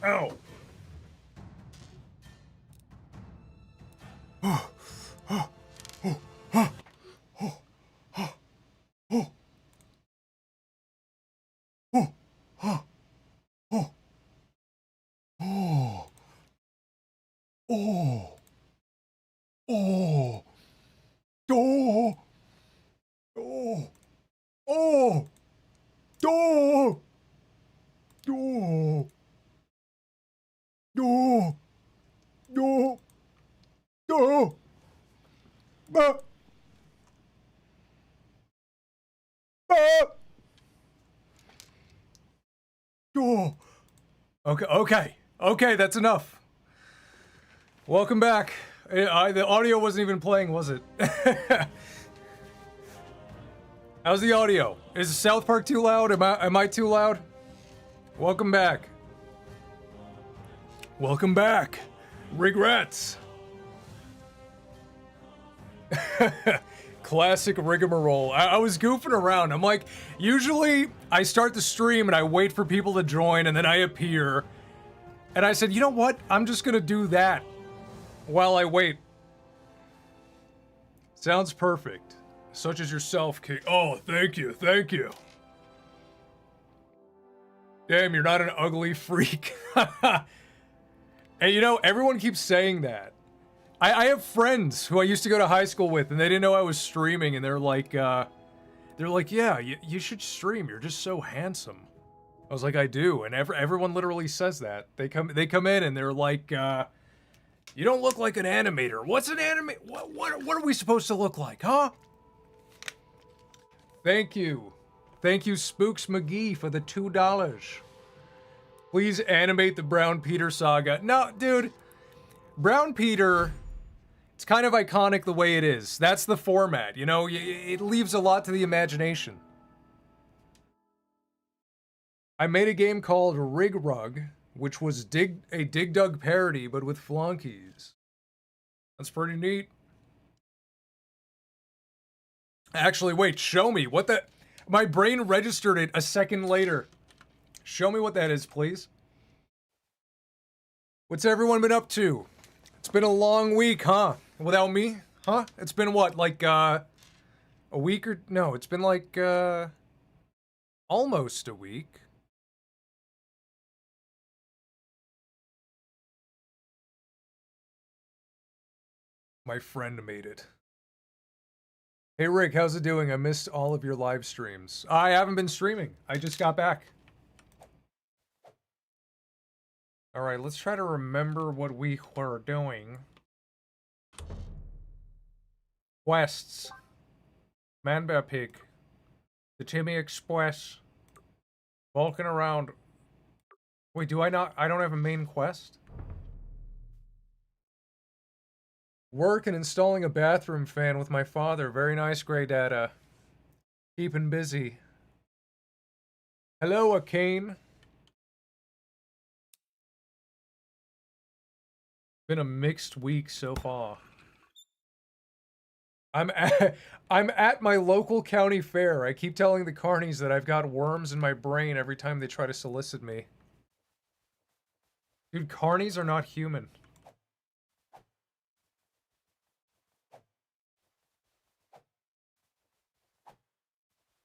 Ow. Okay, that's enough. Welcome back. The audio wasn't even playing, was it? How's the audio? Is South Park too loud? Am I too loud? Welcome back. Welcome back. Regrets. Classic rigmarole. I was goofing around. I'm like, usually I start the stream and I wait for people to join and then I appear. And I said, you know what? I'm just gonna do that while I wait. Sounds perfect. Such as yourself, King. Oh, thank you, thank you. Damn, you're not an ugly freak. And you know, everyone keeps saying that. I have friends who I used to go to high school with, and they didn't know I was streaming, and they're like, yeah, you should stream. You're just so handsome. I was like, I do, and everyone literally says that. They come in and they're like, you don't look like an animator. What's an what are we supposed to look like, huh? Thank you, Spooks McGee for the $2. Please animate the Brown Peter saga. No, dude, Brown Peter. It's kind of iconic the way it is. That's the format, you know? It leaves a lot to the imagination. I made a game called Rig Rug, which was a Dig Dug parody, but with flunkies. That's pretty neat. Actually, wait, show me. What the... My brain registered it a second later. Show me what that is, please. What's everyone been up to? It's been a long week, huh? Without me? Huh? It's been what, like, a week or... No, it's been like, almost a week. My friend made it. Hey, Rick, how's it doing? I missed all of your live streams. I haven't been streaming. I just got back. Alright, let's try to remember what we were doing. Quests. Man Bear Pig. The Timmy Express. Walking around. Wait, I don't have a main quest? Work and installing a bathroom fan with my father. Very nice, Grey Data. Keeping busy. Hello, Akane. Been a mixed week so far. I'm at my local county fair. I keep telling the carnies that I've got worms in my brain every time they try to solicit me. Dude, carnies are not human.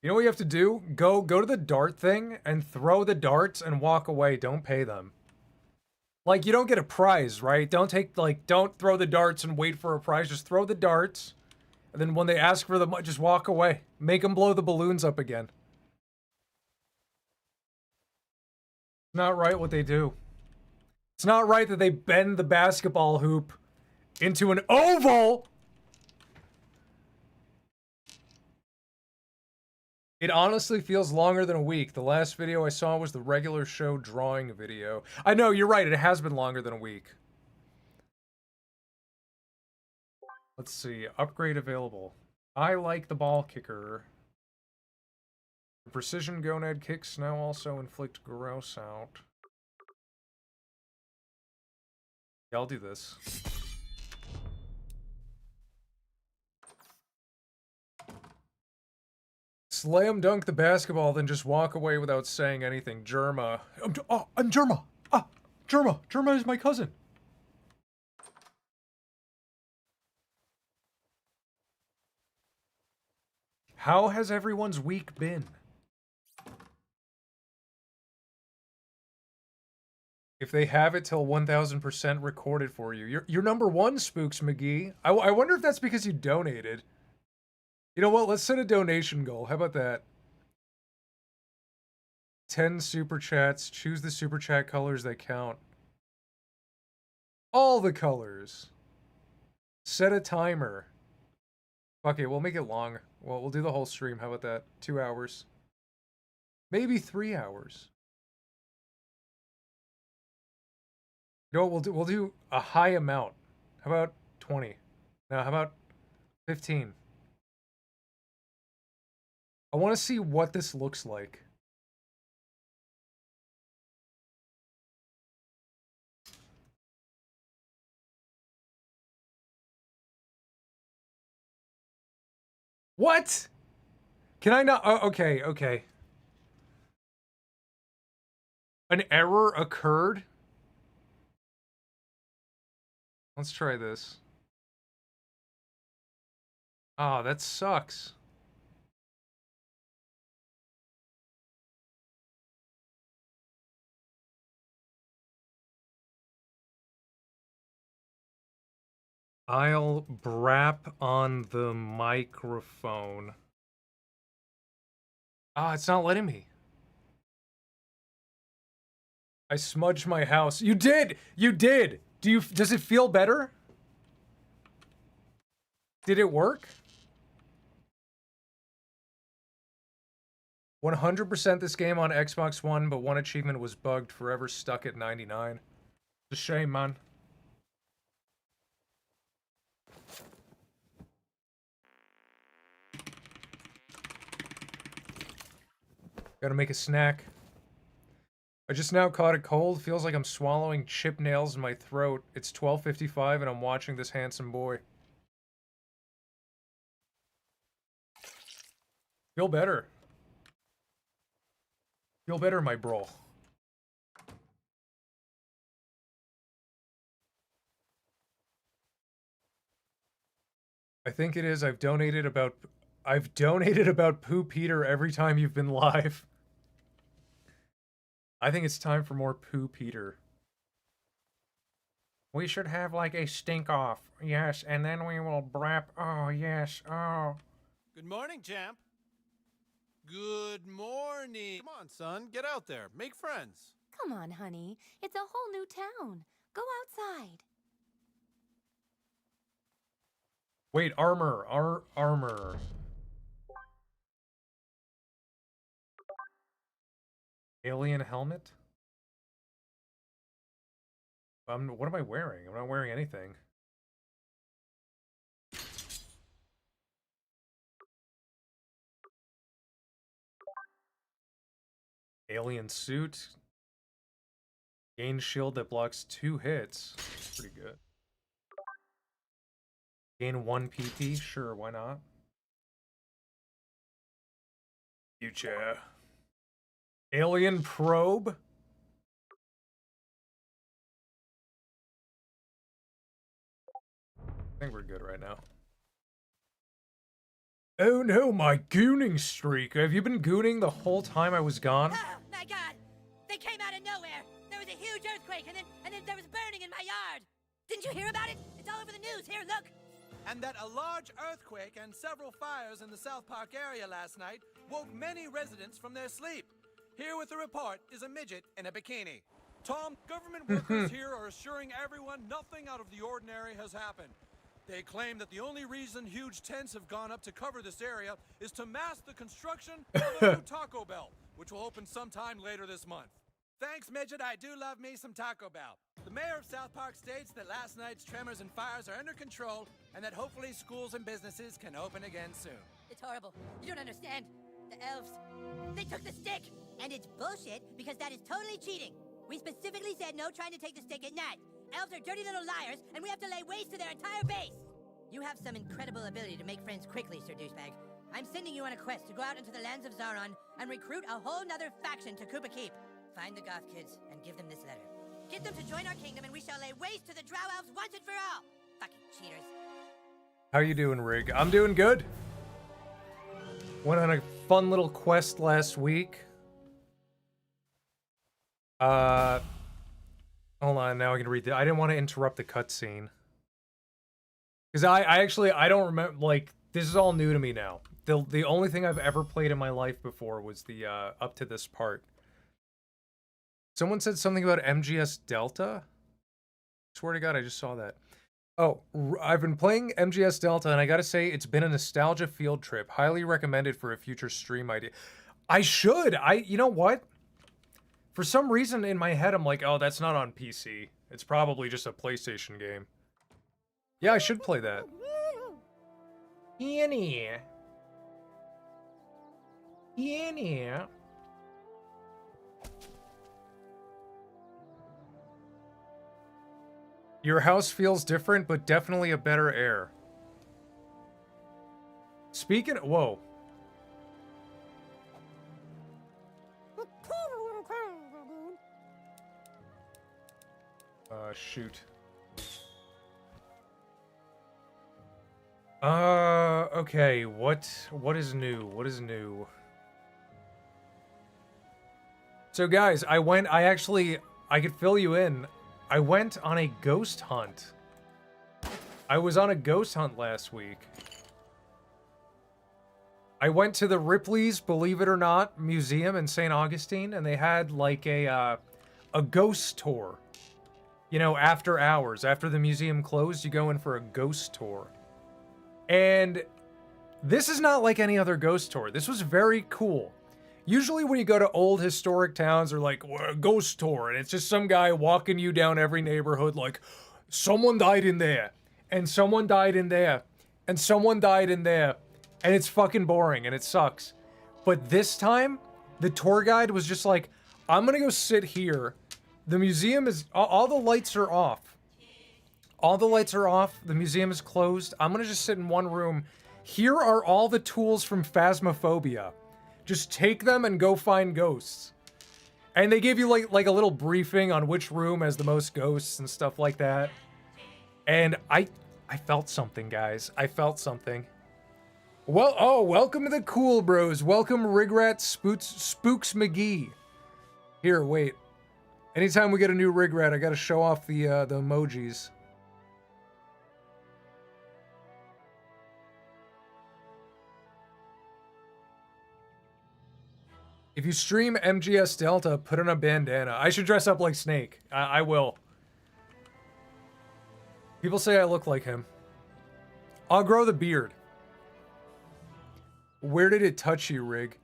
You know what you have to do? Go to the dart thing and throw the darts and walk away. Don't pay them. Like, you don't get a prize, right? Don't throw the darts and wait for a prize. Just throw the darts. And then when they ask for the money, just walk away. Make them blow the balloons up again. It's not right what they do. It's not right that they bend the basketball hoop into an oval! It honestly feels longer than a week. The last video I saw was the regular show drawing video. I know, you're right, it has been longer than a week. Let's see, upgrade available. I like the ball kicker. Precision gonad kicks now also inflict gross out. Yeah, I'll do this. Slam dunk the basketball, then just walk away without saying anything. Germa. I'm Germa. Ah, Germa. Germa is my cousin. How has everyone's week been? If they have it till 1000% recorded for you. You're number one, Spooks McGee. I wonder if that's because you donated. You know what? Let's set a donation goal. How about that? 10 super chats. Choose the super chat colors that count. All the colors. Set a timer. Fuck it, we'll make it long. Well, we'll do the whole stream. How about that? 2 hours. Maybe 3 hours. You know what we'll do a high amount. How about 20? No, how about 15? I want to see what this looks like. What? Can I not? Oh, okay, okay. An error occurred? Let's try this. Ah, that sucks. I'll brap on the microphone. Ah, it's not letting me. I smudged my house. You did! You did! Does it feel better? Did it work? 100% this game on Xbox One, but one achievement was bugged, forever stuck at 99. It's a shame, man. Gotta make a snack. I just now caught a cold. Feels like I'm swallowing chip nails in my throat. It's 12:55 and I'm watching this handsome boy. Feel better. Feel better, my bro. I think it is. I've donated about Poo Peter every time you've been live. I think it's time for more Poo Peter. We should have like a stink off. Yes, and then we will brap. Oh, yes. Oh. Good morning, champ. Good morning. Come on, son. Get out there. Make friends. Come on, honey. It's a whole new town. Go outside. Wait, armor. Armor. Alien helmet? What am I wearing? I'm not wearing anything. Alien suit. Gain shield that blocks 2 hits. Pretty good. Gain 1 PP? Sure, why not? Future. Alien probe? I think we're good right now. Oh no, my gooning streak. Have you been gooning the whole time I was gone? Oh my god! They came out of nowhere! There was a huge earthquake and then there was burning in my yard! Didn't you hear about it? It's all over the news. Here, look! And that a large earthquake and several fires in the South Park area last night woke many residents from their sleep. Here with the report is a midget in a bikini. Tom, government workers here are assuring everyone nothing out of the ordinary has happened. They claim that the only reason huge tents have gone up to cover this area is to mask the construction of a new Taco Bell, which will open sometime later this month. Thanks, midget. I do love me some Taco Bell. The mayor of South Park states that last night's tremors and fires are under control and that hopefully schools and businesses can open again soon. It's horrible. You don't understand. The elves, they took the stick! And it's bullshit because that is totally cheating. We specifically said no trying to take the stick at night. Elves are dirty little liars, and we have to lay waste to their entire base. You have some incredible ability to make friends quickly, Sir Douchebag. I'm sending you on a quest to go out into the lands of Zaron and recruit a whole nother faction to Koopa Keep. Find the Goth kids and give them this letter. Get them to join our kingdom and we shall lay waste to the Drow Elves once and for all. Fucking cheaters. How you doing, Rig? I'm doing good. Went on a fun little quest last week. Hold on, now I can read I didn't want to interrupt the cutscene. Because I don't remember, like, this is all new to me now. The only thing I've ever played in my life before was the, up to this part. Someone said something about MGS Delta? Swear to God, I just saw that. Oh, I've been playing MGS Delta, and I gotta say, it's been a nostalgia field trip. Highly recommended for a future stream idea. I should! You know what? For some reason in my head, I'm like, oh, that's not on PC. It's probably just a PlayStation game. Yeah, I should play that. Yeah. Your house feels different, but definitely a better air. Speaking of, whoa. Shoot. Okay, what is new? What is new? So guys, I could fill you in. I went on a ghost hunt. I was on a ghost hunt last week. I went to the Ripley's, believe it or not, museum in St. Augustine, and they had like a ghost tour. You know, after hours, after the museum closed, you go in for a ghost tour. And this is not like any other ghost tour. This was very cool. Usually when you go to old historic towns, they're like, well, ghost tour, and it's just some guy walking you down every neighborhood like, someone died in there, and someone died in there, and someone died in there, and it's fucking boring, and it sucks. But this time, the tour guide was just like, I'm gonna go sit here. The museum is, all the lights are off. All the lights are off, the museum is closed. I'm gonna just sit in one room. Here are all the tools from Phasmophobia. Just take them and go find ghosts. And they give you like a little briefing on which room has the most ghosts and stuff like that. And I felt something, guys. I felt something. Well, oh, welcome to the Cool Bros. Welcome Rigrat Spooks McGee. Here, wait. Anytime we get a new Rigrat, I gotta show off the emojis. If you stream MGS Delta, put on a bandana. I should dress up like Snake. I will. People say I look like him. I'll grow the beard. Where did it touch you, Rig?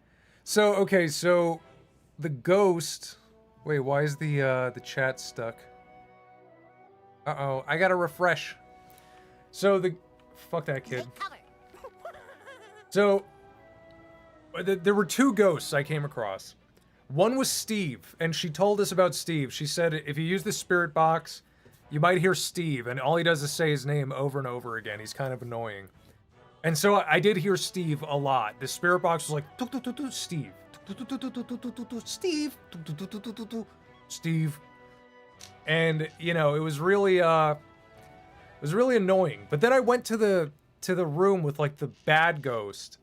So, okay, so the ghost... Wait, why is the chat stuck? Uh-oh, I gotta refresh. So fuck that kid. So... There were two ghosts I came across. One was Steve, and she told us about Steve. She said if you use the spirit box, you might hear Steve, and all he does is say his name over and over again. He's kind of annoying. And so I did hear Steve a lot. The spirit box was like, Steve. Steve. Steve. And, you know, it was really annoying. But then I went to the room with, like, the bad ghost.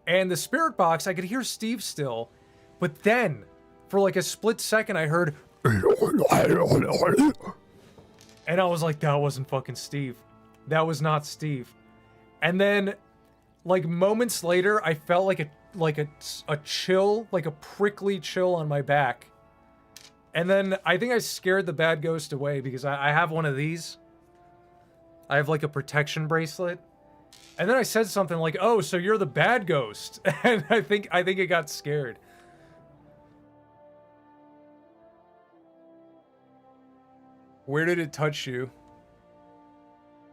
And the spirit box, I could hear Steve still, but then, for like a split second, I heard, and I was like, that wasn't fucking Steve. That was not Steve. And then, like moments later, I felt like a chill, like a prickly chill on my back. And then I think I scared the bad ghost away because I have one of these. I have like a protection bracelet. And then I said something like, oh, so you're the bad ghost. And I think it got scared. Where did it touch you?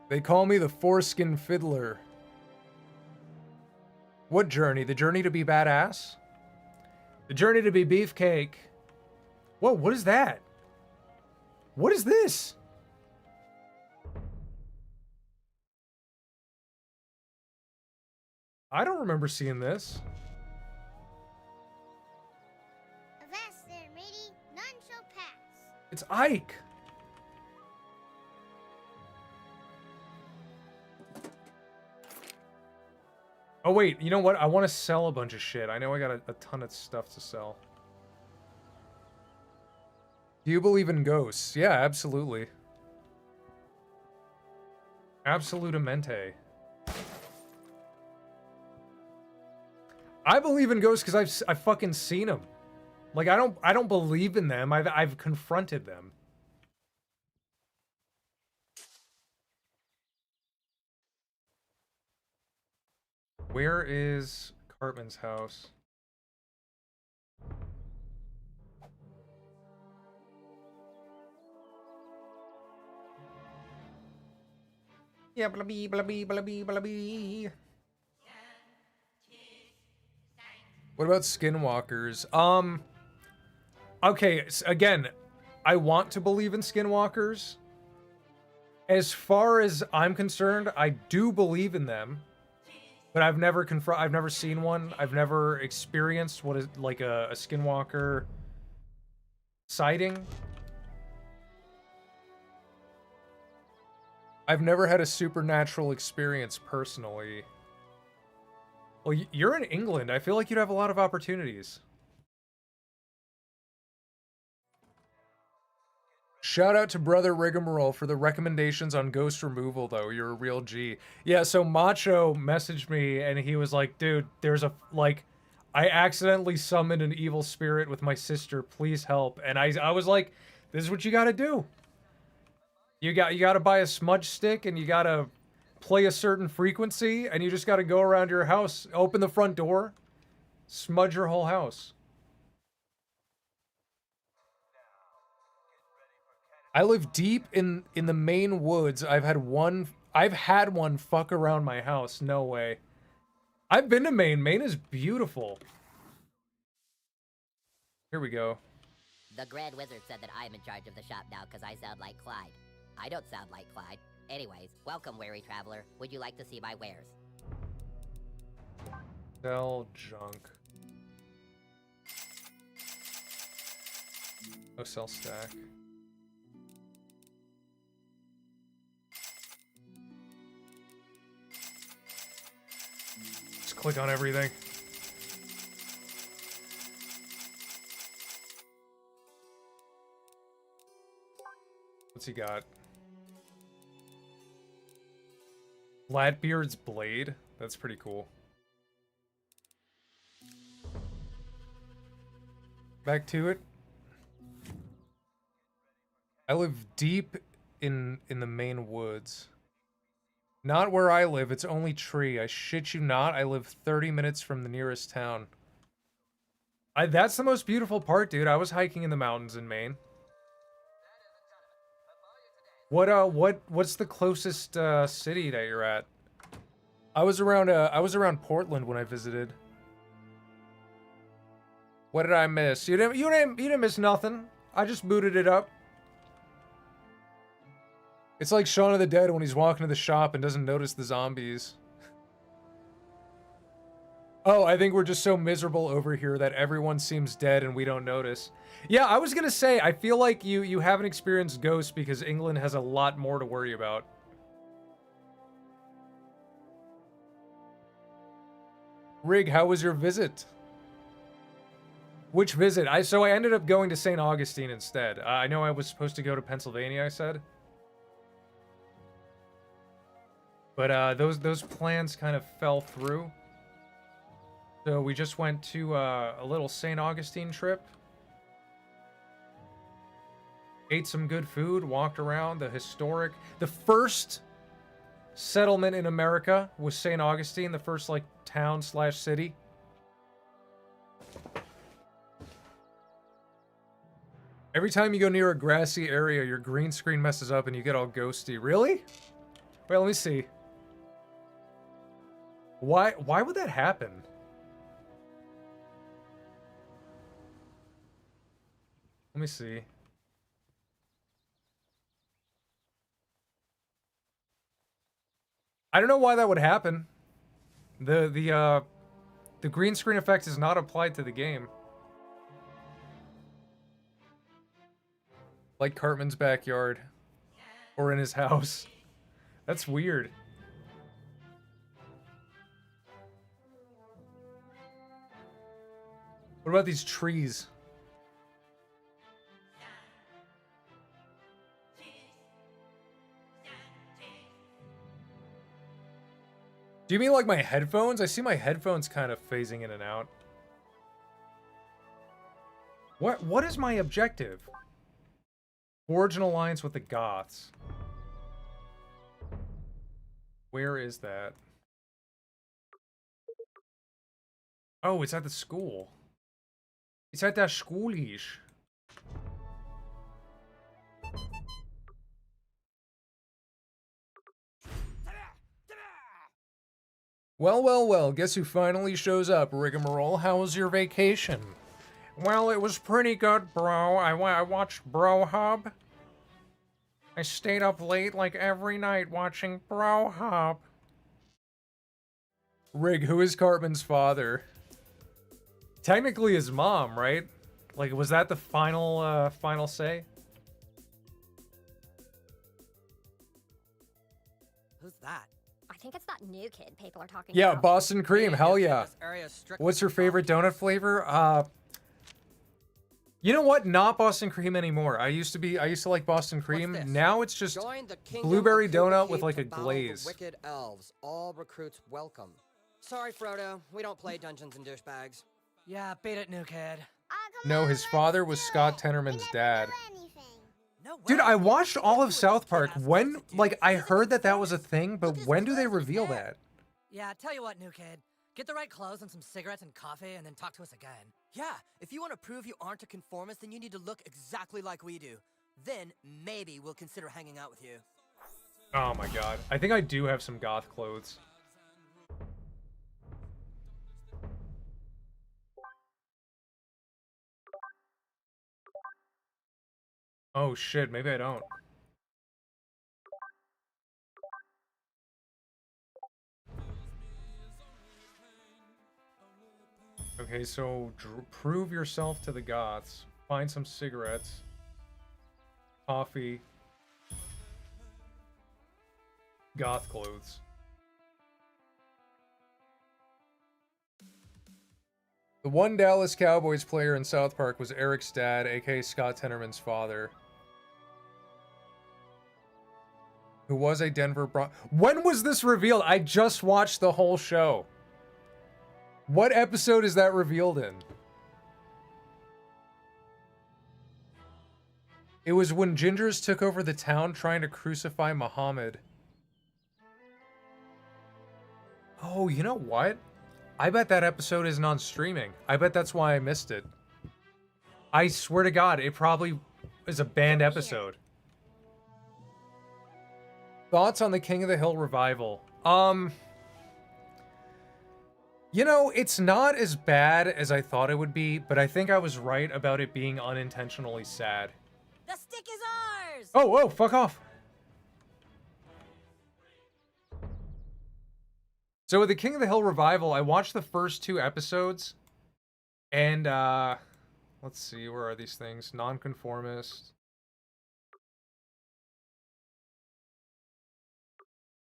They call me the foreskin fiddler. What journey? The journey to be badass? The journey to be beefcake. Whoa, what is that? What is this? I don't remember seeing this. Avast there, matey. None shall pass. It's Ike. Oh wait, you know what? I want to sell a bunch of shit. I know I got a ton of stuff to sell. Do you believe in ghosts? Yeah, absolutely. Absolutamente. I believe in ghosts because I've fucking seen them. Like I don't believe in them. I've confronted them. Where is Cartman's house? Yeah, blah bee, blah bee, blah bee, blah bee. What about skinwalkers? Okay, again, I want to believe in skinwalkers. As far as I'm concerned, I do believe in them. But I've never seen one. I've never experienced what is like a skinwalker sighting. I've never had a supernatural experience personally. Well, you're in England. I feel like you'd have a lot of opportunities. Shout out to Brother Rigmarole for the recommendations on ghost removal, though. You're a real G. Yeah, so Macho messaged me, and he was like, dude, there's a, like, I accidentally summoned an evil spirit with my sister. Please help. And I was like, this is what you gotta do. You gotta buy a smudge stick, and you gotta play a certain frequency, and you just gotta go around your house, open the front door, smudge your whole house. I live deep in the Maine woods. I've had one fuck around my house. No way. I've been to Maine. Maine is beautiful. Here we go. The Grand Wizard said that I'm in charge of the shop now because I sound like Clyde. I don't sound like Clyde. Anyways, welcome, wary traveler. Would you like to see my wares? Sell junk. No sell stack. Just click on everything. What's he got? Flatbeard's Blade? That's pretty cool. Back to it. I live deep in the Maine woods. Not where I live, it's only tree. I shit you not, I live 30 minutes from the nearest town. That's the most beautiful part, dude. I was hiking in the mountains in Maine. What's the closest city that you're at? I was around Portland when I visited. What did I miss? You didn't miss nothing. I just booted it up. It's like Shaun of the Dead when he's walking to the shop and doesn't notice the zombies. Oh, I think we're just so miserable over here that everyone seems dead and we don't notice. Yeah, I was gonna say, I feel like you haven't experienced ghosts because England has a lot more to worry about. Rig, how was your visit? Which visit? So I ended up going to St. Augustine instead. I know I was supposed to go to Pennsylvania, I said. But those plans kind of fell through. So we just went to a little St. Augustine trip. Ate some good food, walked around the first settlement in America was St. Augustine, the first like town/city. Every time you go near a grassy area, your green screen messes up and you get all ghosty. Really? Wait, let me see. Why would that happen? Let me see. I don't know why that would happen. The green screen effect is not applied to the game. Like Cartman's backyard. Or in his house. That's weird. What about these trees? Do you mean like my headphones? I see my headphones kind of phasing in and out. What is my objective? Forge an alliance with the Goths. Where is that? Oh, it's at the school. It's at der Schoolisch. Well, well, well, guess who finally shows up, Rigmarole? How was your vacation? Well, it was pretty good, bro. I watched Bro Hub. I stayed up late like every night watching Bro Hub. Rig, who is Cartman's father? Technically his mom, right? Like, was that the final, final say? Who's that? I think it's that new kid people are talking Yeah, about. Boston cream, hell yeah. This area is strictly What's your favorite donut flavor? You know what? Not Boston cream anymore. I used to like Boston cream. this? Now it's just Join the kingdom blueberry of donut Kuba with Keep like to a battle the glaze. wicked elves. All recruits welcome. Sorry, Frodo. We don't play Dungeons and Douchebags. Yeah, beat it, new kid. No, his father was Scott Tenorman's dad. No way. Dude, I watched all of South Park. When, like, I heard that was a thing, but when do they reveal that? Yeah, tell you what, new kid. Get the right clothes and some cigarettes and coffee, and then talk to us again. Yeah, if you want to prove you aren't a conformist, then you need to look exactly like we do. Then, maybe we'll consider hanging out with you. Oh my god. I think I do have some goth clothes. Oh shit, maybe I don't. Okay, so prove yourself to the Goths. Find some cigarettes. Coffee. Goth clothes. The one Dallas Cowboys player in South Park was Eric's dad, aka Scott Tenorman's father. Who was a Denver When was this revealed? I just watched the whole show. What episode is that revealed in? It was when Gingers took over the town trying to crucify Muhammad. Oh, you know what? I bet that episode isn't on streaming. I bet that's why I missed it. I swear to God, it probably is a banned episode. Thoughts on the King of the Hill revival? You know, it's not as bad as I thought it would be, but I think I was right about it being unintentionally sad. The stick is ours! Oh, fuck off. So with the King of the Hill revival, I watched the first 2 episodes, and let's see, where are these things? Nonconformist.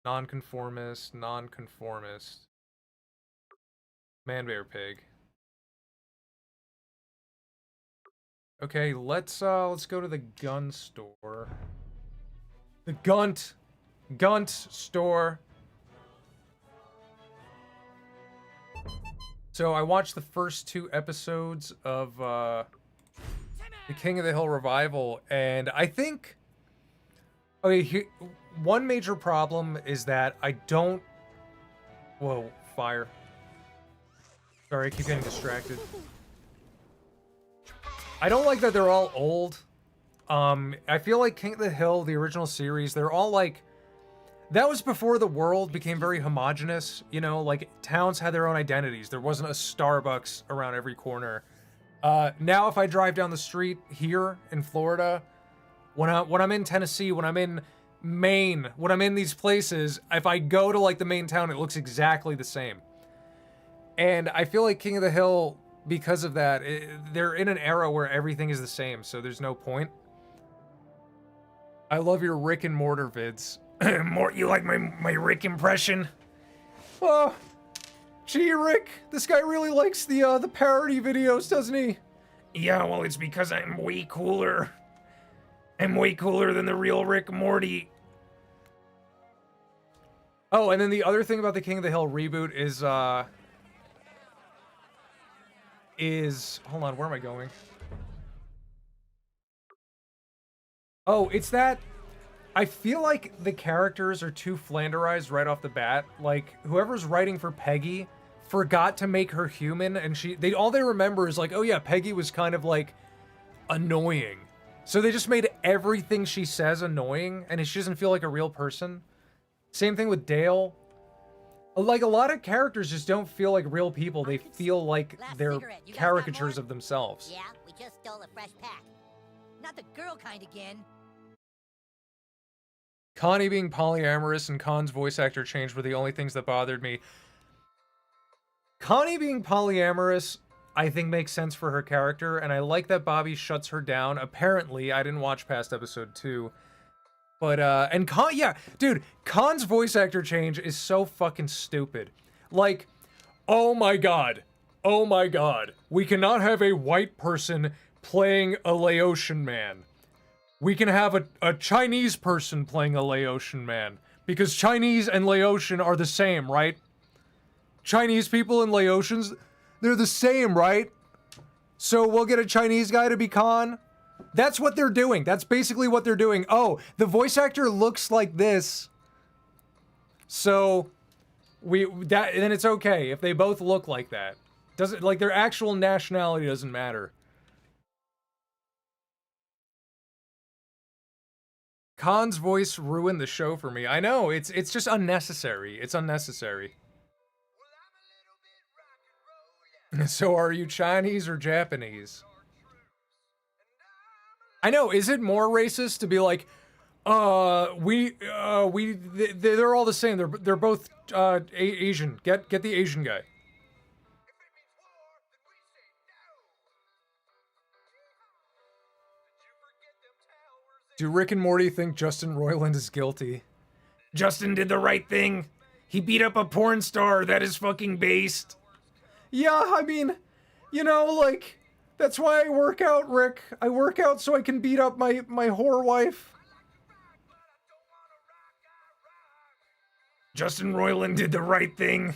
Nonconformist. Man, bear, pig. Okay, let's go to the gun store. The Gunt store. So I watched the first 2 episodes of the King of the Hill revival, and I think, okay, one major problem is that I don't. Whoa, fire! Sorry, I keep getting distracted. I don't like that they're all old. I feel like King of the Hill, the original series, they're all like, that was before the world became very homogenous. You know, like towns had their own identities. There wasn't a Starbucks around every corner. Now if I drive down the street here in Florida, when I'm in Tennessee, when I'm in Maine, when I'm in these places, if I go to like the main town, it looks exactly the same. And I feel like King of the Hill, because of that, they're in an era where everything is the same, so there's no point. I love your Rick and Mortar vids. You like my Rick impression? Oh, gee, Rick, this guy really likes the parody videos, doesn't he? Yeah, well, it's because I'm way cooler. I'm way cooler than the real Rick and Morty. Oh, and then the other thing about the King of the Hill reboot is hold on, where am I going? Oh, it's that I feel like the characters are too flanderized right off the bat. Like, whoever's writing for Peggy forgot to make her human, and all they remember is like, oh yeah, Peggy was kind of like annoying. So they just made everything she says annoying, and she doesn't feel like a real person. Same thing with Dale. Like, a lot of characters just don't feel like real people. They feel like they're caricatures of themselves. Yeah, we just stole a fresh pack. Not the girl kind again. Connie being polyamorous and Khan's voice actor change were the only things that bothered me. Connie being polyamorous, I think, makes sense for her character, and I like that Bobby shuts her down. Apparently, I didn't watch past episode 2. But, and Khan, yeah, dude, Khan's voice actor change is so fucking stupid. Like, oh my god, we cannot have a white person playing a Laotian man. We can have a Chinese person playing a Laotian man. Because Chinese and Laotian are the same, right? Chinese people and Laotians, they're the same, right? So we'll get a Chinese guy to be Khan? That's what they're doing. That's basically what they're doing. Oh, the voice actor looks like this. So then it's okay if they both look like that. Doesn't, like, their actual nationality doesn't matter. Khan's voice ruined the show for me. I know, it's just unnecessary. It's unnecessary. So are you Chinese or Japanese? I know, is it more racist to be like, they're all the same. They're both Asian. Get the Asian guy. Do Rick and Morty think Justin Roiland is guilty? Justin did the right thing. He beat up a porn star that is fucking based. Yeah, I mean, you know, like, that's why I work out, Rick. I work out so I can beat up my whore wife. Justin Roiland did the right thing.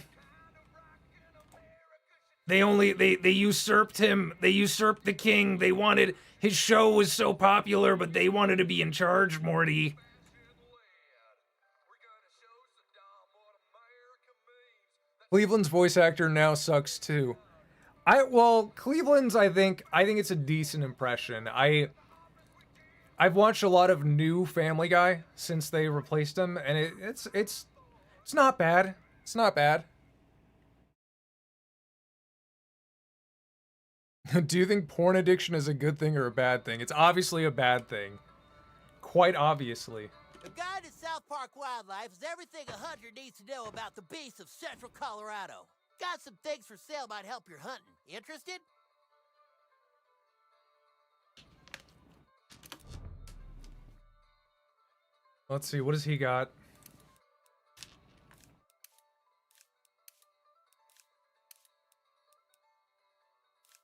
They usurped him. They usurped the king. They wanted, his show was so popular, but they wanted to be in charge, Morty. Cleveland's voice actor now sucks too. Cleveland's, I think it's a decent impression. I've watched a lot of new Family Guy since they replaced him, and it's not bad. It's not bad. Do you think porn addiction is a good thing or a bad thing? It's obviously a bad thing. Quite obviously. The guide at South Park Wildlife is everything a hunter needs to know about the beasts of central Colorado. Got some things for sale might help your hunting. Interested? Let's see, what does he got?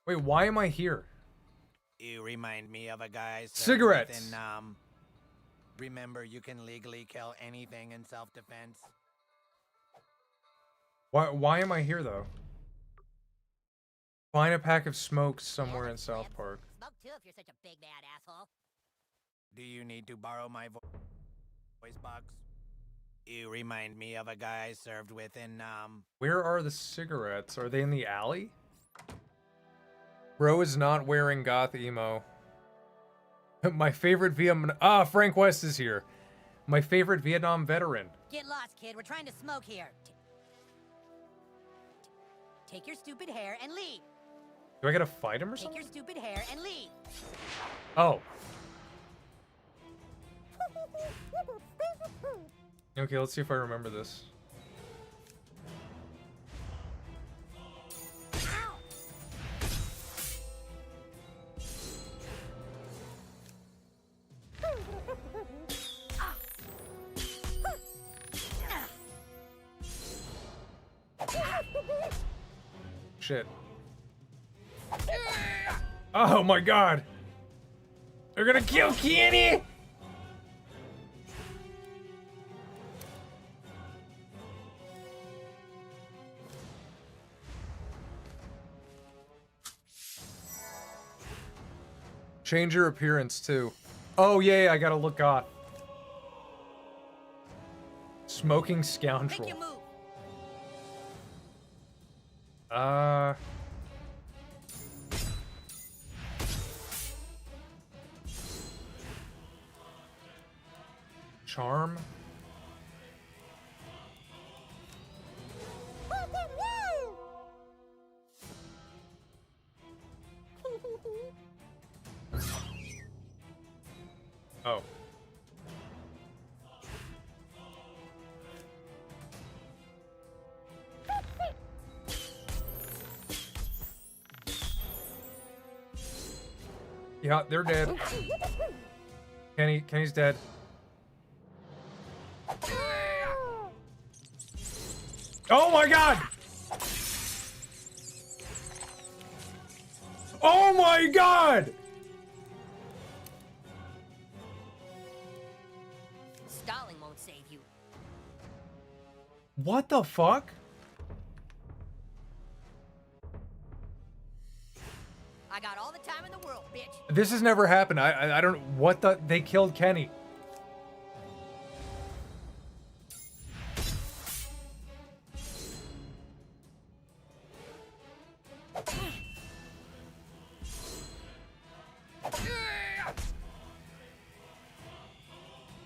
Wait, why am I here? You remind me of a guy. Cigarettes. Remember, you can legally kill anything in self-defense. Why am I here though? Find a pack of smokes somewhere in South Park. Smoke too if you're such a big mad asshole. Do you need to borrow my voice box? You remind me of a guy I served with in, Where are the cigarettes? Are they in the alley? Bro is not wearing goth emo. My favorite Vietnam... Ah, Frank West is here. My favorite Vietnam veteran. Get lost, kid. We're trying to smoke here. Take your stupid hair and leave. Do I gotta fight him or Take something? your stupid hair and leave. Oh. Okay, let's see if I remember this. shit. Oh my god. They're gonna kill Kenny! Change your appearance too. Oh yeah, I gotta look Goth. Smoking scoundrel. Make your move. Charm. Oh. Yeah, they're dead. Kenny's dead. Oh my god! Oh my god! Stalling won't save you. What the fuck? I got all the time in the world, bitch. This has never happened. I don't. What the? They killed Kenny.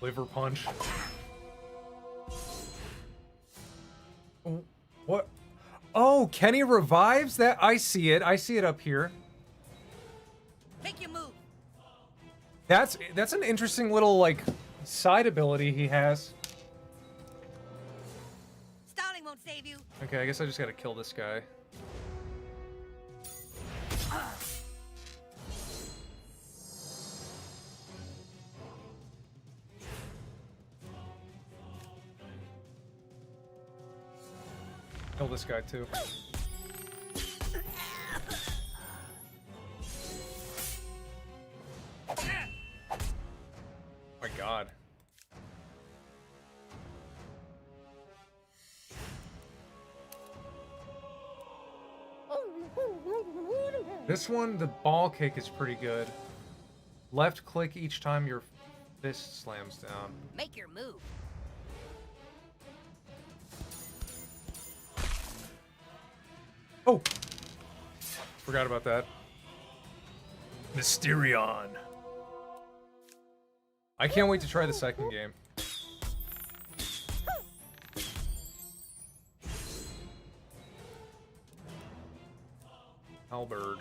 Liver punch. What? Oh, Kenny revives that? I see it. I see it up here. Make your move. That's an interesting little like side ability he has. Stalling won't save you. Okay, I guess I just gotta kill this guy. Kill this guy too. My god. This one, the ball kick is pretty good. Left click each time your fist slams down. Make your move. Oh! Forgot about that. Mysterion. I can't wait to try the second game. Halberd.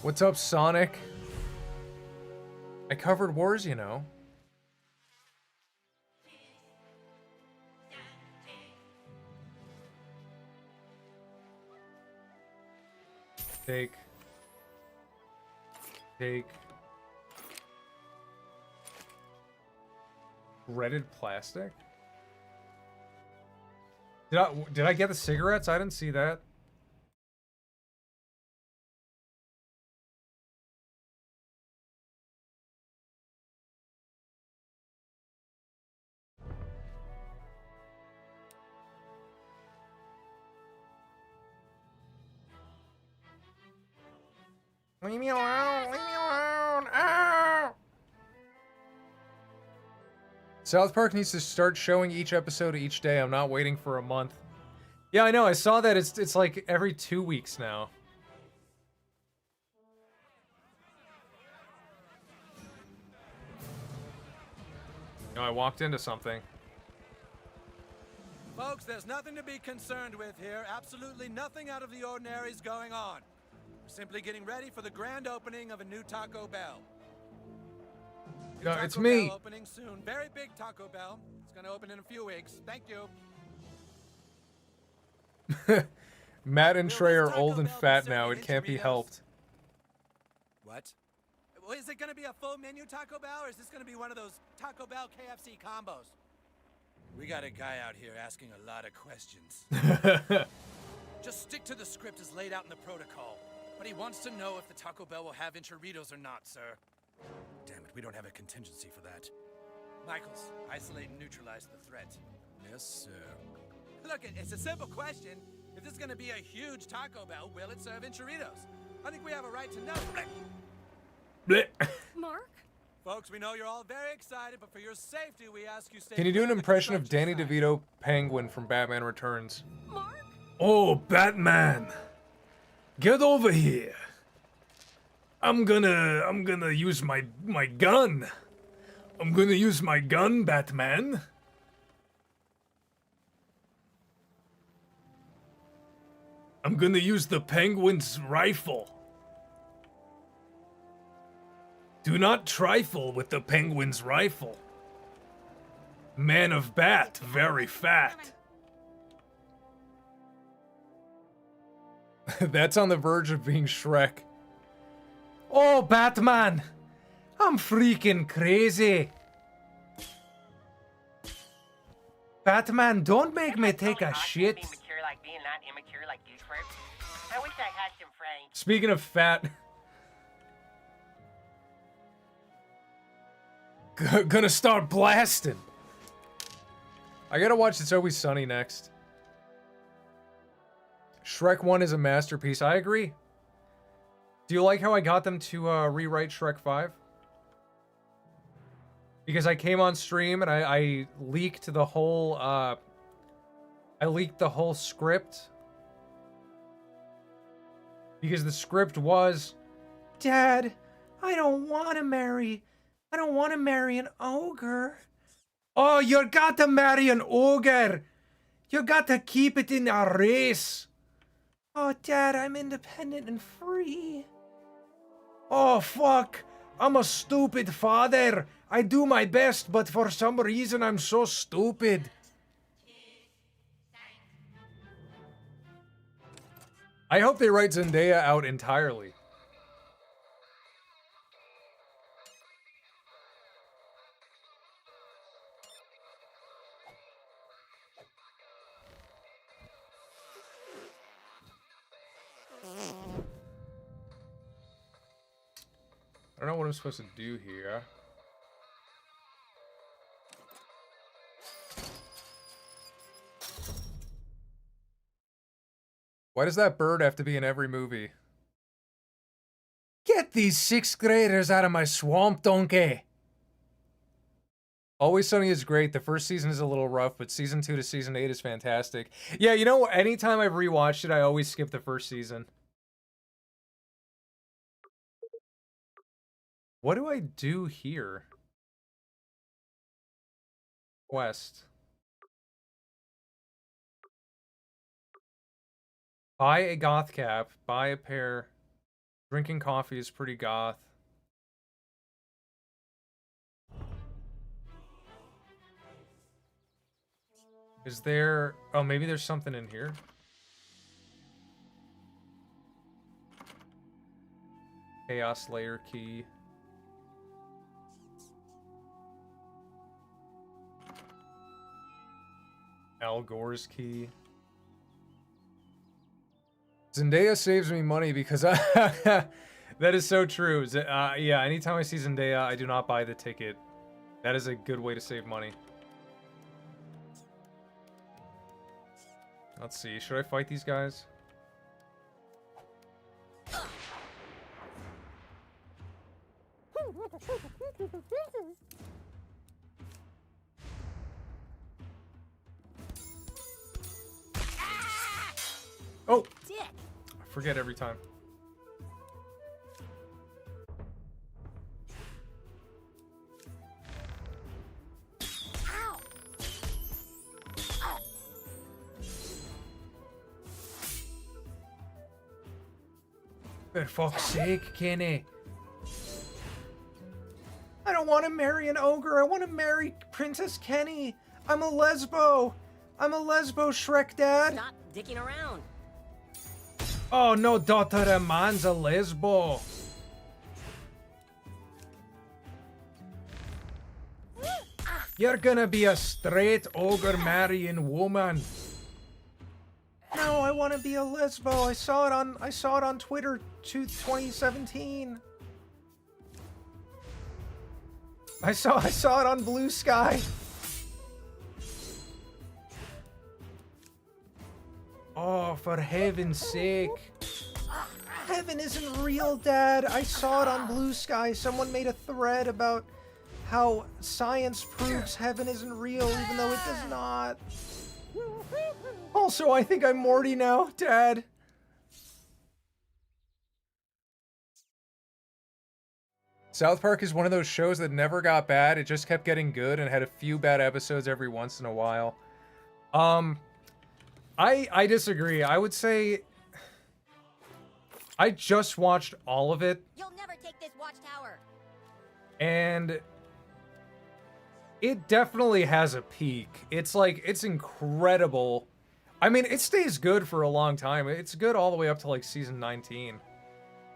What's up, Sonic? I covered wars, you know. Take. Shredded plastic? Did I get the cigarettes? I didn't see that. Leave me alone! Leave me alone! Ah! South Park needs to start showing each episode each day. I'm not waiting for a month. Yeah, I know. I saw that it's like every 2 weeks now. No, I walked into something. Folks, there's nothing to be concerned with here. Absolutely nothing out of the ordinary is going on. We're simply getting ready for the grand opening of a new Taco Bell. New It's Taco me. Bell opening soon. Very big Taco Bell. It's going to open in a few weeks. Thank you. Matt and Will Trey this are Taco old and Bell fat be now. serving It can't be enchiladas? helped. What? Is it gonna be a full menu Taco Bell, or is this gonna be one of those Taco Bell KFC combos? We got a guy out here asking a lot of questions. Just stick to the script as laid out in the protocol. But he wants to know if the Taco Bell will have enchiritos or not, sir. Damn it, we don't have a contingency for that. Michaels, isolate and neutralize the threat. Yes, sir. Look, it's a simple question. If this is gonna be a huge Taco Bell, will it serve enchiritos? I think we have a right to know. Blech. Mark? Folks, we know you're all very excited, but for your safety, we ask you stay. Can you do an clear the impression of Danny construction DeVito Penguin from Batman Returns? Mark? Oh, Batman. Get over here. I'm gonna use my gun. I'm gonna use my gun, Batman. I'm gonna use the Penguin's rifle. Do not trifle with the Penguin's rifle. Man of Bat, very fat. That's on the verge of being Shrek. Oh, Batman! I'm freaking crazy. Batman, don't make me take a shit. Speaking of fat... Gonna start blasting. I gotta watch It's Always Sunny next. Shrek 1 is a masterpiece. I agree. Do you like how I got them to rewrite Shrek 5? Because I came on stream and I leaked the whole script. Because the script was, Dad, I don't want to marry an ogre. Oh, you got to marry an ogre. You got to keep it in a race. Oh, Dad, I'm independent and free. Oh, fuck. I'm a stupid father. I do my best, but for some reason I'm so stupid. I hope they write Zendaya out entirely. I don't know what I'm supposed to do here. Why does that bird have to be in every movie? Get these 6th graders out of my swamp, donkey! Always Sunny is great. The first season is a little rough, but season 2 to season 8 is fantastic. Yeah, you know, anytime I've rewatched it, I always skip the first season. What do I do here? Quest. Buy a goth cap. Buy a pair. Drinking coffee is pretty goth. Is there... Oh, maybe there's something in here? Chaos layer key. Al Gore's key. Zendaya saves me money because I... That is so true. Yeah, anytime I see Zendaya, I do not buy the ticket. That is a good way to save money. Let's see. Should I fight these guys? Oh! Dick. I forget every time. Ow. For fuck's sake, Kenny. I don't want to marry an ogre. I want to marry Princess Kenny. I'm a lesbo. I'm a lesbo, Shrek Dad. Stop dicking around. Oh no, daughter, a man's a lesbo. You're gonna be a straight ogre marrying woman. No, I want to be a lesbo. I saw it on Twitter 2017. I saw it on Blue Sky. Oh, for heaven's sake. Heaven isn't real, Dad. I saw it on Blue Sky. Someone made a thread about how science proves heaven isn't real, even though it does not. Also, I think I'm Morty now, Dad. South Park is one of those shows that never got bad. It just kept getting good and had a few bad episodes every once in a while. I disagree. I would say I just watched all of it. You'll never take this watchtower. And it definitely has a peak. It's like, it's incredible. I mean, it stays good for a long time. It's good all the way up to like season 19.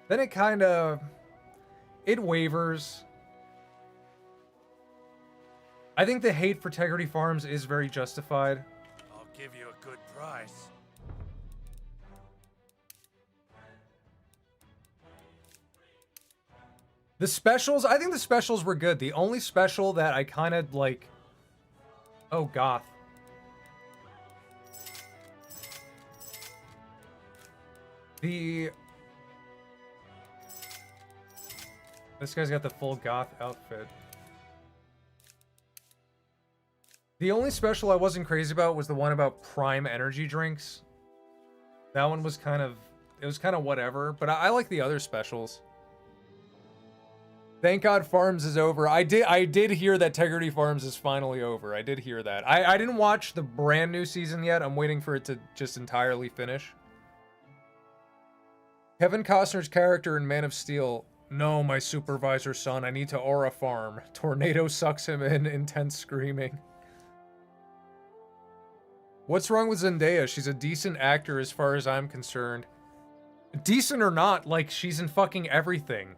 Then it kind of, it wavers. I think the hate for Tegrity Farms is very justified. I'll give you a good price. The specials, I think the specials were good. The only special that I kind of like... Oh, Goth. This guy's got the full Goth outfit. The only special I wasn't crazy about was the one about Prime energy drinks. That one was kind of... It was kind of whatever, but I like the other specials. Thank God Farms is over. I did hear that Tegrity Farms is finally over. I did hear that. I didn't watch the brand new season yet. I'm waiting for it to just entirely finish. Kevin Costner's character in Man of Steel. No, my supervisor son, I need to aura farm. Tornado sucks him in, intense screaming. What's wrong with Zendaya? She's a decent actor as far as I'm concerned. Decent or not, like, she's in fucking everything.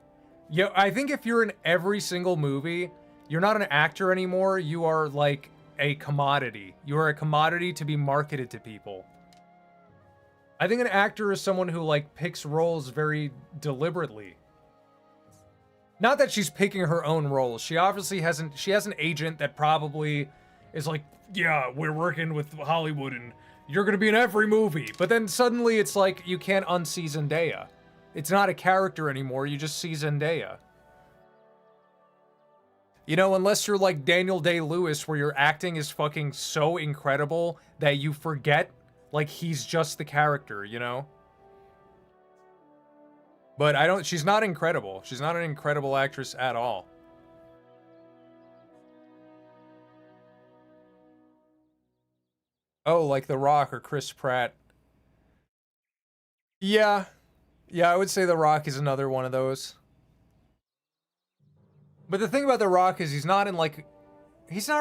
Yeah, I think if you're in every single movie, you're not an actor anymore. You are like a commodity. You are a commodity to be marketed to people. I think an actor is someone who like picks roles very deliberately. Not that she's picking her own roles. She obviously hasn't. She has an agent that probably is like, yeah, we're working with Hollywood and you're gonna be in every movie. But then suddenly it's like you can't unsee Zendaya. It's not a character anymore, you just see Zendaya. You know, unless you're like Daniel Day-Lewis, where your acting is fucking so incredible that you forget, like, he's just the character, you know? But she's not incredible. She's not an incredible actress at all. Oh, like The Rock or Chris Pratt. Yeah. Yeah, I would say The Rock is another one of those. But the thing about The Rock is he's not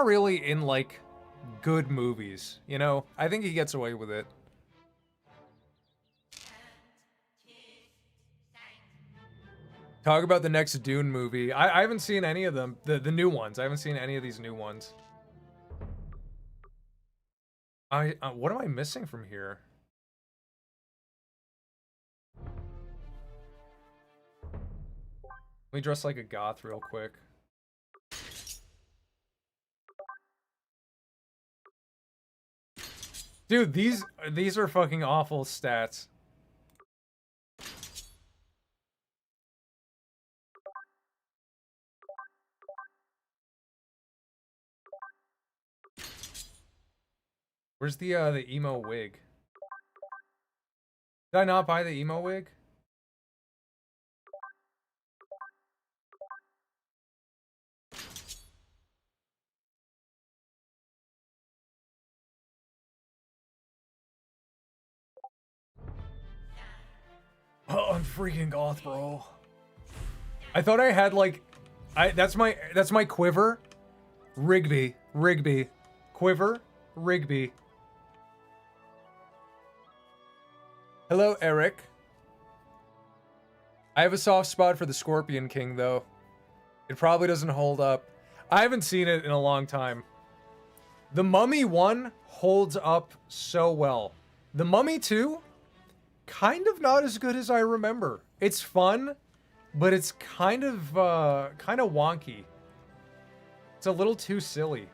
really in, like, good movies, you know? I think he gets away with it. Talk about the next Dune movie. I haven't seen any of them. The new ones. I haven't seen any of these new ones. What am I missing from here? Let me dress like a goth real quick. Dude, these are fucking awful stats. Where's the emo wig? Did I not buy the emo wig? Oh, I'm freaking goth, bro. I thought I had like, that's my quiver. Rigby, quiver, Rigby. Hello, Eric. I have a soft spot for the Scorpion King, though. It probably doesn't hold up. I haven't seen it in a long time. The Mummy 1 holds up so well. The Mummy 2, kind of not as good as I remember. It's fun, but it's kind of wonky. It's a little too silly.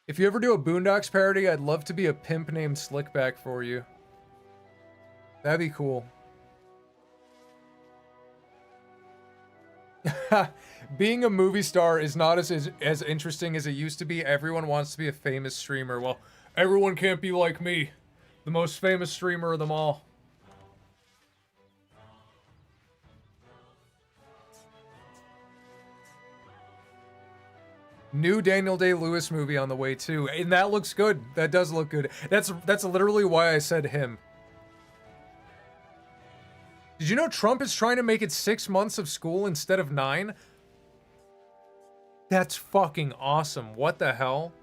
If you ever do a Boondocks parody, I'd love to be a pimp named Slickback for you. That'd be cool. Being a movie star is not as interesting as it used to be. Everyone wants to be a famous streamer. Well, everyone can't be like me, the most famous streamer of them all. New Daniel Day-Lewis movie on the way too, and that looks good. That does look good. That's literally why I said him. Did you know Trump is trying to make it 6 months of school instead of 9? That's fucking awesome. What the hell?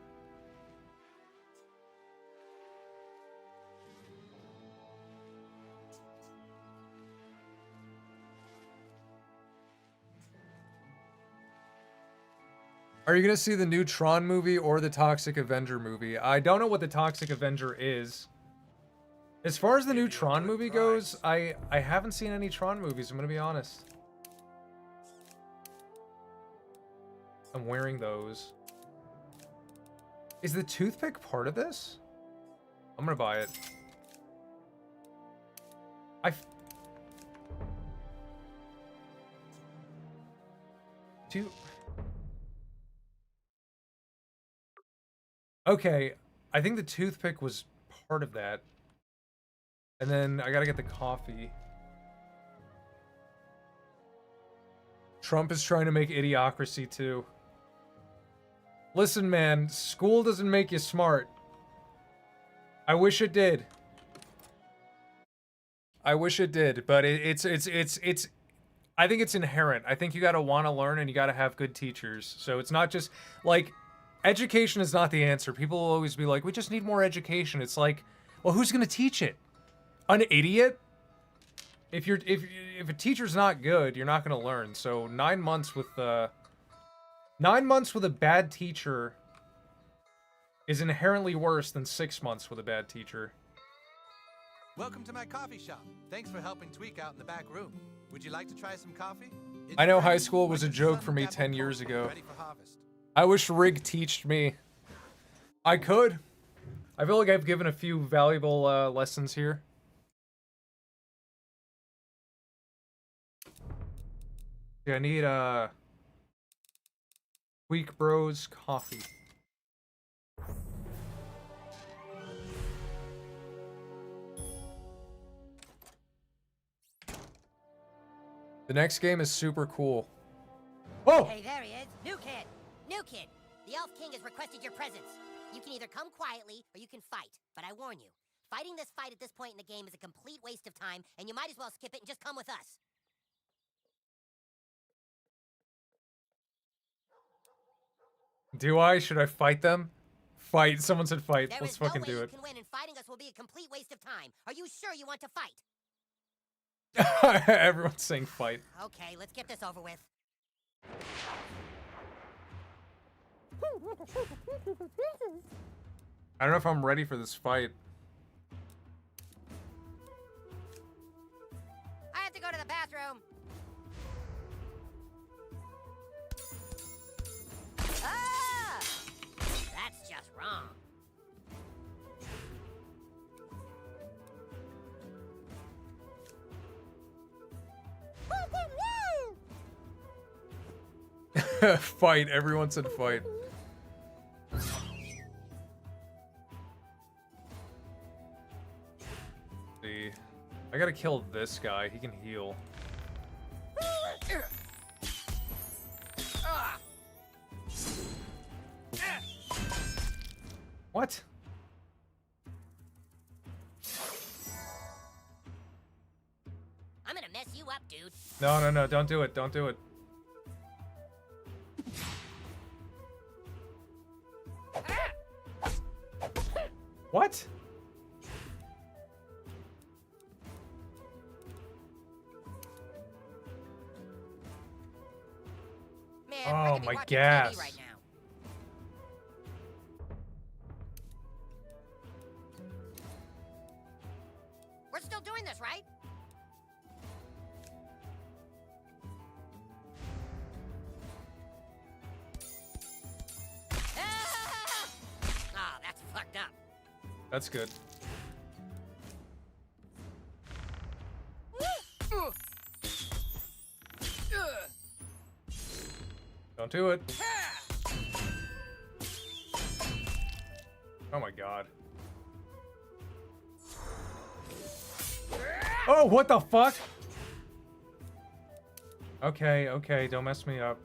Are you gonna see the new Tron movie or the Toxic Avenger movie? I don't know what the Toxic Avenger is. As far as the new Tron movie goes, I haven't seen any Tron movies, I'm gonna be honest. I'm wearing those. Is the toothpick part of this? I'm gonna buy it. Okay, I think the toothpick was part of that. And then I gotta get the coffee. Trump is trying to make Idiocracy too. Listen, man, school doesn't make you smart. I wish it did. I wish it did, but it's I think it's inherent. I think you gotta want to learn and you gotta have good teachers. So it's not just like education is not the answer. People will always be like, we just need more education. It's like, well, who's gonna teach it? An idiot? If a teacher's not good, you're not gonna learn. So 9 months with a bad teacher is inherently worse than 6 months with a bad teacher. Welcome to my coffee shop. Thanks for helping Tweak out in the back room. Would you like to try some coffee? I know high school was a joke for me 10 years ago. I wish Rig teached me. I could. I feel like I've given a few valuable lessons here. Yeah, I need Tweak Bros coffee. The next game is super cool. Oh! Hey, there he is. New kid! New kid! The Elf King has requested your presence. You can either come quietly, or you can fight. But I warn you, fighting this fight at this point in the game is a complete waste of time, and you might as well skip it and just come with us. Do I? Should I fight them? Fight. Someone said fight. There Let's is no fucking way do you it. can win, and fighting us will be a complete waste of time. Are you sure you want to fight? Everyone's saying fight. Okay, let's get this over with. I don't know if I'm ready for this fight. I have to go to the bathroom. Ah! That's just wrong. Fight. Everyone said fight. See. I gotta kill this guy. He can heal. What? I'm gonna mess you up, dude. No, no, no. Don't do it. Don't do it. What? Oh, I could be my watching gas. TV right now. We're still doing this, right? Ah! Oh, that's fucked up. That's good. Don't do it. Oh my god. Oh, what the fuck? Okay, okay, don't mess me up.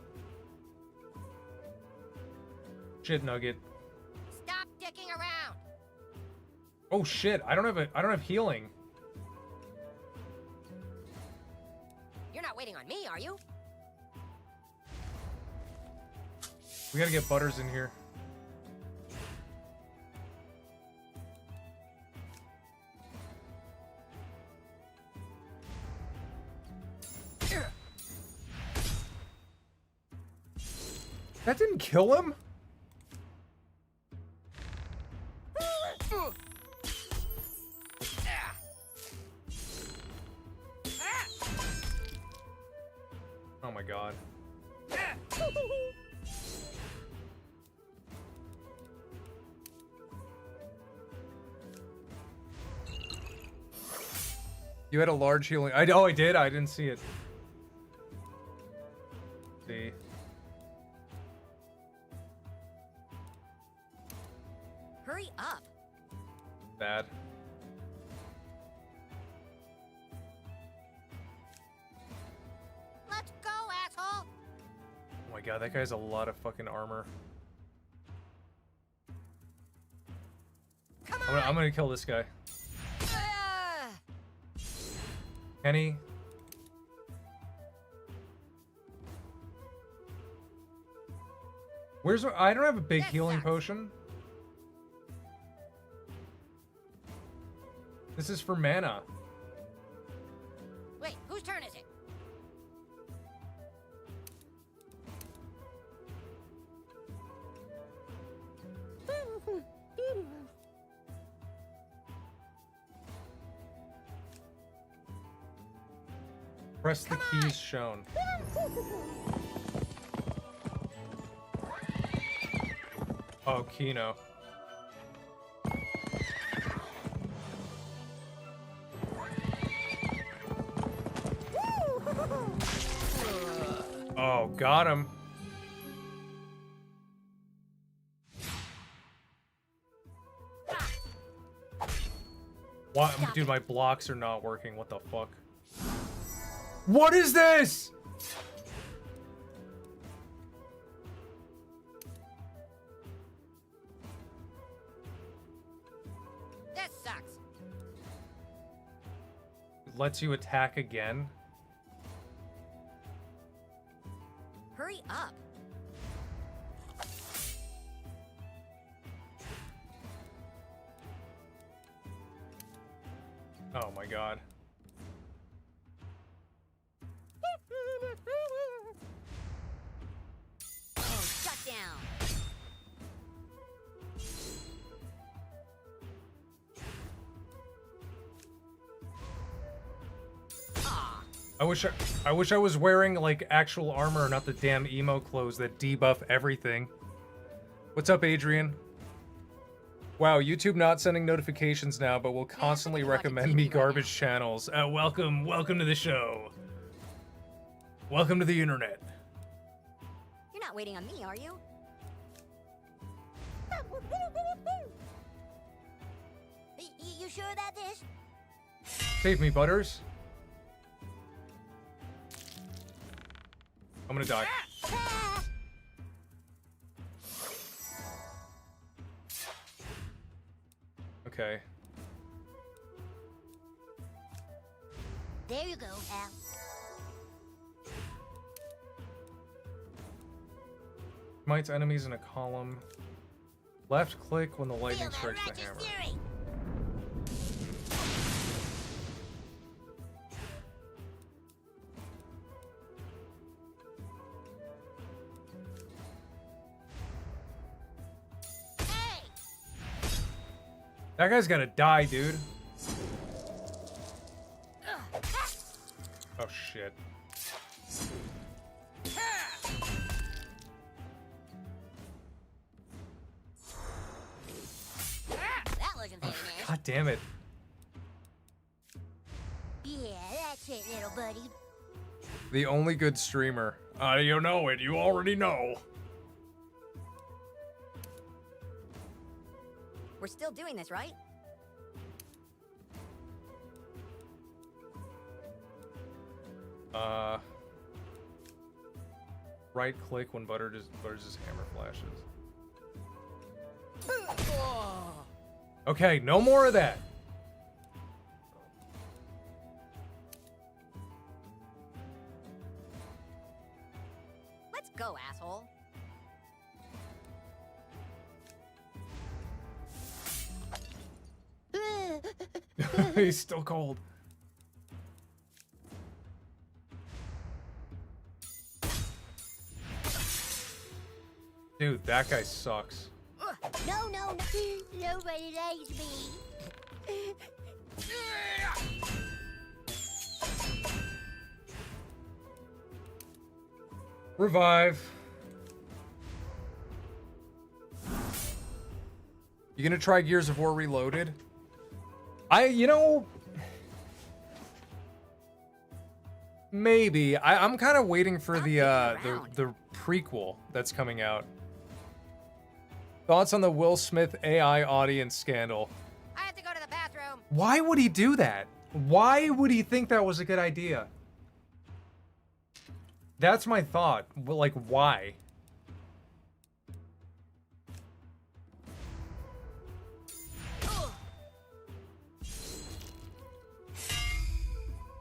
Shit nugget. Stop dicking around. Oh shit, I don't have healing. You're not waiting on me, are you? We gotta get Butters in here. That didn't kill him? Oh my god. You had a large healing. Oh, I did? I didn't see it. See. Hurry up. Bad. Let's go, asshole. Oh my god, that guy has a lot of fucking armor. Come I'm gonna kill this guy. Kenny. Where's... I don't have a big healing potion. This is for mana. Wait, whose turn is it? Press the keys shown. Oh, Kino. Oh, got him. What? Dude, my blocks are not working. What the fuck? What is this? This sucks. It lets you attack again. Hurry up. Oh my god. Oh, shut down. I wish I was wearing like actual armor, not the damn emo clothes that debuff everything. What's up, Adrian? Wow, YouTube not sending notifications now, but will constantly recommend me garbage channels. Welcome to the show. Welcome to the internet. You're not waiting on me, are you? You sure about this? Save me, Butters. I'm gonna die. Okay. There you go, Al. Smites enemies in a column. Left click when the lightning strikes the hammer. That guy's gotta die, dude. Oh, shit. That wasn't very nice. God damn it. Yeah, that's it, little buddy. The only good streamer. You know it. You already know. We're still doing this, right? Right click when Butters' hammer flashes. Okay, no more of that. Let's go, asshole. He's still cold. Dude, that guy sucks. No, no, no. Nobody likes me. Revive. You gonna try Gears of War Reloaded? You know, maybe. I'm kind of waiting for the prequel that's coming out. Thoughts on the Will Smith AI audience scandal? I have to go to the bathroom. Why would he do that? Why would he think that was a good idea? That's my thought. Well, like, why?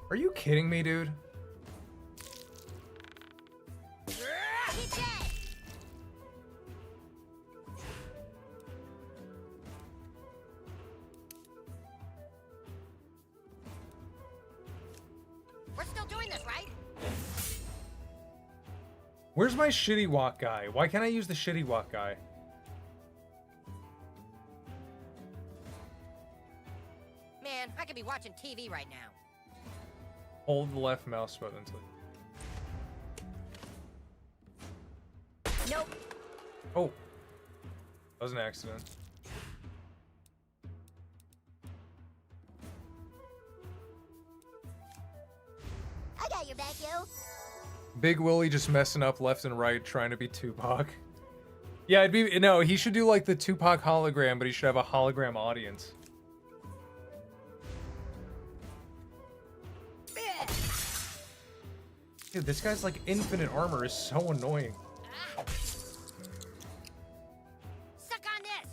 Are you kidding me, dude? We're still doing this, right? Where's my shitty walk guy? Why can't I use the shitty walk guy? Man, I could be watching TV right now. Hold the left mouse button until... Nope. Oh. That was an accident. I got your back, yo. Big Willie just messing up left and right, trying to be Tupac. Yeah, it'd be... No, he should do like the Tupac hologram, but he should have a hologram audience. Dude, this guy's like infinite armor is so annoying. Suck on this.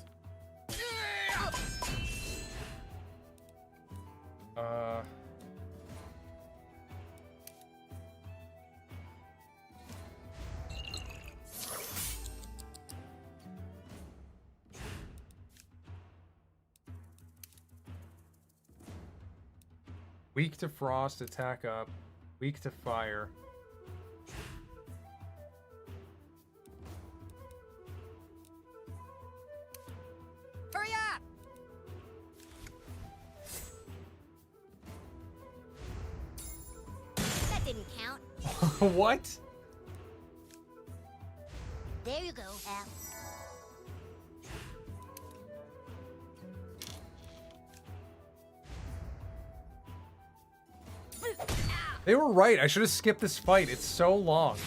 Weak to frost, attack up. Weak to fire. Hurry up! That didn't count. What? There you go, Al. They were right. I should have skipped this fight. It's so long.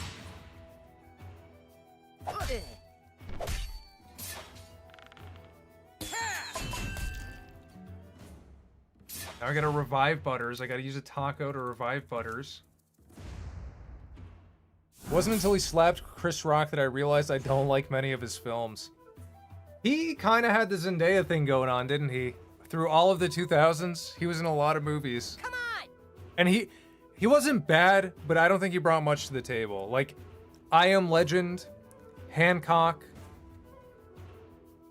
Now I gotta revive Butters. I gotta use a taco to revive Butters. It wasn't until he slapped Chris Rock that I realized I don't like many of his films. He kind of had the Zendaya thing going on, didn't he? Through all of the 2000s, he was in a lot of movies. Come on! And he wasn't bad, but I don't think he brought much to the table. Like, I Am Legend, Hancock.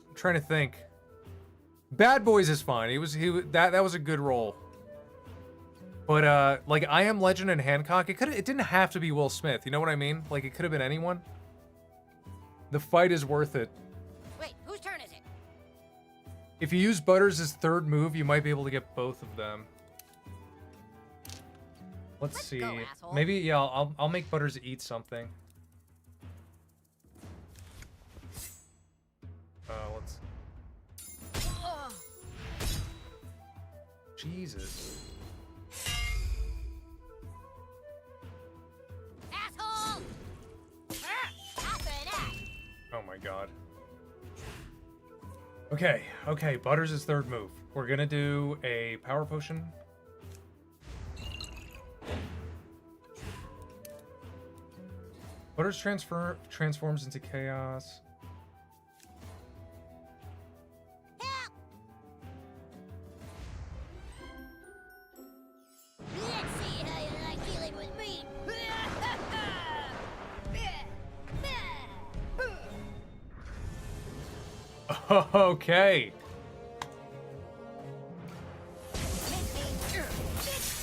I'm trying to think. Bad Boys is fine. That was a good role. But like I Am Legend and Hancock, it didn't have to be Will Smith. You know what I mean? Like it could have been anyone. The fight is worth it. Wait, whose turn is it? If you use Butters' third move, you might be able to get both of them. Let's see. go, asshole. Maybe, yeah, I'll make Butters eat something. Let's... Jesus. Asshole! Oh my god. Okay, okay, Butters' third move. We're gonna do a power potion. Butters transforms into chaos. Help! Let's see how you like dealing with me. Okay.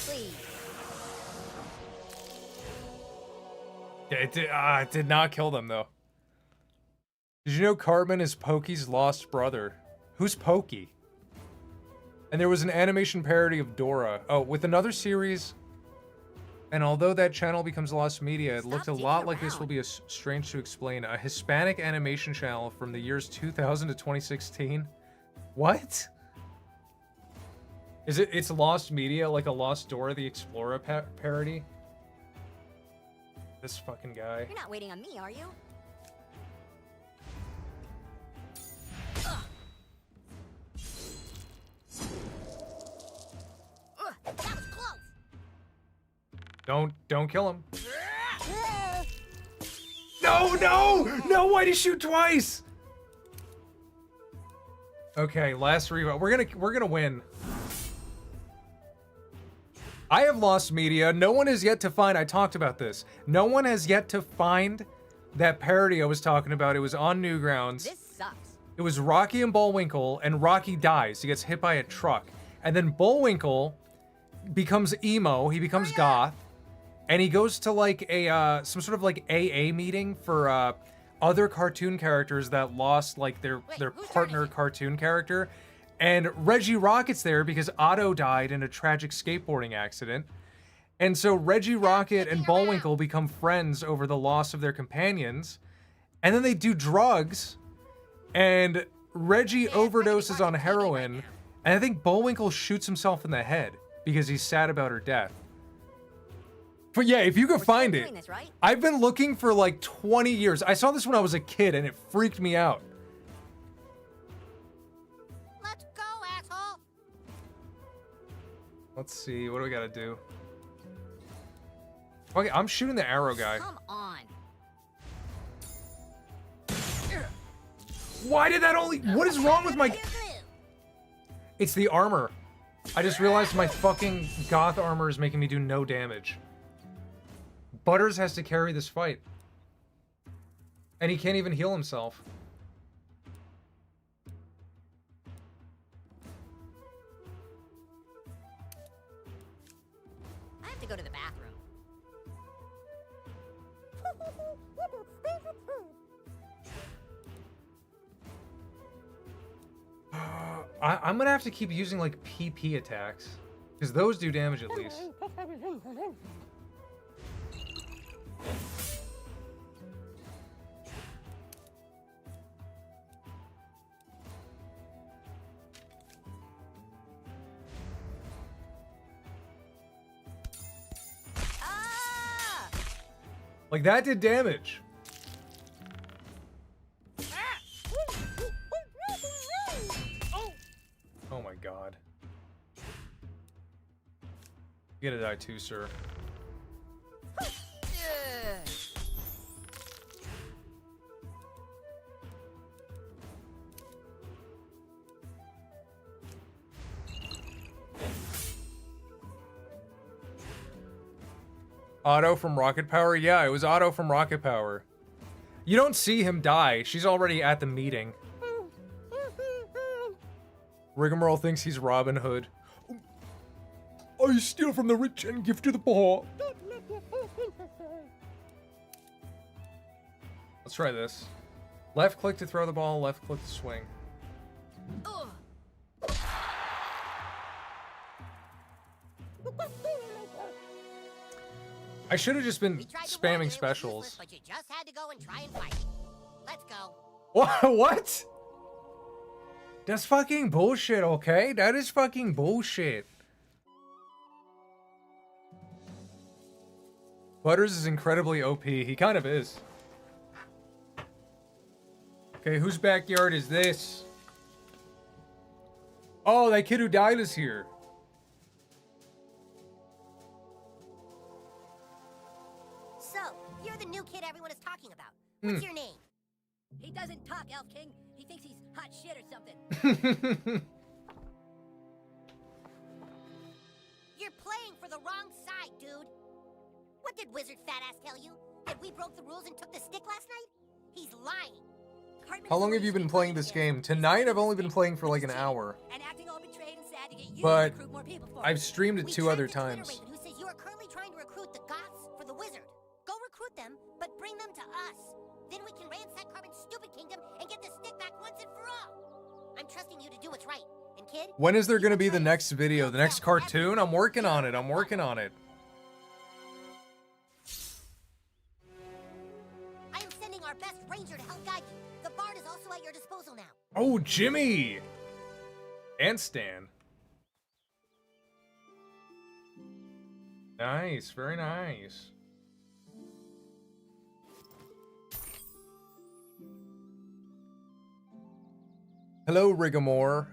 Please. Yeah, it did not kill them, though. Did you know Cartman is Pokey's lost brother? Who's Pokey? And there was an animation parody of Dora. Oh, with another series. And although that channel becomes lost media, it looked a lot like this will be strange to explain. A Hispanic animation channel from the years 2000 to 2016. What? Is it's lost media, like a Lost Dora the Explorer parody? This fucking guy. You're not waiting on me, are you? That was close. Don't kill him. No! Why'd he shoot twice? Okay, last revote. We're gonna win. I have lost media. No one has yet to find. I talked about this. No one has yet to find that parody I was talking about. It was on Newgrounds. This sucks. It was Rocky and Bullwinkle, and Rocky dies. He gets hit by a truck, and then Bullwinkle becomes emo. He becomes goth. And he goes to like a some sort of like AA meeting for other cartoon characters that lost like their partner cartoon character. And Reggie Rocket's there because Otto died in a tragic skateboarding accident. And so Reggie Rocket and Bullwinkle become friends over the loss of their companions. And then they do drugs. And Reggie overdoses on heroin. And I think Bullwinkle shoots himself in the head because he's sad about her death. But yeah, if you could find it, this, right? I've been looking for like 20 years. I saw this when I was a kid and it freaked me out. Let's go, asshole. Let's see, what do we gotta do? Okay, I'm shooting the arrow guy. Come on. Why did that only, what is wrong with my, it's the armor. I just realized my fucking goth armor is making me do no damage. Butters has to carry this fight. And he can't even heal himself. I have to go to the bathroom. I'm gonna have to keep using like PP attacks. Because those do damage at least. Like, that did damage. Oh my god. You gotta die too, sir. Otto from Rocket Power? Yeah, it was Otto from Rocket Power. You don't see him die. She's already at the meeting. Rigmarole thinks he's Robin Hood. I steal from the rich and give to the poor. Let's try this. Left click to throw the ball, left click to swing. I should have just been We tried to warn you spamming it was useless, specials. but you just had to go and try and fight. Let's go. What? That's fucking bullshit, okay? That is fucking bullshit. Butters is incredibly OP. He kind of is. Okay, whose backyard is this? Oh, that kid who died is here. So, you're the new kid everyone is talking about. What's your name? He doesn't talk, Elf King. He thinks he's hot shit or something. You're playing for the wrong side, dude. What did Wizard Fat Ass tell you? That we broke the rules and took the stick last night? He's lying. How long have you been playing this game? Tonight, I've only been playing for like an hour. And acting all betrayed and sad to get you But to recruit more people for I've it. streamed it We 2 tracked other the Twitter times. Raven who says you are currently trying to recruit the Goths for the Wizard. Go recruit them, but bring them to us. Then we can ransack Carbon's stupid kingdom and get the stick back once and for all. I'm trusting you to do what's right. And kid, When is there gonna be the next video? The next cartoon? I'm working on it. I'm working on it. I am sending our best ranger to help guide you. The bard is also at your disposal now. Oh, Jimmy! And Stan. Nice, very nice. Hello, Rigamore.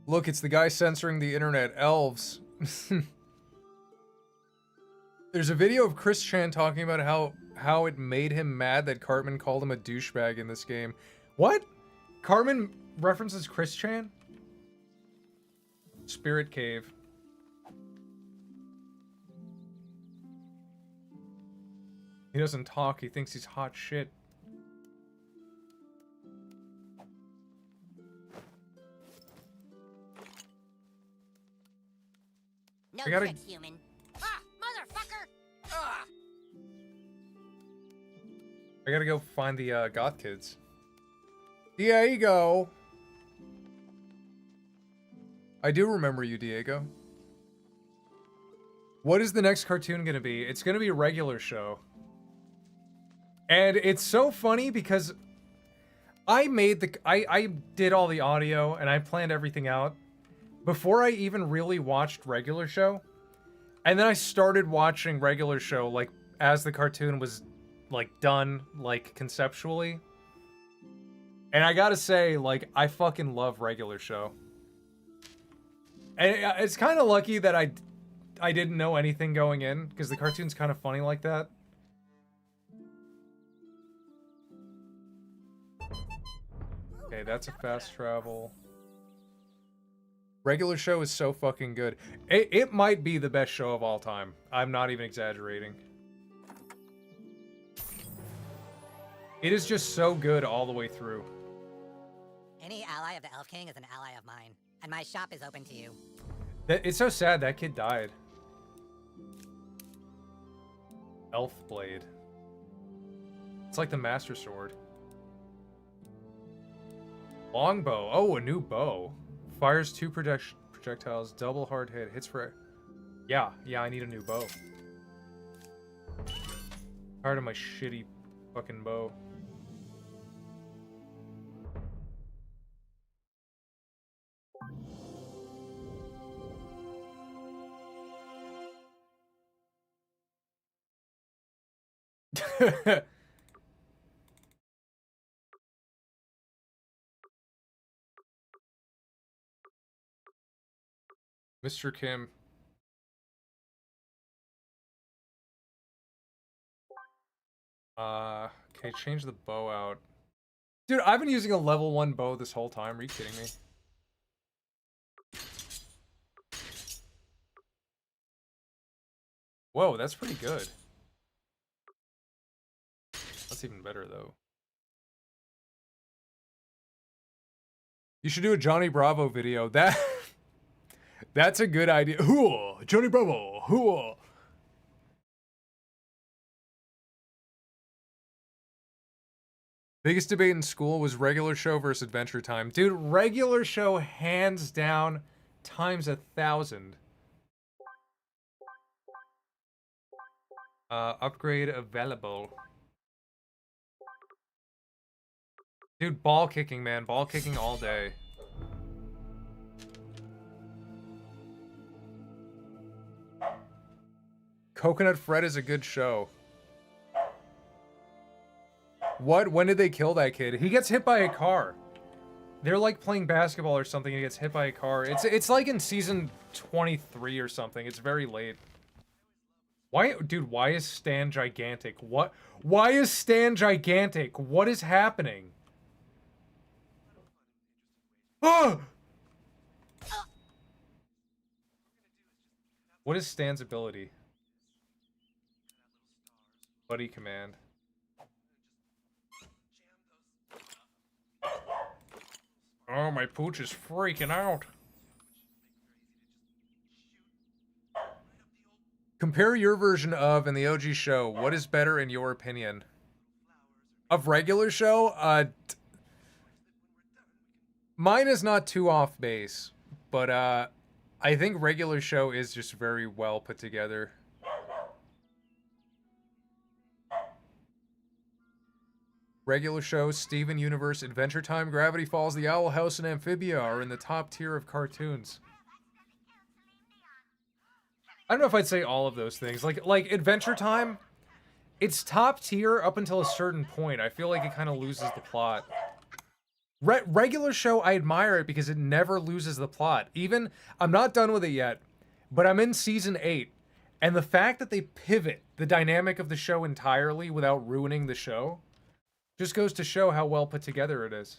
Look, it's the guy censoring the internet. Elves. There's a video of Chris Chan talking about how it made him mad that Cartman called him a douchebag in this game. What? Cartman references Chris Chan? Spirit Cave. He doesn't talk, he thinks he's hot shit. No I gotta- tricks, human. Ah, motherfucker! Ah! I gotta go find the Goth kids. Diego! I do remember you, Diego. What is the next cartoon gonna be? It's gonna be a regular show. And it's so funny because I did all the audio and I planned everything out before I even really watched regular show. And then I started watching regular show like as the cartoon was like done like conceptually. And I gotta say, like, I fucking love regular show. And it's kind of lucky that I didn't know anything going in because the cartoon's kind of funny like that. Okay, that's a fast travel. Regular show is so fucking good. It might be the best show of all time. I'm not even exaggerating. It is just so good all the way through. Any ally of the Elf King is an ally of mine, and my shop is open to you. It's so sad that kid died. Elf Blade. It's like the Master Sword. Longbow. Oh, a new bow. Fires 2 projectiles, double hard hit, hits for... Yeah, I need a new bow. Tired of my shitty fucking bow. Mr. Kim. Okay, change the bow out. Dude, I've been using a level 1 bow this whole time. Are you kidding me? Whoa, that's pretty good. That's even better, though. You should do a Johnny Bravo video. That's a good idea. Hooah! Johnny Bravo! Hooah! Biggest debate in school was regular show versus Adventure Time. Dude, regular show hands down times 1,000. Upgrade available. Dude, ball kicking, man. Ball kicking all day. Coconut Fred is a good show. What? When did they kill that kid? He gets hit by a car. They're like playing basketball or something and he gets hit by a car. It's like in season 23 or something. It's very late. Why, dude, why is Stan gigantic? What? Why is Stan gigantic? What is happening? Oh! What is Stan's ability? Buddy command. Oh, my pooch is freaking out. Compare your version of and the OG show. What is better in your opinion? Of regular show? Mine is not too off base, but I think regular show is just very well put together. Regular show, Steven Universe, Adventure Time, Gravity Falls, The Owl House, and Amphibia are in the top tier of cartoons. I don't know if I'd say all of those things. Like Adventure Time, it's top tier up until a certain point. I feel like it kind of loses the plot. Regular show, I admire it because it never loses the plot. Even, I'm not done with it yet, but I'm in season 8. And the fact that they pivot the dynamic of the show entirely without ruining the show just goes to show how well put together it is.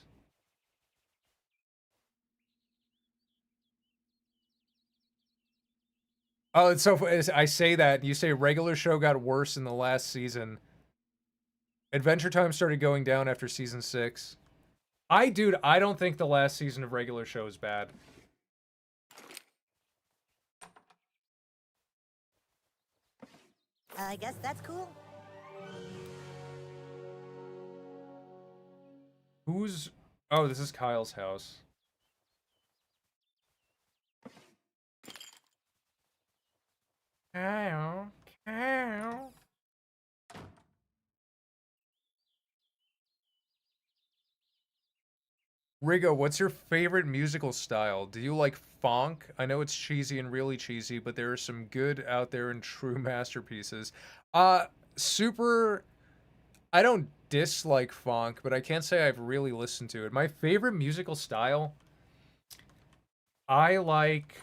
Oh, it's so I say that, you say regular show got worse in the last season. Adventure Time started going down after season 6. Dude, I don't think the last season of regular show is bad. I guess that's cool. Who's... Oh, this is Kyle's house. Kyle. Rigo, what's your favorite musical style? Do you like funk? I know it's cheesy and really cheesy, but there are some good out there and true masterpieces. Super... I don't dislike funk, but I can't say I've really listened to it. My favorite musical style... I like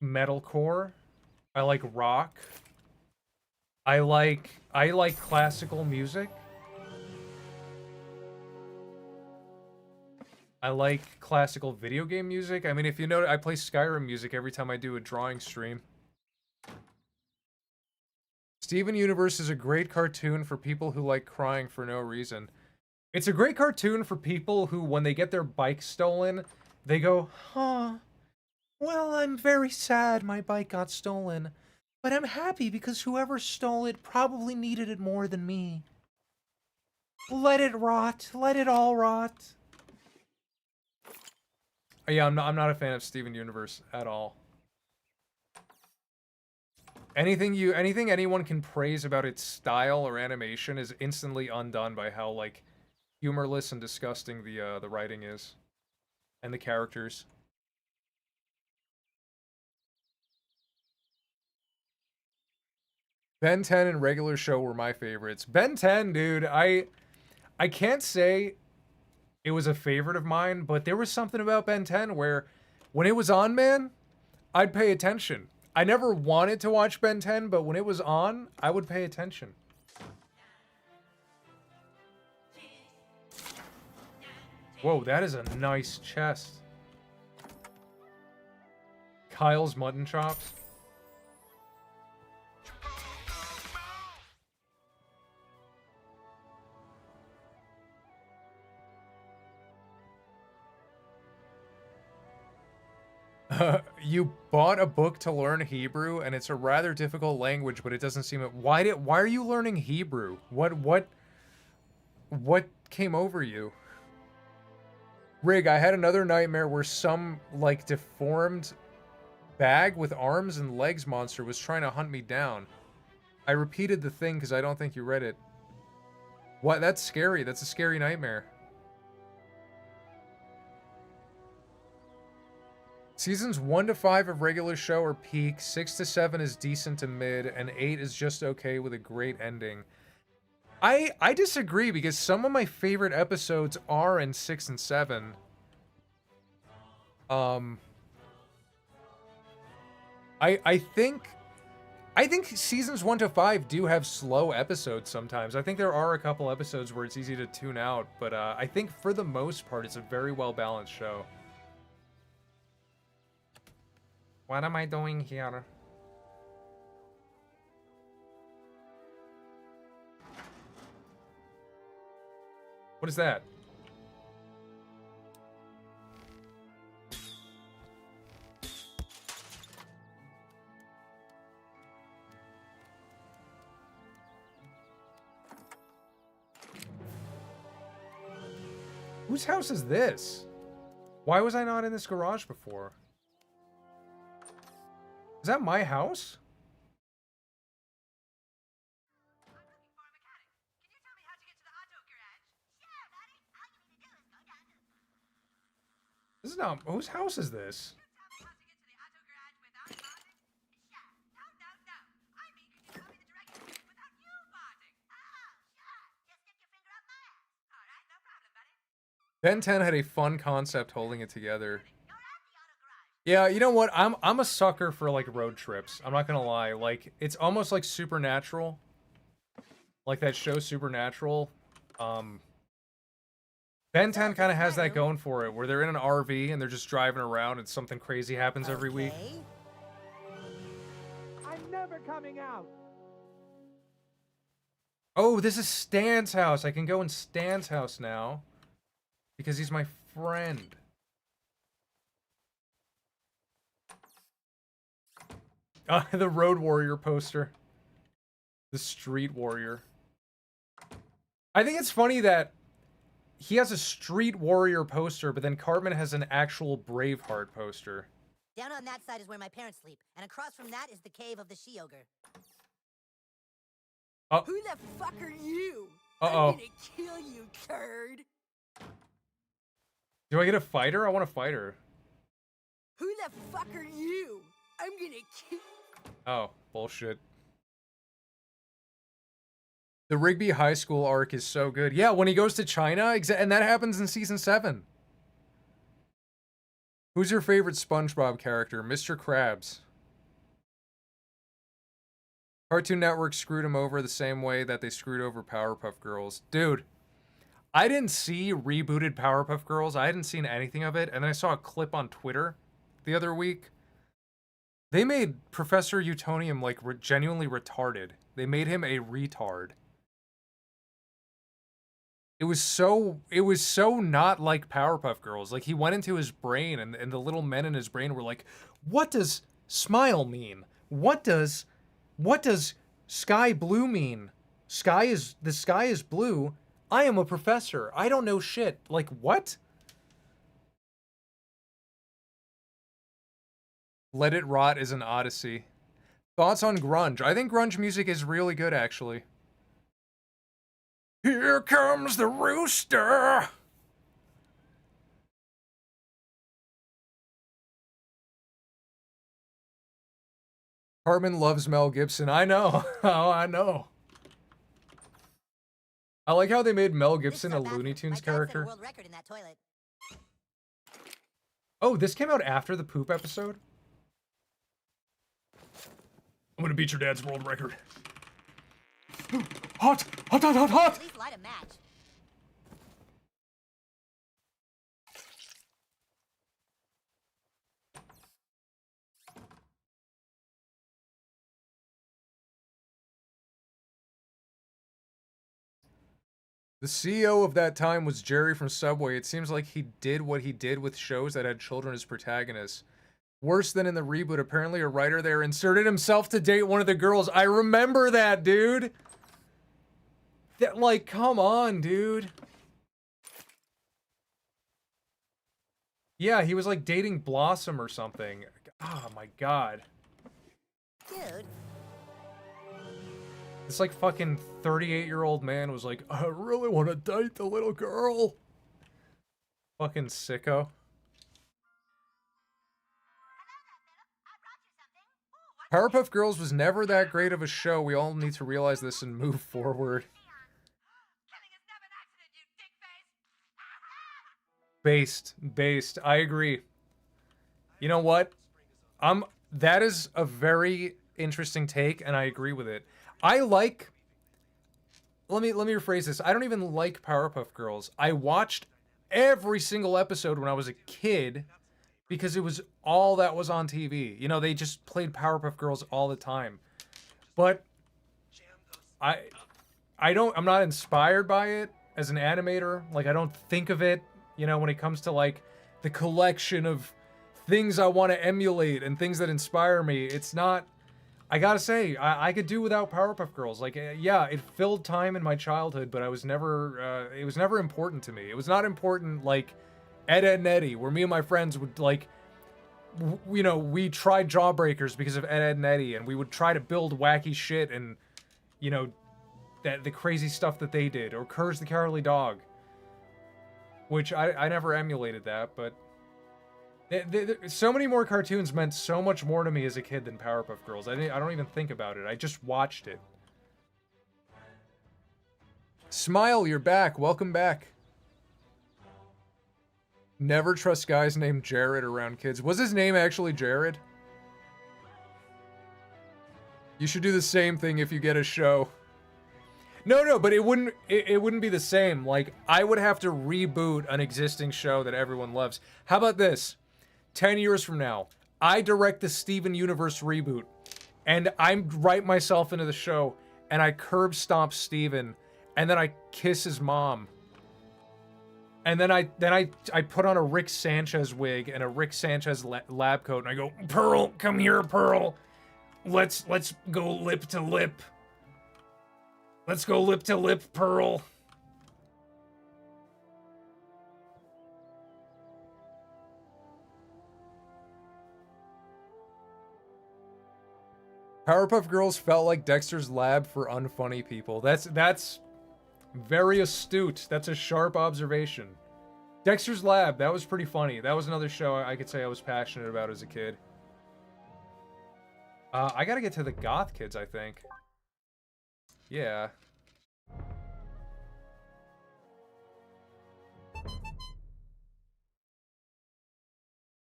metalcore. I like rock. I like classical music. I like classical video game music. I mean, if you know, I play Skyrim music every time I do a drawing stream. Steven Universe is a great cartoon for people who like crying for no reason. It's a great cartoon for people who, when they get their bike stolen, they go, huh, well, I'm very sad my bike got stolen, but I'm happy because whoever stole it probably needed it more than me. Let it rot. Let it all rot. Yeah, I'm not a fan of Steven Universe at all. Anything anyone can praise about its style or animation is instantly undone by how, like, humorless and disgusting the writing is. And the characters. Ben 10 and regular show were my favorites. Ben 10, dude, I can't say it was a favorite of mine, but there was something about Ben 10 where when it was on, man, I'd pay attention. I never wanted to watch Ben 10, but when it was on, I would pay attention. Whoa, that is a nice chest. Kyle's mutton chops. You bought a book to learn Hebrew, and it's a rather difficult language, but it doesn't seem... Why are you learning Hebrew? What came over you? Rig, I had another nightmare where some, like, deformed bag with arms and legs monster was trying to hunt me down. I repeated the thing because I don't think you read it. What? That's scary. That's a scary nightmare. Seasons 1 to 5 of regular show are peak, 6 to 7 is decent to mid, and 8 is just okay with a great ending. I disagree because some of my favorite episodes are in 6 and 7. I think seasons 1 to 5 do have slow episodes sometimes. I think there are a couple episodes where it's easy to tune out, but I think for the most part it's a very well balanced show. What am I doing here? What is that? Whose house is this? Why was I not in this garage before? Is that my house? This is not... Whose house is this? Ben 10 had a fun concept holding it together. Yeah, you know what? I'm a sucker for like road trips. I'm not gonna lie. Like it's almost like Supernatural. Like that show Supernatural. Ben 10 kind of has that going for it, where they're in an RV and they're just driving around and something crazy happens every week. I'm never coming out. Oh, this is Stan's house. I can go in Stan's house now. Because he's my friend. The Road Warrior poster. The Street Warrior. I think it's funny that he has a Street Warrior poster, but then Cartman has an actual Braveheart poster. Down on that side is where my parents sleep, and across from that is the cave of the she-ogre. Who the fuck are you? Uh-oh. I'm gonna kill you, turd. Do I get a fighter? I want a fighter. Who the fuck are you? I'm gonna kill... Oh, bullshit. The Rigby High School arc is so good. Yeah, when he goes to China, and that happens in season 7. Who's your favorite SpongeBob character? Mr. Krabs. Cartoon Network screwed him over the same way that they screwed over Powerpuff Girls. Dude, I didn't see rebooted Powerpuff Girls. I hadn't seen anything of it, and then I saw a clip on Twitter the other week. They made Professor Utonium, like, genuinely retarded. They made him a retard. It was so not like Powerpuff Girls. Like, he went into his brain, and the little men in his brain were like, what does smile mean? What does sky blue mean? The sky is blue. I am a professor. I don't know shit. Like, what? Let It Rot is an odyssey. Thoughts on grunge? I think grunge music is really good, actually. Here comes the rooster! Cartman loves Mel Gibson. I know. Oh, I know. I like how they made Mel Gibson a Looney Tunes character. World record in that toilet. Oh, this came out after the poop episode? I'm gonna beat your dad's world record. Hot! Hot, hot, hot, hot! At least light a match. The CEO of that time was Jerry from Subway. It seems like he did what he did with shows that had children as protagonists. Worse than in the reboot, apparently a writer there inserted himself to date one of the girls. I remember that, dude. That, like, come on, dude. Yeah, he was like dating Blossom or something. Oh my god. Dude. This like fucking 38-year-old man was like, I really want to date the little girl. Fucking sicko. Powerpuff Girls was never that great of a show. We all need to realize this and move forward. Based. I agree. You know what? That is a very interesting take, and I agree with it. Let me rephrase this. I don't even like Powerpuff Girls. I watched every single episode when I was a kid because it was all that was on TV. You know, they just played Powerpuff Girls all the time. But I'm not inspired by it as an animator. Like, I don't think of it, you know, when it comes to like the collection of things I want to emulate and things that inspire me. It's not, I gotta say, I could do without Powerpuff Girls. Like, yeah, it filled time in my childhood, but it was never important to me. It was not important like Ed, Edd n Eddy, where me and my friends would like, you know, we tried Jawbreakers because of Ed, Edd n Eddy, and we would try to build wacky shit and, you know, the crazy stuff that they did, or Courage the Cowardly Dog, which I never emulated that, but so many more cartoons meant so much more to me as a kid than Powerpuff Girls. I don't even think about it. I just watched it. Smile, you're back. Welcome back. Never trust guys named Jared around kids. Was his name actually Jared? You should do the same thing if you get a show. No, but it wouldn't be the same. Like, I would have to reboot an existing show that everyone loves. How about this? 10 years from now, I direct the Steven Universe reboot, and I write myself into the show, and I curb stomp Steven, and then I kiss his mom. And then I put on a Rick Sanchez wig and a Rick Sanchez lab coat, and I go, Pearl, come here, Pearl. Let's go lip to lip. Let's go lip to lip, Pearl. Powerpuff Girls felt like Dexter's Lab for unfunny people. That's very astute. That's a sharp observation. Dexter's Lab, that was pretty funny. That was another show I could say I was passionate about as a kid. I gotta get to the Goth kids, I think. Yeah.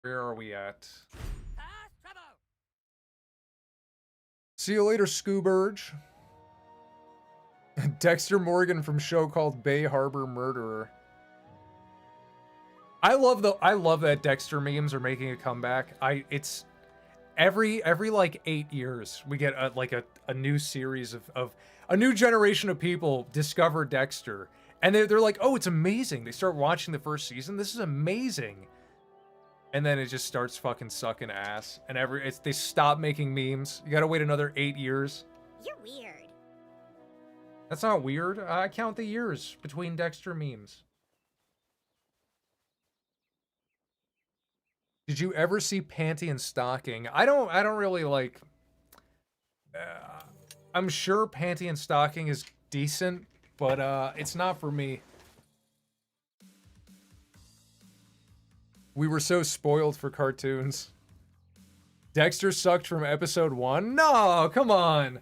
Where are we at? See you later, Scooburge. Dexter Morgan from show called Bay Harbor Murderer. I love that Dexter memes are making a comeback. It's every like 8 years we get a new series of a new generation of people discover Dexter, and they're like, oh, it's amazing. They start watching the first season. This is amazing. And then it just starts fucking sucking ass. And they stop making memes. You gotta wait another 8 years. You're weird. That's not weird. I count the years between Dexter memes. Did you ever see Panty and Stocking? I don't really like... I'm sure Panty and Stocking is decent, but it's not for me. We were so spoiled for cartoons. Dexter sucked from episode 1? No, come on.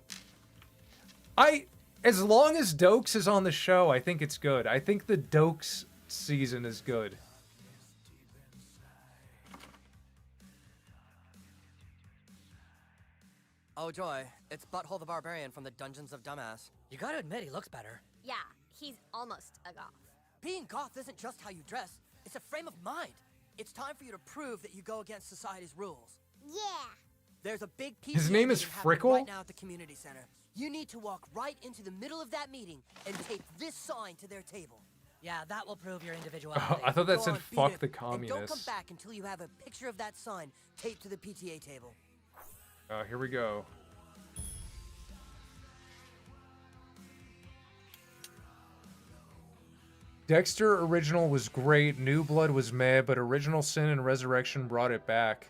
As long as Dokes is on the show, I think it's good. I think the Dokes season is good. Oh joy, it's Butthole the Barbarian from the Dungeons of Dumbass. You gotta admit, he looks better. Yeah, he's almost a goth. Being goth isn't just how you dress, it's a frame of mind. It's time for you to prove that you go against society's rules. Yeah. There's a big PTA His name is meeting happening Frickle? right now at the community center. You need to walk right into the middle of that meeting and tape this sign to their table. Yeah, that will prove your individuality. I thought that Go said on, beat fuck it, the and communists. don't come back until you have a picture of that sign taped to the PTA table. Here we go. Dexter original was great. New Blood was meh, but Original Sin and Resurrection brought it back.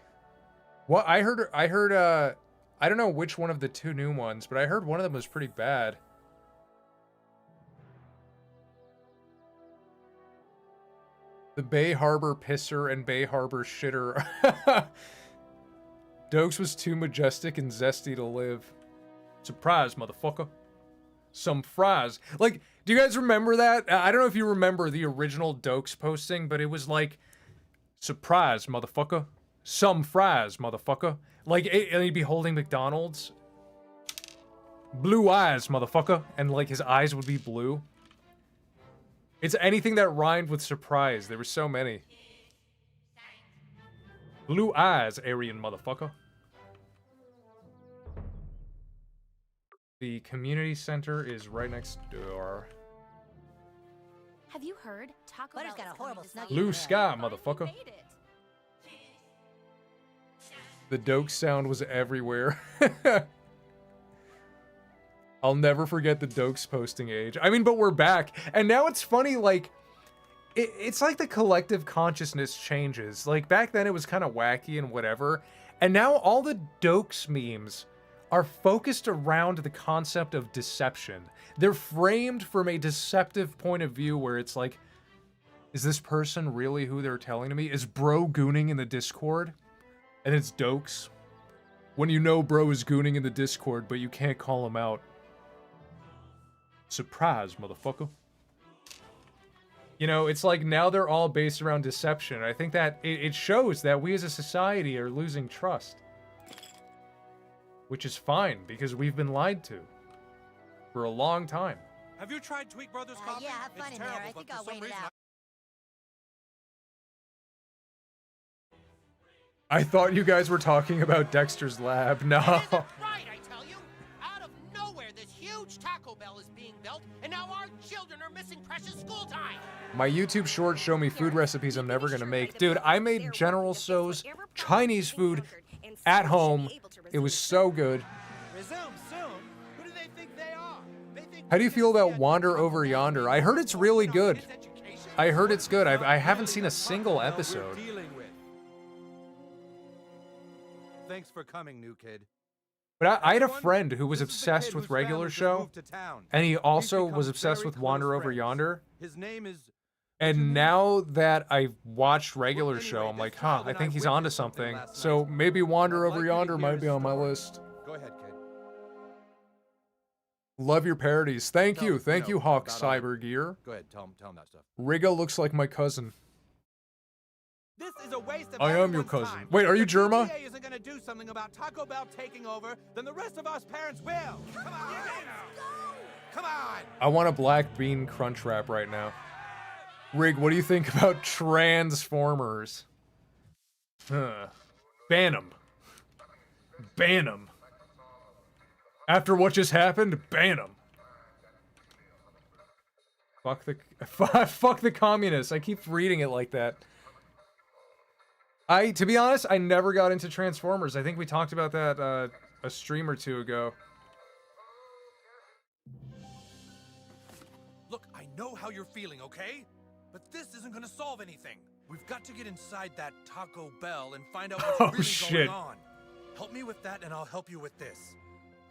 What I heard I don't know which one of the two new ones, but I heard one of them was pretty bad. The Bay Harbor Pisser and Bay Harbor Shitter. Dokes was too majestic and zesty to live. Surprise, motherfucker. Some fries. Like, do you guys remember that? I don't know if you remember the original Dokes posting, but it was like, surprise, motherfucker. Some fries, motherfucker. Like, and he'd be holding McDonald's. Blue eyes, motherfucker. And, like, his eyes would be blue. It's anything that rhymed with surprise. There were so many. Blue eyes, Aryan motherfucker. The community center is right next door. Have you heard? Taco Butter's Bell got is a horrible coming to snuggie. Blue South sky, Florida. motherfucker. Finally made it. The Doke sound was everywhere. I'll never forget the Dokes posting age. I mean, but we're back. And now it's funny, like, it's like the collective consciousness changes. Like, back then it was kind of wacky and whatever. And now all the Dokes memes are focused around the concept of deception. They're framed from a deceptive point of view where it's like, is this person really who they're telling to me? Is bro gooning in the Discord? And it's Dokes. When you know bro is gooning in the Discord, but you can't call him out. Surprise, motherfucker. You know, it's like now they're all based around deception. I think that it shows that we as a society are losing trust. Which is fine, because we've been lied to. For a long time. Have you tried Tweak Brothers coffee? Yeah, have fun It's in there. terrible, I but think for I'll some wait it reason out. I thought you guys were talking about Dexter's Lab. No. Right, I tell you. Out of nowhere, this huge Taco Bell is being built, and now our children are missing precious school time. My YouTube shorts show me food recipes I'm never gonna make. Dude, I made General Tso's Chinese food at home. It was so good. Resume soon? Who do they think they are? They think How do you feel about Wander Over Yonder? I heard it's really good. I heard it's good. I haven't seen a single episode. Thanks for coming, new kid. But I had a friend who was obsessed with regular show, and he also was obsessed with Wander Over Yonder. His name is... And now that I've watched regular show, I'm like, huh, I think he's onto something. So maybe Wander Over Yonder might be on my list. Go ahead, kid. Love your parodies. Thank you. Thank no, you, Hawk about all right. Cyber Gear. Go ahead, tell him that stuff. Rigo looks like my cousin. This is a waste of I am your everyone's cousin. time. Wait, are you If Germa? PTA isn't gonna do something about Taco Bell taking over, then the rest of us parents will. Come on, come on. I want a black bean crunch wrap right now. Rig, what do you think about Transformers? Huh. Ban 'em. Ban 'em. After what just happened, ban 'em. Fuck the fuck the communists. I keep reading it like that. To be honest, I never got into Transformers. I think we talked about that a stream or two ago. Look, I know how you're feeling, okay? But this isn't gonna solve anything. We've got to get inside that Taco Bell and find out what's Oh, really shit. going on. Help me with that and I'll help you with this.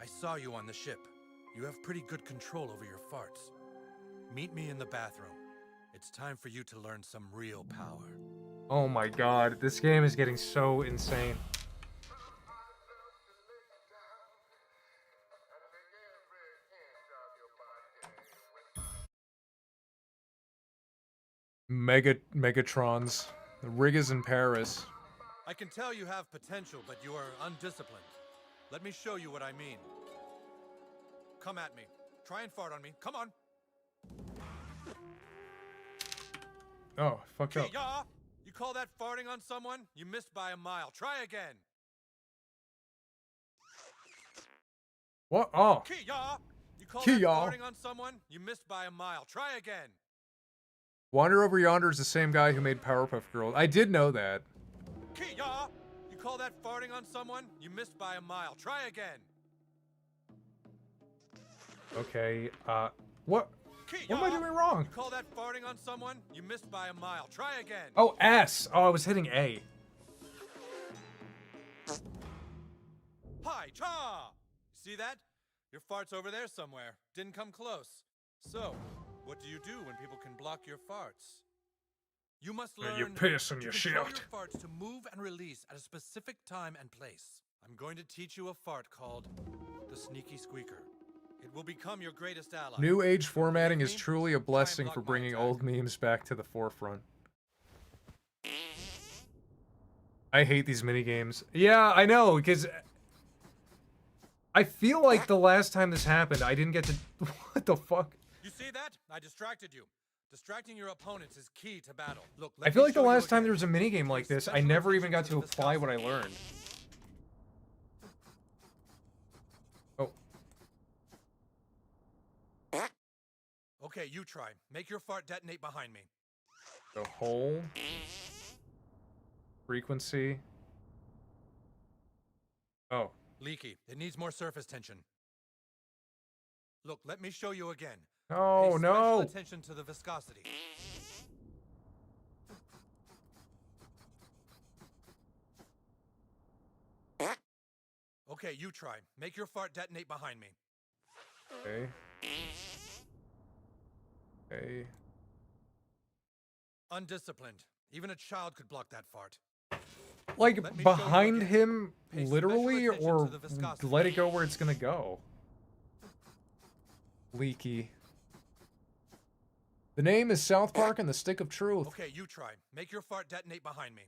I saw you on the ship. You have pretty good control over your farts. Meet me in the bathroom. It's time for you to learn some real power. Oh my god, this game is getting so insane. Megatrons. The rig is in Paris. I can tell you have potential, but you are undisciplined. Let me show you what I mean. Come at me. Try and fart on me. Come on. Oh, fucked up. Yeah. You call that farting on someone? You missed by a mile. Try again. What? Oh. Kia! You call Kia. that farting on someone? You missed by a mile. Try again. Wander Over Yonder is the same guy who made Powerpuff Girls. I did know that. Kia! You call that farting on someone? You missed by a mile. Try again. Okay, what? Kia! What am I doing wrong? You call that farting on someone? You missed by a mile. Try again. Oh, S! Oh, I was hitting A. Hi, Hi, cha! See that? Your fart's over there somewhere. Didn't come close. So, what do you do when people can block your farts? You must learn You piss and to you control shit. your farts to move and release at a specific time and place. I'm going to teach you a fart called the sneaky squeaker. It will become your greatest ally. New age formatting is me? truly a blessing block for my bringing attack. old memes back to the forefront. I hate these minigames. Yeah, I know, because I feel like the last time this happened, I didn't get to... What the fuck? You see that? I distracted you. Distracting your opponents is key to battle. Look, I feel like the last time there was a minigame like this, I never even got to apply what I learned. Oh. Okay, you try. Make your fart detonate behind me. The hole. Frequency. Oh. Leaky. It needs more surface tension. Look, let me show you again. Oh, Pay no. special attention to the viscosity. Okay, you try. Make your fart detonate behind me. Okay. Okay. Undisciplined. Even a child could block that fart. Like, Let me show you behind again. him, Pay literally, special attention or to the viscosity. let it go where it's gonna go? Leaky. The name is South Park and the Stick of Truth. Okay, you try. Make your fart detonate behind me.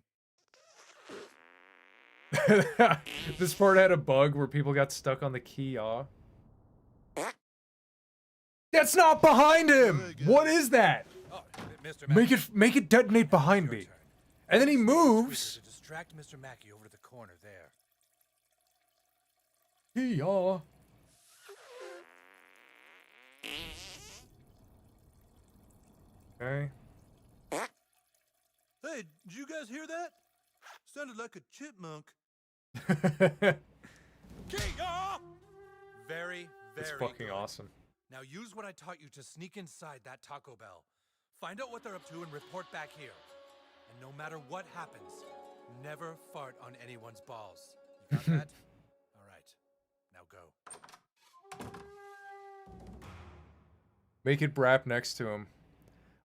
This part had a bug where people got stuck on the key, That's not behind him! What is that? Oh, Mr. Mackey. Make it detonate behind me. turn. And then he Squeaker moves. to distract Mr. Mackey over to the corner there. Key, Okay. Hey, did you guys hear that? Sounded like a chipmunk. Very, It's very fucking good. awesome. Now use what I taught you to sneak inside that Taco Bell. Find out what they're up to and report back here. And no matter what happens, never fart on anyone's balls. You got that? All right. Now go. Make it Brap next to him.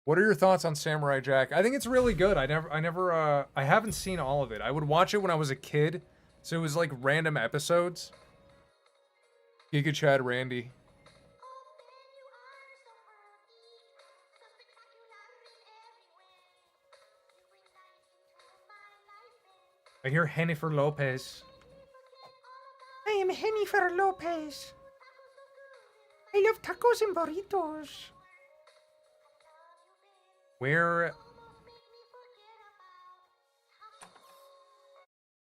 What are your thoughts on Samurai Jack? I think it's really good. I haven't seen all of it. I would watch it when I was a kid, so it was like random episodes. Giga Chad Randy. I hear Jennifer Lopez. I am Jennifer Lopez. I love tacos and burritos. Where?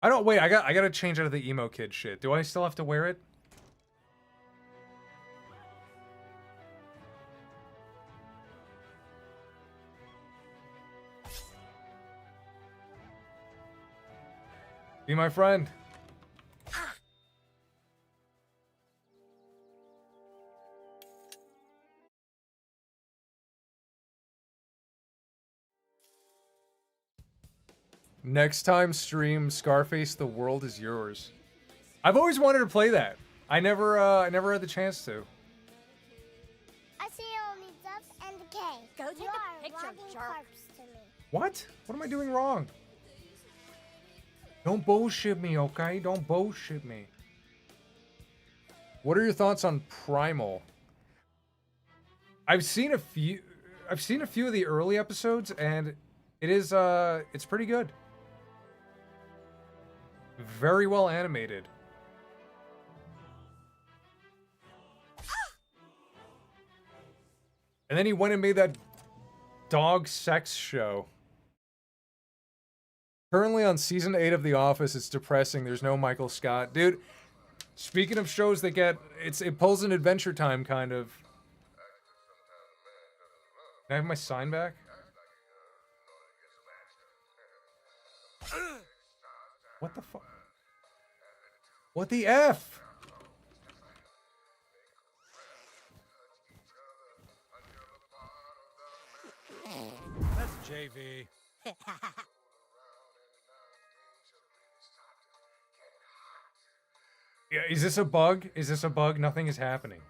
I don't wait. I gotta change out of the emo kid shit. Do I still have to wear it? Be my friend. Next time stream Scarface The World Is Yours. I've always wanted to play that. I never had the chance to. I see only Duff and the K. Go take You a are picture, walking jerk. corpse to me. What? What am I doing wrong? Don't bullshit me, okay? Don't bullshit me. What are your thoughts on Primal? I've seen a few of the early episodes, and it is it's pretty good. Very well animated. And then he went and made that dog sex show. Currently on season 8 of The Office, it's depressing. There's no Michael Scott. Dude, speaking of shows that it pulls an Adventure Time kind of. Can I have my sign back? What the fuck? What the F? That's JV. Yeah, is this a bug? Is this a bug? Nothing is happening.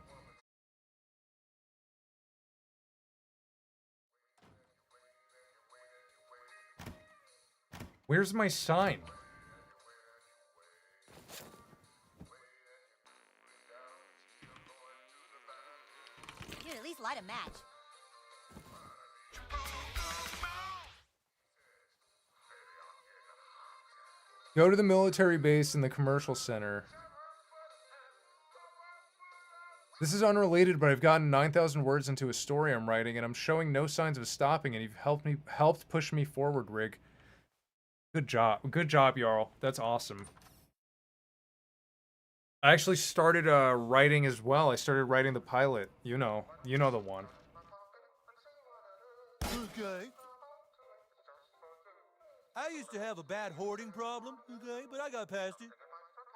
Where's my sign? Dude, at least light a match. Go to the military base in the commercial center. This is unrelated, but I've gotten 9,000 words into a story I'm writing, and I'm showing no signs of stopping, and you've helped push me forward, Rig. Good job. Good job, Jarl. That's awesome. I actually started writing as well. I started writing the pilot. You know the one. Okay. I used to have a bad hoarding problem, okay, but I got past it.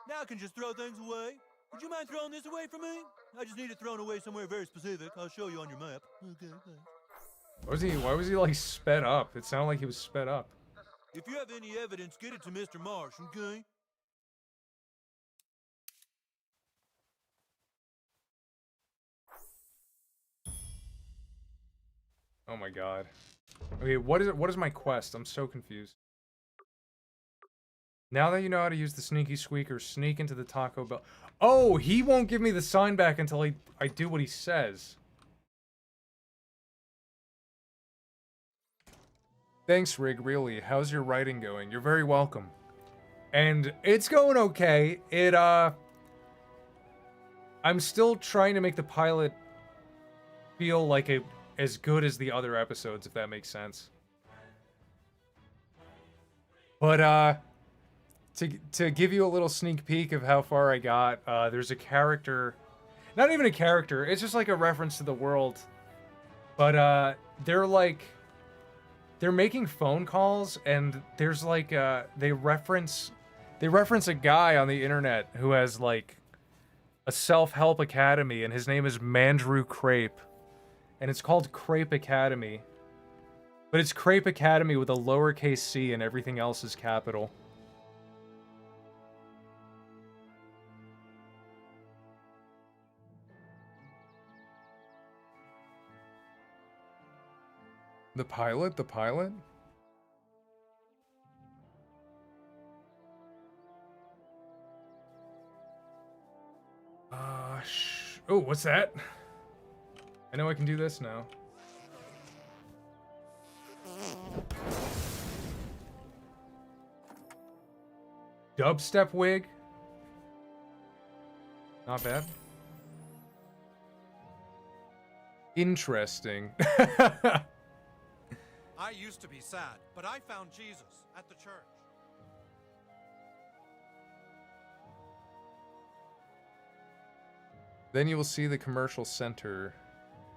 Now I can just throw things away. Would you mind throwing this away for me? I just need it thrown away somewhere very specific. I'll show you on your map. Okay, thanks. Why was he like sped up? It sounded like he was sped up. If you have any evidence, get it to Mr. Marsh, okay? Oh my god. Okay, what is my quest? I'm so confused. Now that you know how to use the sneaky squeaker, sneak into the Taco Bell. Oh, he won't give me the sign back until I do what he says. Thanks, Rig, really. How's your writing going? You're very welcome. And it's going okay. I'm still trying to make the pilot feel like as good as the other episodes, if that makes sense. But, to give you a little sneak peek of how far I got, there's a character... Not even a character, it's just like a reference to the world. But, they're making phone calls, and there's like, they reference a guy on the internet who has, like, a self-help academy, and his name is Mandrew Crape. And it's called Crape Academy. But it's Crape Academy with a lowercase c, and everything else is capital. The pilot? The pilot? Oh, what's that? I know I can do this now. Dubstep wig? Not bad. Interesting. I used to be sad, but I found Jesus at the church. Then you will see the commercial center.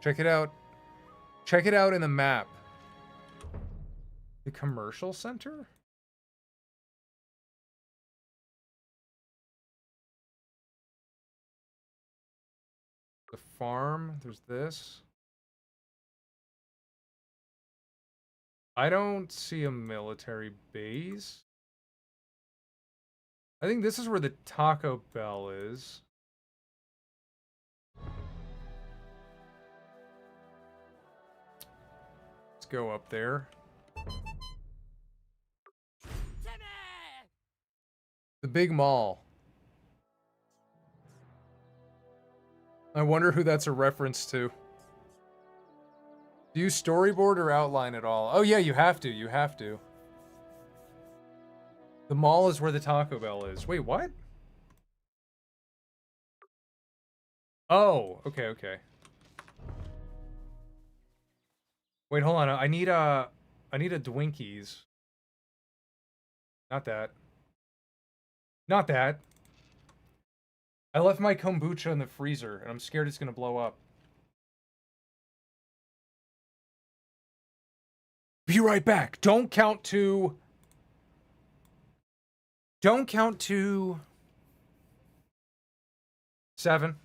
Check it out. Check it out in the map. The commercial center? The farm. There's this. I don't see a military base. I think this is where the Taco Bell is. Let's go up there. The big mall. I wonder who that's a reference to. Do you storyboard or outline at all? Oh yeah, you have to. You have to. The mall is where the Taco Bell is. Wait, what? Oh, okay, okay. Wait, hold on. I need a Dwinkies. Not that. Not that. I left my kombucha in the freezer, and I'm scared it's gonna blow up. Be right back. Don't count to 7.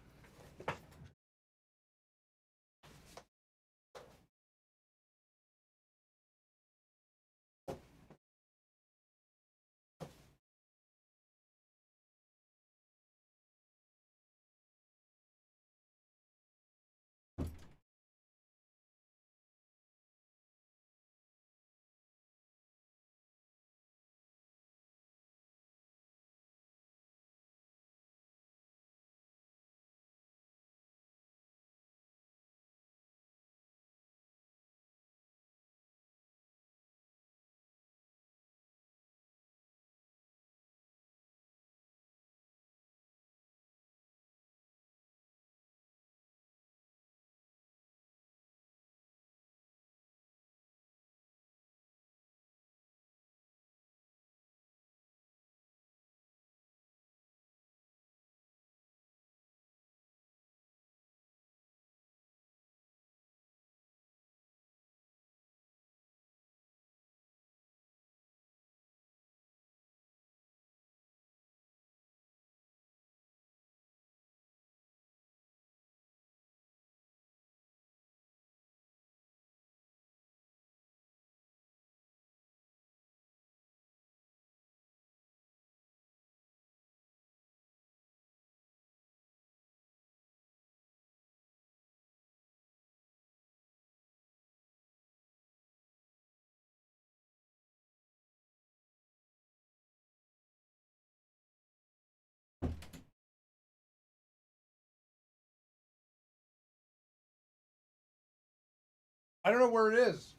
I don't know where it is.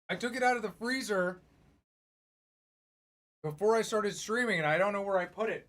I took it out of the freezer before I started streaming, and I don't know where I put it.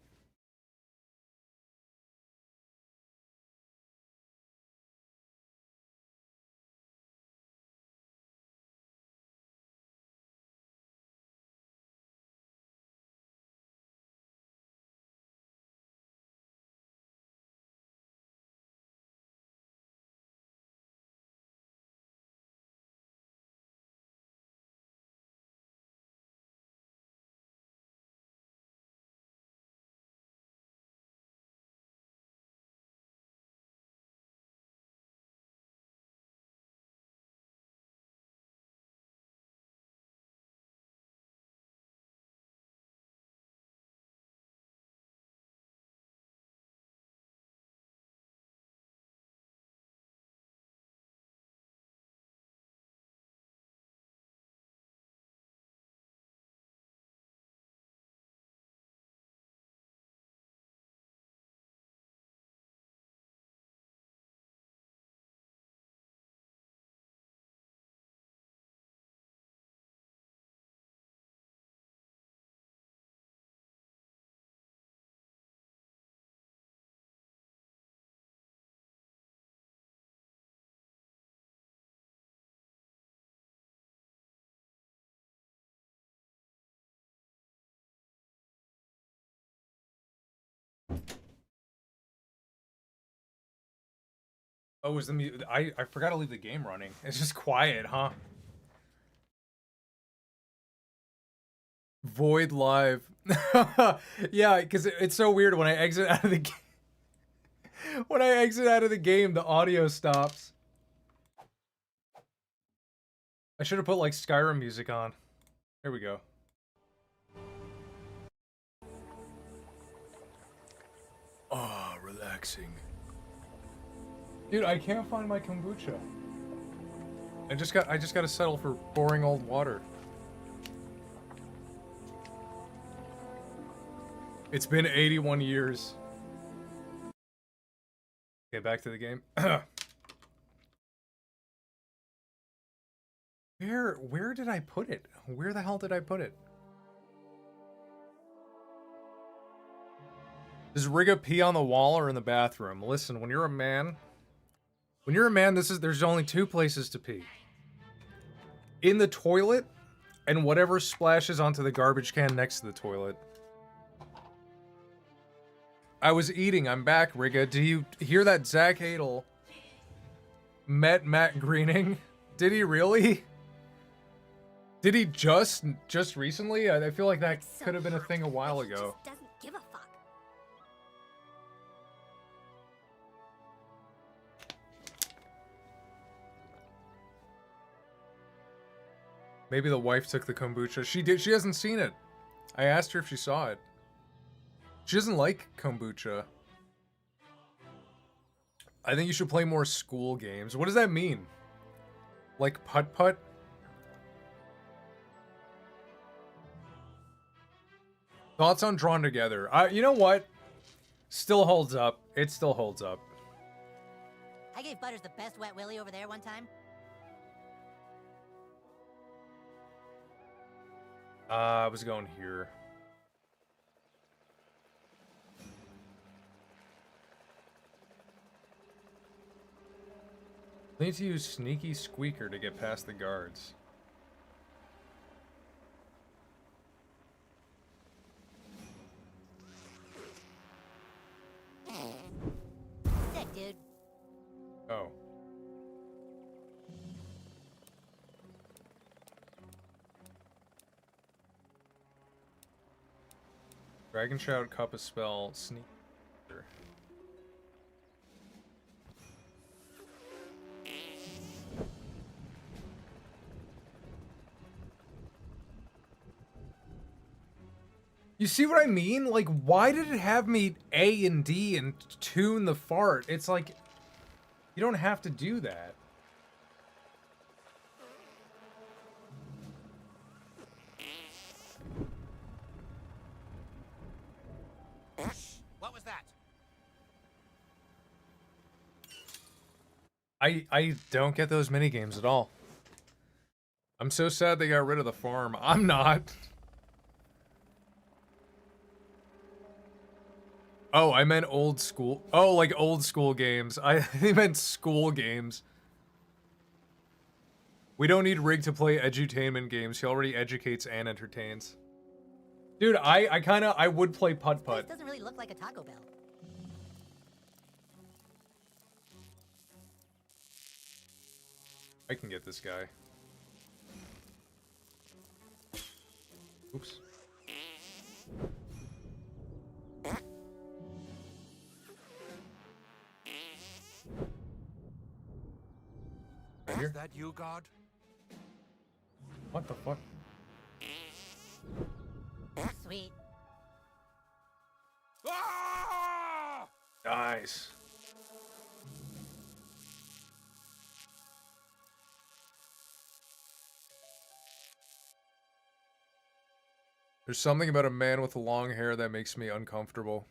Oh, was the I forgot to leave the game running. It's just quiet, huh? Void live. Yeah, because it's so weird when I exit out of the game. When I exit out of the game, the audio stops. I should have put like Skyrim music on. There we go. Ah, relaxing. Dude, I can't find my kombucha. I just got to settle for boring old water. It's been 81 years. Okay, back to the game. Where did I put it? Where the hell did I put it? Does Rigga pee on the wall or in the bathroom? Listen, when you're a man, there's only two places to pee. In the toilet, and whatever splashes onto the garbage can next to the toilet. I was eating, I'm back, Rigga. Do you hear that Zach Hadel met Matt Greening? Did he really? Did he just recently? I feel like that could have been a thing a while ago. Doesn't give a fuck. Maybe the wife took the kombucha. She did. She hasn't seen it. I asked her if she saw it. She doesn't like kombucha. I think you should play more school games. What does that mean? Like putt-putt? Thoughts on Drawn Together. You know what? Still holds up. It still holds up. I gave Butters the best wet willy over there one time. I was going here. Need to use Sneaky Squeaker to get past the guards. Sick, dude. Oh. Dragon Shout, Cup of Spell, Sneaker. You see what I mean? Like, why did it have me A and D and tune the fart? It's like, you don't have to do that. I don't get those mini games at all. I'm so sad they got rid of the farm. I'm not. Oh, I meant old school. Oh, like old school games. I meant school games. We don't need Rig to play edutainment games. He already educates and entertains. Dude, I would play putt-putt. This doesn't really look like a Taco Bell. I can get this guy. Oops. Right here? Is that you, God? What the fuck? Sweet. Ah! Nice. There's something about a man with long hair that makes me uncomfortable.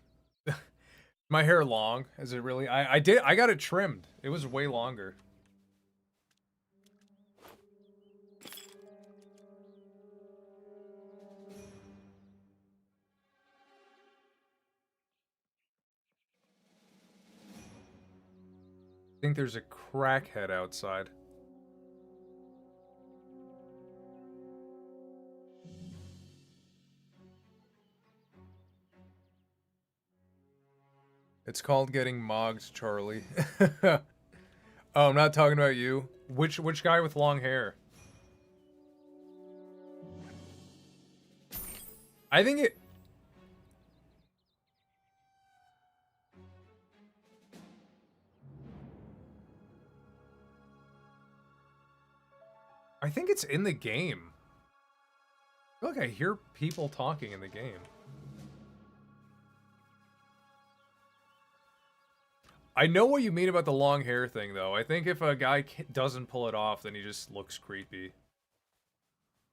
My hair long? Is it really? I got it trimmed. It was way longer. I think there's a crackhead outside. It's called getting mogged, Charlie. Oh, I'm not talking about you. Which guy with long hair? I think it... I think it's in the game. I feel like I hear people talking in the game. I know what you mean about the long hair thing, though. I think if a guy doesn't pull it off, then he just looks creepy.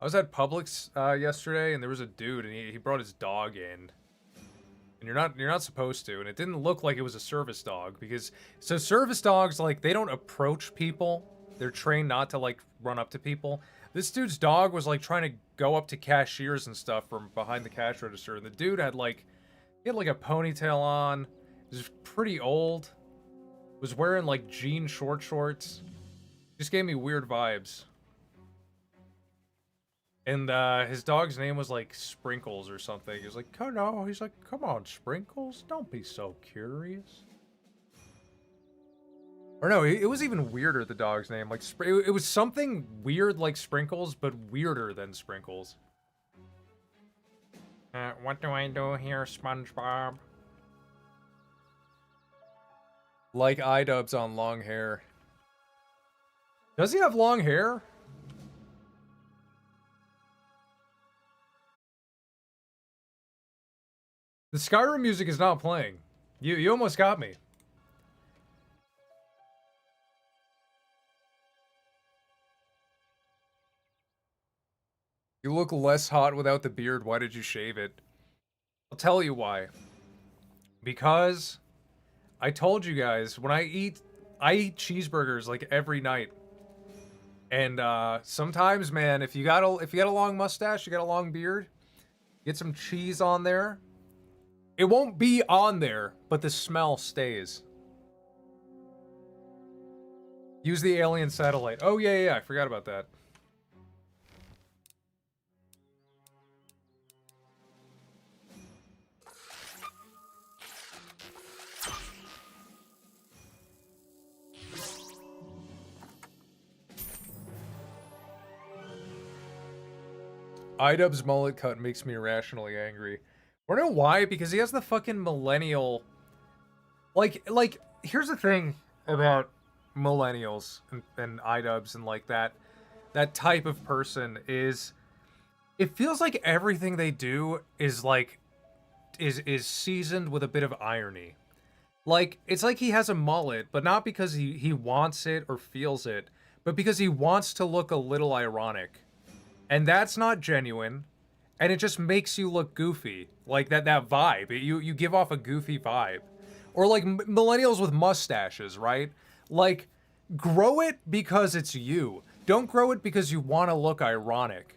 I was at Publix yesterday, and there was a dude, and he brought his dog in. And you're not supposed to, and it didn't look like it was a service dog, because... So service dogs, like, they don't approach people. They're trained not to, like, run up to people. This dude's dog was, like, trying to go up to cashiers and stuff from behind the cash register, and the dude had, like... He had, like, a ponytail on. He was pretty old. Was wearing, like, jean short shorts. Just gave me weird vibes. And his dog's name was like Sprinkles or something. He was like, oh no, he's like, come on, Sprinkles, don't be so curious. Or no, it was even weirder, the dog's name. Like, it was something weird like Sprinkles, but weirder than Sprinkles. What do I do here, SpongeBob? Like iDubbbz on long hair. Does he have long hair? The Skyrim music is not playing. You almost got me. You look less hot without the beard. Why did you shave it? I'll tell you why. Because I told you guys, when I eat cheeseburgers like every night. And sometimes, man, if you got a long mustache, you got a long beard, get some cheese on there. It won't be on there, but the smell stays. Use the alien satellite. Oh, yeah, I forgot about that. iDubbbz's mullet cut makes me irrationally angry. I don't know why, because he has the fucking millennial... Like, here's the thing about millennials and iDubbbz and like that type of person is... It feels like everything they do is like... is seasoned with a bit of irony. Like, it's like he has a mullet, but not because he wants it or feels it, but because he wants to look a little ironic. And that's not genuine. And it just makes you look goofy. Like, that vibe. You give off a goofy vibe. Or, like, millennials with mustaches, right? Like, grow it because it's you. Don't grow it because you want to look ironic.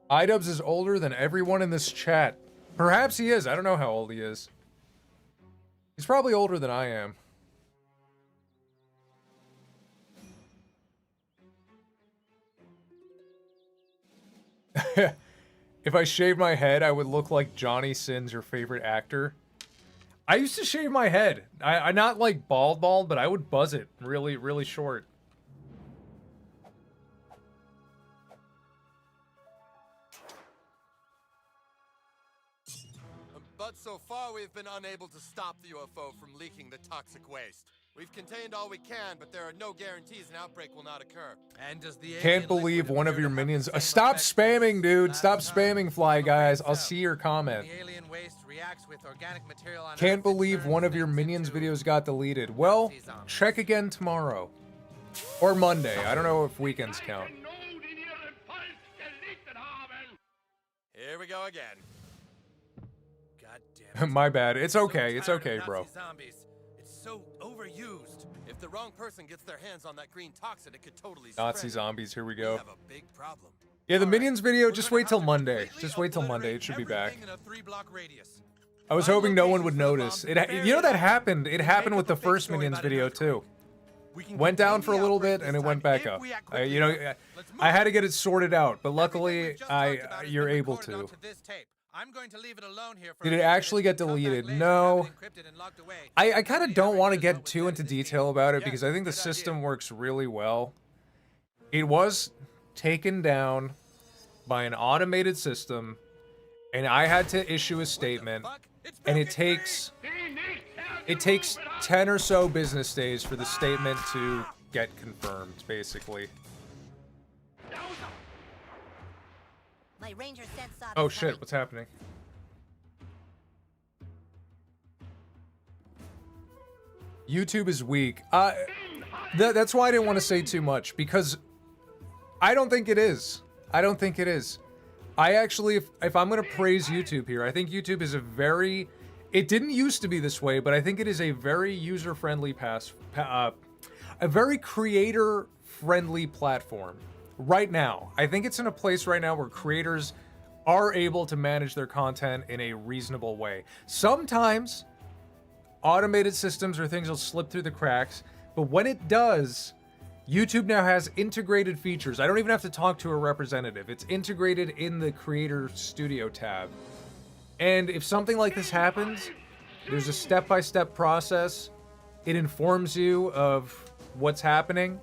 iDubbbz is older than everyone in this chat. Perhaps he is. I don't know how old he is. He's probably older than I am. If I shaved my head, I would look like Johnny Sins, your favorite actor. I used to shave my head. I not like bald, but I would buzz it really, really short. But so far, we've been unable to stop the UFO from leaking the toxic waste. We've contained all we can, but there are no guarantees an outbreak will not occur. And does the Can't believe one of your minions... stop spamming, dude! Stop spamming, Fly Guys. I'll see your comment. The alien waste reacts with organic material on Can't Earth, believe one of your minions videos got deleted. Well, check again tomorrow. Or Monday. I don't know if weekends count. Here we go again. God damn it. My bad. It's okay. It's okay, bro. Zombies. It's so overused. If the wrong person gets their hands on that green toxin, it could totally Nazi spread. zombies, here we We go. have a big problem. Yeah, the Minions video, just wait till Monday. Just wait till Monday, it should be back. In a 3-block radius. I was hoping no one would notice. You know that happened. It happened with the first Minions video, too. Went down for a little bit, and it went back up. You know, I had to get it sorted out, but luckily, you're able to. I'm going to leave it alone here for Did it actually get deleted? No. I kind of don't want to get too into detail about it, because I think the system works really well. It was taken down by an automated system, and I had to issue a statement, and it takes 10 or so business days for the statement to get confirmed, basically. My ranger sense saw Oh this shit, coming. what's happening? YouTube is weak. That's why I didn't want to say too much, because I don't think it is. I don't think it is. I actually, if I'm going to praise YouTube here, I think YouTube is a very... It didn't used to be this way, but I think it is a very user-friendly a very creator-friendly platform. Right now. I think it's in a place right now where creators are able to manage their content in a reasonable way. Sometimes, automated systems or things will slip through the cracks, but when it does, YouTube now has integrated features. I don't even have to talk to a representative. It's integrated in the Creator Studio tab. And if something like this happens, there's a step-by-step process. It informs you of what's happening,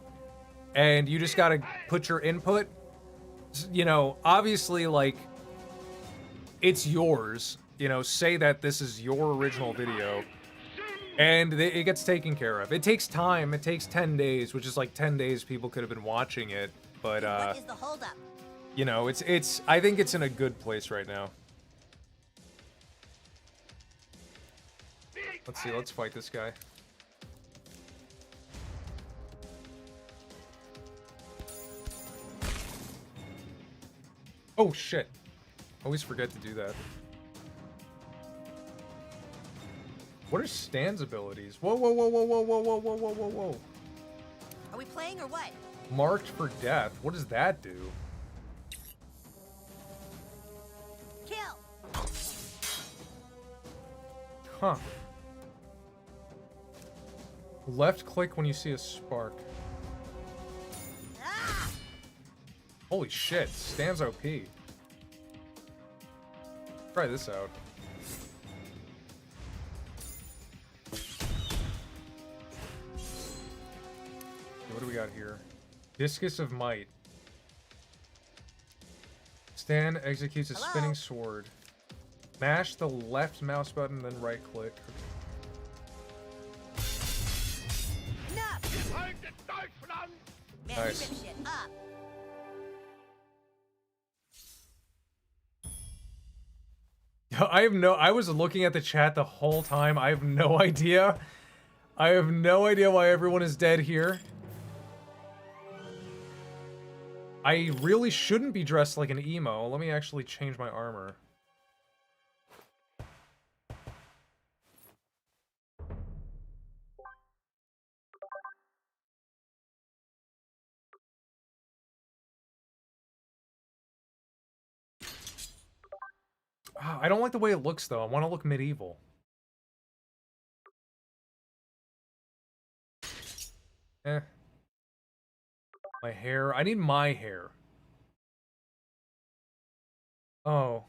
and you just gotta put your input. You know, obviously, like, it's yours. You know, say that this is your original video, and it gets taken care of. It takes time. It takes 10 days, which is like 10 days people could have been watching it. But, What is the holdup? you know, I think it's in a good place right now. Let's see, let's fight this guy. Oh shit. Always forget to do that. What are Stan's abilities? Whoa, whoa, whoa, whoa, whoa, whoa, whoa, whoa, whoa, whoa, whoa. Are we playing or what? Marked for death. What does that do? Kill. Huh. Left click when you see a spark. Ah! Holy shit, Stan's OP. Try this out. What do we got here? Discus of Might. Stan executes a spinning sword. Mash the left mouse button, then right click. Man, Nice. rip shit up. I was looking at the chat the whole time. I have no idea. I have no idea why everyone is dead here. I really shouldn't be dressed like an emo. Let me actually change my armor. I don't like the way it looks, though. I want to look medieval. Eh. My hair. I need my hair. Oh.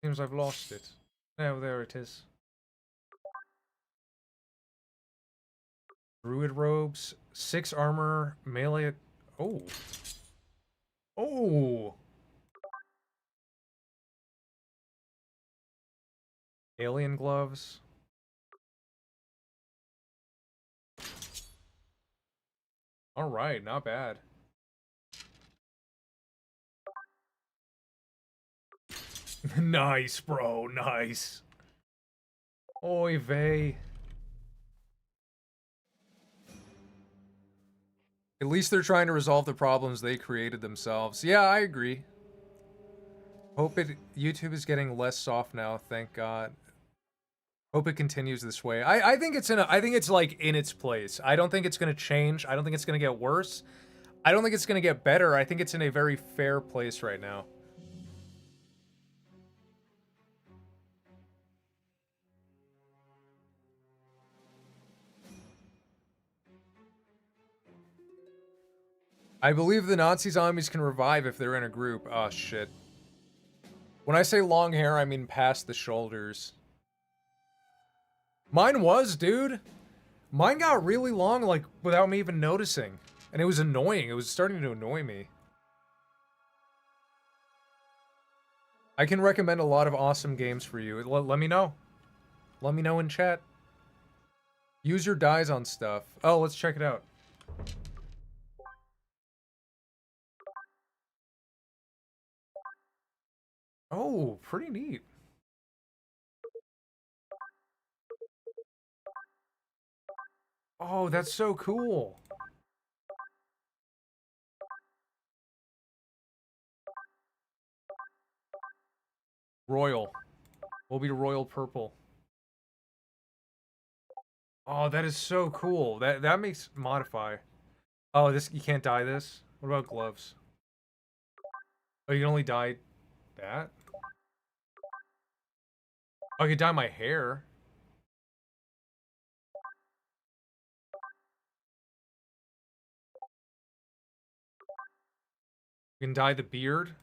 Seems I've lost it. Oh, there it is. Druid robes. 6 armor. Melee. Oh. Oh. Alien gloves. Alright, not bad. Nice, bro. Nice. Oy vey. At least they're trying to resolve the problems they created themselves. Yeah, I agree. YouTube is getting less soft now, thank God. Hope it continues this way. I think it's like in its place. I don't think it's gonna change. I don't think it's gonna get worse. I don't think it's gonna get better. I think it's in a very fair place right now. I believe the Nazi zombies can revive if they're in a group. Oh, shit. When I say long hair, I mean past the shoulders. Mine was, dude. Mine got really long, like, without me even noticing. And it was annoying. It was starting to annoy me. I can recommend a lot of awesome games for you. Let me know. Let me know in chat. Use your dyes on stuff. Oh, let's check it out. Oh, pretty neat. Oh, that's so cool. Royal. We'll be royal purple. Oh, that is so cool. That makes modify. Oh, this you can't dye this? What about gloves? Oh, you can only dye that? Oh, I could dye my hair. You can dye the beard.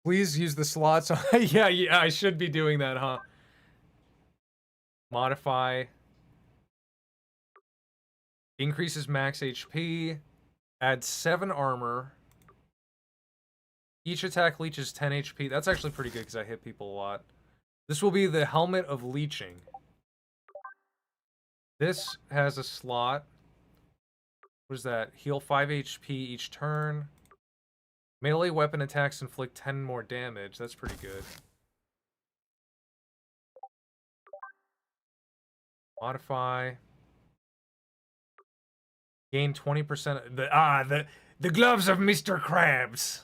Please use the slots. Yeah, I should be doing that, huh? Modify. Increases max HP. Adds 7 armor. Each attack leeches 10 HP. That's actually pretty good because I hit people a lot. This will be the Helmet of Leeching. This has a slot. What is that? Heal 5 HP each turn. Melee weapon attacks inflict 10 more damage. That's pretty good. Modify. Gain 20%. The gloves of Mr. Krabs.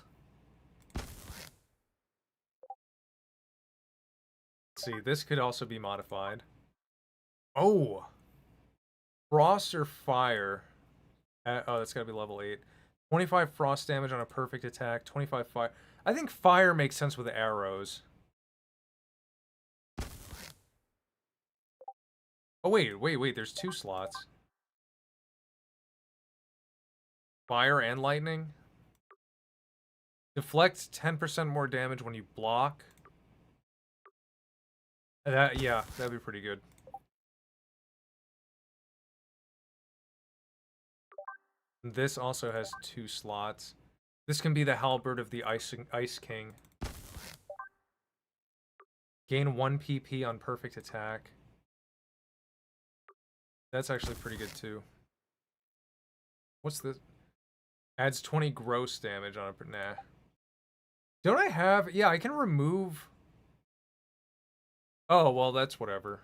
Let's see, this could also be modified. Oh. Frost or fire? Oh, that's gotta be level 8. 25 frost damage on a perfect attack. 25 fire. I think fire makes sense with arrows. Oh, wait. There's 2 slots. Fire and lightning. Deflect 10% more damage when you block. Yeah, that'd be pretty good. This also has 2 slots. This can be the halberd of the Ice King. Gain 1 PP on perfect attack. That's actually pretty good too. What's this? Adds 20 gross damage on a... Nah. Don't I have... Yeah, I can remove... Oh, well, that's whatever.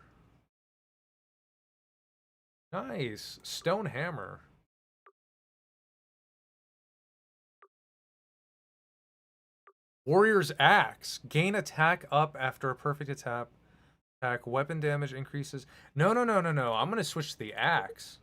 Nice. Stone hammer. Warrior's Axe. Gain attack up after a perfect attack. Attack weapon damage increases. No, no, no, no, no. I'm gonna switch to the axe.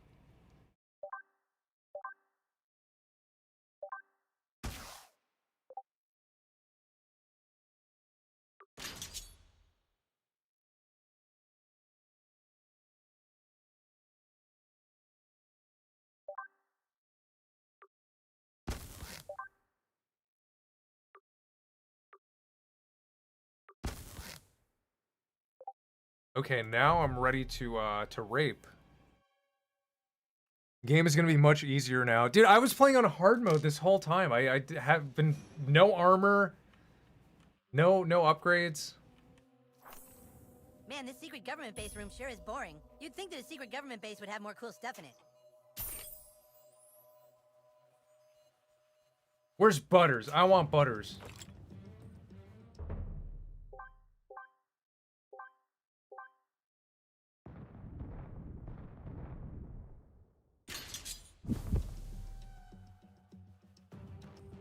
Okay, now I'm ready to rape. Game is gonna be much easier now. Dude, I was playing on hard mode this whole time. I have been no armor, no upgrades. Man, this secret government base room sure is boring. You'd think that a secret government base would have more cool stuff in it. Where's Butters? I want Butters.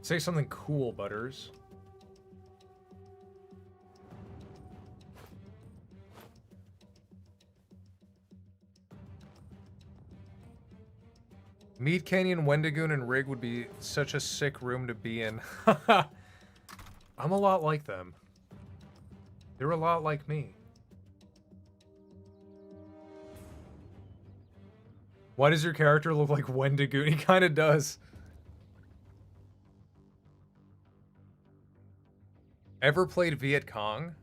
Say something cool, Butters. Meat Canyon, Wendigoon, and Rig would be such a sick room to be in. I'm a lot like them. They're a lot like me. Why does your character look like Wendigoon? He kind of does. Ever played Viet Cong?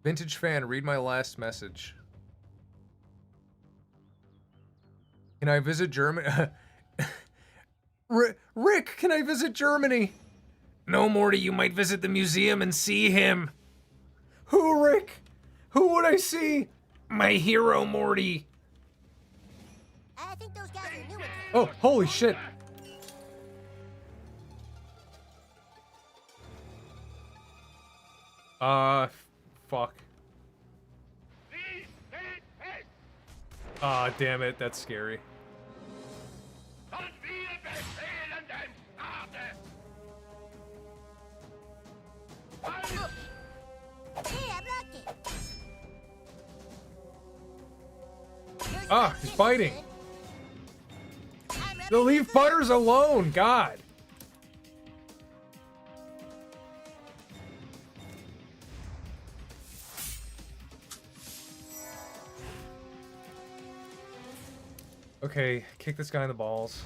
Vintage fan, read my last message. Can I visit Germany? Rick, can I visit Germany? No, Morty, you might visit the museum and see him. Who, Rick? Who would I see? My hero, Morty. I think those guys are new ones. Oh, holy shit. Fuck. Ah, damn it, that's scary. Ah, he's biting. They'll leave Butters alone, God. Okay, kick this guy in the balls.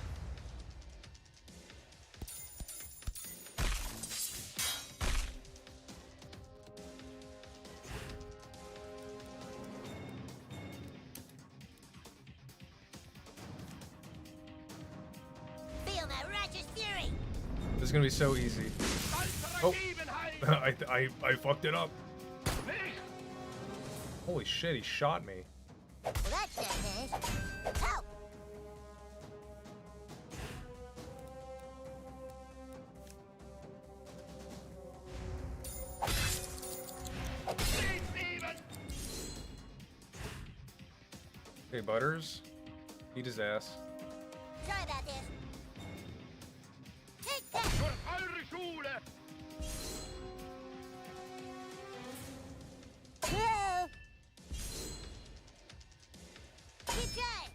Feel my righteous fury. This is gonna be so easy. Oh, I fucked it up. Holy shit, he shot me. Well, that's that nice. Oh. Okay, Butters. Eat his ass. Sorry about this. Take that. Whoa. Keep trying.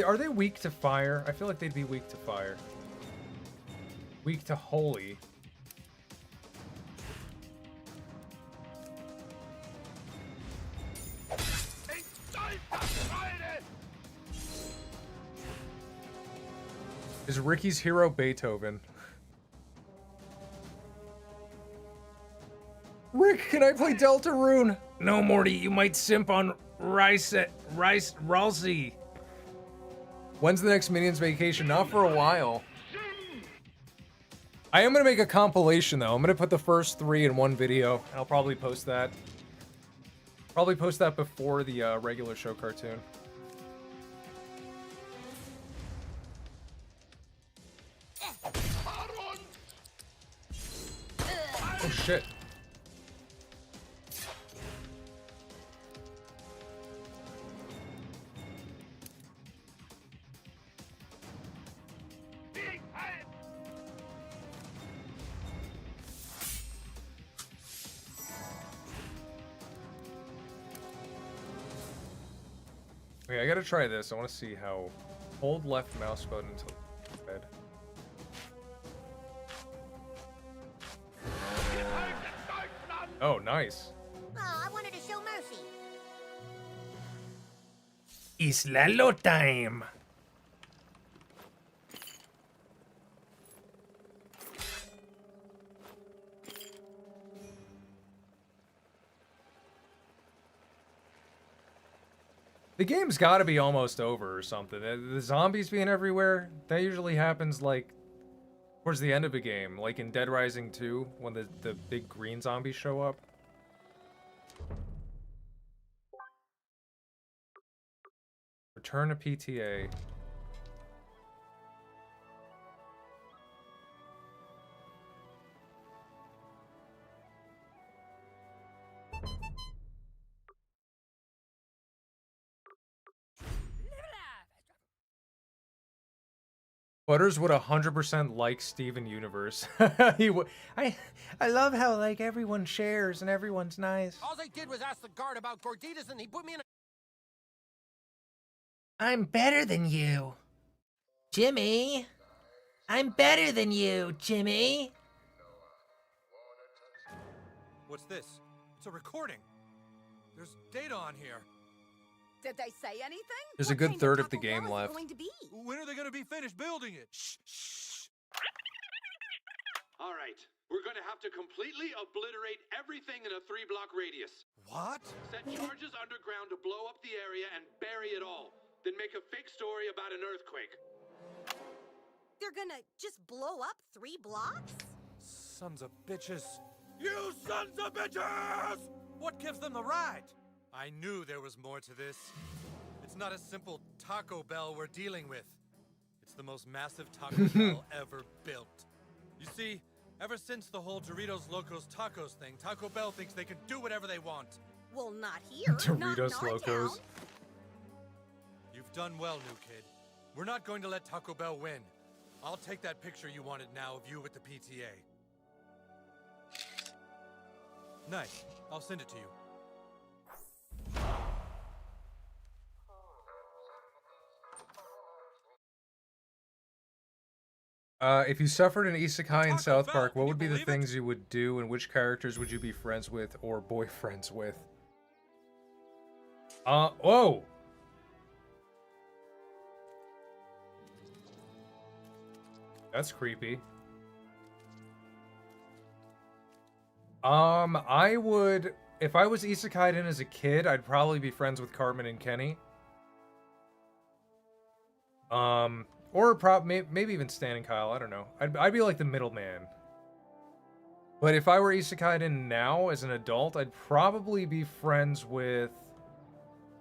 Are they weak to fire? I feel like they'd be weak to fire. Weak to holy. Is Ricky's hero Beethoven? Rick, can I play Deltarune? No, Morty, you might simp on Ralsei. When's the next Minions vacation? Not for a while. I am gonna make a compilation though. I'm gonna put the first 3 in one video. I'll probably post that. Probably post that before the regular show cartoon. Oh shit. Okay, I gotta try this. I want to see how. Hold left mouse button until red. Oh, nice. Oh, I wanted to show mercy. It's Lalo time. The game's got to be almost over or something. The zombies being everywhere, that usually happens like towards the end of a game, like in Dead Rising 2 when the big green zombies show up. Return to PTA. Butters would 100% like Steven Universe. He would. I love how like everyone shares and everyone's nice. All I did was ask the guard about gorditas and he put me in a... I'm better than you. Jimmy. I'm better than you, Jimmy. What's this? It's a recording. There's data on here. Did they say anything? There's a good third of the game left. When are they gonna be finished building it? Shh, shh. All right, we're gonna have to completely obliterate everything in a 3-block radius. What? Set charges underground to blow up the area and bury it all. Then make a fake story about an earthquake. They're gonna just blow up 3 blocks? Sons of bitches. You sons of bitches! What gives them the right? I knew there was more to this. It's not a simple Taco Bell we're dealing with. It's the most massive Taco Bell ever built. You see, ever since the whole Doritos Locos Tacos thing, Taco Bell thinks they can do whatever they want. Well, not here. Doritos Locos. You've done well, new kid. We're not going to let Taco Bell win. I'll take that picture you wanted now of you with the PTA. Nice. I'll send it to you. If you suffered an isekai in South Park, what would be the things you would do, and which characters would you be friends with or boyfriends with? Whoa! That's creepy. I would, if I was isekai'd in as a kid, I'd probably be friends with Cartman and Kenny. Or maybe even Stan and Kyle, I don't know. I'd be like the middleman. But if I were isekai'd in now as an adult, I'd probably be friends with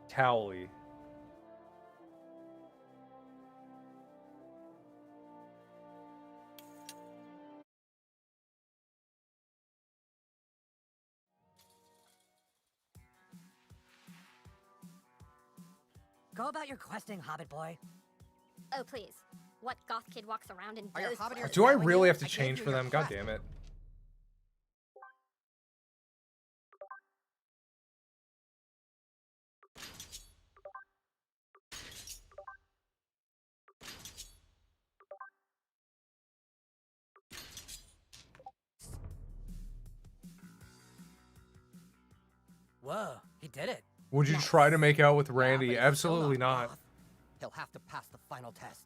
Cowley. Go about your questing, Hobbit boy. Oh, please. What goth kid walks around in those clothes? Do I really have to change for them? God damn it. Whoa, he did it. Would you try to make out with Randy? Yeah, Absolutely not. Goth. He'll have to pass the final test.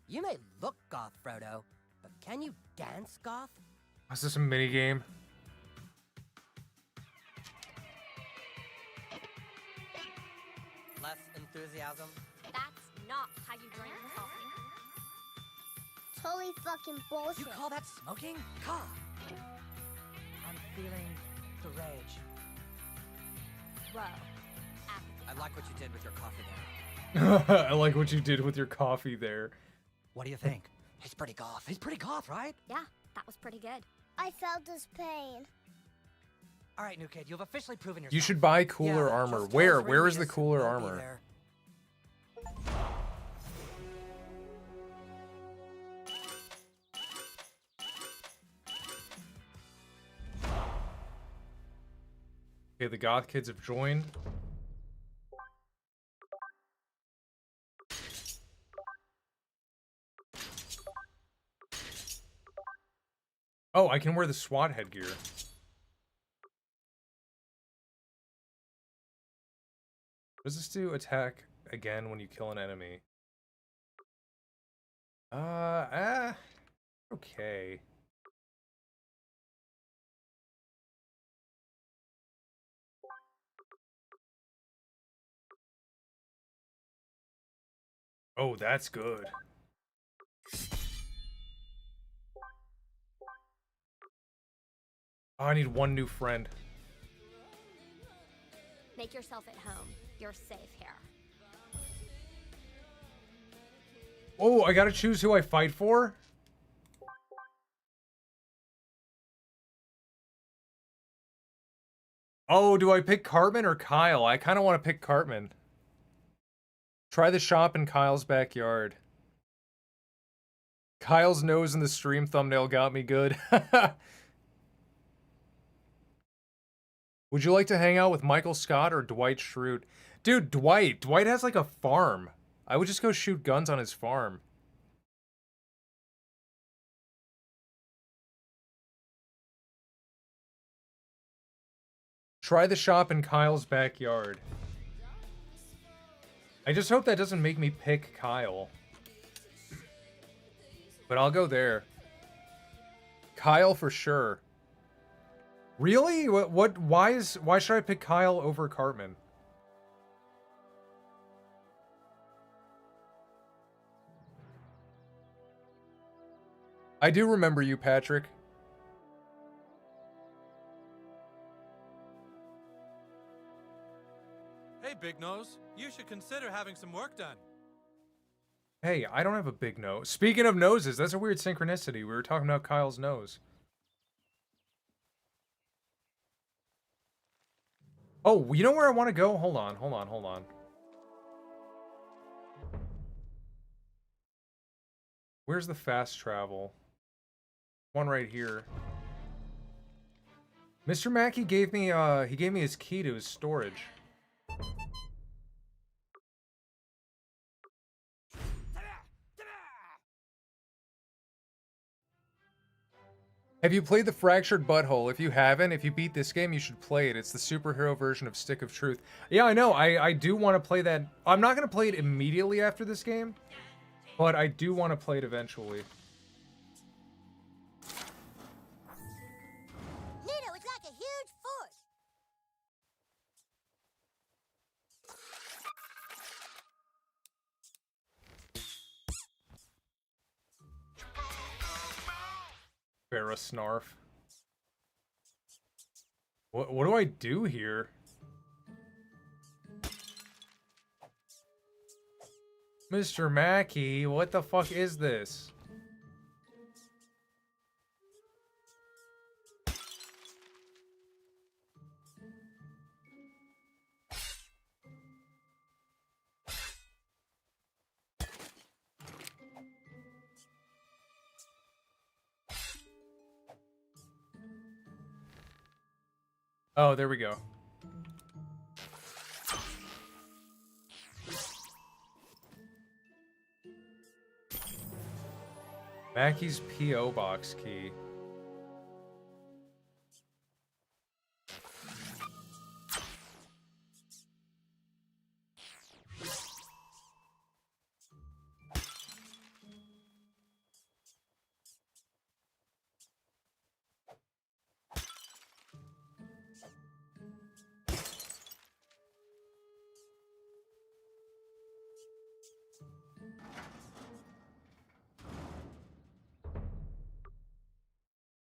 You may look goth, Frodo, but can you dance goth? Is this a mini game? Less enthusiasm. That's not how you drink coffee. Totally fucking bullshit. You call that smoking? God. I'm feeling the rage. Whoa. I like what you did with your coffee there. I like what you did with your coffee there. What do you think? He's pretty goth. He's pretty goth, right? Yeah, that was pretty good. I felt his pain. All right, new kid, you've officially proven yourself. You should buy cooler Yeah, armor. just Where? tell us Where is the Radius cooler will be armor? there. Okay, the goth kids have joined. Oh, I can wear the SWAT headgear. What does this do? Attack again when you kill an enemy. Okay. Oh, that's good. Oh, I need one new friend. Make yourself at home. You're safe here. Oh, I gotta choose who I fight for? Oh, do I pick Cartman or Kyle? I kind of want to pick Cartman. Try the shop in Kyle's backyard. Kyle's nose in the stream thumbnail got me good. Would you like to hang out with Michael Scott or Dwight Schrute? Dude, Dwight. Dwight has like a farm. I would just go shoot guns on his farm. Try the shop in Kyle's backyard. I just hope that doesn't make me pick Kyle. But I'll go there. Kyle for sure. Really? Why should I pick Kyle over Cartman? I do remember you, Patrick. Hey, Big Nose, you should consider having some work done. Hey, I don't have a big nose. Speaking of noses, that's a weird synchronicity. We were talking about Kyle's nose. Oh, you know where I want to go? Hold on. Where's the fast travel? One right here. Mr. Mackey gave me his key to his storage. Have you played the Fractured Butthole? If you haven't, if you beat this game, you should play it. It's the superhero version of Stick of Truth. Yeah, I know. I do want to play that. I'm not going to play it immediately after this game, but I do want to play it eventually. Nino, it's like a huge force. Snarf. What do I do here? Mr. Mackey, what the fuck is this? Oh, there we go. Mackey's P.O. Box key.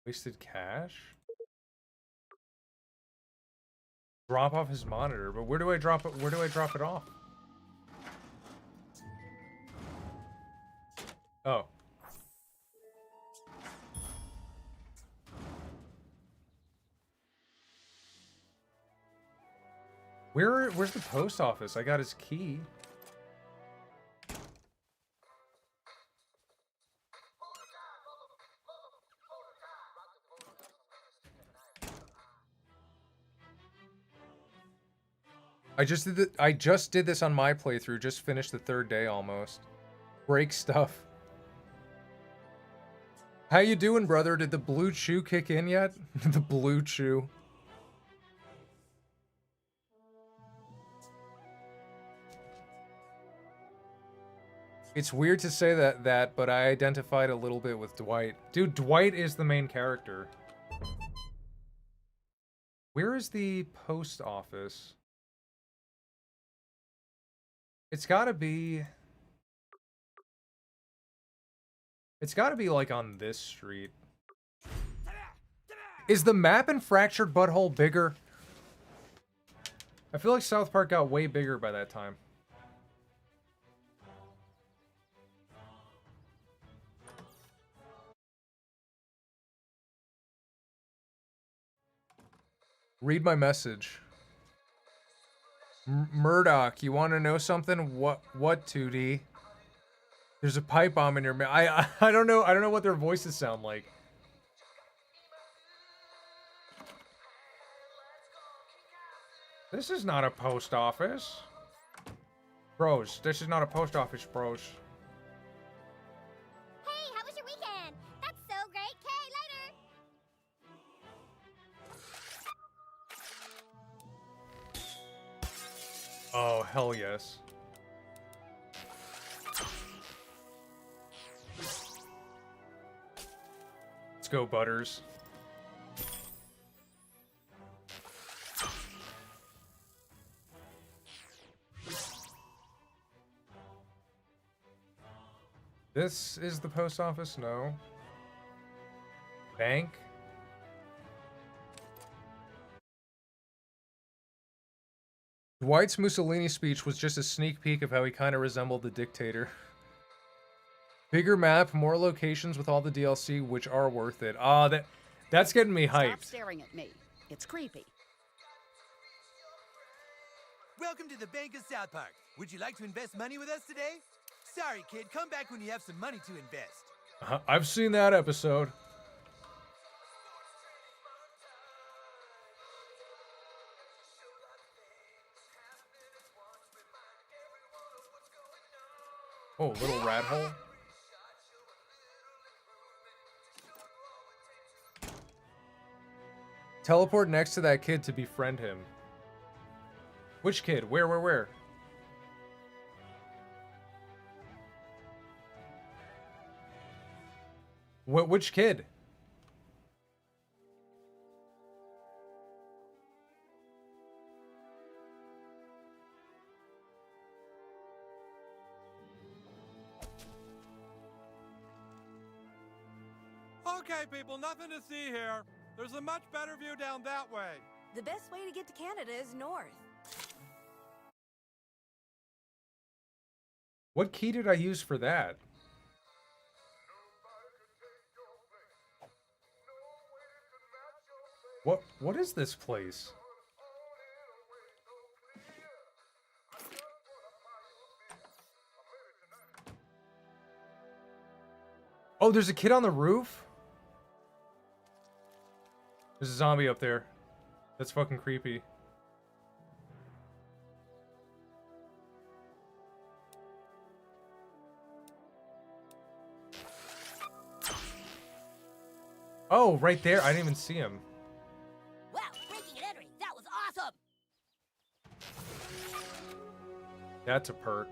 Wasted cash? Drop off his monitor, but where do I drop it? Where do I drop it off? Oh. Where's the post office? I got his key. I just did this on my playthrough. Just finished the third day almost. Break stuff. How you doing, brother? Did the blue chew kick in yet? The blue chew. It's weird to say that, but I identified a little bit with Dwight. Dude, Dwight is the main character. Where is the post office? It's gotta be... It's gotta be, like, on this street. Is the map in Fractured Butthole bigger? I feel like South Park got way bigger by that time. Read my message. Murdoch, you want to know something? What 2D? There's a pipe bomb in your mouth. I don't know. I don't know what their voices sound like. This is not a post office. Bros, this is not a post office, bros. Hey, how was your weekend? That's so great. Kay, later. Oh, hell yes. Let's go, Butters. This is the post office? No. Bank? Dwight's Mussolini speech was just a sneak peek of how he kind of resembled the dictator. Bigger map, more locations with all the DLC, which are worth it. Ah, that's getting me hyped. Stop staring at me. It's creepy. Welcome to the Bank of South Park. Would you like to invest money with us today? Sorry, kid. Come back when you have some money to invest. I've seen that episode. Oh, little rat hole. Teleport next to that kid to befriend him. Which kid? Where? Which kid? Okay, people, nothing to see here. There's a much better view down that way. The best way to get to Canada is north. What key did I use for that? What is this place? Oh, there's a kid on the roof? There's a zombie up there. That's fucking creepy. Oh, right there. I didn't even see him. Wow, breaking and entering. That was awesome. That's a perk.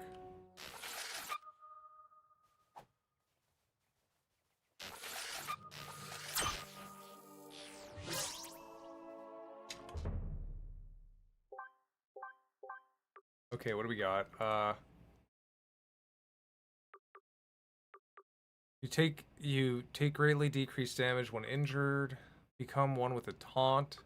Okay, what do we got? You take greatly decreased damage when injured. Become one with a taunt.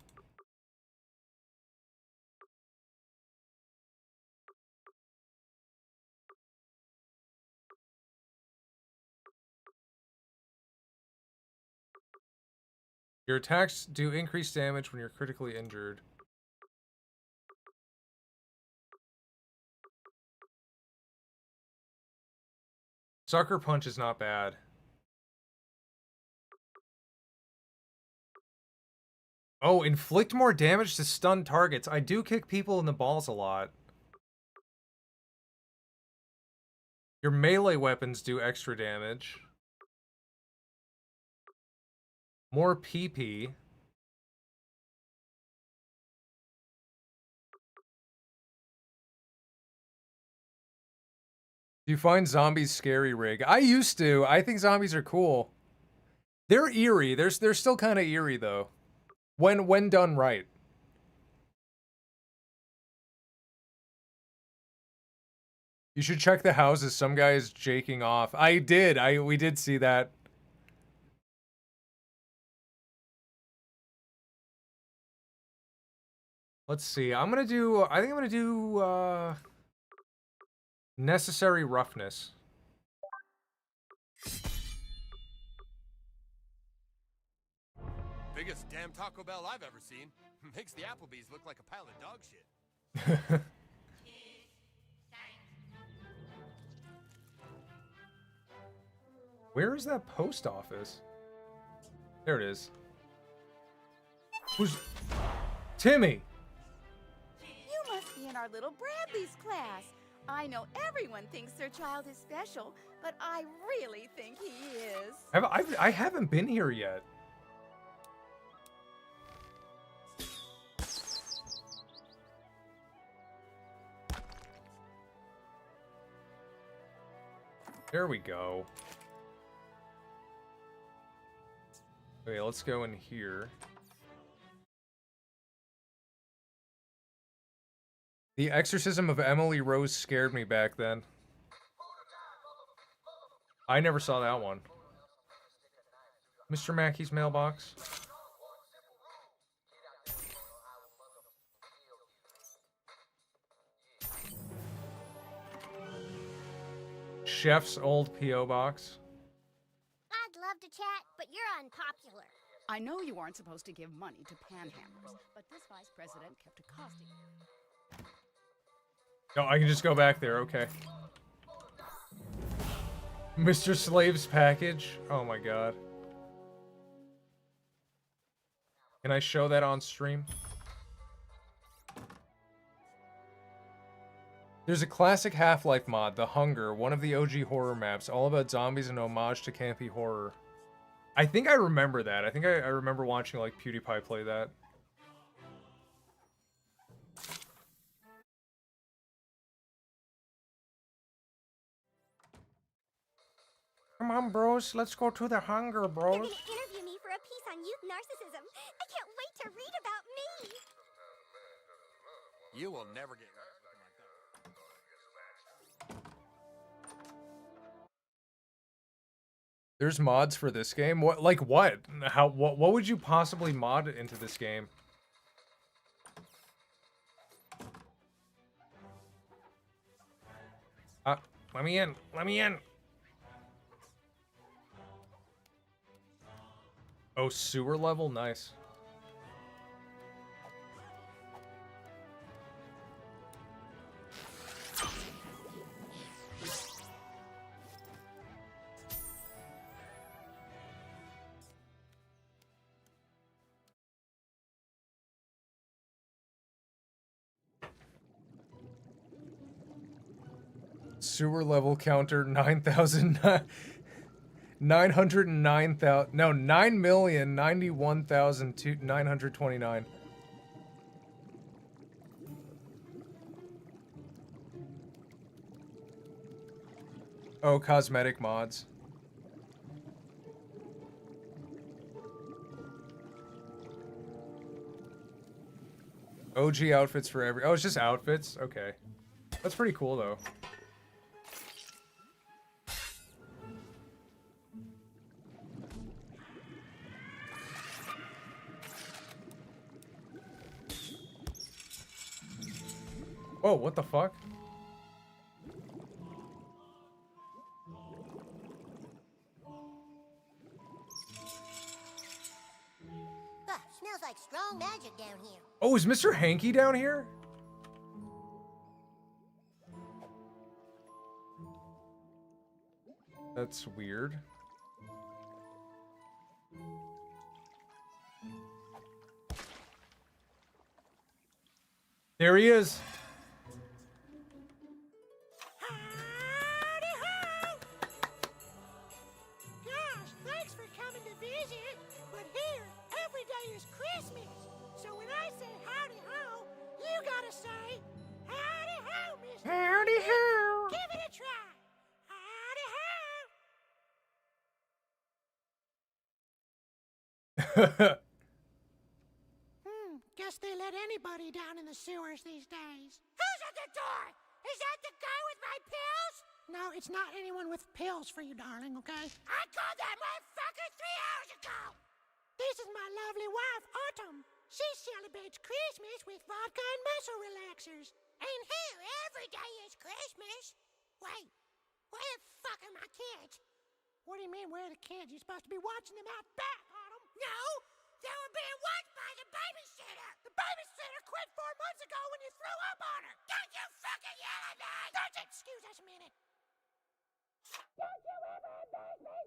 Your attacks do increased damage when you're critically injured. Sucker Punch is not bad. Oh, inflict more damage to stun targets. I do kick people in the balls a lot. Your melee weapons do extra damage. More pee-pee. Do you find zombies scary, Rig? I used to. I think zombies are cool. They're eerie. They're still kind of eerie though. When done right. You should check the houses. Some guy is jaking off. I did. We did see that. Let's see. I think I'm gonna do necessary roughness. Biggest damn Taco Bell I've ever seen. Makes the Applebee's look like a pile of dog shit. Where is that post office? There it is. Who's Timmy? You must be in our little Bradley's class. I know everyone thinks their child is special, but I really think he is. I haven't been here yet. There we go. Okay, let's go in here. The Exorcism of Emily Rose scared me back then. I never saw that one. Mr. Mackey's mailbox. Chef's old P.O. box. I'd love to chat, but you're unpopular. I know you aren't supposed to give money to panhandlers, but this vice president kept accosting you. Oh, I can just go back there, okay. Mr. Slave's package? Oh my god. Can I show that on stream? There's a classic Half-Life mod, The Hunger, one of the OG horror maps, all about zombies and homage to campy horror. I think I remember that. I think I remember watching like PewDiePie play that. Come on, bros. Let's go to the Hunger, bros. You're gonna interview me for a piece on youth narcissism. I can't wait to read about me. You will never get There's mods for this game? What? Like what? How? What would you possibly mod into this game? Let me in. Let me in. Oh, sewer level? Nice. Sewer level counter 9,000 909,000 no 9,091,929. Oh, cosmetic mods. OG outfits for every. Oh, it's just outfits? Okay. That's pretty cool though. Oh, what the fuck? Smells like strong magic down here. Oh, is Mr. Hanky down here? That's weird. There he is. Gosh, thanks for coming to visit. But Guess they let anybody down in the sewers these days. Who's at the door? Is that the guy with my pills? No, it's not anyone with pills for you, darling, okay? I called that motherfucker 3 hours ago! This is my lovely wife, Autumn. She celebrates Christmas with vodka and muscle relaxers. And here, every day is Christmas. Wait, where the fuck are my kids? What do you mean, where are the kids? You're supposed to be watching them out back, Autumn. No, they were being watched by the babysitter. The babysitter quit 4 months ago when you threw up on her. Don't you fucking yell at me! Don't you excuse us a minute. Don't you ever make me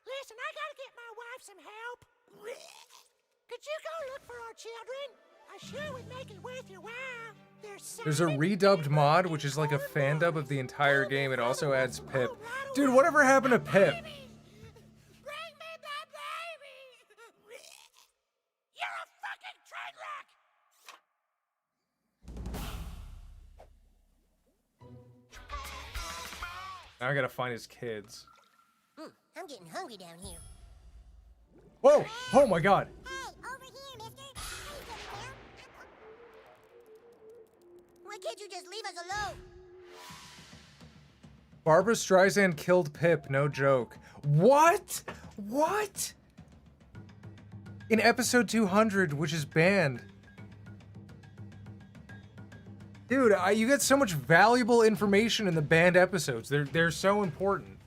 listen, I gotta get my wife some help. Could you go look for our children? I sure would make it worth your while. There's a redubbed mod, which is like a fan dub of the entire game. It also adds Pip. Dude, whatever happened to Pip? Bring me my baby! You're a fucking train wreck! Now I gotta find his kids. I'm getting hungry down here. Whoa! Oh my god! Hey, over here, mister. Why can't you just leave us alone? Barbara Streisand killed Pip, no joke. What? What? In episode 200, which is banned. Dude, you get so much valuable information in the banned episodes. They're so important.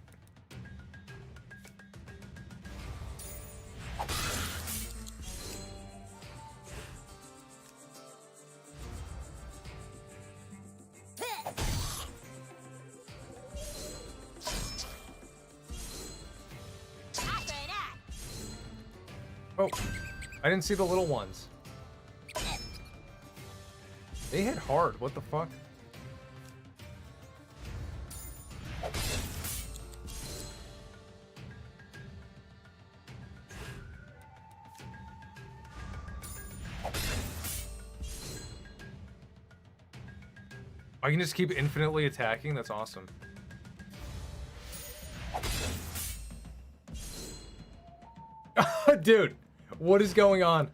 Oh, I didn't see the little ones. They hit hard, what the fuck? I can just keep infinitely attacking? That's awesome. Dude, what is going on?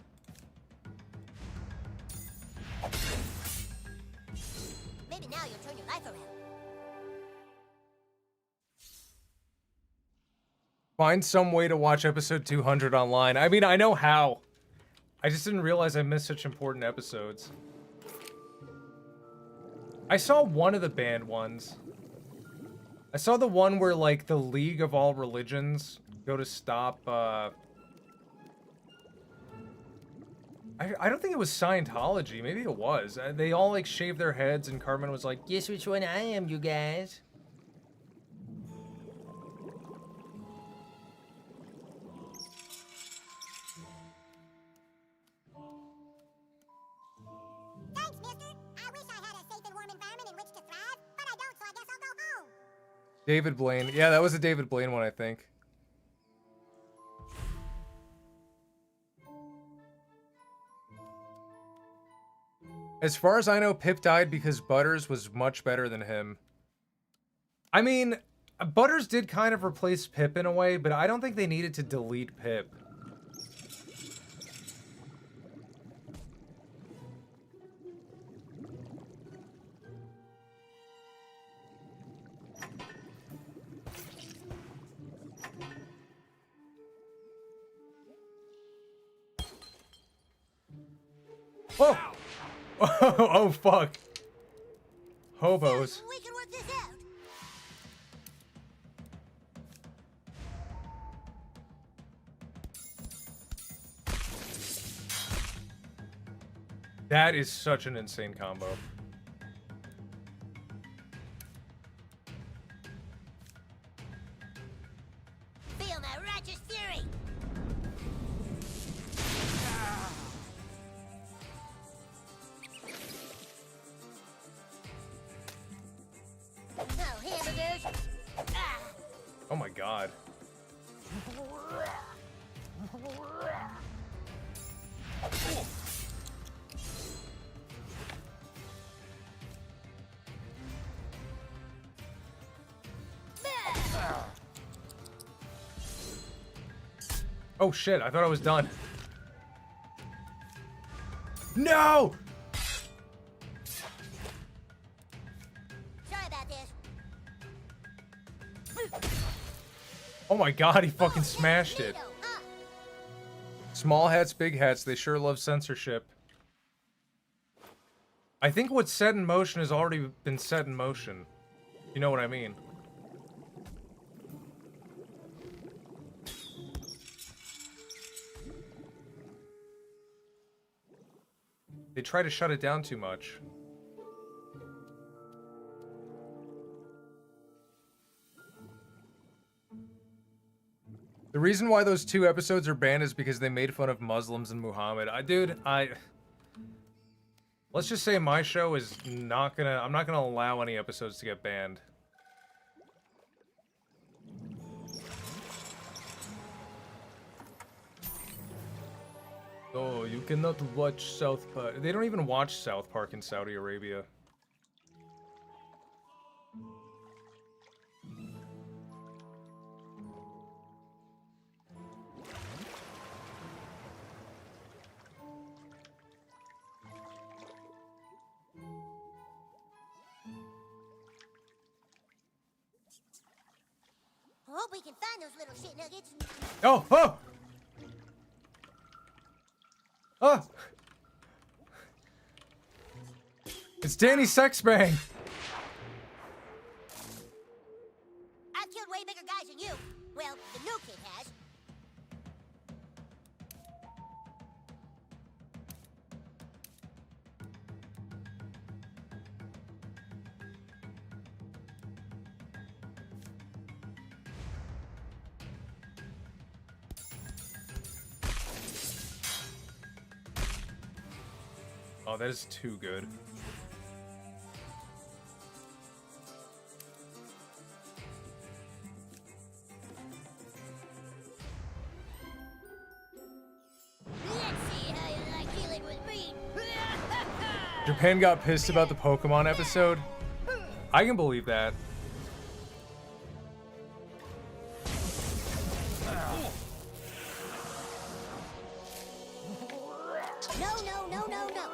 Maybe now you'll turn your life around. Find some way to watch episode 200 online. I mean, I know how. I just didn't realize I missed such important episodes. I saw one of the banned ones. I saw the one where, like, the League of All Religions go to stop, I don't think it was Scientology. Maybe it was. They all, like, shaved their heads, and Carmen was like, guess which one I am, you guys? Thanks, mister. I wish I had a safe and warm environment in which to thrive, but I don't, so I guess I'll go home. David Blaine. Yeah, that was a David Blaine one, I think. As far as I know, Pip died because Butters was much better than him. I mean, Butters did kind of replace Pip in a way, but I don't think they needed to delete Pip. Oh! Oh, fuck. Hobos. We can work this out. That is such an insane combo. Feel my righteous fury. Oh, hamburgers. Ah. Oh my god. Oh shit, I thought I was done. No! Sorry about this. Oh my god, he fucking smashed it. Small hats, big hats, they sure love censorship. I think what's set in motion has already been set in motion. You know what I mean? They try to shut it down too much. The reason why those 2 episodes are banned is because they made fun of Muslims and Muhammad. Let's just say my show is not gonna... I'm not gonna allow any episodes to get banned. Oh, you cannot watch South Park. They don't even watch South Park in Saudi Arabia. I hope we can find those little shit nuggets. Oh! Oh! Oh! It's Danny Sexbang! I've killed way bigger guys than you. Well, the new kid has. Oh, that is too good. Japan got pissed about the Pokemon episode? I can believe that. No, no, no, no, no.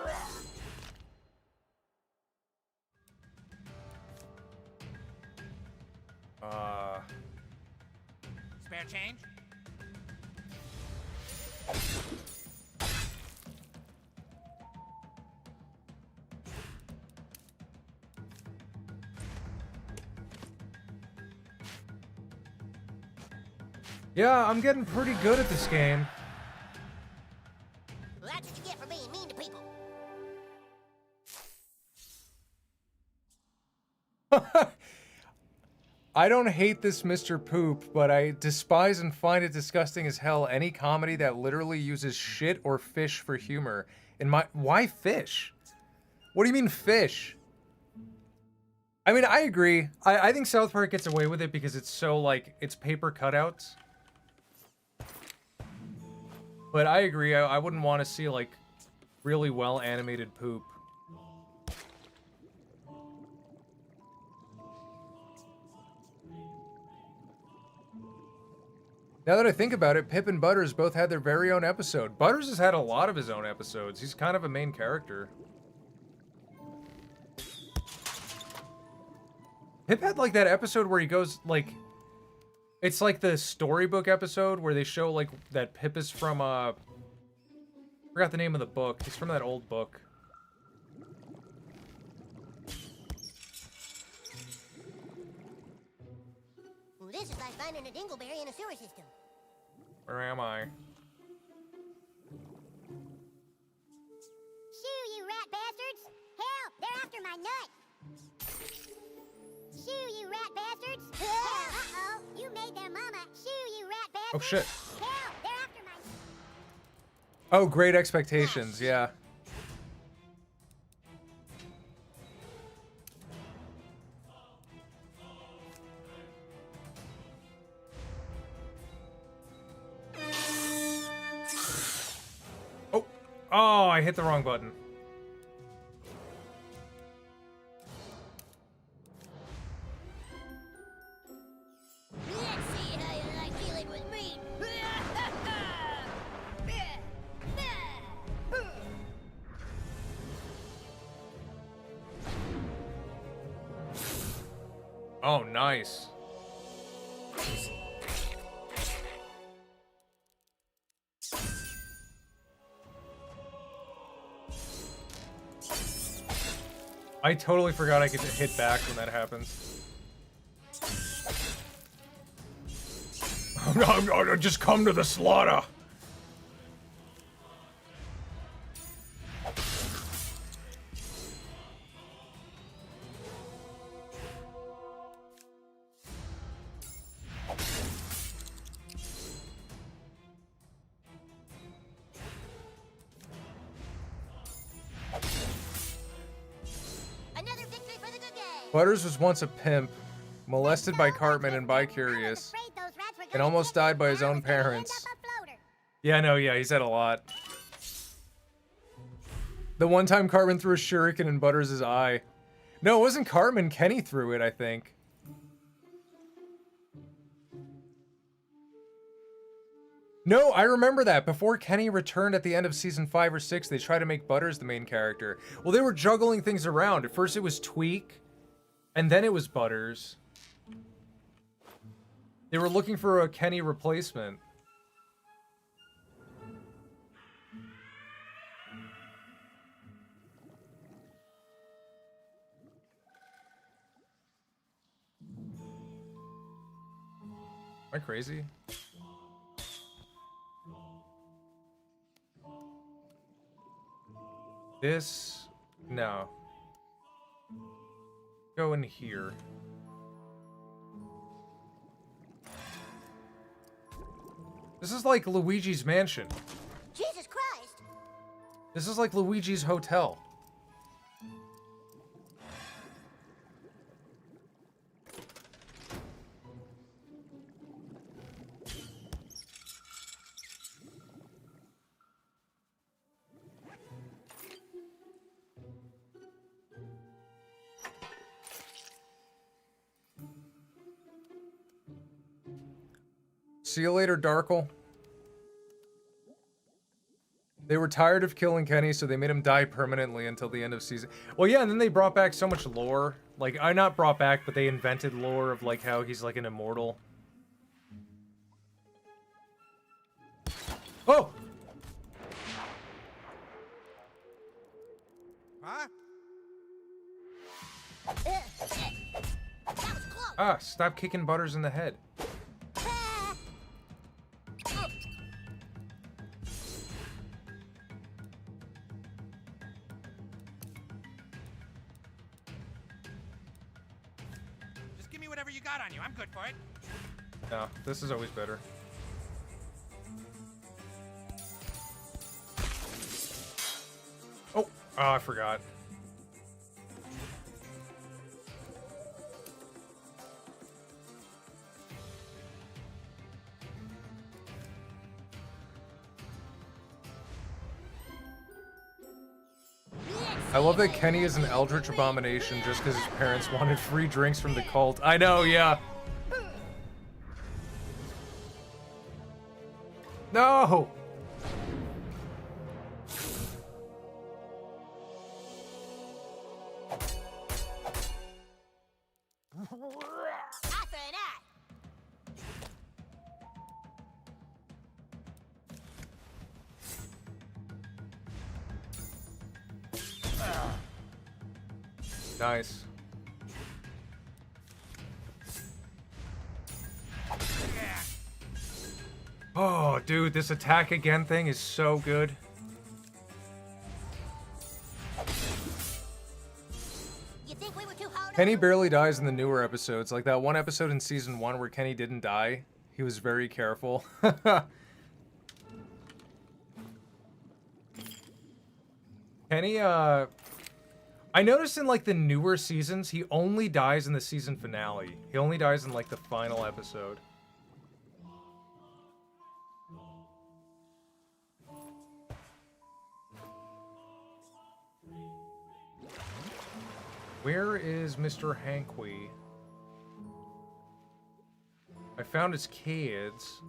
Spare change? Yeah, I'm getting pretty good at this game. Well, that's what you get for being mean to people. I don't hate this Mr. Poop, but I despise and find it disgusting as hell any comedy that literally uses shit or fish for humor. Why fish? What do you mean fish? I mean, I agree. I think South Park gets away with it because it's so, like, it's paper cutouts. But I agree, I wouldn't want to see, like, really well animated poop. Now that I think about it, Pip and Butters both had their very own episode. Butters has had a lot of his own episodes. He's kind of a main character. Pip had, like, that episode where he goes, like... It's like the storybook episode where they show, like, that Pip is from, I forgot the name of the book. He's from that old book. Well, this is like finding a dingleberry in a sewer system. Where am I? Shoo, you rat bastards! Hell, they're after my nut! Shoo, you rat bastards! Uh-oh, you made their mama. Shoo, you rat bastards! Oh, shit. Hell, they're after my... Oh, Great Expectations, yeah. Oh, I hit the wrong button. Let's see how you like dealing with me. Oh, nice. I totally forgot I could hit back when that happens. No, just come to the slaughter. Another victory for the good game. Butters was once a pimp, molested by Cartman and Bi-Curious, and almost died by his own parents. Yeah, no, yeah, he's had a lot. The one time Cartman threw a shuriken in Butters' eye. No, it wasn't Cartman. Kenny threw it, I think. No, I remember that. Before Kenny returned at the end of season 5 or 6, they tried to make Butters the main character. Well, they were juggling things around. At first it was Tweak, and then it was Butters. They were looking for a Kenny replacement. Am I crazy? This... no. Go in here. This is like Luigi's Mansion. Jesus Christ! This is like Luigi's Hotel. See you later, Darkle. They were tired of killing Kenny, so they made him die permanently until the end of season. Well, yeah, and then they brought back so much lore. Like, I not brought back, but they invented lore of, like, how he's, like, an immortal. Oh! Huh? Ah, stop kicking Butters in the head. Just give me whatever you got on you. I'm good for it. No, this is always better. Oh, I forgot. I love that Kenny is an eldritch abomination just because his parents wanted free drinks from the cult. I know, yeah. No! Nice. Oh, dude, this attack again thing is so good. You think we were too hard Kenny barely dies in the newer episodes. Like that one episode in season 1 where Kenny didn't die. He was very careful. Kenny, I noticed in, like, the newer seasons, he only dies in the season finale. He only dies in, like, the final episode. Where is Mr. Hankwee? I found his kids.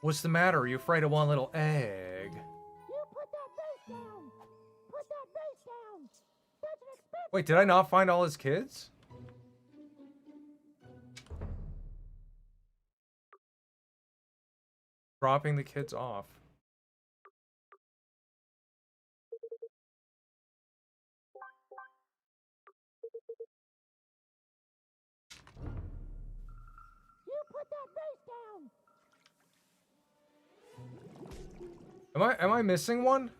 What's the matter? Are you afraid of one little egg? You put that bass down! Put that bass down! Wait, did I not find all his kids? Dropping the kids off. You put that face down. Am I missing one?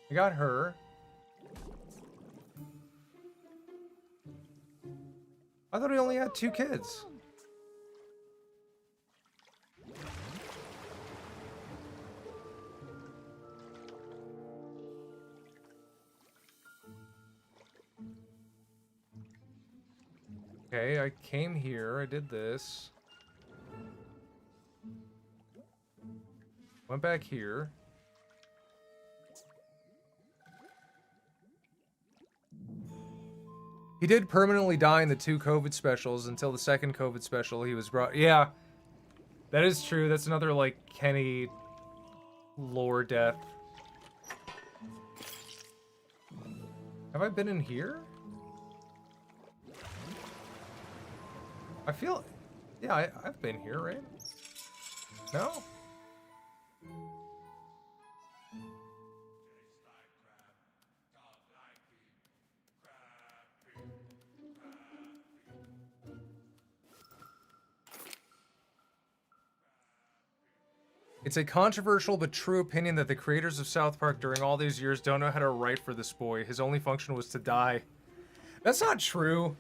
I got her. I thought he only had 2 kids. Okay, I came here, I did this. Went back here. He did permanently die in the 2 COVID specials until the 2nd COVID special he was brought. Yeah, that is true. That's another, like, Kenny lore death. Have I been in here? I feel... Yeah, I've been here, right? No? It's a controversial but true opinion that the creators of South Park during all these years don't know how to write for this boy. His only function was to die. That's not true.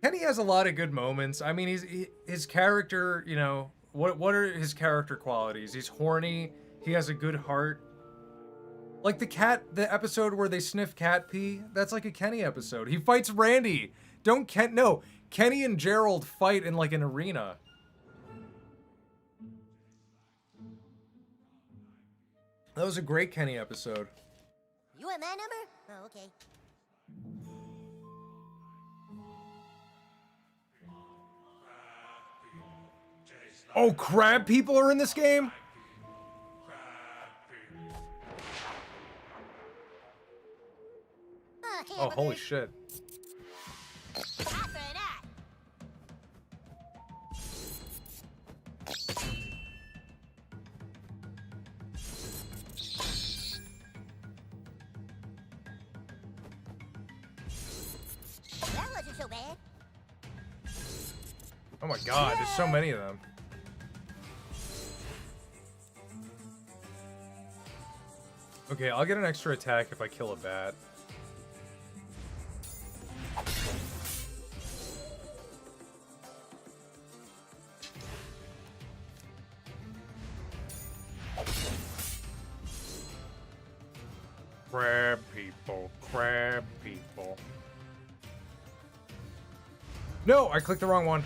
Kenny has a lot of good moments. I mean, his character, you know, what are his character qualities? He's horny. He has a good heart. Like the episode where they sniff cat pee, that's like a Kenny episode. He fights Randy. No, Kenny and Gerald fight in like an arena. That was a great Kenny episode. You want my number? Oh, okay. Oh, crab people are in this game? Oh, holy shit. That wasn't so bad. Oh my god, there's so many of them. Okay, I'll get an extra attack if I kill a bat. Crab people, crab people. No, I clicked the wrong one.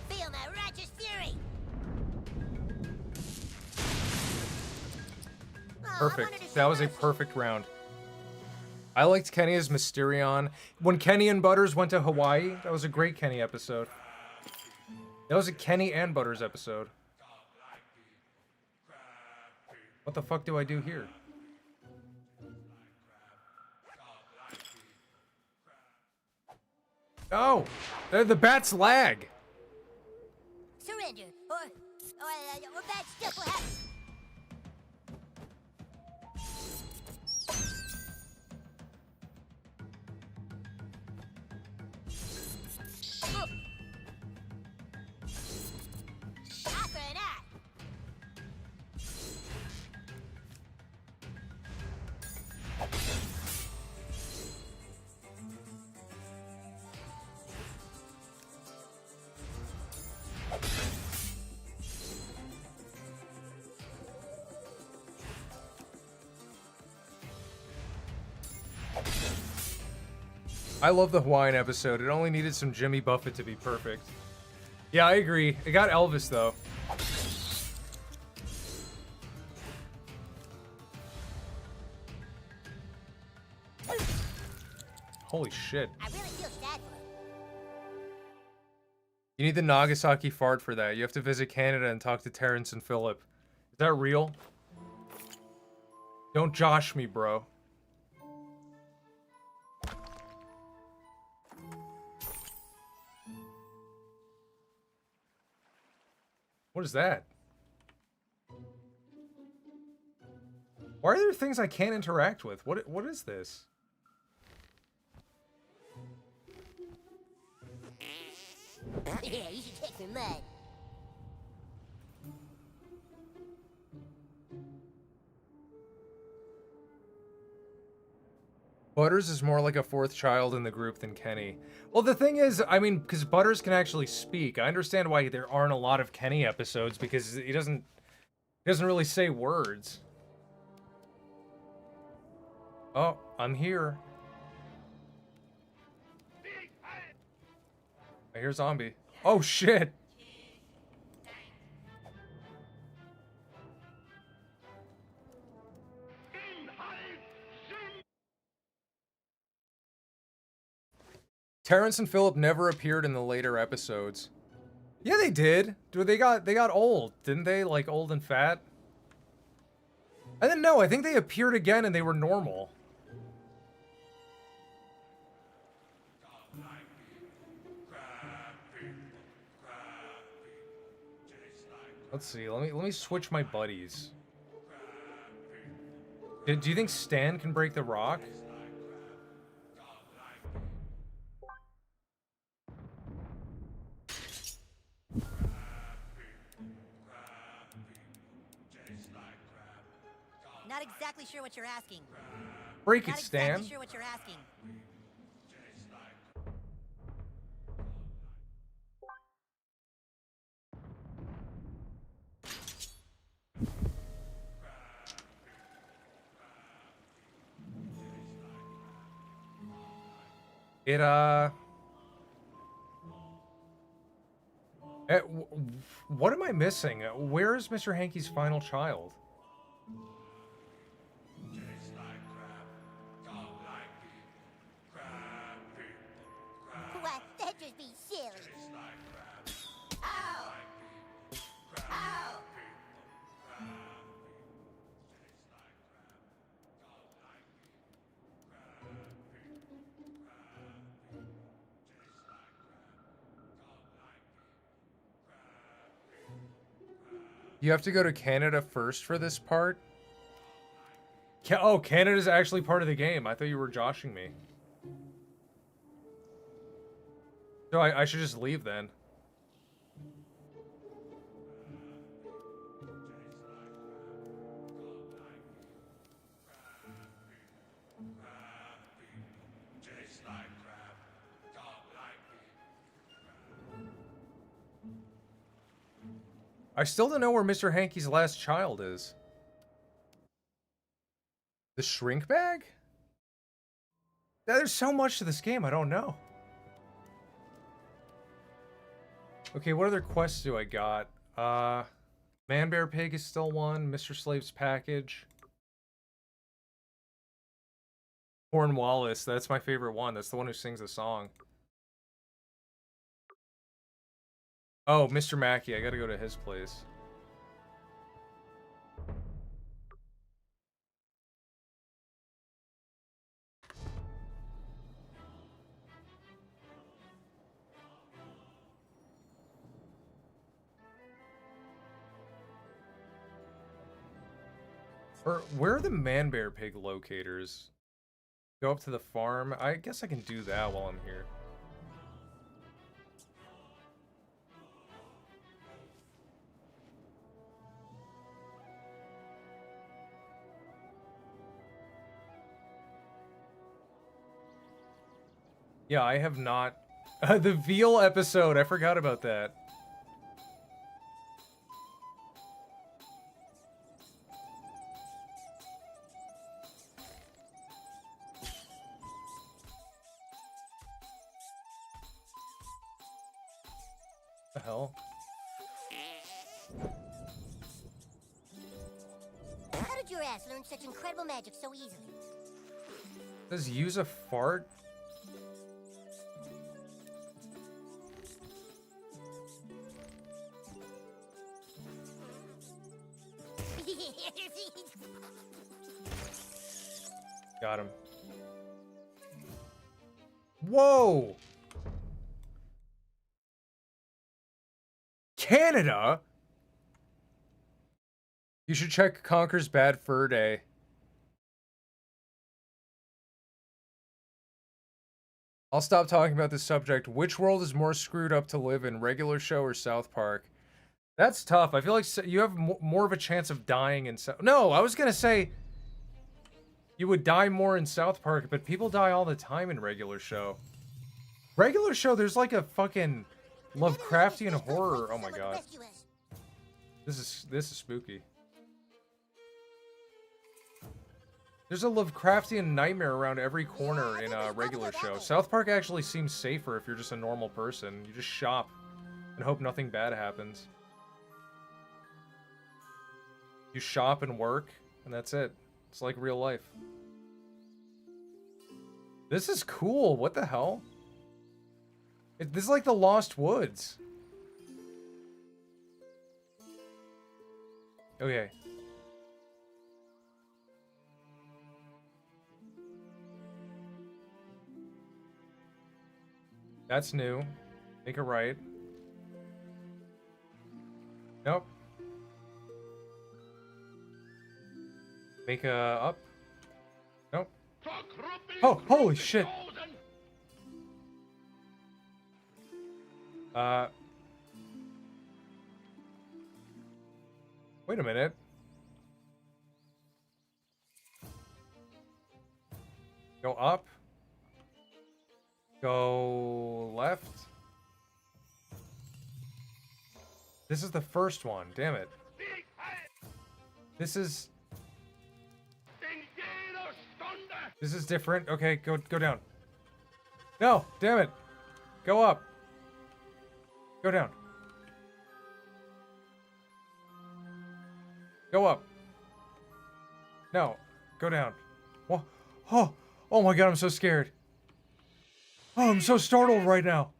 Feel my righteous fury. Perfect. That was a perfect round. I liked Kenny as Mysterion. When Kenny and Butters went to Hawaii, that was a great Kenny episode. That was a Kenny and Butters episode. What the fuck do I do here? Oh! The bats lag! Surrender, or bad stuff will happen. I love the Hawaiian episode. It only needed some Jimmy Buffett to be perfect. Yeah, I agree. It got Elvis, though. Holy shit. I really feel sad for him. You need the Nagasaki fart for that. You have to visit Canada and talk to Terrence and Philip. Is that real? Don't josh me, bro. What is that? Why are there things I can't interact with? What is this? Yeah, you should take some mud. Butters is more like a fourth child in the group than Kenny. Well, the thing is, I mean, because Butters can actually speak. I understand why there aren't a lot of Kenny episodes, because he doesn't really say words. Oh, I'm here. I hear zombie. Oh, shit! Terrence and Philip never appeared in the later episodes. Yeah, they did. Dude, they got old, didn't they? Like, old and fat? And then, no, I think they appeared again and they were normal. Let's see, let me switch my buddies. Do you think Stan can break the rock? Not exactly sure what you're asking. Break it, Not Stan. exactly sure what you're asking. What am I missing? Where is Mr. Hankey's final child? What? That'd just be silly. Ow! Ow! You have to go to Canada first for this part? Oh, Canada's actually part of the game. I thought you were joshing me. So I should just leave then. I still don't know where Mr. Hankey's last child is. The shrink bag? There's so much to this game, I don't know. Okay, what other quests do I got? Man Bear Pig is still one. Mr. Slave's package. Cornwallis, that's my favorite one. That's the one who sings the song. Oh, Mr. Mackey, I gotta go to his place. Where are the Man Bear Pig locators? Go up to the farm. I guess I can do that while I'm here. Yeah, I have not. The veal episode, I forgot about that. The hell? How did your ass learn such incredible magic so easily? Does use a fart? Got him. Whoa! Canada? You should check Conker's Bad Fur Day. I'll stop talking about this subject. Which world is more screwed up to live in, regular show or South Park? That's tough. I feel like you have more of a chance of dying in South... No, I was gonna say you would die more in South Park, but people die all the time in regular show. Regular show, there's like a fucking Lovecraftian horror. Oh my god. This is spooky. There's a Lovecraftian nightmare around every corner in a regular show. South Park actually seems safer if you're just a normal person. You just shop and hope nothing bad happens. You shop and work, and that's it. It's like real life. This is cool. What the hell? This is like the Lost Woods. Okay. That's new. Make a right. Nope. Make a up. Nope. Oh, holy shit. Wait a minute. Go up. Go left. This is the first one. Damn it. This is different. Okay, go down. No, damn it. Go up. Go down. Go up. No, go down. Whoa. Oh my god, I'm so scared. Oh, I'm so startled right now.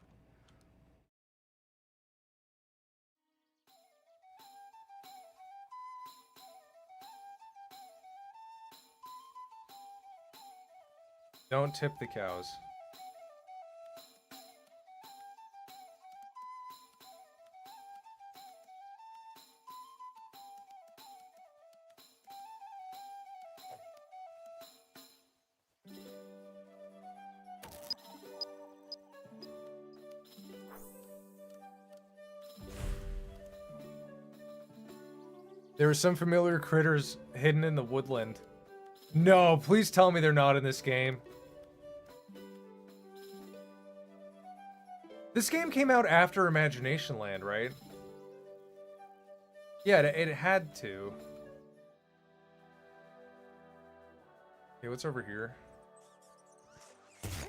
Don't tip the cows. There are some familiar critters hidden in the woodland. No, please tell me they're not in this game. This game came out after Imagination Land, right? Yeah, it had to. Okay, what's over here?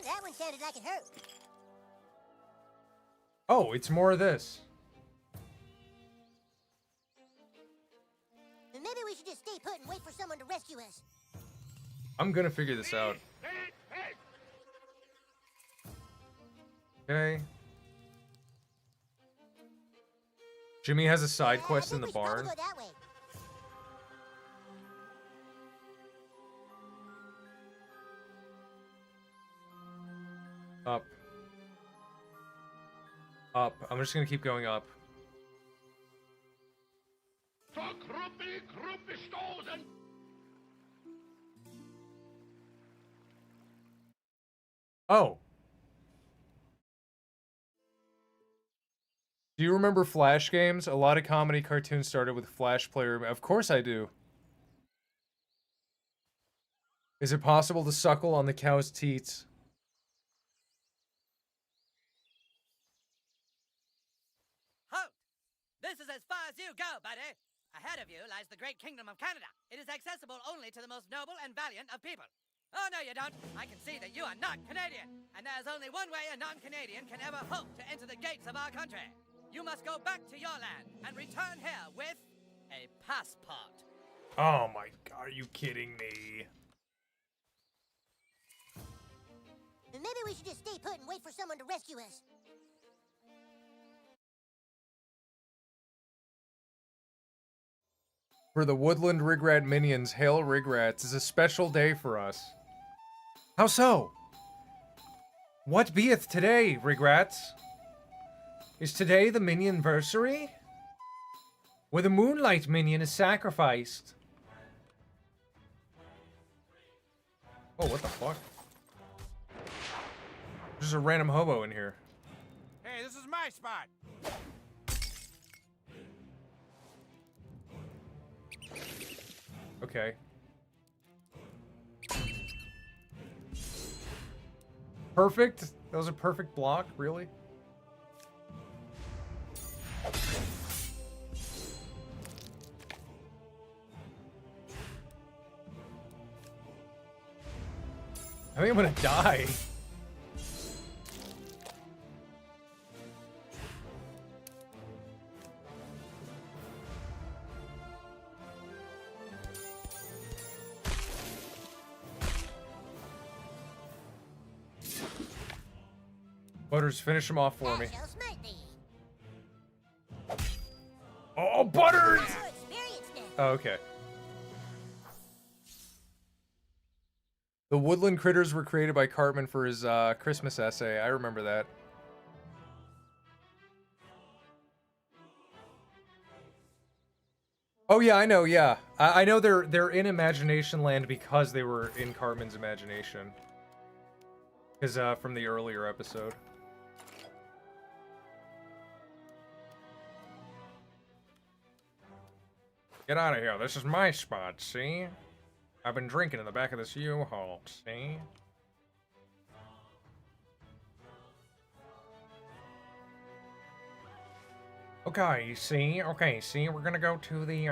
That one sounded like it hurt. Oh, it's more of this. Then maybe we should just stay put and wait for someone to rescue us. I'm gonna figure this out. Okay. Jimmy has a side quest in the barn. Go that way. Up. Up. I'm just gonna keep going up. Oh. Do you remember Flash games? A lot of comedy cartoons started with Flash player. Of course I do. Is it possible to suckle on the cow's teats? Halt! This is as far as you go, buddy. Ahead of you lies the great kingdom of Canada. It is accessible only to the most noble and valiant of people. Oh, no, you don't. I can see that you are not Canadian. And there's only one way a non-Canadian can ever hope to enter the gates of our country. You must go back to your land and return here with a passport. Oh my god, are you kidding me? Then maybe we should just stay put and wait for someone to rescue us. For the Woodland Rigrat minions, Hail Rigrats is a special day for us. How so? What beeth today, Rigrats? Is today the minionversary? Where the Moonlight minion is sacrificed. Oh, what the fuck? There's a random hobo in here. Hey, this is my spot. Okay. Perfect? That was a perfect block, really? I think I'm gonna die. Butters, finish him off for me. Oh, Butters! Oh, okay. The woodland critters were created by Cartman for his Christmas essay. I remember that. Oh yeah, I know. Yeah, I know they're in Imagination Land because they were in Cartman's imagination. Because from the earlier episode. Get out of here. This is my spot, see? I've been drinking in the back of this U-Haul, see? Okay, see? Okay, see? We're gonna go to the,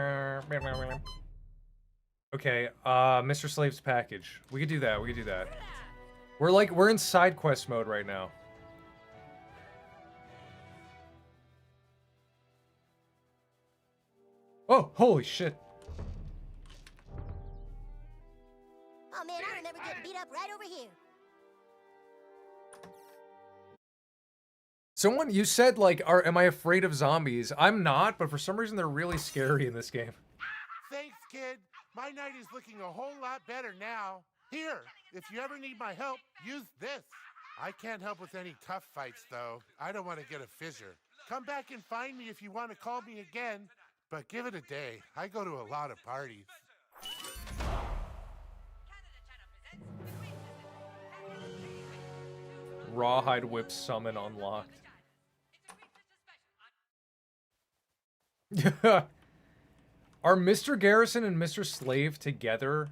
Okay, Mr. Slave's package. We could do that, we could do that. We're in side quest mode right now. Oh, holy shit. Oh man, I remember getting beat up right over here. Someone, you said, like, am I afraid of zombies? I'm not, but for some reason they're really scary in this game. Thanks, kid. My night is looking a whole lot better now. Here, if you ever need my help, use this. I can't help with any tough fights, though. I don't want to get a fissure. Come back and find me if you want to call me again. But give it a day. I go to a lot of parties. Rawhide Whip summon unlocked. Are Mr. Garrison and Mr. Slave together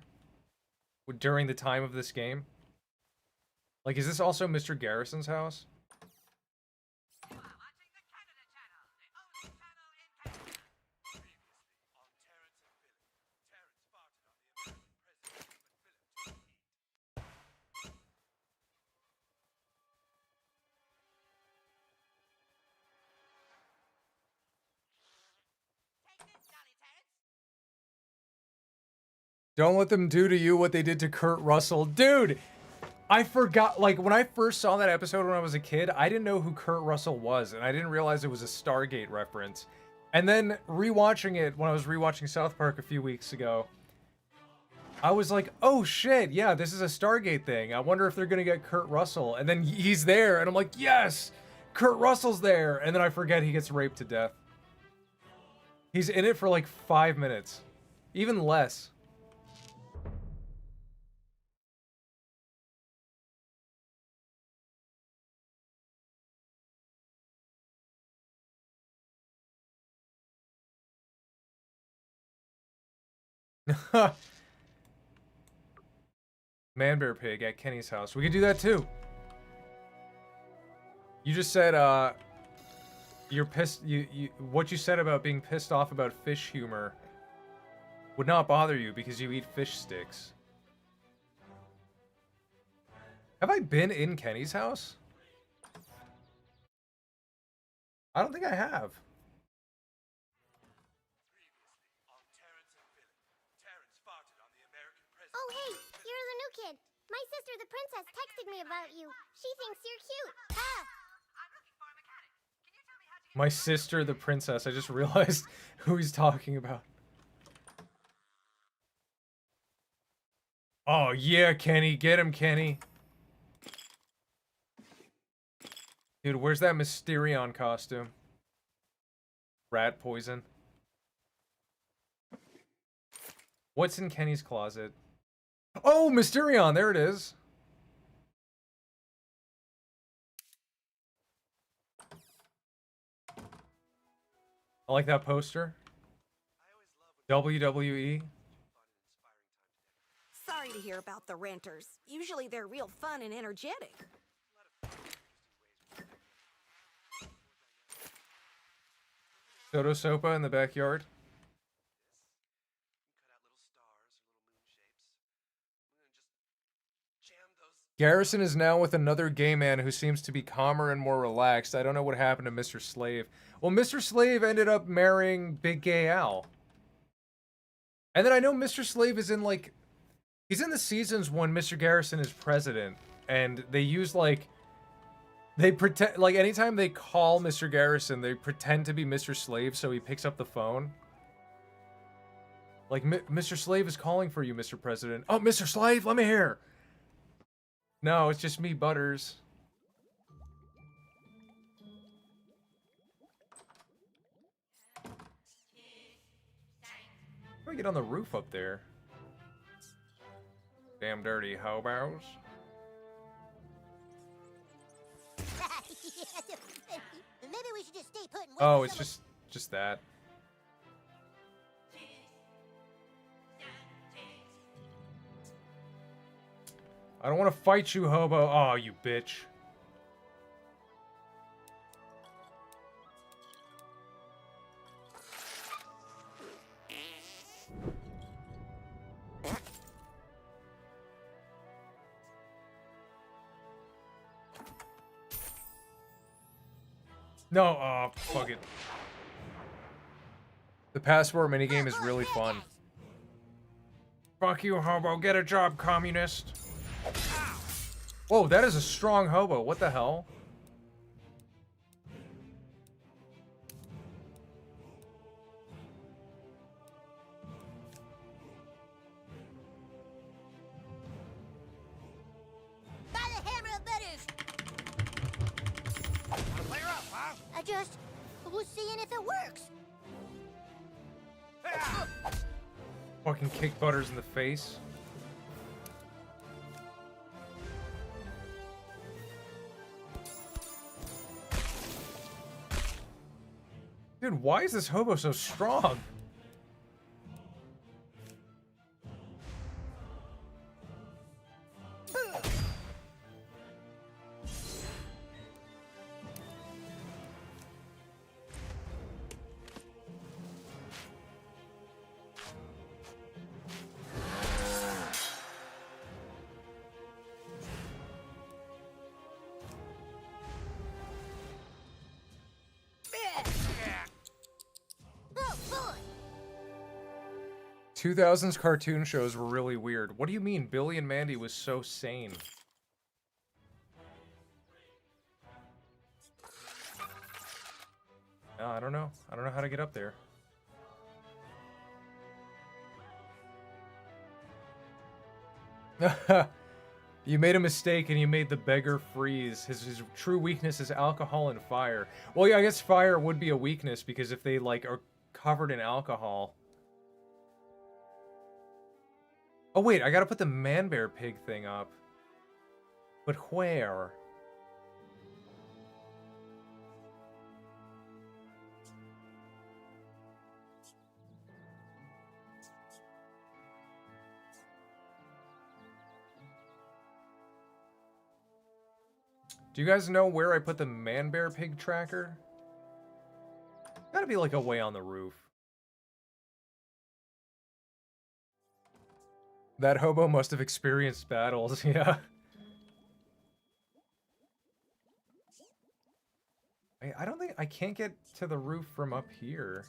during the time of this game? Like, is this also Mr. Garrison's house? Don't let them do to you what they did to Kurt Russell. Dude, I forgot, like, when I first saw that episode when I was a kid, I didn't know who Kurt Russell was, and I didn't realize it was a Stargate reference. And then rewatching it when I was rewatching South Park a few weeks ago, I was like, oh shit, yeah, this is a Stargate thing. I wonder if they're gonna get Kurt Russell. And then he's there, and I'm like, yes, Kurt Russell's there. And then I forget he gets raped to death. He's in it for like 5 minutes, even less. Man Bear Pig at Kenny's house. We could do that too. You just said you're pissed, what you said about being pissed off about fish humor would not bother you because you eat fish sticks. Have I been in Kenny's house? I don't think I have. Oh, hey, you're the new kid. My sister, the princess, texted me about you. She thinks you're cute. Ah! My sister, the princess. I just realized who he's talking about. Oh, yeah, Kenny. Get him, Kenny. Dude, where's that Mysterion costume? Rat poison. What's in Kenny's closet? Oh, Mysterion! There it is. I like that poster. WWE. Sorry to hear about the renters. Usually they're real fun and energetic. Soto Sopa in the backyard. Garrison is now with another gay man who seems to be calmer and more relaxed. I don't know what happened to Mr. Slave. Well, Mr. Slave ended up marrying Big Gay Al. And then I know Mr. Slave is in, like... He's in the seasons when Mr. Garrison is president. And they use, like... They pretend... Like, anytime they call Mr. Garrison, they pretend to be Mr. Slave, so he picks up the phone. Like, Mr. Slave is calling for you, Mr. President. Oh, Mr. Slave, let me hear! No, it's just me, Butters. How do I get on the roof up there? Damn dirty hobos. Maybe we should just stay put and wait Oh, for it's someone- just that. I don't want to fight you, hobo. Oh, you bitch. No, oh, fuck it. The passport minigame is really fun. Fuck you, hobo. Get a job, communist. Whoa, that is a strong hobo. What the hell? By the hammer of Butters! Clear up, huh? I just was seeing if it works. Fucking kick Butters in the face. Dude, why is this hobo so strong? Oh, boy! 2000s cartoon shows were really weird. What do you mean Billy and Mandy was so sane? No, I don't know. I don't know how to get up there. You made a mistake and you made the beggar freeze. His true weakness is alcohol and fire. Well, yeah, I guess fire would be a weakness because if they, like, are covered in alcohol... Oh, wait, I gotta put the man-bear pig thing up. But where? Do you guys know where I put the man-bear pig tracker? Gotta be, like, a way on the roof. That hobo must have experienced battles, yeah. I don't think... I can't get to the roof from up here.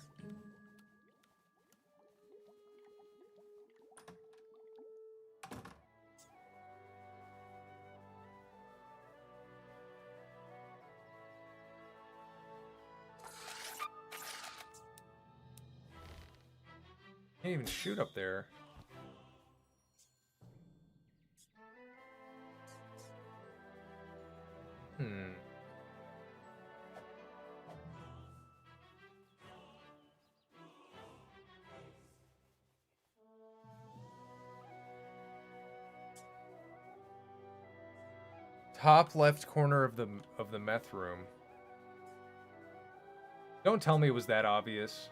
Can't even shoot up there. Top left corner of the meth room. Don't tell me it was that obvious.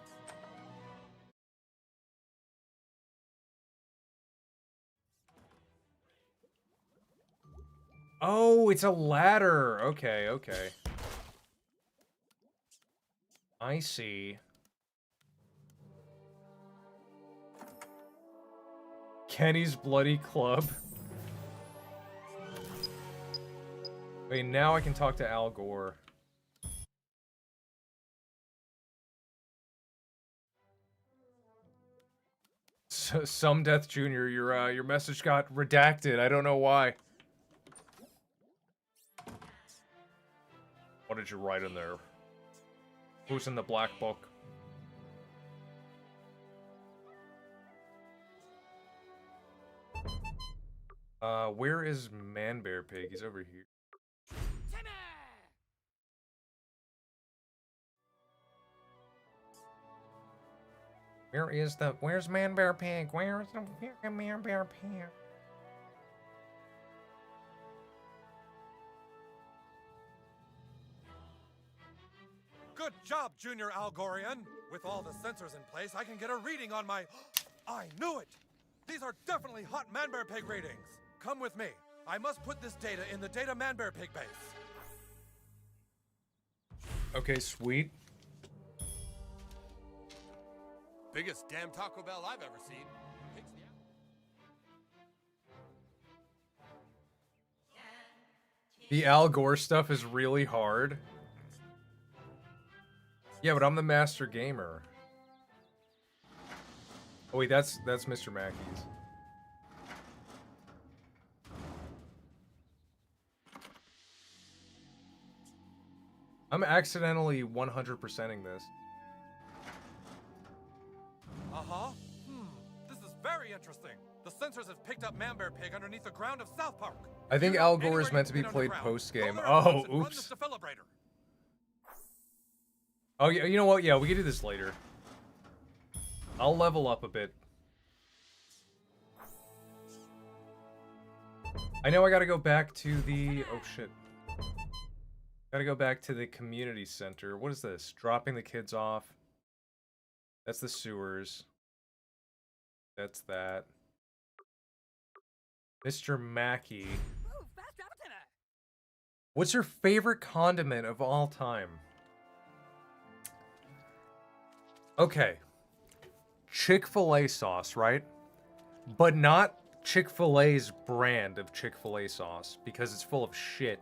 Oh, it's a ladder. Okay, okay. I see. Kenny's Bloody Club. Wait, now I can talk to Al Gore. Some Death Jr., your message got redacted. I don't know why. What did you write in there? Who's in the black book? Where is Man Bear Pig? He's over here. Where's Man Bear Pig? Where's the Man Bear Pig? Good job, Junior Algorian. With all the sensors in place, I can get a reading on my... I knew it! These are definitely hot Man-Bear Pig readings. Come with me. I must put this data in the data Man-Bear Pig base. Okay, sweet. Biggest damn Taco Bell I've ever seen. The Al Gore stuff is really hard. Yeah, but I'm the master gamer. Oh wait, that's Mr. Mackey's. I'm accidentally 100%ing this. Uh-huh. This is very interesting. The sensors have picked up Man-Bear Pig underneath the ground of South Park. I think Al Gore is meant to be played post-game. Oh, oops. Oh, yeah, you know what? Yeah, we can do this later. I'll level up a bit. I know I gotta go back to the... Oh, shit. Gotta go back to the community center. What is this? Dropping the kids off. That's the sewers. That's that. Mr. Mackey. What's your favorite condiment of all time? Okay. Chick-fil-A sauce, right? But not Chick-fil-A's brand of Chick-fil-A sauce, because it's full of shit.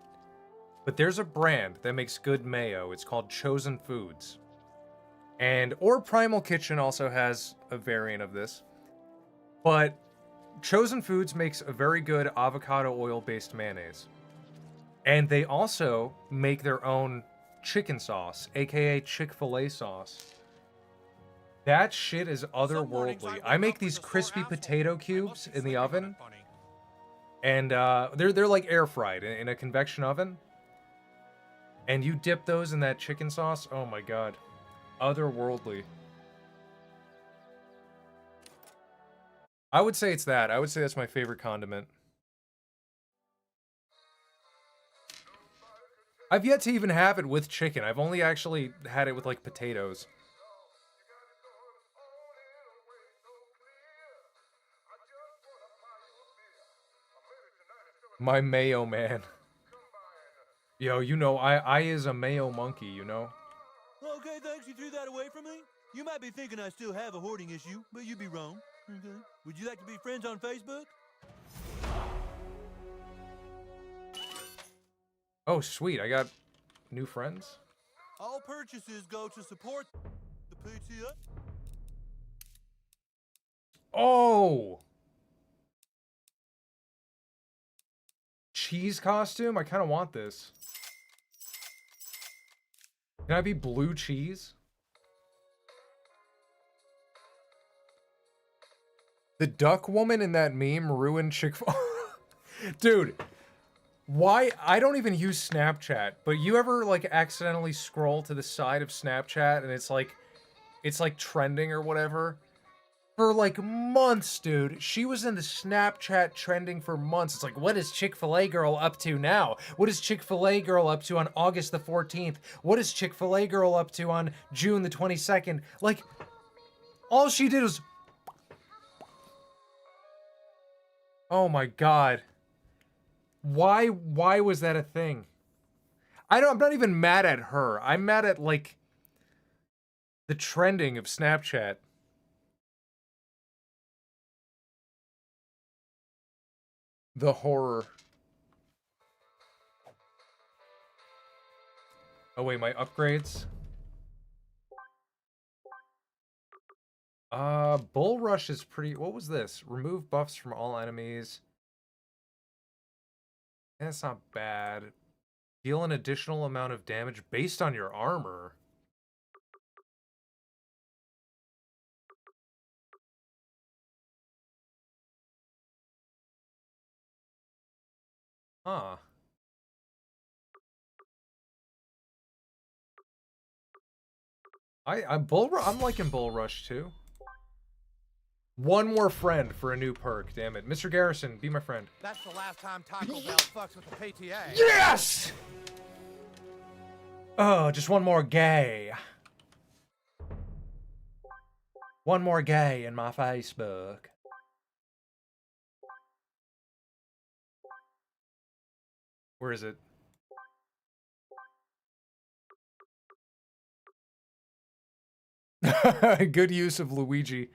But there's a brand that makes good mayo. It's called Chosen Foods. Or Primal Kitchen also has a variant of this. But Chosen Foods makes a very good avocado oil-based mayonnaise. And they also make their own chicken sauce, aka Chick-fil-A sauce. That shit is otherworldly. I make these crispy potato cubes in the oven. And they're like air fried in a convection oven. And you dip those in that chicken sauce. Oh my god. Otherworldly. I would say it's that. I would say that's my favorite condiment. I've yet to even have it with chicken. I've only actually had it with like potatoes. My mayo man. Yo, you know, I is a mayo monkey, you know? Okay, thanks, you threw that away from me. You might be thinking I still have a hoarding issue, but you'd be wrong. Okay. Would you like to be friends on Facebook? Oh, sweet, I got new friends. All purchases go to support the PTA. Oh! Cheese costume? I kind of want this. Can I be blue cheese? The duck woman in that meme ruined Chick-fil-A. Dude, why? I don't even use Snapchat, but you ever like accidentally scroll to the side of Snapchat and it's like trending or whatever? For like months, dude. She was in the Snapchat trending for months. It's like, what is Chick-fil-A girl up to now? What is Chick-fil-A girl up to on August the 14th? What is Chick-fil-A girl up to on June the 22nd? Like, all she did was... Oh my god. Why was that a thing? I'm not even mad at her. I'm mad at, like, the trending of Snapchat. The horror. Oh wait, my upgrades? Bull Rush is pretty... What was this? Remove buffs from all enemies. That's not bad. Deal an additional amount of damage based on your armor. Huh. I'm liking Bull Rush too. One more friend for a new perk, damn it. Mr. Garrison, be my friend. That's the last time Taco Bell fucks with the PTA. Yes! Oh, just one more gay. One more gay in my Facebook. Where is it? Good use of Luigi.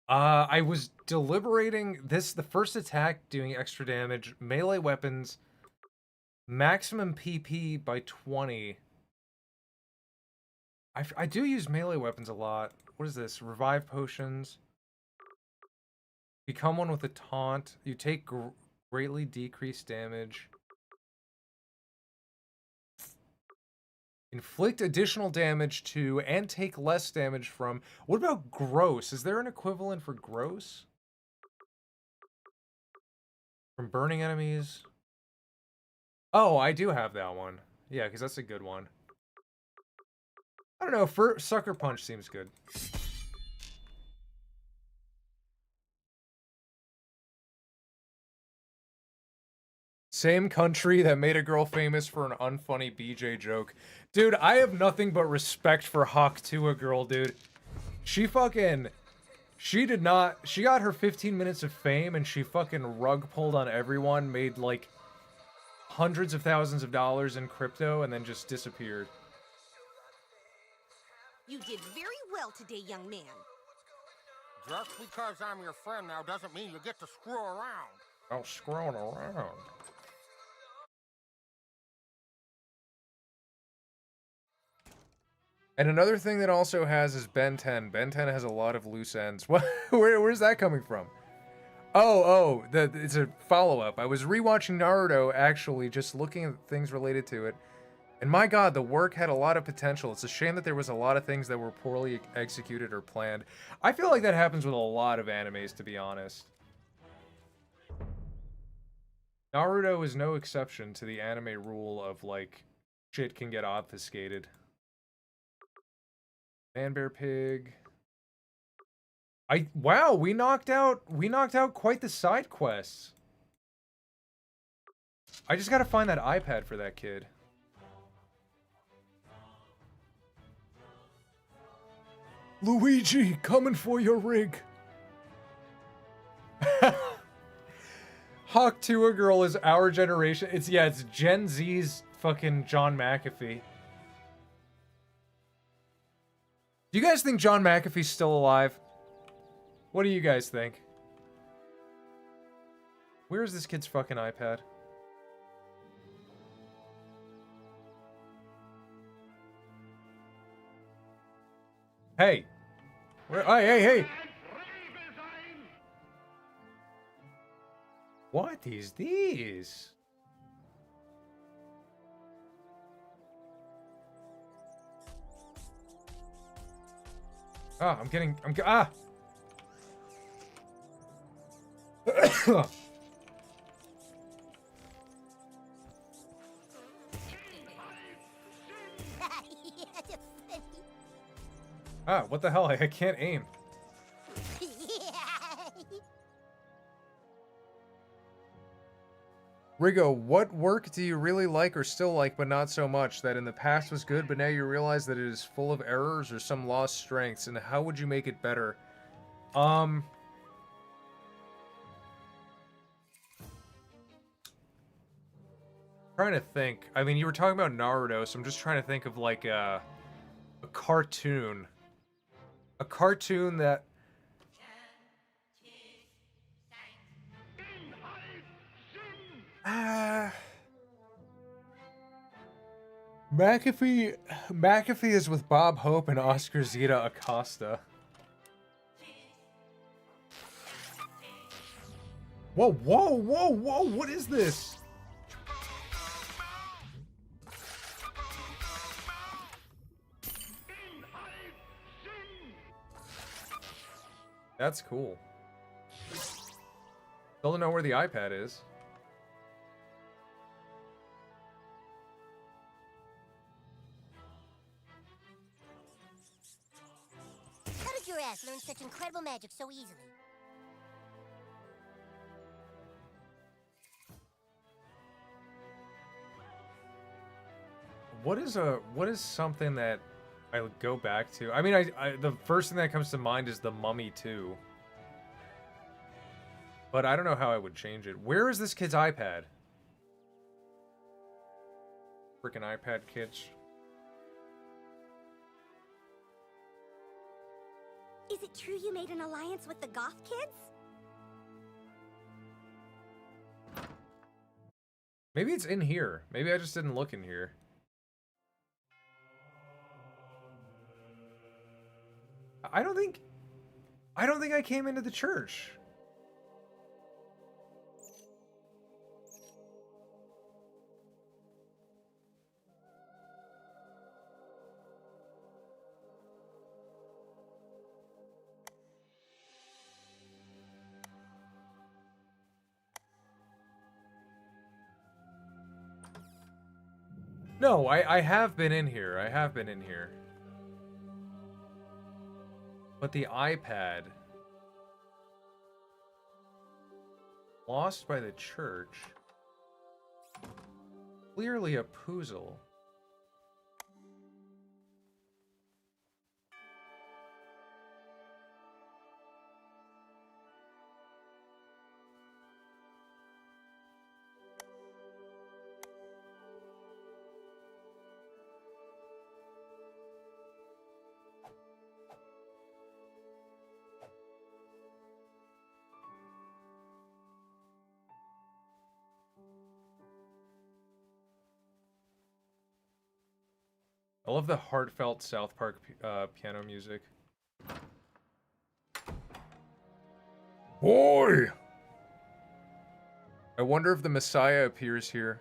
I was deliberating this, the first attack doing extra damage, melee weapons, maximum PP by 20. I do use melee weapons a lot. What is this? Revive potions. Become one with a taunt. You take greatly decreased damage. Inflict additional damage to and take less damage from... What about gross? Is there an equivalent for gross? From burning enemies? Oh, I do have that one. Yeah, because that's a good one. I don't know, Sucker Punch seems good. Same country that made a girl famous for an unfunny BJ joke. Dude, I have nothing but respect for Hawk Tua girl, dude. She got her 15 minutes of fame and she fucking rug pulled on everyone, made like hundreds of thousands of dollars in crypto, and then just disappeared. You did very well today, young man. Just because I'm your friend now doesn't mean you get to screw around. Oh, screwing around. And another thing that also has is Ben 10. Ben 10 has a lot of loose ends. Where's that coming from? It's a follow-up. I was rewatching Naruto, actually, just looking at things related to it. And my god, the work had a lot of potential. It's a shame that there was a lot of things that were poorly executed or planned. I feel like that happens with a lot of animes, to be honest. Naruto is no exception to the anime rule of, like, shit can get obfuscated. Man Bear Pig. Wow, we knocked out quite the side quests. I just gotta find that iPad for that kid. Luigi, coming for your rig. Hawk Tua girl is our generation. It's Gen Z's fucking John McAfee. Do you guys think John McAfee's still alive? What do you guys think? Where is this kid's fucking iPad? Hey! Hey! What is this? Ah, ah! Ah, what the hell? I can't aim. Rigo, what work do you really like or still like but not so much that in the past was good but now you realize that it is full of errors or some lost strengths, and how would you make it better? Trying to think. I mean, you were talking about Naruto, so I'm just trying to think of like a cartoon. A cartoon that McAfee is with Bob Hope and Oscar Zeta Acosta. Whoa, whoa, whoa, whoa, what is this? That's cool. Still don't know where the iPad is. How did your ass learn such incredible magic so easily? What is something that I would go back to? I mean, the first thing that comes to mind is The Mummy 2. But I don't know how I would change it. Where is this kid's iPad? Freaking iPad kids. Is it true you made an alliance with the Goth kids? Maybe it's in here. Maybe I just didn't look in here. I don't think I came into the church. No, I have been in here. I have been in here. But the iPad... Lost by the church. Clearly a puzzle. I love the heartfelt South Park piano music. Boy! I wonder if the Messiah appears here.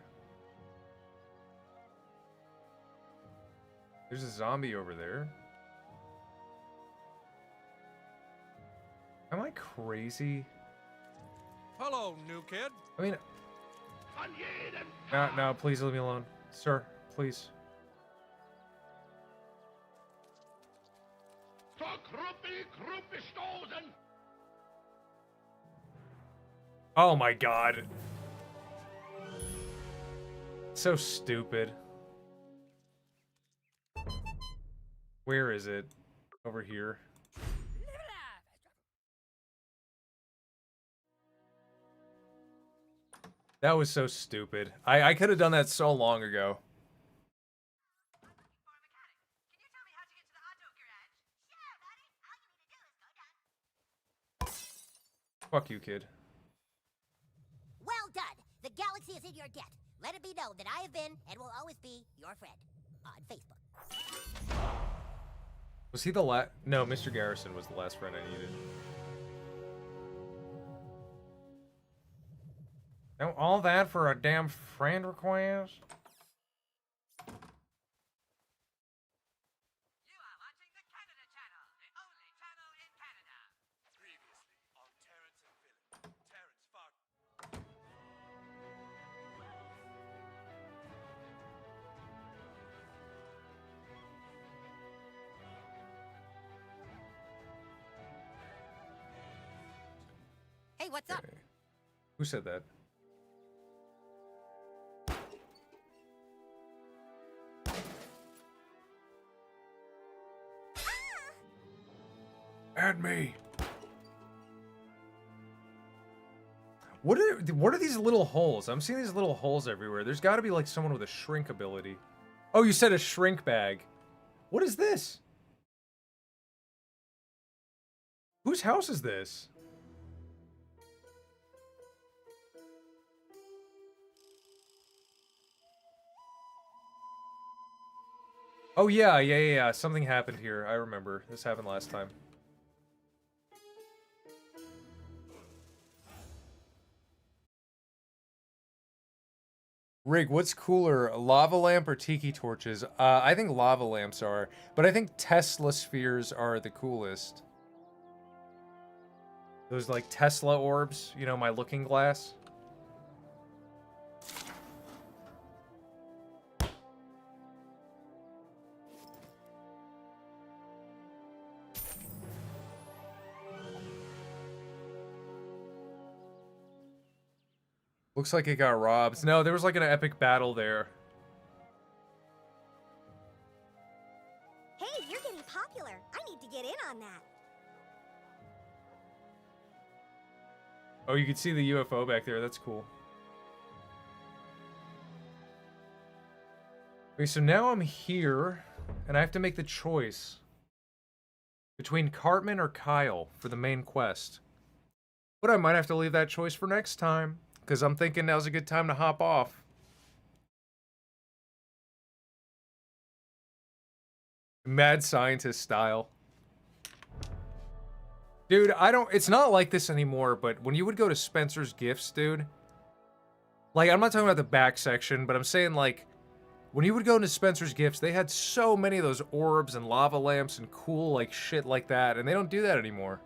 There's a zombie over there. Am I crazy? Hello, new kid. I mean... No, please leave me alone. Sir, please. Oh my god. So stupid. Where is it? Over here. That was so stupid. I could have done that so long ago. Fuck you, kid. Well done. The galaxy is in your debt. Let it be known that I have been and will always be your friend on Facebook. Was he the last? No, Mr. Garrison was the last friend I needed. Now, all that for a damn friend request? Hey, what's up? Who said that? understand me. What are these little holes? I'm seeing these little holes everywhere. There's got to be like someone with a shrink ability. Oh, you said a shrink bag. What is this? Whose house is this? Oh yeah. Something happened here. I remember. This happened last time. Rig, what's cooler, lava lamp or tiki torches? I think lava lamps are, but I think Tesla spheres are the coolest. Those like Tesla orbs, you know, my looking glass. Looks like it got robbed. No, there was like an epic battle there. Hey, you're getting popular. I need to get in on that. Oh, you can see the UFO back there. That's cool. Okay, so now I'm here, and I have to make the choice between Cartman or Kyle for the main quest. But I might have to leave that choice for next time, because I'm thinking now's a good time to hop off. Mad scientist style. Dude, it's not like this anymore, but when you would go to Spencer's Gifts, dude, like, I'm not talking about the back section, but I'm saying, like, when you would go into Spencer's Gifts, they had so many of those orbs and lava lamps and cool, like, shit like that, and they don't do that anymore.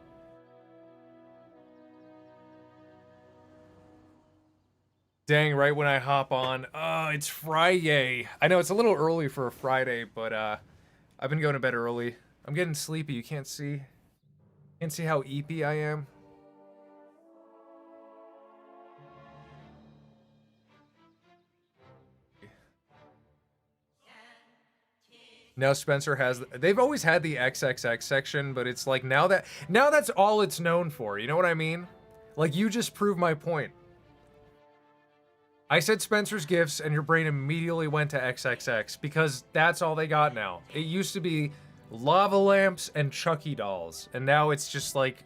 Dang, right when I hop on. Oh, it's Friday. I know it's a little early for a Friday, but, I've been going to bed early. I'm getting sleepy, you can't see. Can't see how eepy I am. Now Spencer has, they've always had the XXX section, but it's like now that's all it's known for. You know what I mean? Like, you just proved my point. I said Spencer's Gifts and your brain immediately went to XXX because that's all they got now. It used to be lava lamps and Chucky dolls, and now it's just like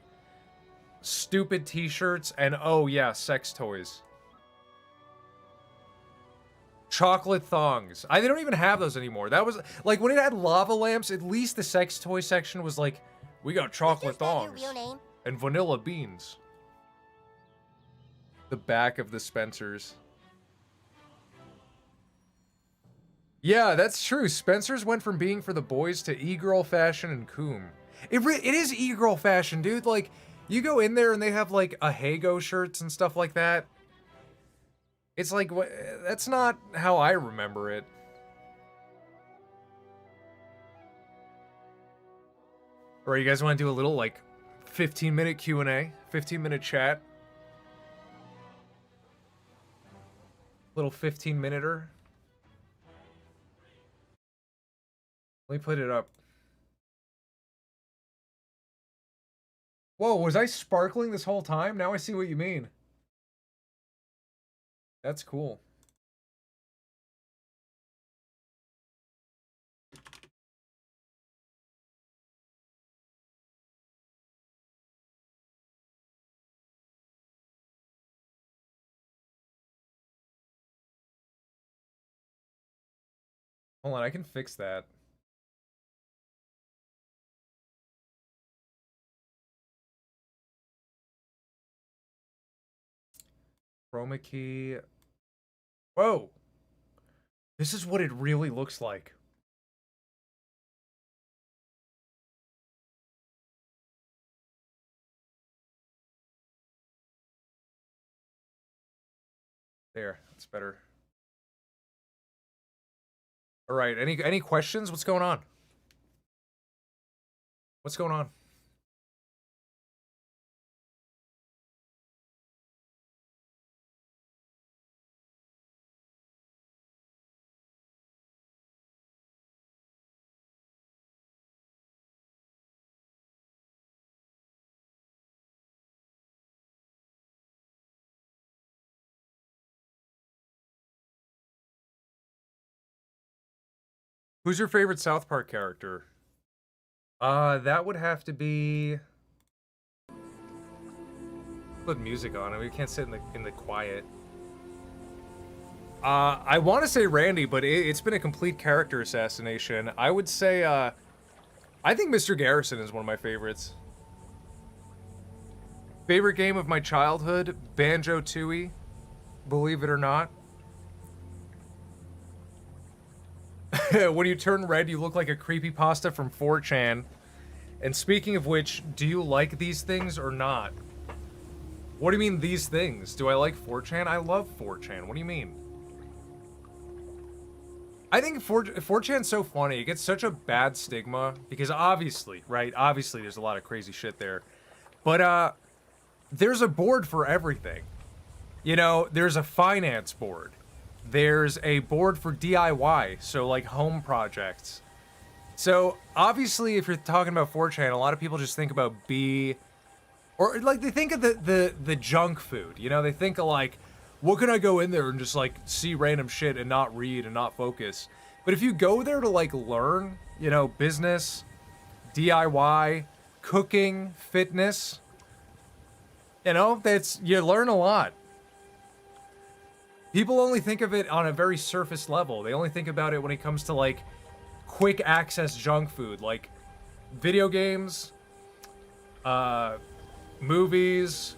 stupid t-shirts and, oh yeah, sex toys. Chocolate thongs. They don't even have those anymore. That was, like, when it had lava lamps, at least the sex toy section was like, we got chocolate thongs. Your real name? And vanilla beans. The back of the Spencers. Yeah, that's true. Spencer's went from being for the boys to e-girl fashion and coom. It is e-girl fashion, dude. Like, you go in there and they have, like, a Hago shirts and stuff like that. It's like, that's not how I remember it. Alright, you guys want to do a little, like, 15-minute Q&A? 15-minute chat? Little 15-minuter? Let me put it up. Whoa, was I sparkling this whole time? Now I see what you mean. That's cool. Hold on, I can fix that. Chroma key. Whoa! This is what it really looks like. There, that's better. All right, any questions? What's going on? What's going on? Who's your favorite South Park character? That would have to be... Put music on it. We can't sit in the quiet. I want to say Randy, but it's been a complete character assassination. I would say, I think Mr. Garrison is one of my favorites. Favorite game of my childhood? Banjo-Tooie. Believe it or not. When you turn red, you look like a creepypasta from 4chan. And speaking of which, do you like these things or not? What do you mean, these things? Do I like 4chan? I love 4chan. What do you mean? I think 4chan's so funny. It gets such a bad stigma because obviously, right? Obviously, there's a lot of crazy shit there. But, there's a board for everything. You know, there's a finance board. There's a board for DIY, so like home projects. So, obviously, if you're talking about 4chan, a lot of people just think about or like they think of the junk food, you know? They think of like, what can I go in there and just like see random shit and not read and not focus? But if you go there to like learn, you know, business, DIY, cooking, fitness, you know, you learn a lot. People only think of it on a very surface level. They only think about it when it comes to like quick access junk food, like video games, movies,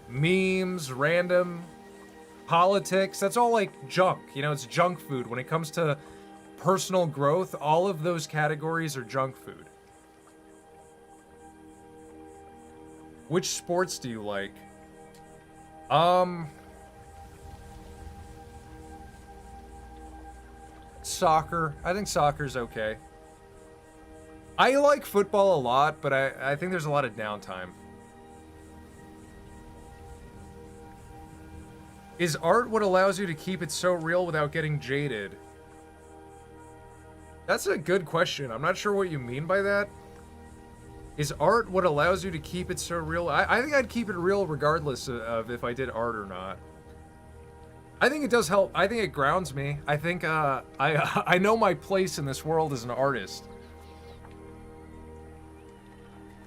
memes, random politics. That's all like junk, you know, it's junk food. When it comes to personal growth, all of those categories are junk food. Which sports do you like? Soccer. I think soccer's okay. I like football a lot, but I think there's a lot of downtime. Is art what allows you to keep it so real without getting jaded? That's a good question. I'm not sure what you mean by that. Is art what allows you to keep it so real? I think I'd keep it real regardless of if I did art or not. I think it does help. I think it grounds me. I think I know my place in this world as an artist.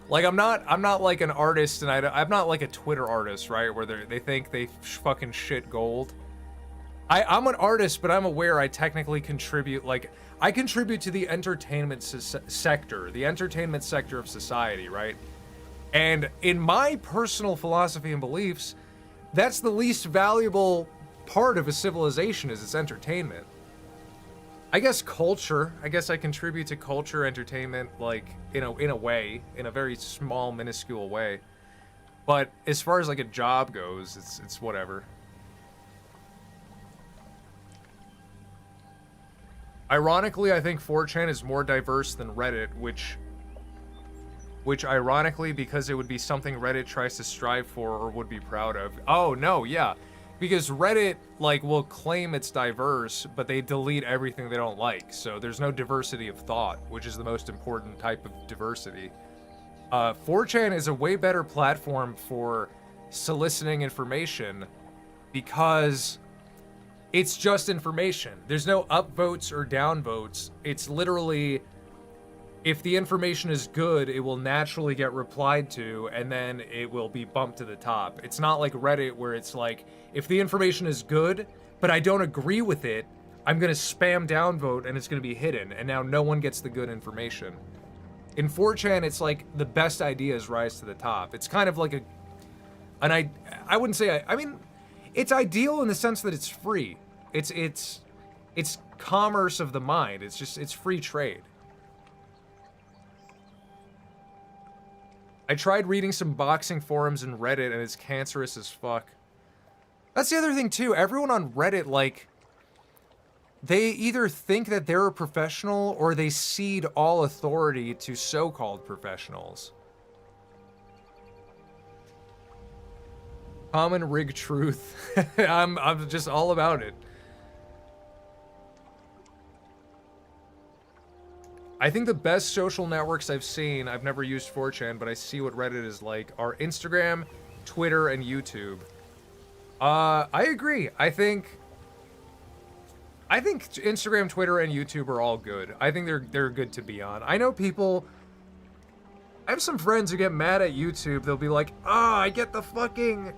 Like I'm not like an artist, and I'm not like a Twitter artist, right? Where they think they fucking shit gold. I'm an artist, but I'm aware I technically contribute. Like I contribute to the entertainment sector, the entertainment sector of society, right? And in my personal philosophy and beliefs, that's the least valuable part of a civilization is its entertainment. I guess culture. I guess I contribute to culture, entertainment, like in a way, in a very small, minuscule way. But as far as like a job goes, it's whatever. Ironically, I think 4chan is more diverse than Reddit, which ironically, because it would be something Reddit tries to strive for or would be proud of. Oh no, yeah. Because Reddit, like, will claim it's diverse, but they delete everything they don't like. So there's no diversity of thought, which is the most important type of diversity. 4chan is a way better platform for soliciting information because it's just information. There's no upvotes or downvotes. It's literally, if the information is good, it will naturally get replied to, and then it will be bumped to the top. It's not like Reddit where it's like, if the information is good, but I don't agree with it, I'm gonna spam downvote and it's gonna be hidden, and now no one gets the good information. In 4chan, it's like the best ideas rise to the top. It's kind of like I wouldn't say, I mean, it's ideal in the sense that it's free. It's commerce of the mind. It's free trade. I tried reading some boxing forums in Reddit and it's cancerous as fuck. That's the other thing too. Everyone on Reddit, like, they either think that they're a professional or they cede all authority to so-called professionals. Common rig truth. I'm just all about it. I think the best social networks I've seen, I've never used 4chan, but I see what Reddit is like, are Instagram, Twitter, and YouTube. I agree. I think I think Instagram, Twitter, and YouTube are all good. I think they're good to be on. I know people. I have some friends who get mad at YouTube. They'll be like, I get the fucking.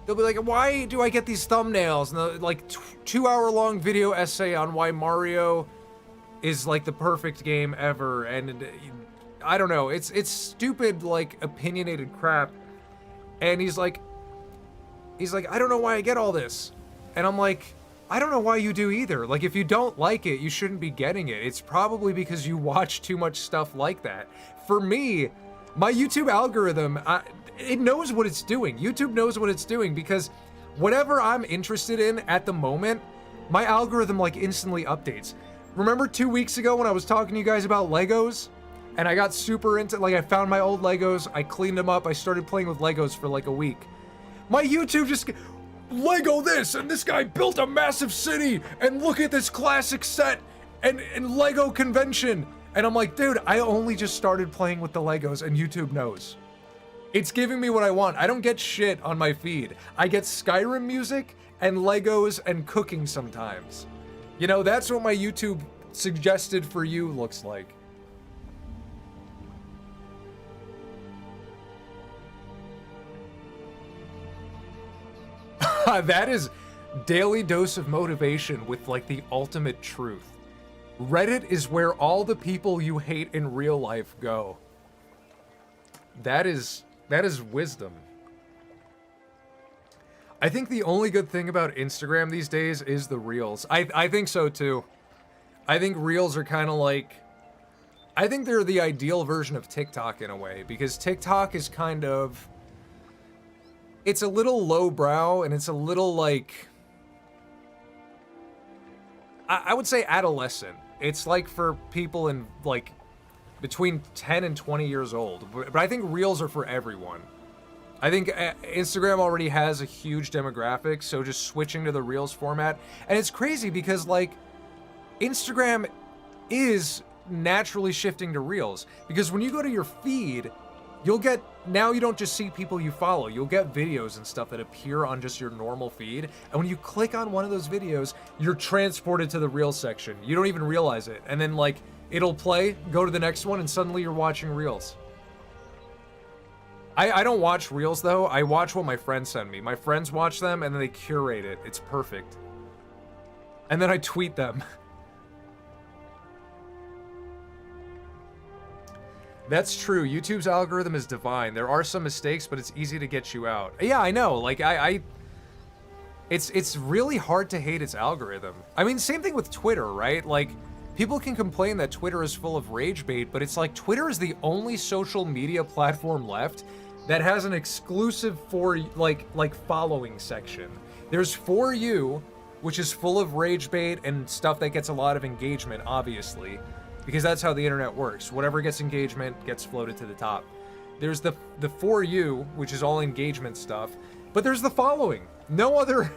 They'll be like, why do I get these thumbnails? And they'll, like 2-hour-long video essay on why Mario is like the perfect game ever, and I don't know. It's stupid, like opinionated crap. And he's like, I don't know why I get all this, and I'm like, I don't know why you do either. Like, if you don't like it, you shouldn't be getting it. It's probably because you watch too much stuff like that. For me, my YouTube algorithm, it knows what it's doing. YouTube knows what it's doing because whatever I'm interested in at the moment, my algorithm like instantly updates. Remember 2 weeks ago when I was talking to you guys about Legos? And I got super into, like, I found my old Legos, I cleaned them up, I started playing with Legos for like a week. My YouTube just... Lego this, and this guy built a massive city, and look at this classic set, and Lego convention. And I'm like, dude, I only just started playing with the Legos, and YouTube knows. It's giving me what I want. I don't get shit on my feed. I get Skyrim music, and Legos, and cooking sometimes. You know, that's what my YouTube suggested for you looks like. That is daily dose of motivation with like the ultimate truth. Reddit is where all the people you hate in real life go. That is wisdom. I think the only good thing about Instagram these days is the Reels. I think so too. I think Reels are kind of like, I think they're the ideal version of TikTok in a way, because TikTok is kind of, it's a little lowbrow, and it's a little like, I would say adolescent. It's like for people in like between 10 and 20 years old. But I think Reels are for everyone. I think Instagram already has a huge demographic, so just switching to the Reels format. And it's crazy because like Instagram is naturally shifting to Reels, because when you go to your feed, you'll get, now you don't just see people you follow, you'll get videos and stuff that appear on just your normal feed. And when you click on one of those videos, you're transported to the Reels section. You don't even realize it. And then like, it'll play, go to the next one, and suddenly you're watching Reels. I don't watch Reels though, I watch what my friends send me. My friends watch them and then they curate it. It's perfect. And then I tweet them. That's true. YouTube's algorithm is divine. There are some mistakes, but it's easy to get you out. Yeah, I know. Like, it's really hard to hate its algorithm. I mean, same thing with Twitter, right? Like, people can complain that Twitter is full of rage bait, but it's like Twitter is the only social media platform left that has an exclusive for like following section. There's For You, which is full of rage bait and stuff that gets a lot of engagement, obviously. Because that's how the internet works. Whatever gets engagement gets floated to the top. There's the For You, which is all engagement stuff, but there's the following. No other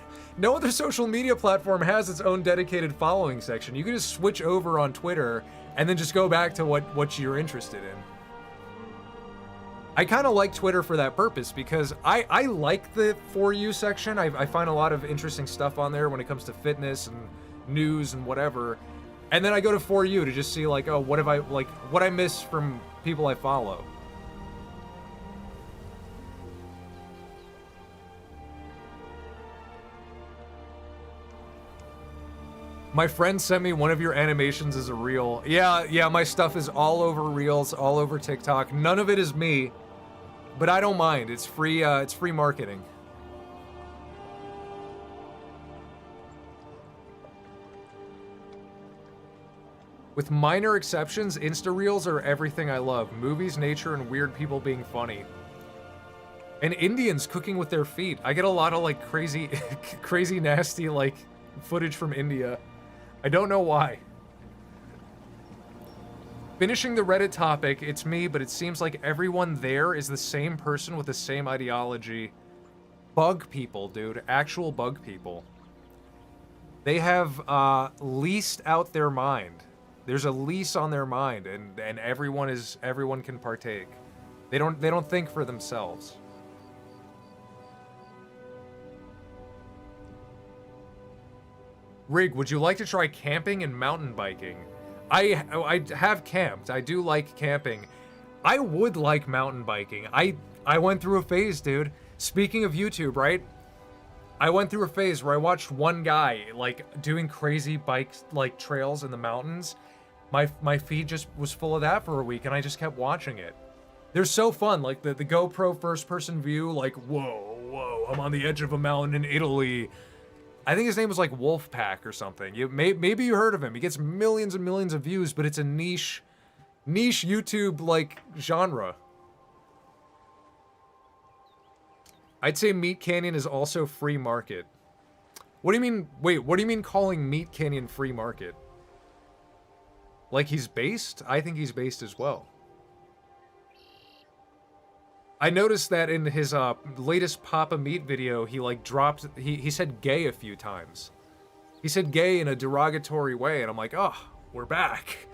social media platform has its own dedicated following section. You can just switch over on Twitter and then just go back to what you're interested in. I kind of like Twitter for that purpose because I like the For You section. I find a lot of interesting stuff on there when it comes to fitness and news and whatever. And then I go to For You to just see like, oh, what I miss from people I follow. My friend sent me one of your animations as a reel. Yeah, my stuff is all over Reels, all over TikTok. None of it is me, but I don't mind. It's free marketing. With minor exceptions, Insta Reels are everything I love. Movies, nature, and weird people being funny. And Indians cooking with their feet. I get a lot of like crazy, crazy nasty like footage from India. I don't know why. Finishing the Reddit topic, it's me, but it seems like everyone there is the same person with the same ideology. Bug people, dude. Actual bug people. They have leased out their mind. There's a lease on their mind, and everyone can partake. They don't think for themselves. Rig, would you like to try camping and mountain biking? I have camped. I do like camping. I would like mountain biking. I went through a phase, dude. Speaking of YouTube, right? I went through a phase where I watched one guy like doing crazy bikes like trails in the mountains. My feed just was full of that for a week and I just kept watching it. They're so fun, like the GoPro first person view, like whoa, I'm on the edge of a mountain in Italy. I think his name was like Wolfpack or something. Maybe you heard of him. He gets millions and millions of views, but it's a niche YouTube like genre. I'd say Meat Canyon is also free market. What do you mean? Wait, what do you mean calling Meat Canyon free market? Like he's based? I think he's based as well. I noticed that in his latest Papa Meat video, he like dropped, he said gay a few times. He said gay in a derogatory way, and I'm like, oh, we're back.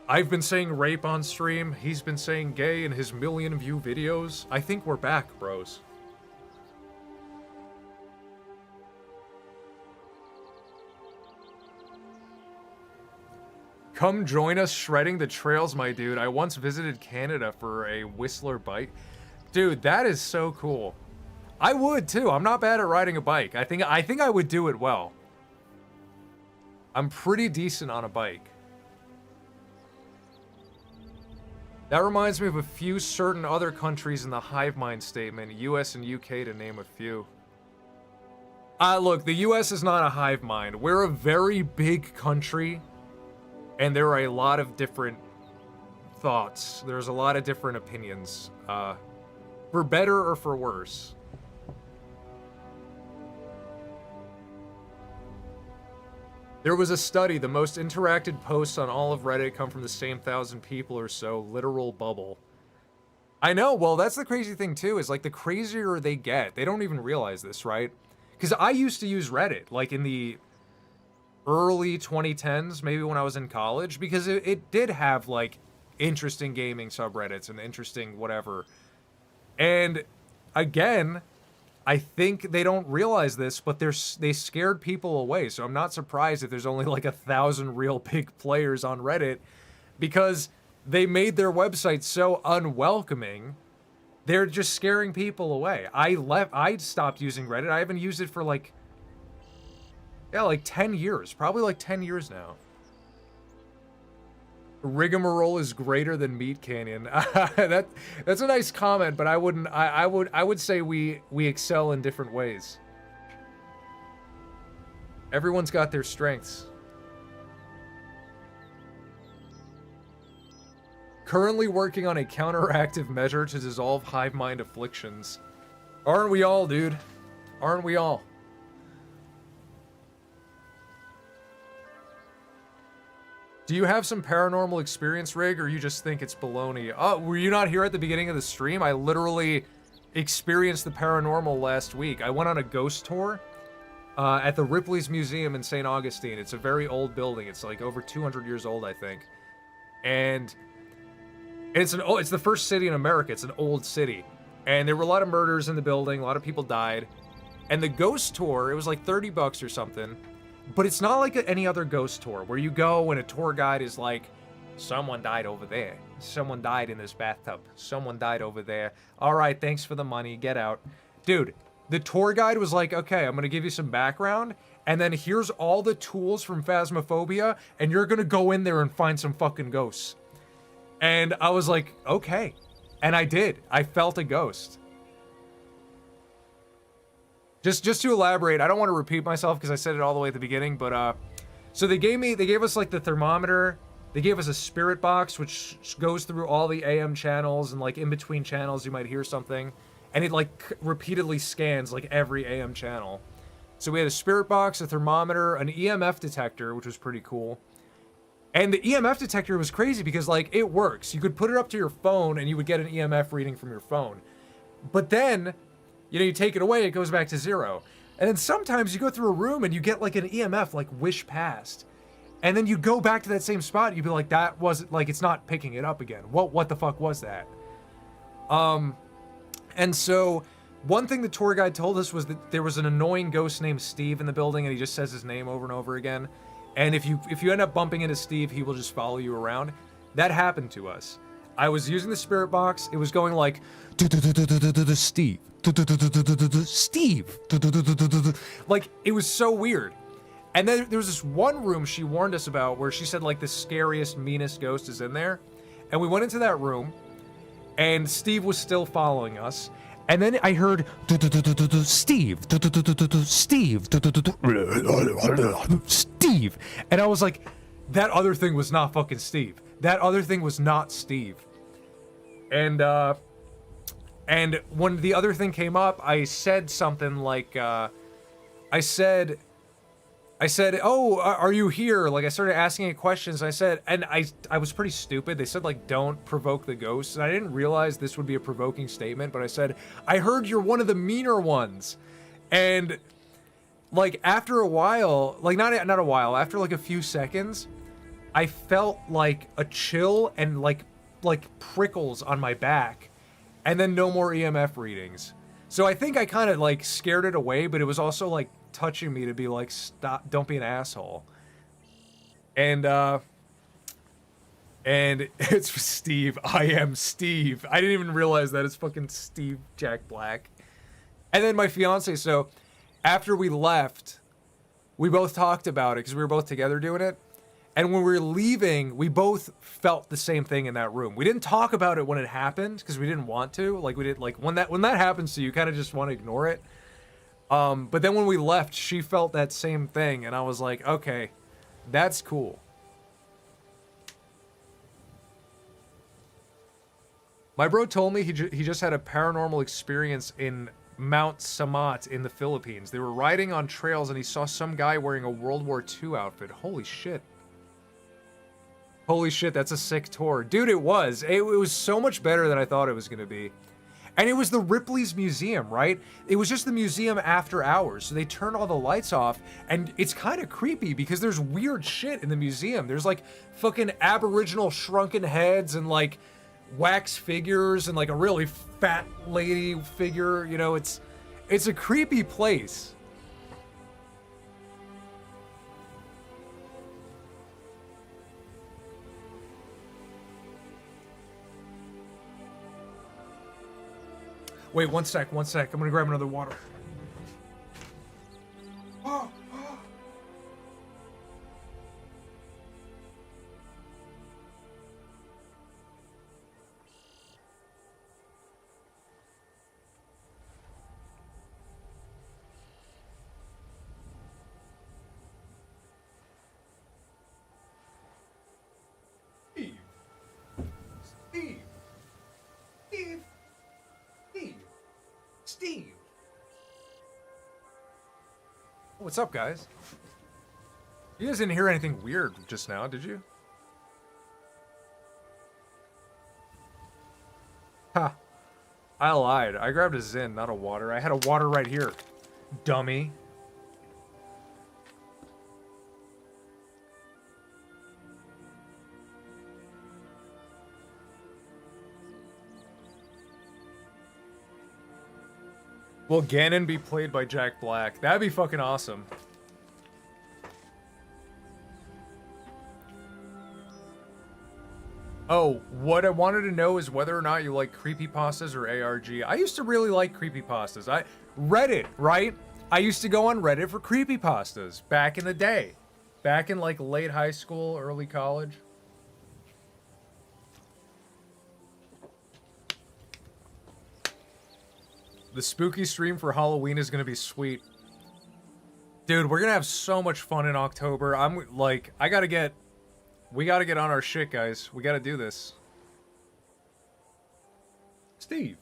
I've been saying rape on stream, he's been saying gay in his million view videos. I think we're back, bros. Come join us shredding the trails, my dude. I once visited Canada for a Whistler bike. Dude, that is so cool. I would too. I'm not bad at riding a bike. I think I would do it well. I'm pretty decent on a bike. That reminds me of a few certain other countries in the hive mind statement, US and UK to name a few. Look, the US is not a hive mind. We're a very big country. And there are a lot of different thoughts. There's a lot of different opinions. For better or for worse. There was a study. The most interacted posts on all of Reddit come from the same 1,000 people or so. Literal bubble. I know. Well, that's the crazy thing, too. Is like the crazier they get, they don't even realize this, right? Because I used to use Reddit. Like in the early 2010s, maybe when I was in college, because it did have like interesting gaming subreddits and interesting whatever. And again, I think they don't realize this, but they scared people away. So I'm not surprised if there's only like 1,000 real big players on Reddit, because they made their website so unwelcoming. They're just scaring people away. I stopped using Reddit. I haven't used it for like 10 years. Probably like 10 years now. Rigmarole is greater than Meat Canyon. That's a nice comment, but I wouldn't. I would say we excel in different ways. Everyone's got their strengths. Currently working on a counteractive measure to dissolve hive mind afflictions. Aren't we all, dude? Aren't we all? Do you have some paranormal experience, Rig, or you just think it's baloney? Oh, were you not here at the beginning of the stream? I literally experienced the paranormal last week. I went on a ghost tour at the Ripley's Museum in St. Augustine. It's a very old building. It's like over 200 years old, I think. And it's the first city in America. It's an old city. And there were a lot of murders in the building. A lot of people died. And the ghost tour, it was like $30 or something. But it's not like any other ghost tour where you go and a tour guide is like, someone died over there. Someone died in this bathtub. Someone died over there. All right, thanks for the money. Get out. Dude, the tour guide was like, okay, I'm going to give you some background. And then here's all the tools from Phasmophobia. And you're going to go in there and find some fucking ghosts. And I was like, okay. And I did. I felt a ghost. Just to elaborate, I don't want to repeat myself because I said it all the way at the beginning, but so they gave us like the thermometer, they gave us a spirit box which goes through all the AM channels, and like in between channels you might hear something, and it like repeatedly scans like every AM channel. So we had a spirit box, a thermometer, an EMF detector, which was pretty cool. And the EMF detector was crazy because like it works. You could put it up to your phone and you would get an EMF reading from your phone. But then you take it away, it goes back to 0. And then sometimes you go through a room and you get like an EMF like whish past. And then you go back to that same spot, you'd be like, that wasn't, like, it's not picking it up again. What the fuck was that? And so one thing the tour guide told us was that there was an annoying ghost named Steve in the building, and he just says his name over and over again. And if you end up bumping into Steve, he will just follow you around. That happened to us. I was using the spirit box. It was going like Steve, Steve, like it was so weird. And then there was this one room she warned us about where she said like the scariest, meanest ghost is in there. And we went into that room, and Steve was still following us. And then I heard Steve, Steve, Steve, and I was like, that other thing was not fucking Steve. That other thing was not Steve. And when the other thing came up, I said something like, I said, oh, are you here? Like, I started asking it questions. I said, and I was pretty stupid. They said, like, don't provoke the ghosts. And I didn't realize this would be a provoking statement, but I said, I heard you're one of the meaner ones. And, like, after a while, like, not a while, after, like, a few seconds, I felt, like, a chill and, like prickles on my back. And then no more EMF readings. So I think I kind of, like, scared it away, but it was also, like, touching me to be like, stop, don't be an asshole. And it's Steve. I am Steve. I didn't even realize that it's fucking Steve Jack Black. And then my fiance, so after we left, we both talked about it because we were both together doing it. And when we were leaving, we both felt the same thing in that room. We didn't talk about it when it happened because we didn't want to. Like, we did, like, when that happens to you, kind of just want to ignore it. But then when we left, she felt that same thing, and I was like, okay, that's cool. My bro told me he just had a paranormal experience in Mount Samat in the Philippines. They were riding on trails, and he saw some guy wearing a World War II outfit. Holy shit. Holy shit, that's a sick tour. Dude, it was. It was so much better than I thought it was going to be. And it was the Ripley's Museum, right? It was just the museum after hours. So they turned all the lights off, and it's kind of creepy because there's weird shit in the museum. There's like fucking Aboriginal shrunken heads and like wax figures and like a really fat lady figure. You know, it's a creepy place. Wait, one sec. I'm gonna grab another water. Steve! What's up, guys? You guys didn't hear anything weird just now, did you? Ha! I lied. I grabbed a Zin, not a water. I had a water right here. Dummy. Will Ganon be played by Jack Black? That'd be fucking awesome. Oh, what I wanted to know is whether or not you like creepypastas or ARG. I used to really like creepypastas. Reddit, right? I used to go on Reddit for creepypastas back in the day. Back in like late high school, early college. The spooky stream for Halloween is gonna be sweet. Dude, we're gonna have so much fun in October. I'm like, we gotta get on our shit, guys. We gotta do this. Steve.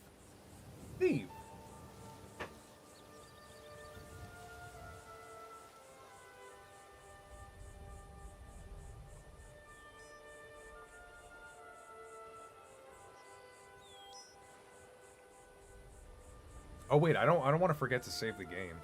Oh wait, I don't want to forget to save the game.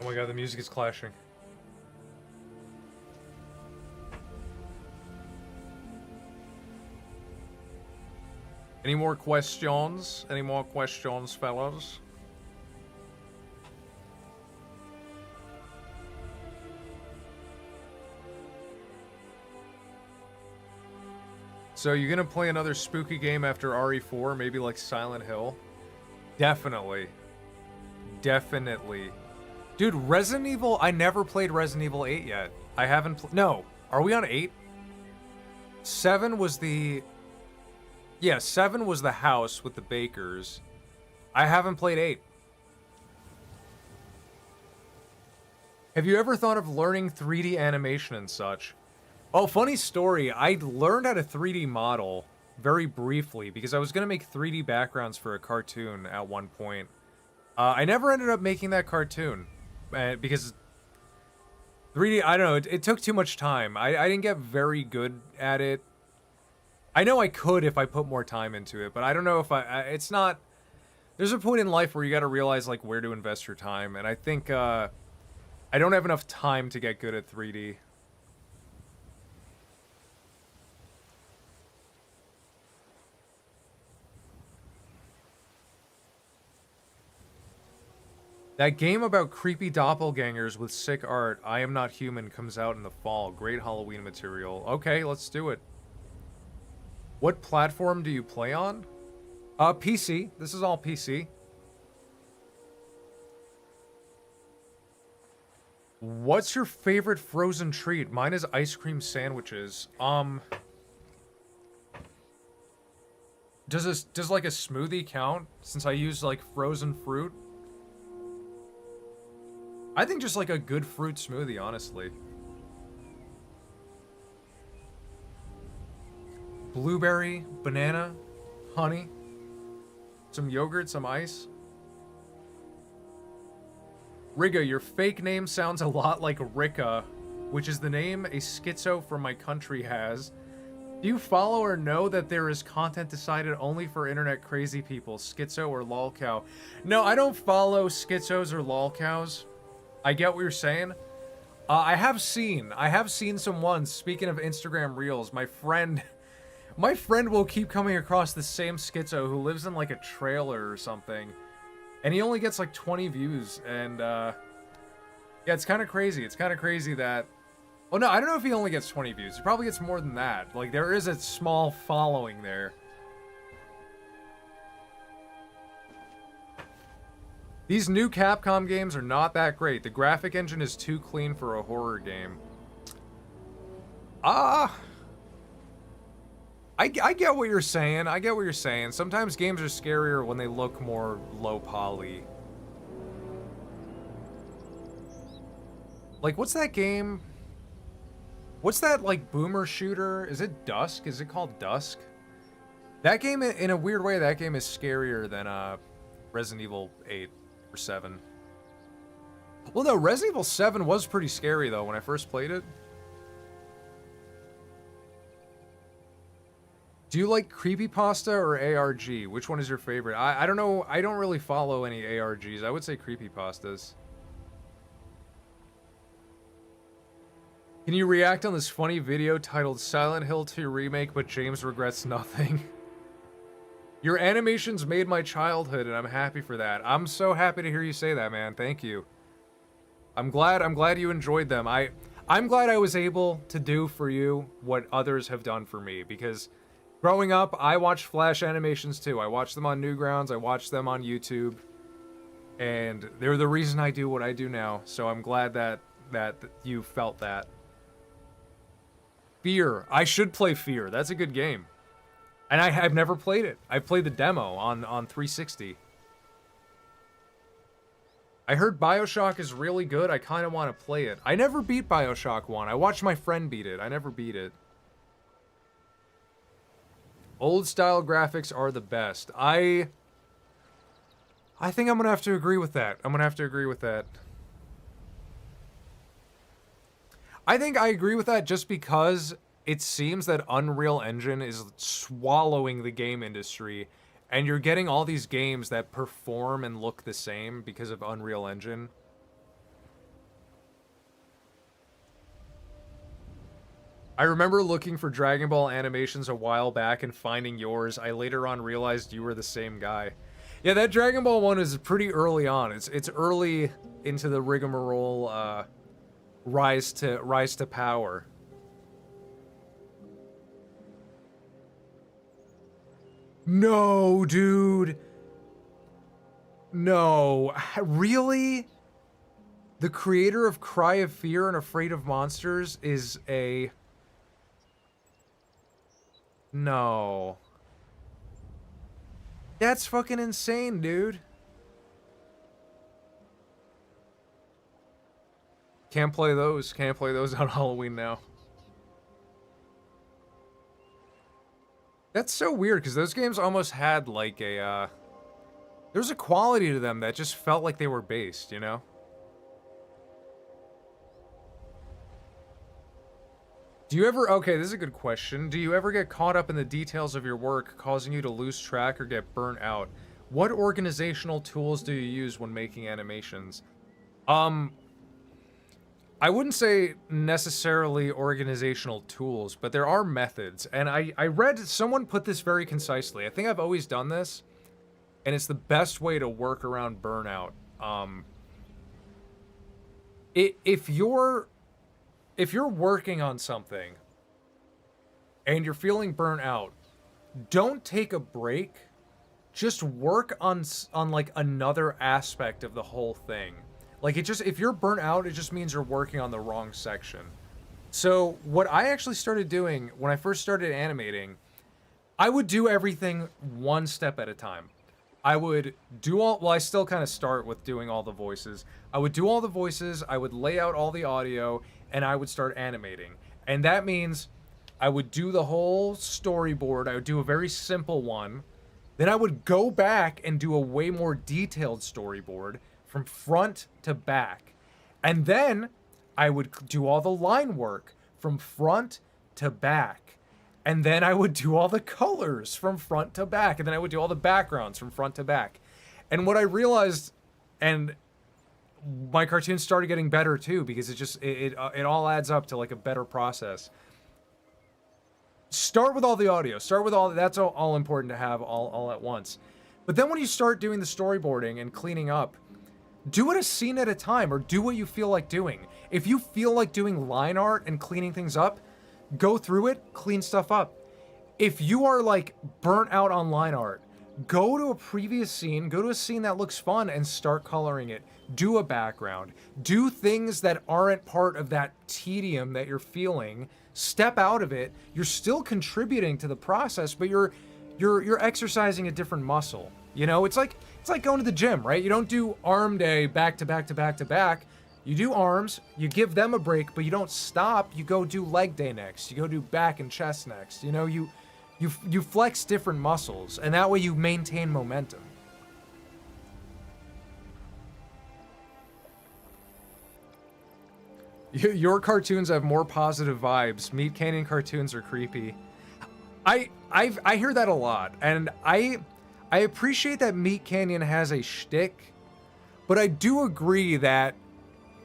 Oh my god, the music is clashing. Any more questions? Any more questions, fellas? So you're gonna play another spooky game after RE4, maybe like Silent Hill? Definitely. Definitely. Dude, Resident Evil, I never played Resident Evil 8 yet. I haven't no. Are we on 8? 7 was the... Yeah, 7 was the house with the bakers. I haven't played 8. Have you ever thought of learning 3D animation and such? Oh, funny story. I learned how to 3D model very briefly because I was going to make 3D backgrounds for a cartoon at one point. I never ended up making that cartoon because 3D, I don't know, it took too much time. I didn't get very good at it. I know I could if I put more time into it, but I don't know if it's not... There's a point in life where you got to realize, like, where to invest your time, and I think, I don't have enough time to get good at 3D. That game about creepy doppelgangers with sick art, I Am Not Human, comes out in the fall. Great Halloween material. Okay, let's do it. What platform do you play on? PC. This is all PC. What's your favorite frozen treat? Mine is ice cream sandwiches. Does like a smoothie count since I use like frozen fruit? I think just like a good fruit smoothie, honestly. Blueberry, banana, honey, some yogurt, some ice. Rigga, your fake name sounds a lot like Ricka, which is the name a schizo from my country has. Do you follow or know that there is content decided only for internet crazy people, schizo or lolcow? No, I don't follow schizos or lolcows. I get what you're saying. I have seen some ones. Speaking of Instagram Reels, my friend will keep coming across the same schizo who lives in like a trailer or something, and he only gets like 20 views. And yeah, it's kind of crazy. It's kind of crazy that. Oh no, I don't know if he only gets 20 views. He probably gets more than that. Like there is a small following there. These new Capcom games are not that great. The graphic engine is too clean for a horror game. I get what you're saying. I get what you're saying. Sometimes games are scarier when they look more low poly. Like, what's that game? What's that, like, boomer shooter? Is it Dusk? Is it called Dusk? That game, in a weird way, that game is scarier than Resident Evil 8. 7. Well, no, Resident Evil 7 was pretty scary, though, when I first played it. Do you like creepypasta or ARG? Which one is your favorite? I don't know. I don't really follow any ARGs. I would say creepypastas. Can you react on this funny video titled Silent Hill 2 Remake, but James regrets nothing? Your animations made my childhood, and I'm happy for that. I'm so happy to hear you say that, man. Thank you. I'm glad you enjoyed them. I'm glad I was able to do for you what others have done for me, because growing up, I watched Flash animations too. I watched them on Newgrounds, I watched them on YouTube, and they're the reason I do what I do now. So I'm glad that you felt that. Fear. I should play Fear. That's a good game. And I've never played it. I played the demo on 360. I heard BioShock is really good. I kind of want to play it. I never beat BioShock 1. I watched my friend beat it. I never beat it. Old style graphics are the best. I think I'm going to have to agree with that. I think I agree with that just because it seems that Unreal Engine is swallowing the game industry, and you're getting all these games that perform and look the same because of Unreal Engine. I remember looking for Dragon Ball animations a while back and finding yours. I later on realized you were the same guy. Yeah, that Dragon Ball one is pretty early on. It's early into the rigmarole rise to power. No, dude. No. Really? The creator of Cry of Fear and Afraid of Monsters is a... No. That's fucking insane, dude. Can't play those. Can't play those on Halloween now. That's so weird, because those games almost had, like, a, there was a quality to them that just felt like they were based, you know? Do you ever... Okay, this is a good question. Do you ever get caught up in the details of your work, causing you to lose track or get burnt out? What organizational tools do you use when making animations? I wouldn't say necessarily organizational tools, but there are methods. And I read someone put this very concisely. I think I've always done this, and it's the best way to work around burnout. If you're working on something and you're feeling burnt out, don't take a break. Just work on like another aspect of the whole thing. Like, if you're burnt out, it just means you're working on the wrong section. So what I actually started doing when I first started animating, I would do everything one step at a time. I would do all, well, I still kind of start with doing all the voices. I would do all the voices, I would lay out all the audio, and I would start animating. And that means I would do the whole storyboard. I would do a very simple one. Then I would go back and do a way more detailed storyboard from front to back. And then I would do all the line work from front to back. And then I would do all the colors from front to back. And then I would do all the backgrounds from front to back. And what I realized, and my cartoons started getting better too, because it all adds up to like a better process. Start with all the audio. Start with all, that's all important to have all at once. But then when you start doing the storyboarding and cleaning up, do it a scene at a time, or do what you feel like doing. If you feel like doing line art and cleaning things up, go through it, clean stuff up. If you are like burnt out on line art, go to a previous scene, go to a scene that looks fun and start coloring it. Do a background. Do things that aren't part of that tedium that you're feeling. Step out of it. You're still contributing to the process, but you're exercising a different muscle. You know, it's like going to the gym, right? You don't do arm day back to back to back to back. You do arms, you give them a break, but you don't stop. You go do leg day next. You go do back and chest next. You know, you flex different muscles, and that way you maintain momentum. Your cartoons have more positive vibes. Meat Canyon cartoons are creepy. I hear that a lot, and I appreciate that Meat Canyon has a shtick, but I do agree that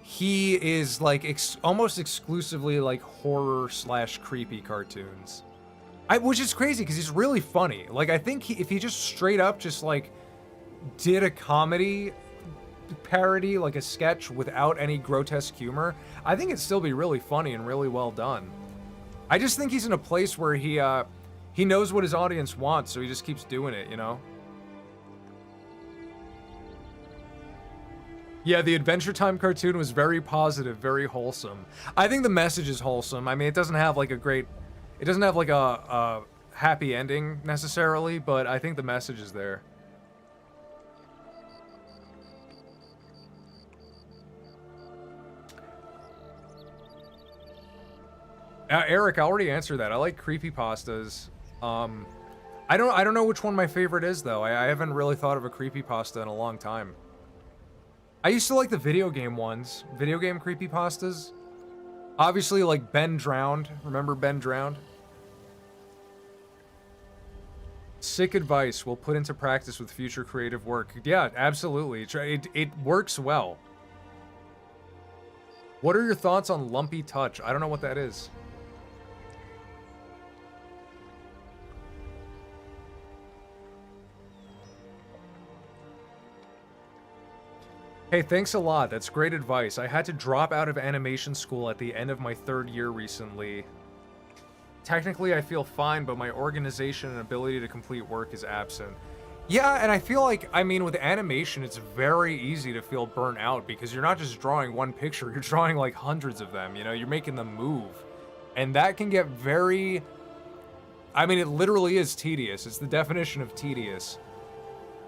he is like almost exclusively like horror / creepy cartoons. Which is crazy because he's really funny. Like, I think if he just straight up just like did a comedy parody, like a sketch without any grotesque humor, I think it'd still be really funny and really well done. I just think he's in a place where he knows what his audience wants, so he just keeps doing it, you know? Yeah, the Adventure Time cartoon was very positive, very wholesome. I think the message is wholesome. I mean, it doesn't have like a happy ending necessarily, but I think the message is there. Eric, I already answered that. I like creepypastas. I don't know which one my favorite is though. I haven't really thought of a creepypasta in a long time. I used to like the video game ones. Video game creepypastas. Obviously, like Ben Drowned. Remember Ben Drowned? Sick advice we'll put into practice with future creative work. Yeah, absolutely. It works well. What are your thoughts on Lumpy Touch? I don't know what that is. Hey, thanks a lot. That's great advice. I had to drop out of animation school at the end of my 3rd year recently. Technically, I feel fine, but my organization and ability to complete work is absent. Yeah, and I feel like, I mean, with animation, it's very easy to feel burnt out because you're not just drawing one picture, you're drawing like hundreds of them, you know? You're making them move. And that can get very... I mean, it literally is tedious. It's the definition of tedious.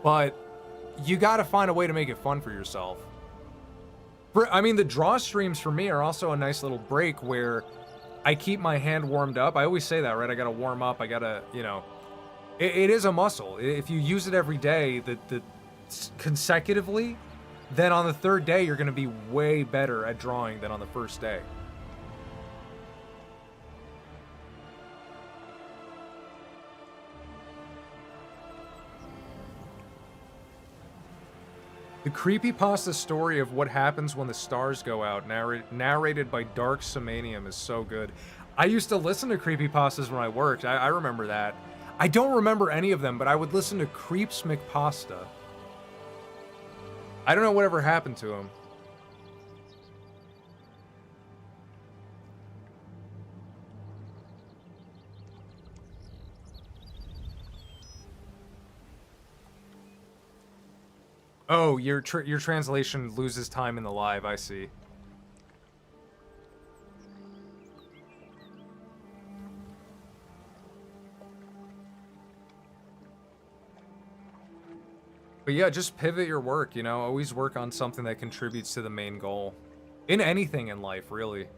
But you gotta find a way to make it fun for yourself. I mean, the draw streams for me are also a nice little break where I keep my hand warmed up. I always say that, right? I gotta warm up. I gotta, you know... It is a muscle. If you use it every day, consecutively, then on the 3rd day, you're gonna be way better at drawing than on the 1st day. The creepypasta story of what happens when the stars go out, narrated by Dark Samanium, is so good. I used to listen to creepypastas when I worked. I remember that. I don't remember any of them, but I would listen to Creeps McPasta. I don't know whatever happened to him. Oh, your translation loses time in the live, I see. But yeah, just pivot your work, you know? Always work on something that contributes to the main goal. In anything in life, really.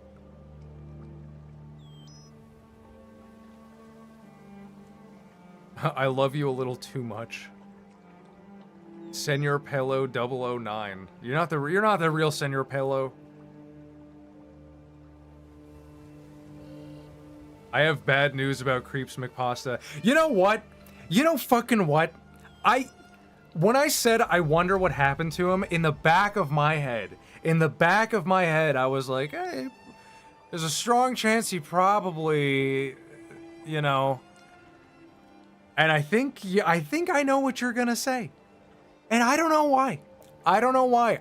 I love you a little too much. Senor Pelo 009. You're not the real Senor Pelo. I have bad news about Creeps McPasta. You know what? You know fucking what? When I said I wonder what happened to him, in the back of my head, I was like, hey, there's a strong chance he probably, you know. And I think I know what you're gonna say. And I don't know why.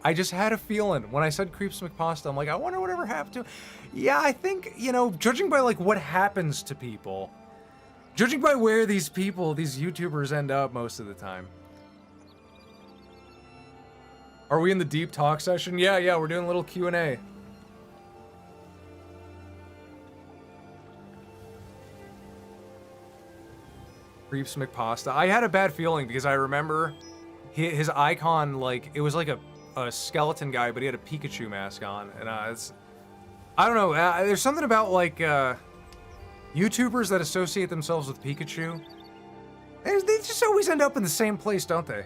I just had a feeling. When I said Creeps McPasta, I'm like, I wonder whatever happened to him. Yeah, I think, you know, judging by, like, what happens to people, judging by where these YouTubers end up most of the time. Are we in the deep talk session? Yeah, we're doing a little Q&A. Creeps McPasta. I had a bad feeling because I remember his icon, like, it was like a skeleton guy, but he had a Pikachu mask on. And I don't know, there's something about, like, YouTubers that associate themselves with Pikachu. They just always end up in the same place, don't they?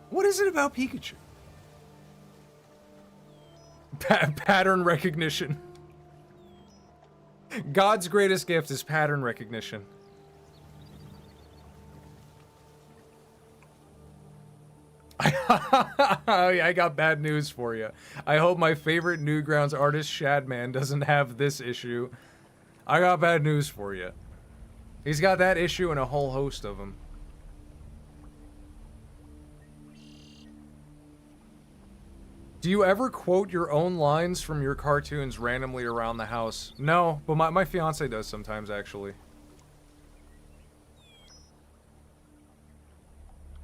What is it about Pikachu? Pattern recognition. God's greatest gift is pattern recognition. I got bad news for you. I hope my favorite Newgrounds artist, Shadman, doesn't have this issue. I got bad news for you. He's got that issue and a whole host of them. Do you ever quote your own lines from your cartoons randomly around the house? No, but my fiance does sometimes, actually.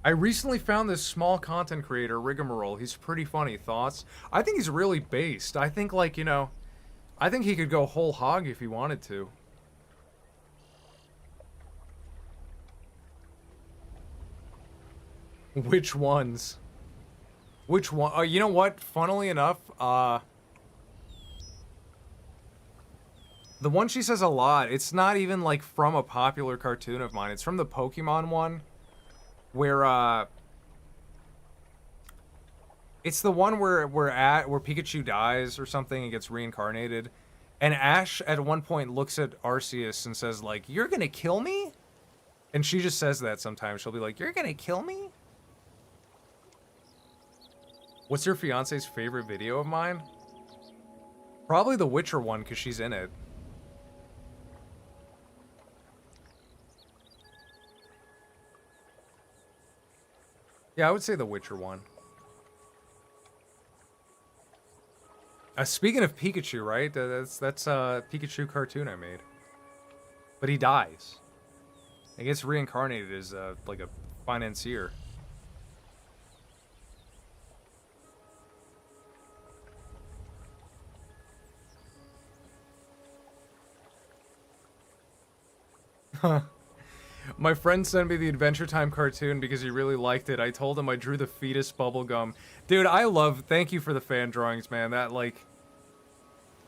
I recently found this small content creator, Rigmarole. He's pretty funny. Thoughts? I think he's really based. I think, like, you know, I think he could go whole hog if he wanted to. Which ones? Which one? You know what? Funnily enough, the one she says a lot, it's not even, like, from a popular cartoon of mine. It's from the Pokemon one, where, it's the one where Pikachu dies or something and gets reincarnated. And Ash, at one point, looks at Arceus and says, like, "You're gonna kill me?" And she just says that sometimes. She'll be like, "You're gonna kill me?" What's your fiance's favorite video of mine? Probably the Witcher one, because she's in it. Yeah, I would say The Witcher one. Speaking of Pikachu, right? That's a Pikachu cartoon I made. But he dies. He gets reincarnated as like a financier. My friend sent me the Adventure Time cartoon because he really liked it. I told him I drew the fetus bubblegum. Dude, thank you for the fan drawings, man. That, like...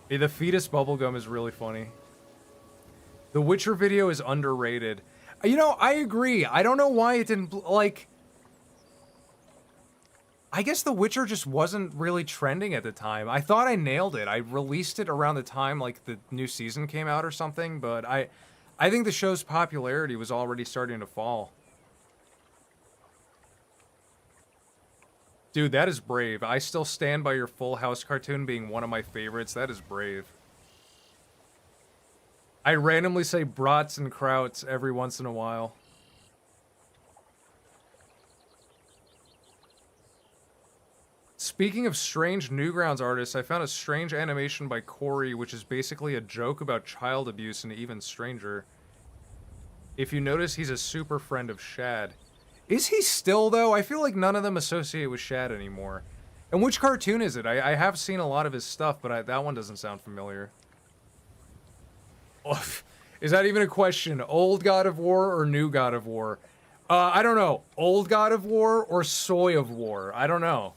the fetus bubblegum is really funny. The Witcher video is underrated. You know, I agree. I don't know why it didn't, like... I guess The Witcher just wasn't really trending at the time. I thought I nailed it. I released it around the time, like, the new season came out or something, but I think the show's popularity was already starting to fall. Dude, that is brave. I still stand by your Full House cartoon being one of my favorites. That is brave. I randomly say brats and krauts every once in a while. Speaking of strange Newgrounds artists, I found a strange animation by Corey, which is basically a joke about child abuse and even stranger. If you notice, he's a super friend of Shad. Is he still, though? I feel like none of them associate with Shad anymore. And which cartoon is it? I have seen a lot of his stuff, but that one doesn't sound familiar. Is that even a question? Old God of War or new God of War? I don't know. Old God of War or Soy of War? I don't know.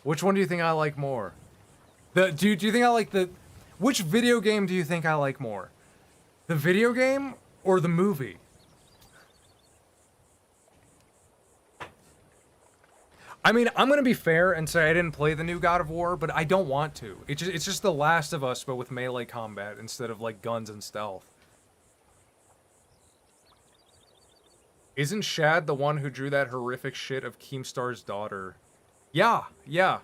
Which one do you think I like more? Do you think I like the... Which video game do you think I like more? The video game or the movie? I mean, I'm gonna be fair and say I didn't play the new God of War, but I don't want to. It's just The Last of Us, but with melee combat instead of, like, guns and stealth. Isn't Shad the one who drew that horrific shit of Keemstar's daughter? Yeah. You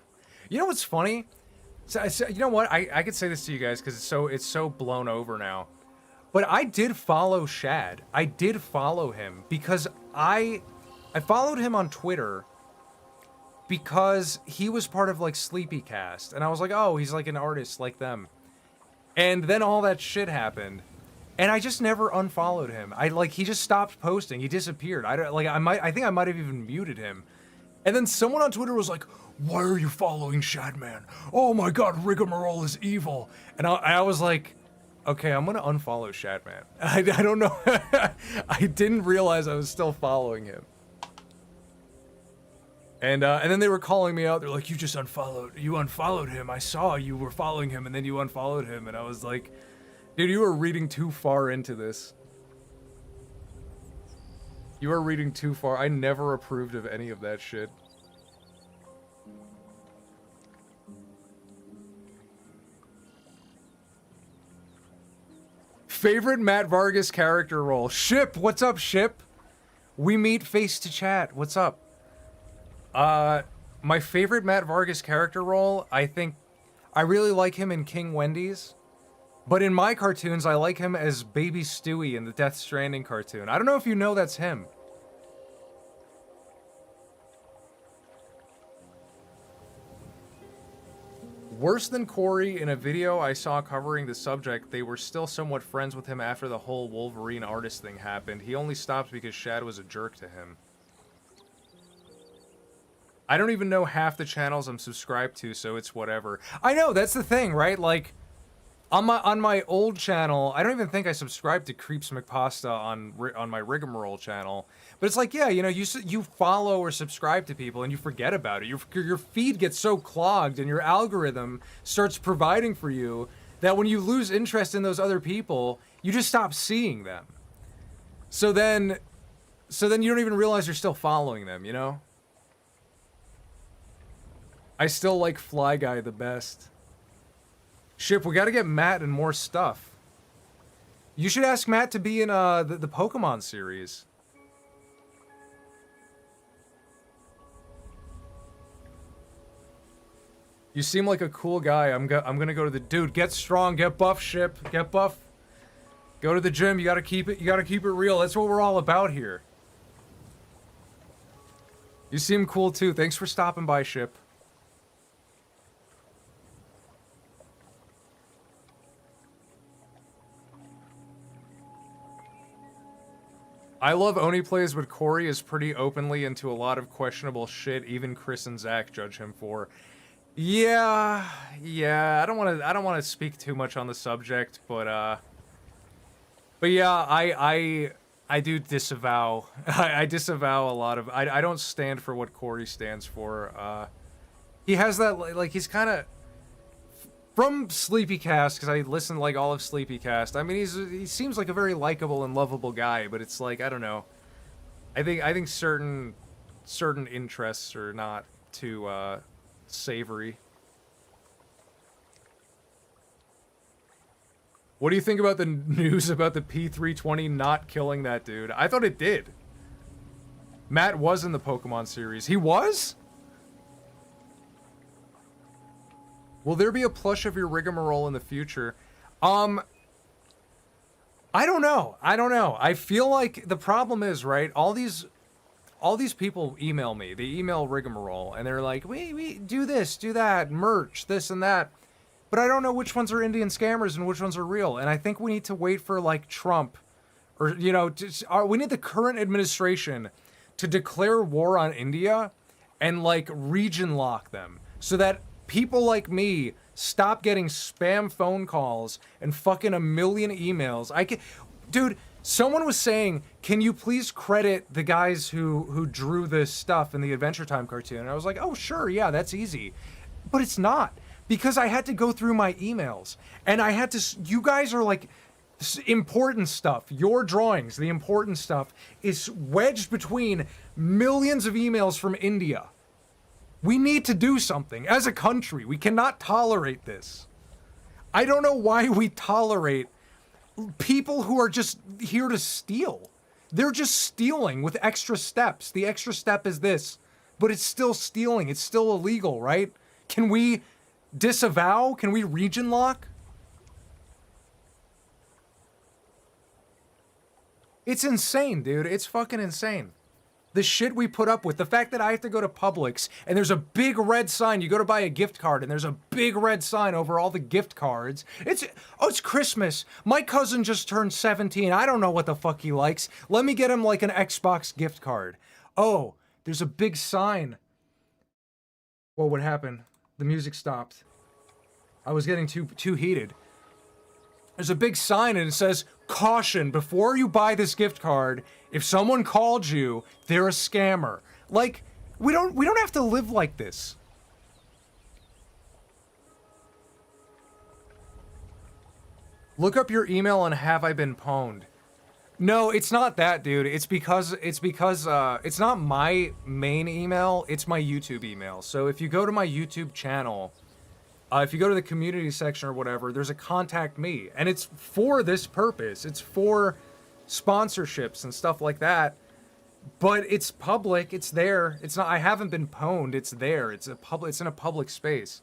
know what's funny? So, you know what? I could say this to you guys because it's so blown over now. But I did follow Shad. I did follow him because I followed him on Twitter because he was part of, like, Sleepycast. And I was like, oh, he's like an artist like them. And then all that shit happened. And I just never unfollowed him. He just stopped posting. He disappeared. I think I might have even muted him. And then someone on Twitter was like, why are you following Shadman? Oh my god, Rigmarole is evil. And I was like, okay, I'm gonna unfollow Shadman. I don't know. I didn't realize I was still following him. And then they were calling me out. They're like, you unfollowed him. I saw you were following him and then you unfollowed him. And I was like, dude, you are reading too far into this. You are reading too far. I never approved of any of that shit. Favorite Matt Vargas character role? Ship, what's up, Ship? We meet face to chat. What's up? My favorite Matt Vargas character role, I think I really like him in King Wendy's. But in my cartoons, I like him as Baby Stewie in the Death Stranding cartoon. I don't know if you know that's him. Worse than Corey, in a video I saw covering the subject, they were still somewhat friends with him after the whole Wolverine artist thing happened. He only stopped because Shad was a jerk to him. I don't even know half the channels I'm subscribed to, so it's whatever. I know, that's the thing, right? Like, on my old channel, I don't even think I subscribed to Creeps McPasta on my Rigmarole channel. But it's like, yeah, you know, you follow or subscribe to people and you forget about it. Your feed gets so clogged and your algorithm starts providing for you that when you lose interest in those other people, you just stop seeing them. So then you don't even realize you're still following them, you know? I still like Fly Guy the best. Ship, we gotta get Matt in more stuff. You should ask Matt to be in the Pokemon series. You seem like a cool guy. I'm gonna go to the dude. Get strong, get buff, Ship, get buff. Go to the gym. You gotta keep it real. That's what we're all about here. You seem cool too. Thanks for stopping by, Ship. I love Oni plays, but Corey is pretty openly into a lot of questionable shit. Even Chris and Zach judge him for. Yeah. I don't want to speak too much on the subject, but yeah, I do disavow. I disavow a lot of. I don't stand for what Corey stands for. He has that like he's kind of from Sleepycast, because I listen to like all of Sleepycast. I mean, he seems like a very likable and lovable guy, but it's like I don't know. I think certain interests are not too savory. What do you think about the news about the P320 not killing that dude? I thought it did. Matt was in the Pokemon series. He was? Will there be a plush of your rigmarole in the future? I don't know. I feel like the problem is, right? All these people email me. They email rigmarole, and they're like, we do this, do that, merch, this and that. But I don't know which ones are Indian scammers and which ones are real. And I think we need to wait for, like, Trump, or, you know, we need the current administration to declare war on India and, like, region lock them so that people like me stop getting spam phone calls and fucking a million emails. Dude, someone was saying, can you please credit the guys who drew this stuff in the Adventure Time cartoon? And I was like, oh, sure, yeah, that's easy. But it's not. Because I had to go through my emails, and I had to, you guys are like, important stuff, your drawings, the important stuff, is wedged between millions of emails from India. We need to do something. As a country, we cannot tolerate this. I don't know why we tolerate people who are just here to steal. They're just stealing with extra steps. The extra step is this, but it's still stealing. It's still illegal, right? Can we disavow? Can we region lock? It's insane, dude. It's fucking insane. The shit we put up with. The fact that I have to go to Publix and there's a big red sign. You go to buy a gift card and there's a big red sign over all the gift cards. It's Christmas. My cousin just turned 17. I don't know what the fuck he likes. Let me get him like an Xbox gift card. Oh, there's a big sign. Whoa, what happened? The music stopped. I was getting too heated. There's a big sign and it says, caution, before you buy this gift card, if someone called you, they're a scammer. Like, we don't have to live like this. Look up your email on Have I Been Pwned. No, it's not that, dude. It's because it's not my main email, it's my YouTube email. So if you go to my YouTube channel, if you go to the community section or whatever, there's a contact me, and it's for this purpose. It's for sponsorships and stuff like that. But it's public. It's there. It's not. I haven't been pwned. It's there. It's in a public space.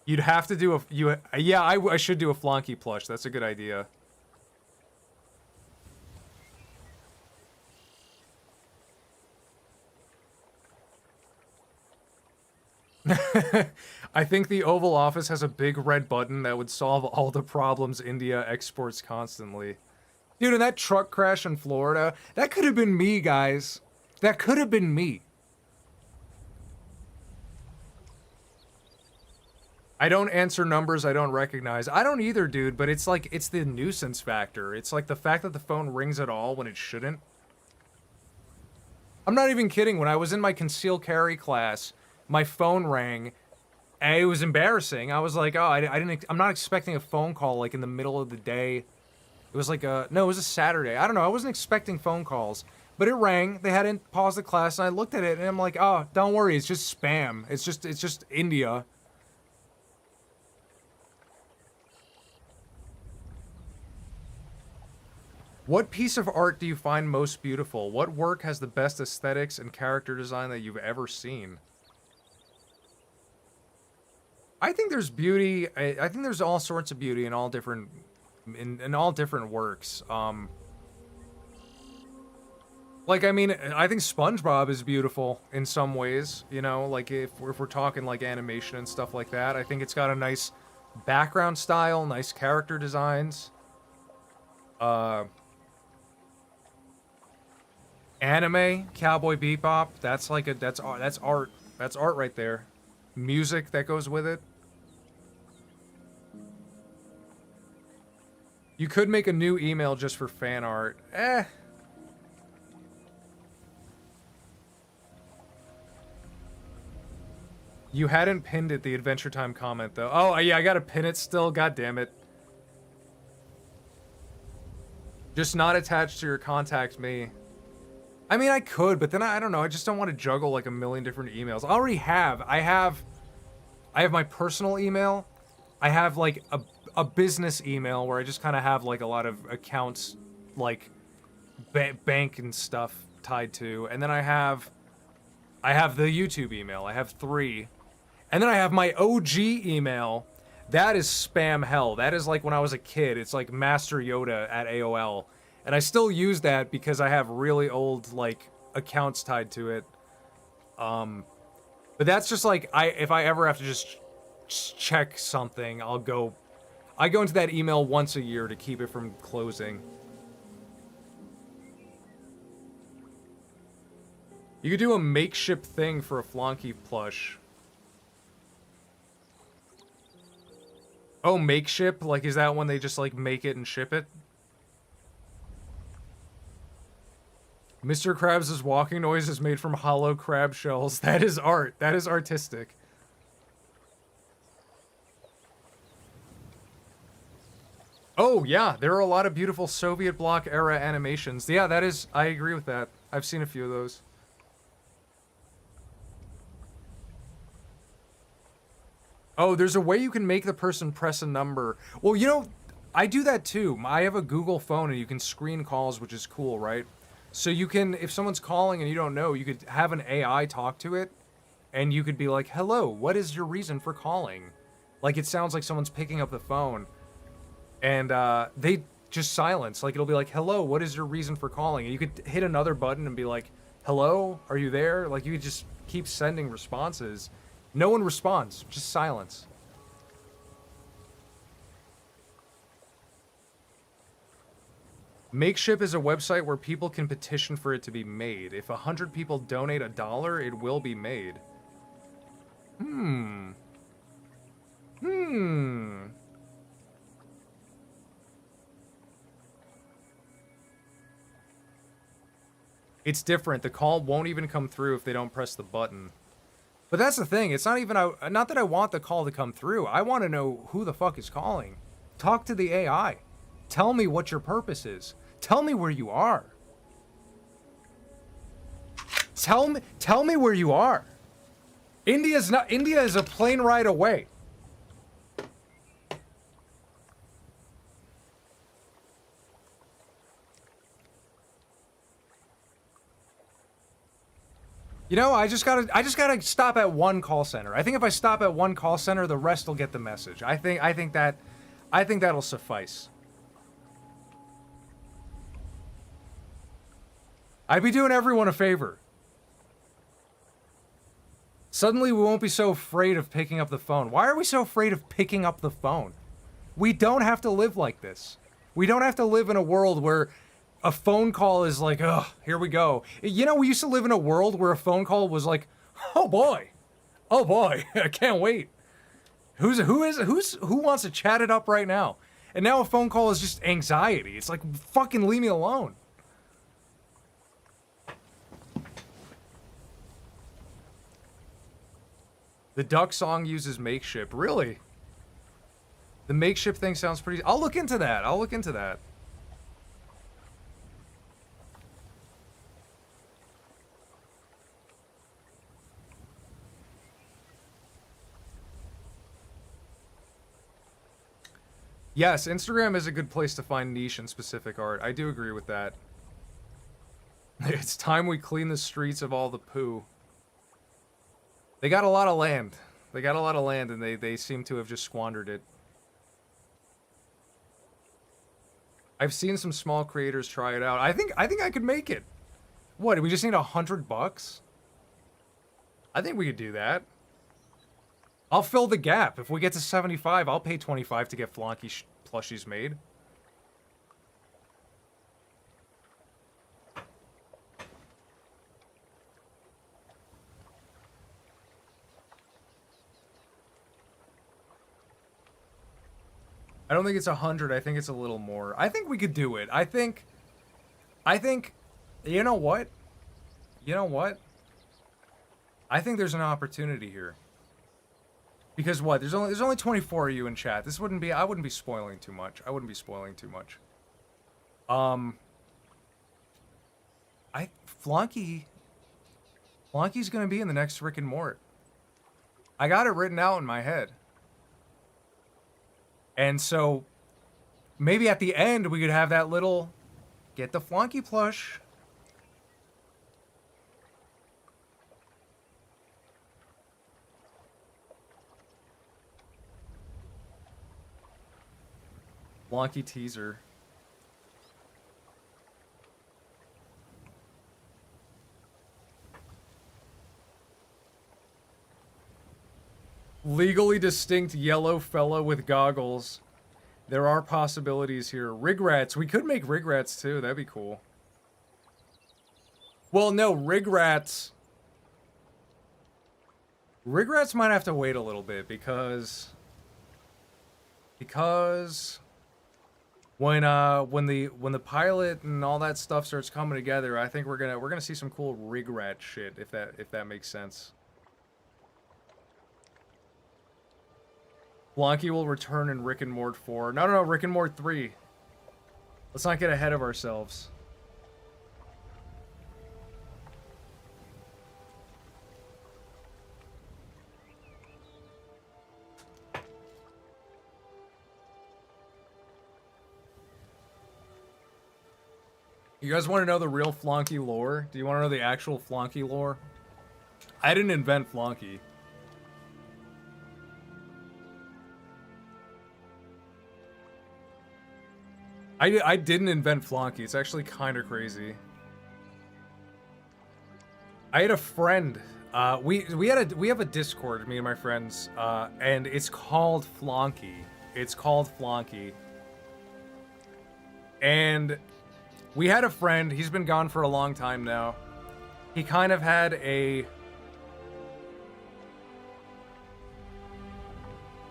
You'd have to do yeah, I should do a Flonky plush. That's a good idea. I think the Oval Office has a big red button that would solve all the problems India exports constantly. Dude, and that truck crash in Florida, that could have been me, guys. That could have been me. I don't answer numbers I don't recognize. I don't either, dude, but it's like, it's the nuisance factor. It's like the fact that the phone rings at all when it shouldn't. I'm not even kidding. When I was in my concealed carry class, my phone rang, and it was embarrassing. I was like, oh, I'm not expecting a phone call, like, in the middle of the day. It was like no, it was a Saturday. I don't know. I wasn't expecting phone calls, but it rang. They hadn't paused the class, and I looked at it, and I'm like, oh, don't worry. It's just spam. It's just India. What piece of art do you find most beautiful? What work has the best aesthetics and character design that you've ever seen? I think there's beauty. I think there's all sorts of beauty in all different in all different works. Like, I mean, I think SpongeBob is beautiful in some ways, you know, like if we're talking like animation and stuff like that. I think it's got a nice background style, nice character designs. Anime, Cowboy Bebop, that's like that's art. That's art right there. Music that goes with it. You could make a new email just for fan art. You hadn't pinned it, the Adventure Time comment, though. Oh, yeah, I gotta pin it still. God damn it. Just not attached to your contact me. I mean, I could, but then I don't know. I just don't want to juggle like a million different emails. I already have. I have my personal email. I have like a business email where I just kind of have like a lot of accounts, like bank and stuff tied to. And then I have the YouTube email. I have 3. And then I have my OG email. That is spam hell. That is like when I was a kid. It's like Master Yoda at AOL. And I still use that because I have really old, like, accounts tied to it. But that's just like, if I ever have to just check something, I go into that email once a year to keep it from closing. You could do a makeshift thing for a Flonky plush. Oh, makeshift? Like, is that when they just, like, make it and ship it? Mr. Krabs' walking noise is made from hollow crab shells. That is art. That is artistic. Oh, yeah. There are a lot of beautiful Soviet bloc era animations. Yeah, that is... I agree with that. I've seen a few of those. Oh, there's a way you can make the person press a number. Well, you know, I do that too. I have a Google phone and you can screen calls, which is cool, right? So you can, if someone's calling and you don't know, you could have an AI talk to it, and you could be like, hello, what is your reason for calling? Like, it sounds like someone's picking up the phone, and they just silence. Like, it'll be like, hello, what is your reason for calling? And you could hit another button and be like, hello, are you there? Like, you could just keep sending responses. No one responds, just silence. Makeshift is a website where people can petition for it to be made. If 100 people donate $1, it will be made. It's different. The call won't even come through if they don't press the button. But that's the thing. It's not even... not that I want the call to come through. I want to know who the fuck is calling. Talk to the AI. Tell me what your purpose is. Tell me where you are. Tell me where you are. India is a plane ride away. You know, I just gotta stop at one call center. I think if I stop at one call center, the rest will get the message. I think that'll suffice. I'd be doing everyone a favor. Suddenly we won't be so afraid of picking up the phone. Why are we so afraid of picking up the phone? We don't have to live like this. We don't have to live in a world where a phone call is like, oh, here we go. You know, we used to live in a world where a phone call was like, oh boy, I can't wait. Who wants to chat it up right now? And now a phone call is just anxiety. It's like, fucking leave me alone. The duck song uses makeshift. Really? The makeshift thing sounds pretty... I'll look into that. Yes, Instagram is a good place to find niche and specific art. I do agree with that. It's time we clean the streets of all the poo. They got a lot of land. They got a lot of land, and they seem to have just squandered it. I've seen some small creators try it out. I think I could make it. What? We just need $100? I think we could do that. I'll fill the gap. If we get to 75, I'll pay 25 to get Flonky plushies made. I don't think it's 100. I think it's a little more. I think we could do it. I think, you know what? You know what? I think there's an opportunity here. Because what? There's only 24 of you in chat. This wouldn't be. I wouldn't be spoiling too much. I wouldn't be spoiling too much. Flonky's gonna be in the next Rick and Mort. I got it written out in my head. And so, maybe at the end we could have that little, get the Flonky plush. Flonky teaser. Legally distinct yellow fella with goggles. There are possibilities here. Rigrats. We could make Rigrats too. That'd be cool. Well, no, Rigrats. Rigrats might have to wait a little bit because when the pilot and all that stuff starts coming together, I think we're gonna see some cool Rigrat shit if that makes sense. Flonky will return in Rick and Mort 4. No, Rick and Mort 3. Let's not get ahead of ourselves. You guys want to know the real Flonky lore? Do you want to know the actual Flonky lore? I didn't invent Flonky. I didn't invent Flonky. It's actually kind of crazy. I had a friend. We have a Discord, me and my friends, and it's called Flonky. It's called Flonky. And we had a friend. He's been gone for a long time now. He kind of had a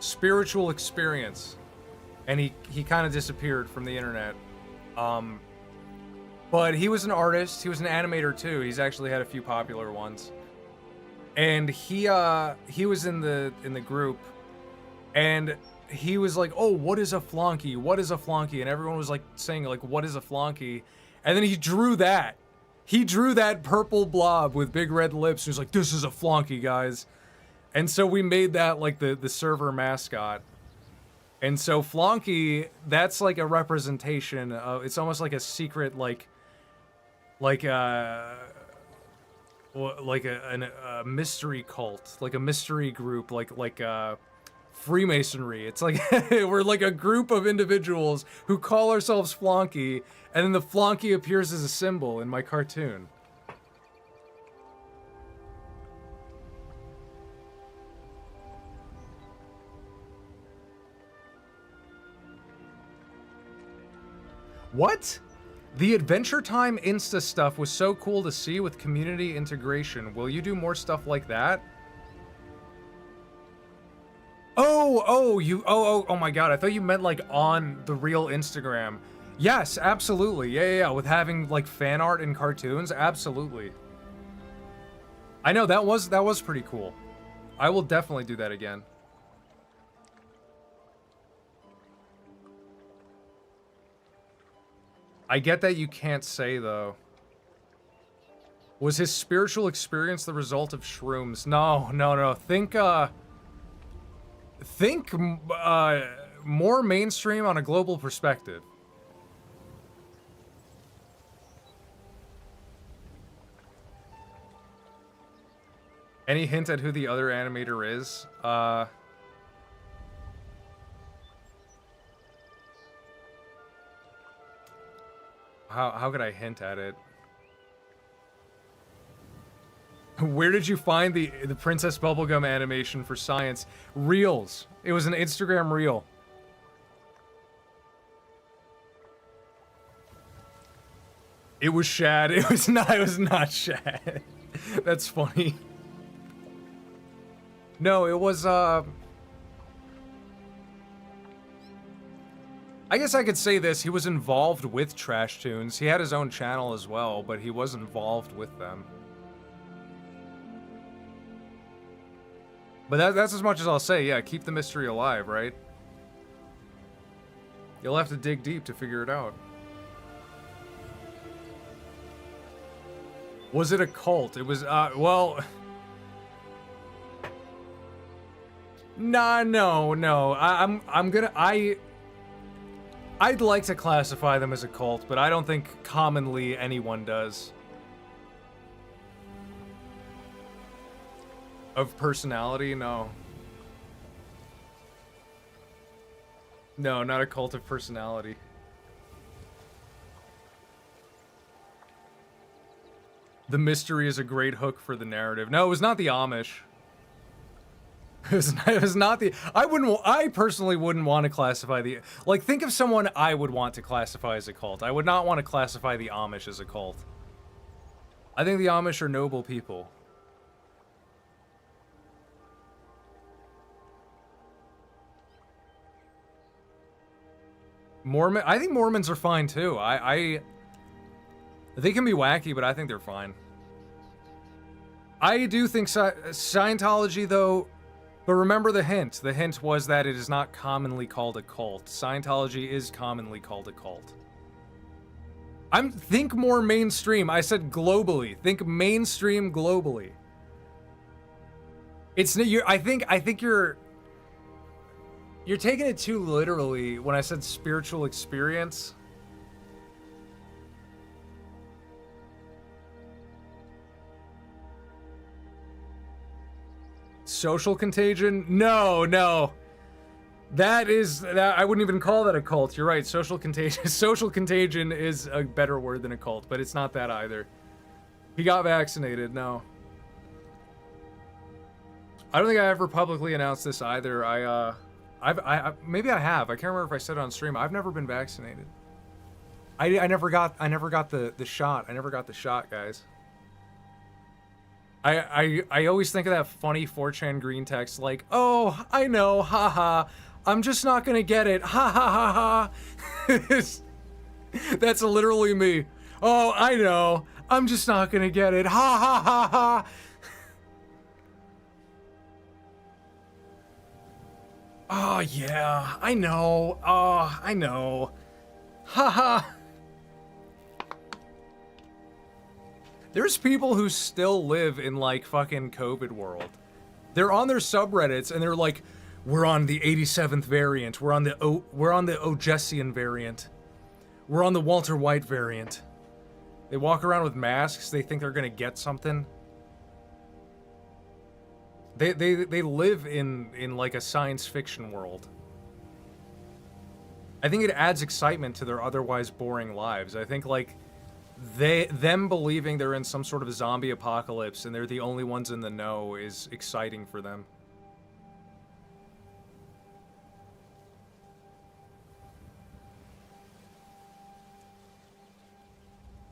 spiritual experience. And he kind of disappeared from the internet. But he was an artist. He was an animator too. He's actually had a few popular ones. And he was in the group, and he was like, "Oh, what is a Flonky? What is a Flonky?" And everyone was like saying like, "What is a Flonky?" And then he drew that. He drew that purple blob with big red lips. He was like, "This is a Flonky, guys." And so we made that like the server mascot. And so Flonky, that's like a representation of, it's almost like a secret, like a mystery cult, like a mystery group, like Freemasonry. It's like we're like a group of individuals who call ourselves Flonky, and then the Flonky appears as a symbol in my cartoon. What? The Adventure Time Insta stuff was so cool to see with community integration. Will you do more stuff like that? Oh my god, I thought you meant like on the real Instagram. Yes, absolutely. Yeah, with having like fan art and cartoons, absolutely. I know that was pretty cool. I will definitely do that again. I get that you can't say, though. Was his spiritual experience the result of shrooms? No. Think more mainstream on a global perspective. Any hint at who the other animator is? How could I hint at it? Where did you find the Princess Bubblegum animation for science? Reels. It was an Instagram reel. It was Shad. It was not Shad. That's funny. No, it was I guess I could say this, he was involved with Trash Tunes. He had his own channel as well, but he was involved with them. But that's as much as I'll say. Yeah, keep the mystery alive, right? You'll have to dig deep to figure it out. Was it a cult? It was, well... Nah, no. I'd like to classify them as a cult, but I don't think commonly anyone does. Of personality? No. No, not a cult of personality. The mystery is a great hook for the narrative. No, it was not the Amish. It was not the... I personally wouldn't want to classify the... Like, think of someone I would want to classify as a cult. I would not want to classify the Amish as a cult. I think the Amish are noble people. I think Mormons are fine too. They can be wacky, but I think they're fine. I do think Scientology though, but remember the hint. The hint was that it is not commonly called a cult. Scientology is commonly called a cult. Think more mainstream. I said globally. Think mainstream globally. I think you're taking it too literally when I said spiritual experience. Social contagion? No. That I wouldn't even call that a cult. You're right. Social contagion is a better word than a cult, but it's not that either. He got vaccinated. No. I don't think I ever publicly announced this either. Maybe I have. I can't remember if I said it on stream. I've never been vaccinated. I never got the shot. I never got the shot, guys. I always think of that funny 4chan green text like, "Oh, I know, haha. I'm just not gonna get it. Ha ha ha ha." That's literally me. "Oh, I know. I'm just not gonna get it. Ha ha ha ha." Oh, yeah, I know. Oh, I know. Haha. There's people who still live in, like, fucking COVID world. They're on their subreddits, and they're like, "We're on the 87th variant. We're on the Ogessian variant. We're on the Walter White variant." They walk around with masks. They think they're gonna get something. They live in like a science fiction world. I think it adds excitement to their otherwise boring lives. I think like them believing they're in some sort of zombie apocalypse and they're the only ones in the know is exciting for them.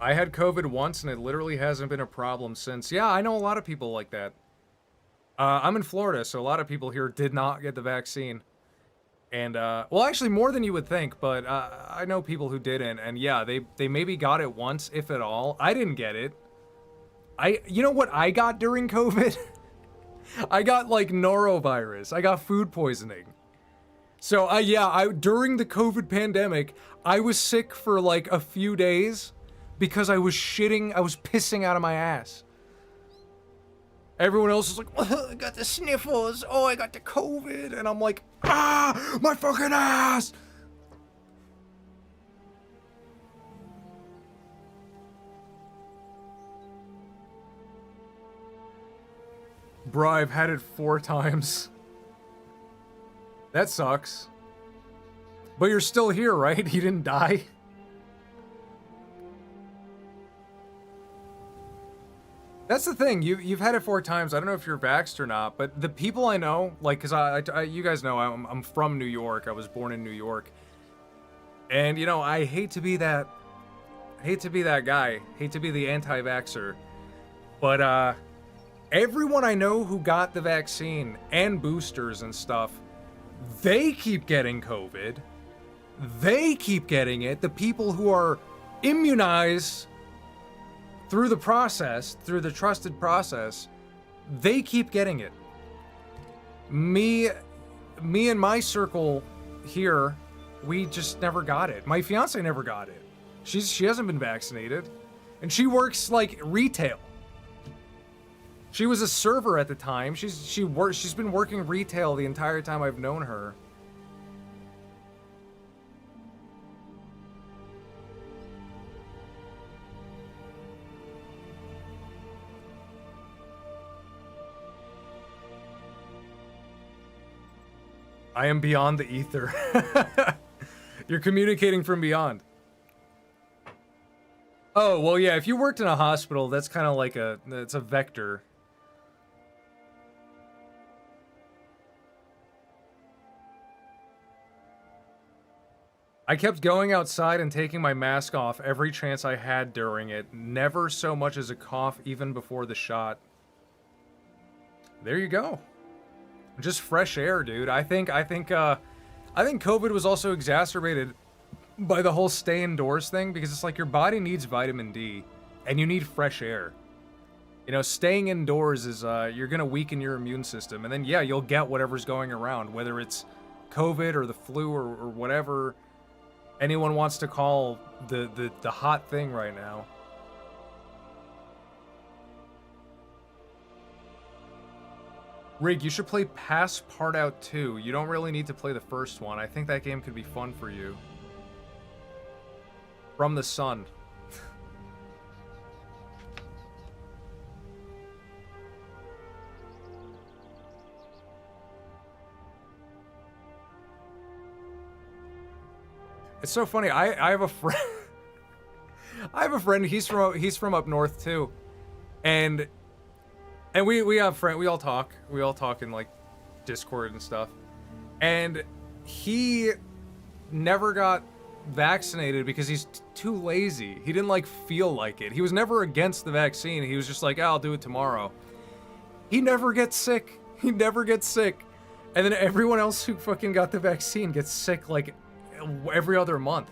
I had COVID once and it literally hasn't been a problem since. Yeah, I know a lot of people like that. I'm in Florida, so a lot of people here did not get the vaccine. And, well, actually more than you would think, but I know people who didn't, and yeah, they maybe got it once, if at all. I didn't get it. You know what I got during COVID? I got, like, norovirus. I got food poisoning. So, during the COVID pandemic, I was sick for, like, a few days because I was pissing out of my ass. Everyone else is like, "Oh, I got the sniffles. Oh, I got the COVID." And I'm like, "Ah, my fucking ass." Bro, I've had it 4 times. That sucks. But you're still here, right? You didn't die? That's the thing. You've had it 4 times. I don't know if you're vaxxed or not, but the people I know, like, cause you guys know I'm from New York. I was born in New York, and you know I hate to be that guy. Hate to be the anti-vaxxer, but everyone I know who got the vaccine and boosters and stuff, they keep getting COVID. They keep getting it. The people who are immunized through the process, through the trusted process, they keep getting it. Me and my circle here, we just never got it. My fiance never got it. She hasn't been vaccinated, and she works like retail. She was a server at the time. She's been working retail the entire time I've known her. I am beyond the ether. You're communicating from beyond. Oh, well, yeah, if you worked in a hospital, that's kind of like it's a vector. I kept going outside and taking my mask off every chance I had during it. Never so much as a cough even before the shot. There you go. Just fresh air, dude. I think COVID was also exacerbated by the whole stay indoors thing, because it's like your body needs vitamin D and you need fresh air. You know, staying indoors is you're gonna weaken your immune system, and then yeah, you'll get whatever's going around, whether it's COVID or the flu or whatever anyone wants to call the hot thing right now. Rig, you should play Pass Part Out 2. You don't really need to play the first one. I think that game could be fun for you. From the Sun. It's so funny. I have a friend. I have a friend. He's from up north too, and we have friends. We all talk in like Discord and stuff, and he never got vaccinated because he's too lazy. He didn't like feel like it. He was never against the vaccine. He was just like, I'll do it tomorrow. He never gets sick. He never gets sick, and then everyone else who fucking got the vaccine gets sick like every other month.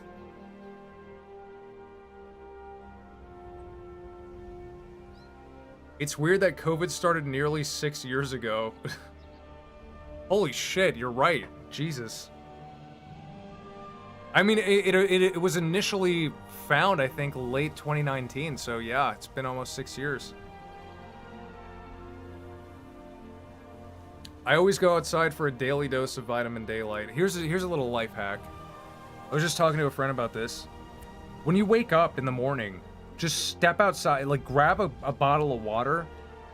It's weird that COVID started nearly 6 years ago. Holy shit, you're right. Jesus. I mean, it was initially found, I think, late 2019, so yeah, it's been almost 6 years. I always go outside for a daily dose of vitamin daylight. Here's a little life hack. I was just talking to a friend about this. When you wake up in the morning, just step outside, like grab a bottle of water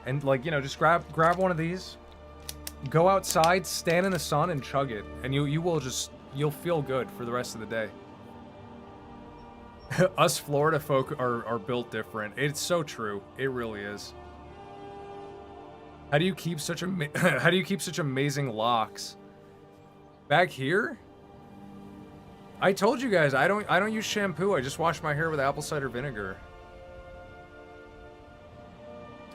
and like, you know, just grab one of these, go outside, stand in the sun and chug it. And you'll feel good for the rest of the day. Us Florida folk are built different. It's so true. It really is. How do you keep such amazing locks? Back here? I told you guys, I don't use shampoo. I just wash my hair with apple cider vinegar.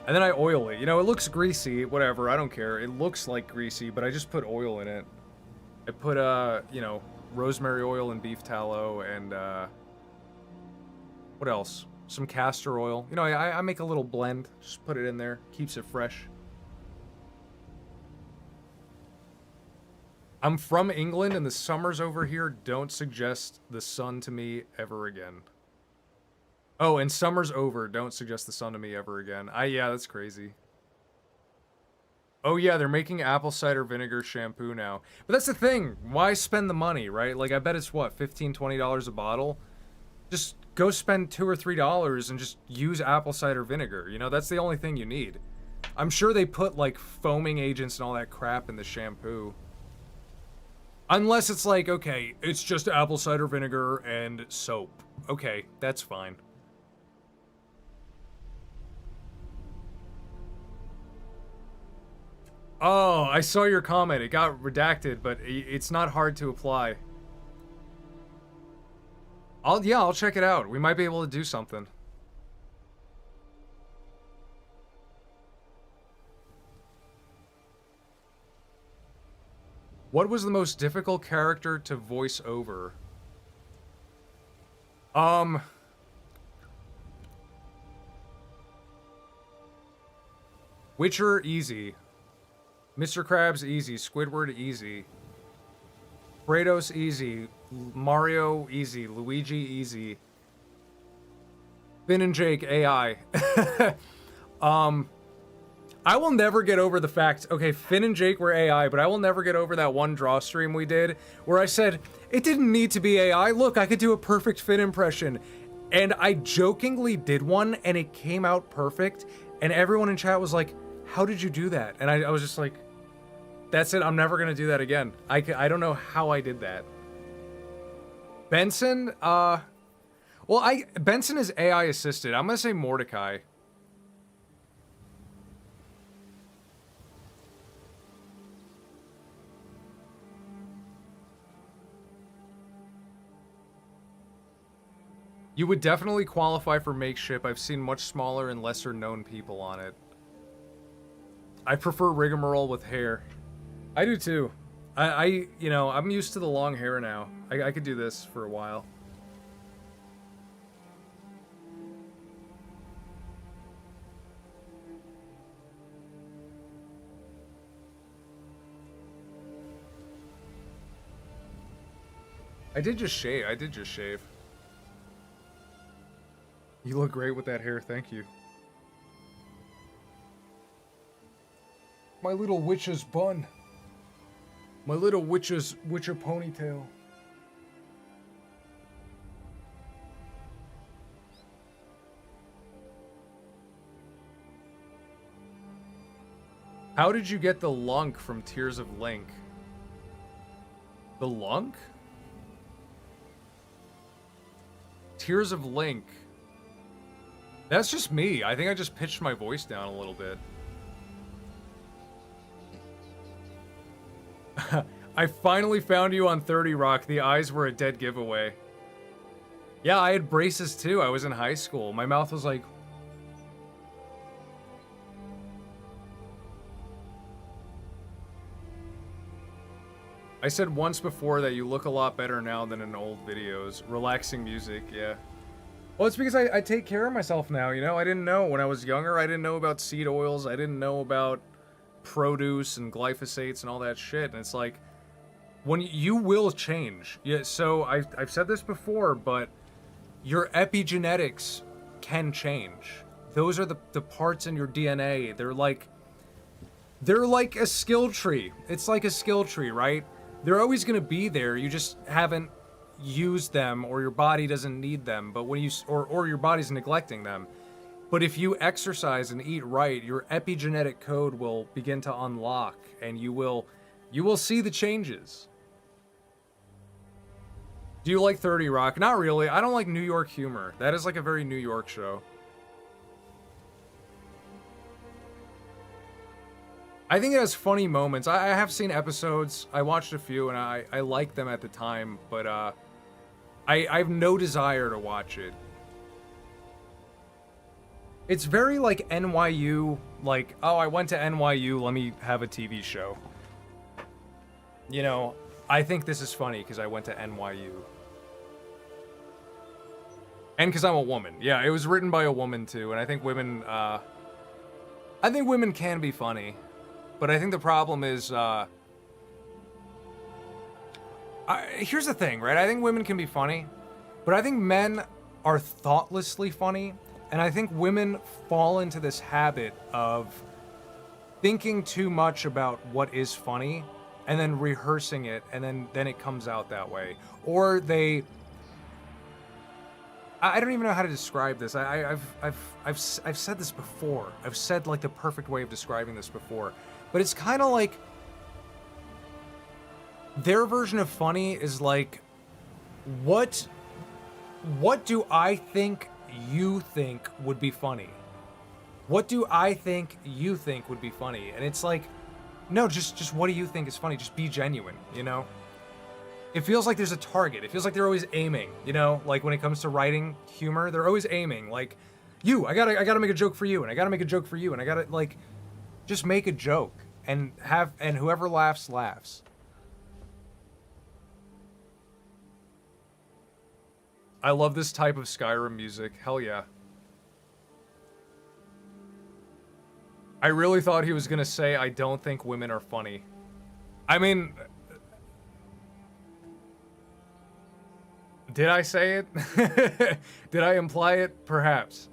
And then I oil it. You know, it looks greasy, whatever, I don't care. It looks like greasy, but I just put oil in it. I put, you know, rosemary oil and beef tallow and, what else? Some castor oil. You know, I make a little blend. Just put it in there. Keeps it fresh. I'm from England, and the summers over here don't suggest the sun to me ever again. Oh, and summer's over. Don't suggest the sun to me ever again. Yeah, that's crazy. Oh yeah, they're making apple cider vinegar shampoo now. But that's the thing. Why spend the money, right? Like, I bet it's, what, $15, $20 a bottle? Just go spend $2 or $3 and just use apple cider vinegar. You know, that's the only thing you need. I'm sure they put, like, foaming agents and all that crap in the shampoo. Unless it's like, okay, it's just apple cider vinegar and soap. Okay, that's fine. Oh, I saw your comment. It got redacted, but it's not hard to apply. I'll check it out. We might be able to do something. What was the most difficult character to voice over? Witcher, easy. Mr. Krabs, easy. Squidward, easy. Kratos, easy. Mario, easy. Luigi, easy. Finn and Jake, AI. I will never get over the fact, okay, Finn and Jake were AI, but I will never get over that one draw stream we did where I said, it didn't need to be AI. Look, I could do a perfect Finn impression. And I jokingly did one and it came out perfect. And everyone in chat was like, how did you do that? And I was just like, that's it. I'm never going to do that again. I don't know how I did that. Benson, Benson is AI assisted. I'm going to say Mordecai. You would definitely qualify for Makeship. I've seen much smaller and lesser known people on it. I prefer rigmarole with hair. I do too. You know, I'm used to the long hair now. I could do this for a while. I did just shave. You look great with that hair, thank you. My little witch's bun. My little witcher ponytail. How did you get the lunk from Tears of Link? The lunk? Tears of Link. That's just me. I think I just pitched my voice down a little bit. I finally found you on 30 Rock. The eyes were a dead giveaway. Yeah, I had braces too. I was in high school. My mouth was like... I said once before that you look a lot better now than in old videos. Relaxing music, yeah. Well, it's because I take care of myself now, you know? I didn't know when I was younger. I didn't know about seed oils. I didn't know about produce and glyphosates and all that shit. And it's like, when you will change. Yeah, so I've said this before, but your epigenetics can change. Those are the parts in your DNA. They're like a skill tree. It's like a skill tree, right? They're always going to be there. You just haven't used them, or your body doesn't need them, but when you or your body's neglecting them. But if you exercise and eat right, your epigenetic code will begin to unlock, and you will see the changes. Do you like 30 Rock? Not really. I don't like New York humor. That is like a very New York show. I think it has funny moments. I have seen episodes. I watched a few, and I liked them at the time, but I have no desire to watch it. It's very like NYU, like, oh, I went to NYU, let me have a TV show. You know, I think this is funny because I went to NYU. And because I'm a woman. Yeah, it was written by a woman too, and I think women can be funny. But I think the problem is, here's the thing, right? I think women can be funny, but I think men are thoughtlessly funny, and I think women fall into this habit of thinking too much about what is funny, and then rehearsing it, and then it comes out that way. Or they I don't even know how to describe this. I've said this before. I've said like the perfect way of describing this before, but it's kind of like their version of funny is like, what do I think you think would be funny? What do I think you think would be funny? And it's like, no, just what do you think is funny? Just be genuine, you know? It feels like there's a target. It feels like they're always aiming, you know? Like when it comes to writing humor, they're always aiming. Like, I gotta make a joke for you, and I gotta make a joke for you, and I gotta, like, just make a joke and whoever laughs, laughs. I love this type of Skyrim music. Hell yeah. I really thought he was gonna say, I don't think women are funny. I mean, did I say it? Did I imply it? Perhaps.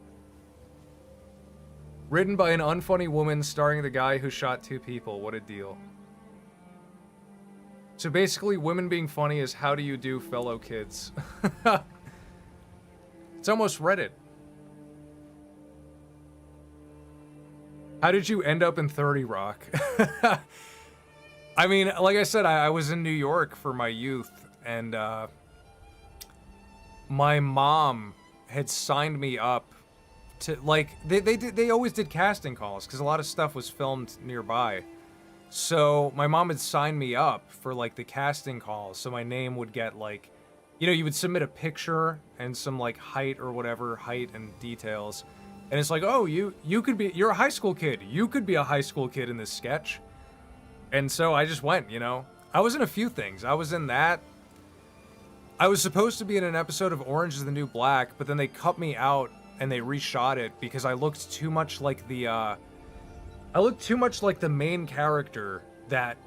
Written by an unfunny woman starring the guy who shot 2 people. What a deal. So basically, women being funny is how do you do, fellow kids? It's almost Reddit. How did you end up in 30 Rock? I mean, like I said, I was in New York for my youth, and my mom had signed me up to, like, they always did casting calls because a lot of stuff was filmed nearby. So my mom had signed me up for like the casting calls, so my name would get like, you know, you would submit a picture and some like height or whatever, height and details. And it's like, oh, you're a high school kid. You could be a high school kid in this sketch. And so I just went, you know. I was in a few things. I was in that. I was supposed to be in an episode of Orange is the New Black, but then they cut me out and they reshot it because I looked too much like the main character that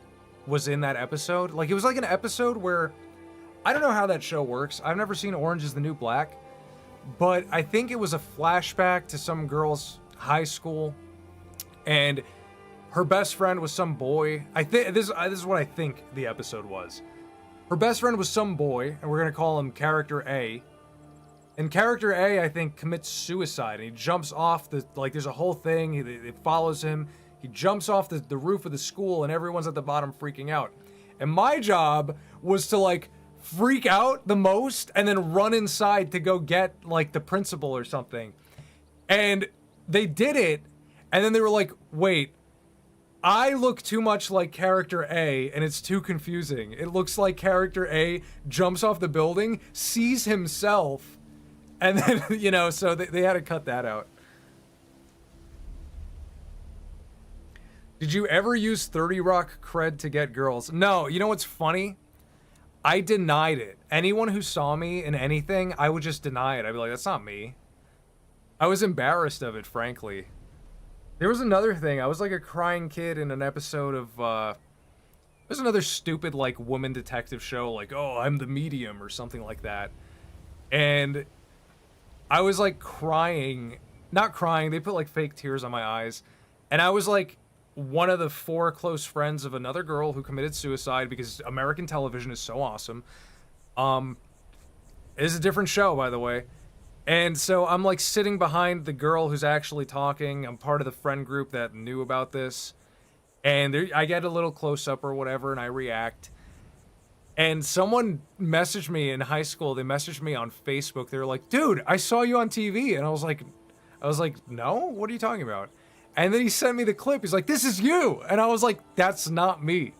was in that episode. Like, it was like an episode where, I don't know how that show works. I've never seen Orange is the New Black. But I think it was a flashback to some girl's high school, and her best friend was some boy. I think this is what I think the episode was. Her best friend was some boy, and we're gonna call him Character A. And Character A, I think, commits suicide, and he jumps off the, like, there's a whole thing. It follows him. He jumps off the roof of the school, and everyone's at the bottom freaking out. And my job was to, like, freak out the most and then run inside to go get like the principal or something. And they did it, and then they were like, wait, I look too much like Character A and it's too confusing. It looks like Character A jumps off the building, sees himself, and then, you know, so they had to cut that out. Did you ever use 30 Rock cred to get girls? No, you know what's funny? I denied it. Anyone who saw me in anything, I would just deny it. I'd be like, that's not me. I was embarrassed of it, frankly. There was another thing. I was like a crying kid in an episode of, there's another stupid, like, woman detective show, like, oh, I'm the medium or something like that. And I was, like, crying. Not crying. They put, like, fake tears on my eyes. And I was, like, one of the 4 close friends of another girl who committed suicide because American television is so awesome. It is a different show, by the way. And so I'm like sitting behind the girl who's actually talking. I'm part of the friend group that knew about this. And I get a little close up or whatever, and I react. And someone messaged me in high school. They messaged me on Facebook. They were like, dude, I saw you on TV. And I was like, no, what are you talking about? And then he sent me the clip. He's like, this is you. And I was like, that's not me.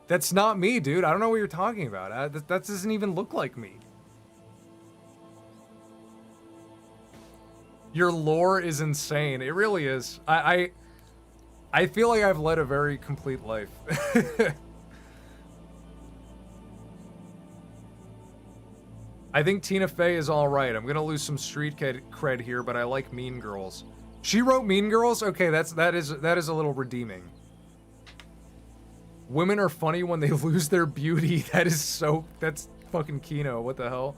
That's not me, dude. I don't know what you're talking about. That doesn't even look like me. Your lore is insane. It really is. I feel like I've led a very complete life. I think Tina Fey is alright. I'm gonna lose some street cred here, but I like Mean Girls. She wrote Mean Girls? Okay, that is a little redeeming. Women are funny when they lose their beauty. That's fucking Kino. What the hell?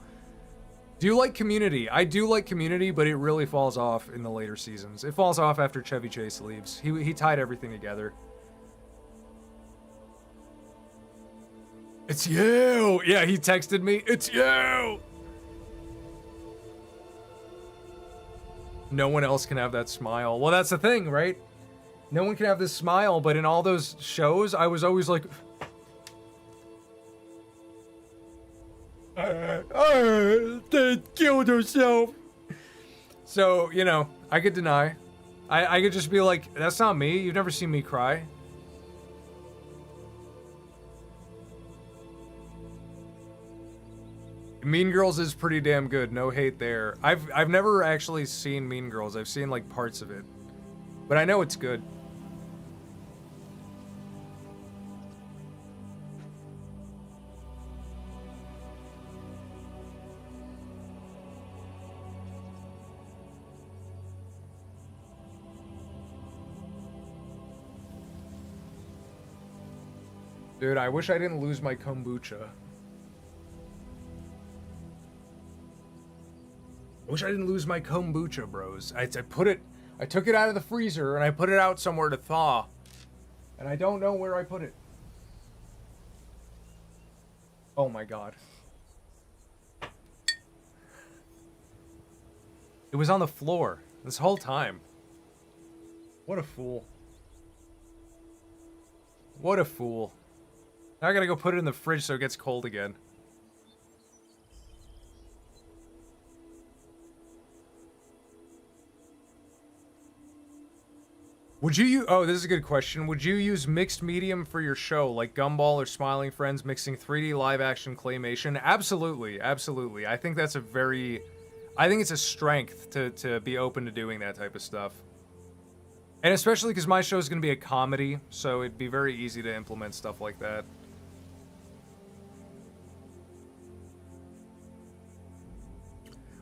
Do you like Community? I do like Community, but it really falls off in the later seasons. It falls off after Chevy Chase leaves. He tied everything together. It's you! Yeah, he texted me. It's you! No one else can have that smile. Well, that's the thing, right? No one can have this smile, but in all those shows, I was always like... They killed herself. So, you know, I could deny. I could just be like, that's not me. You've never seen me cry. Mean Girls is pretty damn good. No hate there. I've never actually seen Mean Girls. I've seen like parts of it. But I know it's good. Dude, I wish I didn't lose my kombucha. I wish I didn't lose my kombucha, bros. I took it out of the freezer and I put it out somewhere to thaw. And I don't know where I put it. Oh my god. It was on the floor this whole time. What a fool. What a fool. Now I gotta go put it in the fridge so it gets cold again. Would you oh, this is a good question. Would you use mixed medium for your show, like Gumball or Smiling Friends mixing 3D live-action claymation? Absolutely, absolutely. I think that's a very... I think it's a strength to be open to doing that type of stuff. And especially because my show is going to be a comedy, so it'd be very easy to implement stuff like that.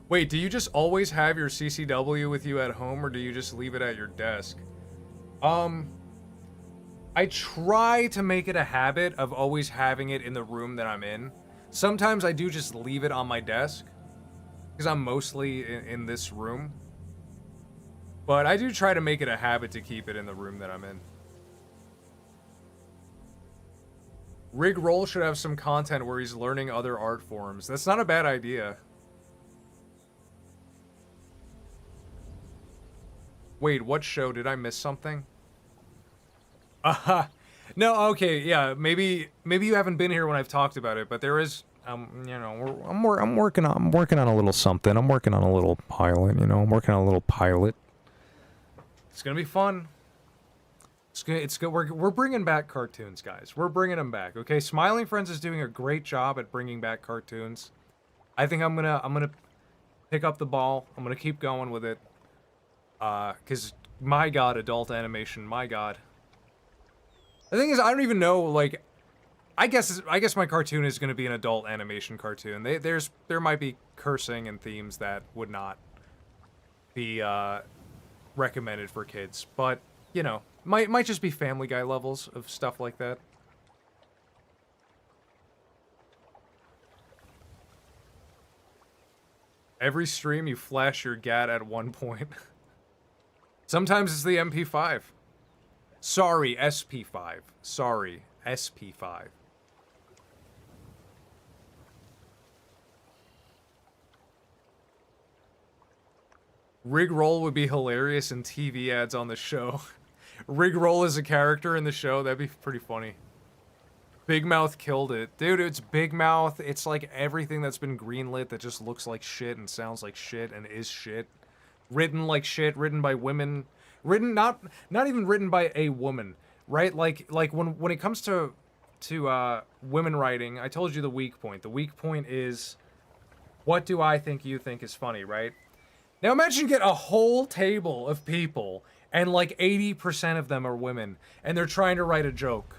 Wait, do you just always have your CCW with you at home, or do you just leave it at your desk? I try to make it a habit of always having it in the room that I'm in. Sometimes I do just leave it on my desk, because I'm mostly in this room. But I do try to make it a habit to keep it in the room that I'm in. Rig Roll should have some content where he's learning other art forms. That's not a bad idea. Wait, what show? Did I miss something? No, okay, yeah, maybe you haven't been here when I've talked about it, but there is, you know, I'm working on a little something. I'm working on a little pilot, you know. I'm working on a little pilot. It's gonna be fun. It's good. We're bringing back cartoons, guys. We're bringing them back. Okay, Smiling Friends is doing a great job at bringing back cartoons. I think I'm gonna pick up the ball. I'm gonna keep going with it. Because, my god, adult animation, my god. The thing is, I don't even know, like, I guess my cartoon is going to be an adult animation cartoon. There might be cursing and themes that would not be, recommended for kids. But, you know, might just be Family Guy levels of stuff like that. Every stream, you flash your GAT at one point. Sometimes it's the MP5. Sorry, SP5. Sorry, SP5. Rig Roll would be hilarious in TV ads on the show. Rig Roll is a character in the show. That'd be pretty funny. Big Mouth killed it. Dude, it's Big Mouth. It's like everything that's been greenlit that just looks like shit and sounds like shit and is shit. Written like shit, written by women. Written not even written by a woman, right? Like when it comes to women writing, I told you the weak point. The weak point is, what do I think you think is funny, right? Now imagine get a whole table of people and like 80% of them are women and they're trying to write a joke.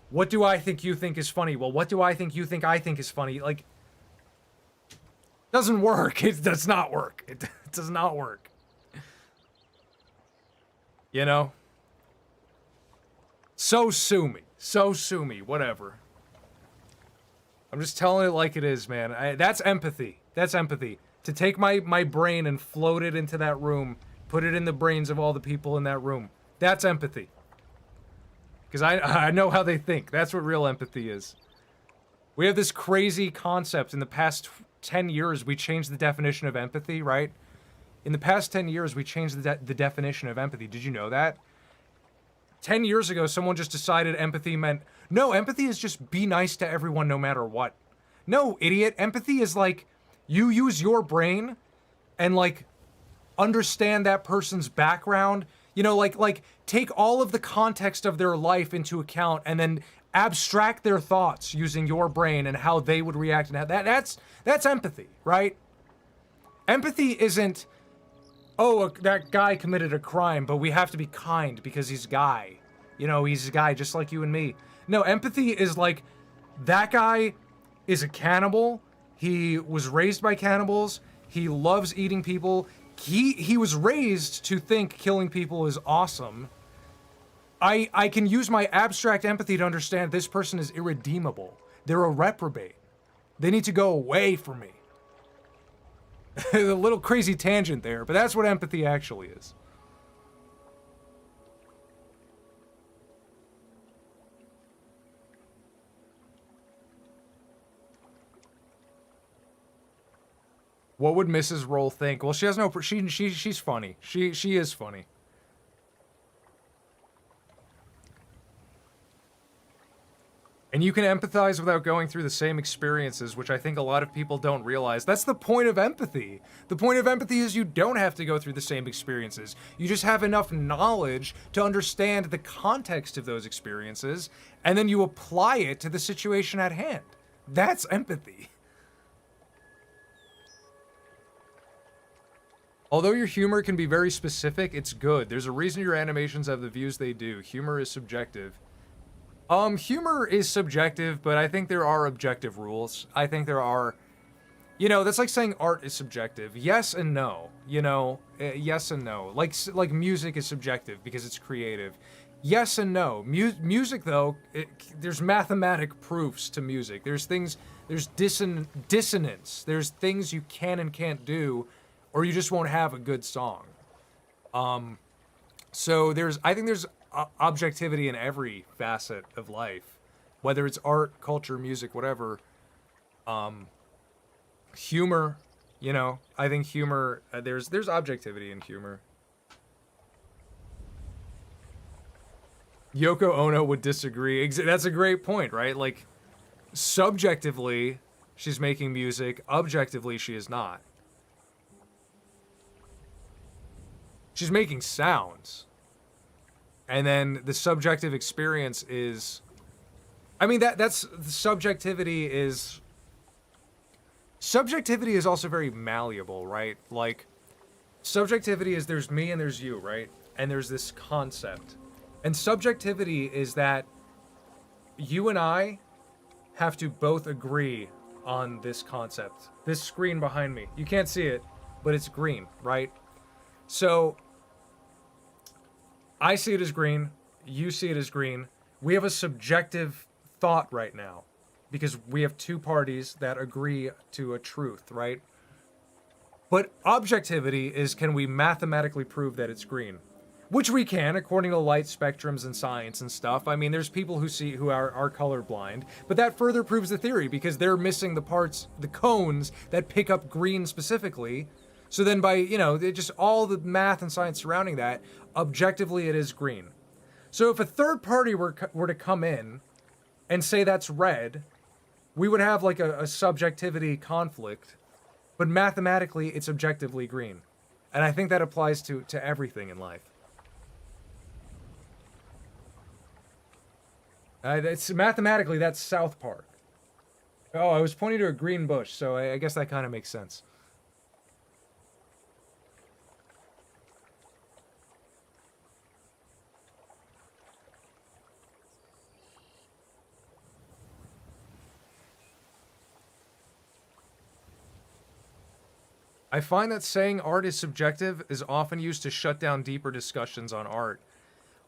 What do I think you think is funny? Well, what do I think you think I think is funny? Like, doesn't work. It does not work. It does not work. You know? So sue me. So sue me. Whatever. I'm just telling it like it is, man. That's empathy. That's empathy. To take my brain and float it into that room, put it in the brains of all the people in that room. That's empathy. Because I know how they think. That's what real empathy is. We have this crazy concept in the past 10 years. We changed the definition of empathy, right? In the past 10 years, we changed the definition of empathy. Did you know that? 10 years ago, someone just decided empathy meant, no, empathy is just be nice to everyone no matter what. No, idiot. Empathy is like, you use your brain and like understand that person's background. You know, like take all of the context of their life into account and then abstract their thoughts using your brain and how they would react. And that's empathy, right? Empathy isn't, oh, that guy committed a crime, but we have to be kind because he's a guy. You know, he's a guy just like you and me. No, empathy is like, that guy is a cannibal. He was raised by cannibals. He loves eating people. He was raised to think killing people is awesome. I can use my abstract empathy to understand this person is irredeemable. They're a reprobate. They need to go away from me. A little crazy tangent there, but that's what empathy actually is. What would Mrs. Roll think? Well, she has no. She's funny. She is funny. And you can empathize without going through the same experiences, which I think a lot of people don't realize. That's the point of empathy. The point of empathy is you don't have to go through the same experiences. You just have enough knowledge to understand the context of those experiences, and then you apply it to the situation at hand. That's empathy. Although your humor can be very specific, it's good. There's a reason your animations have the views they do. Humor is subjective. Humor is subjective, but I think there are objective rules. I think there are, you know, that's like saying art is subjective. Yes and no, you know, yes and no. Like music is subjective because it's creative. Yes and no. Music, though, there's mathematic proofs to music. There's things, there's dissonance. There's things you can and can't do, or you just won't have a good song. So I think there's objectivity in every facet of life, whether it's art, culture, music, whatever. Humor, you know, I think humor, there's objectivity in humor. Yoko Ono would disagree. That's a great point, right? Like, subjectively, she's making music. Objectively, she is not. She's making sounds. And then the subjective experience is, I mean, that's subjectivity is also very malleable, right? Like, subjectivity is there's me and there's you, right? And there's this concept. And subjectivity is that you and I have to both agree on this concept. This screen behind me, you can't see it, but it's green, right? So I see it as green, you see it as green. We have a subjective thought right now because we have two parties that agree to a truth, right? But objectivity is, can we mathematically prove that it's green? Which we can, according to light spectrums and science and stuff. I mean, there's people who are colorblind, but that further proves the theory because they're missing the parts, the cones that pick up green specifically. So then by, you know, just all the math and science surrounding that, objectively it is green. So if a third party were to come in and say that's red, we would have like a subjectivity conflict, but mathematically it's objectively green. And I think that applies to everything in life. Mathematically, that's South Park. Oh, I was pointing to a green bush, so I guess that kind of makes sense. I find that saying art is subjective is often used to shut down deeper discussions on art.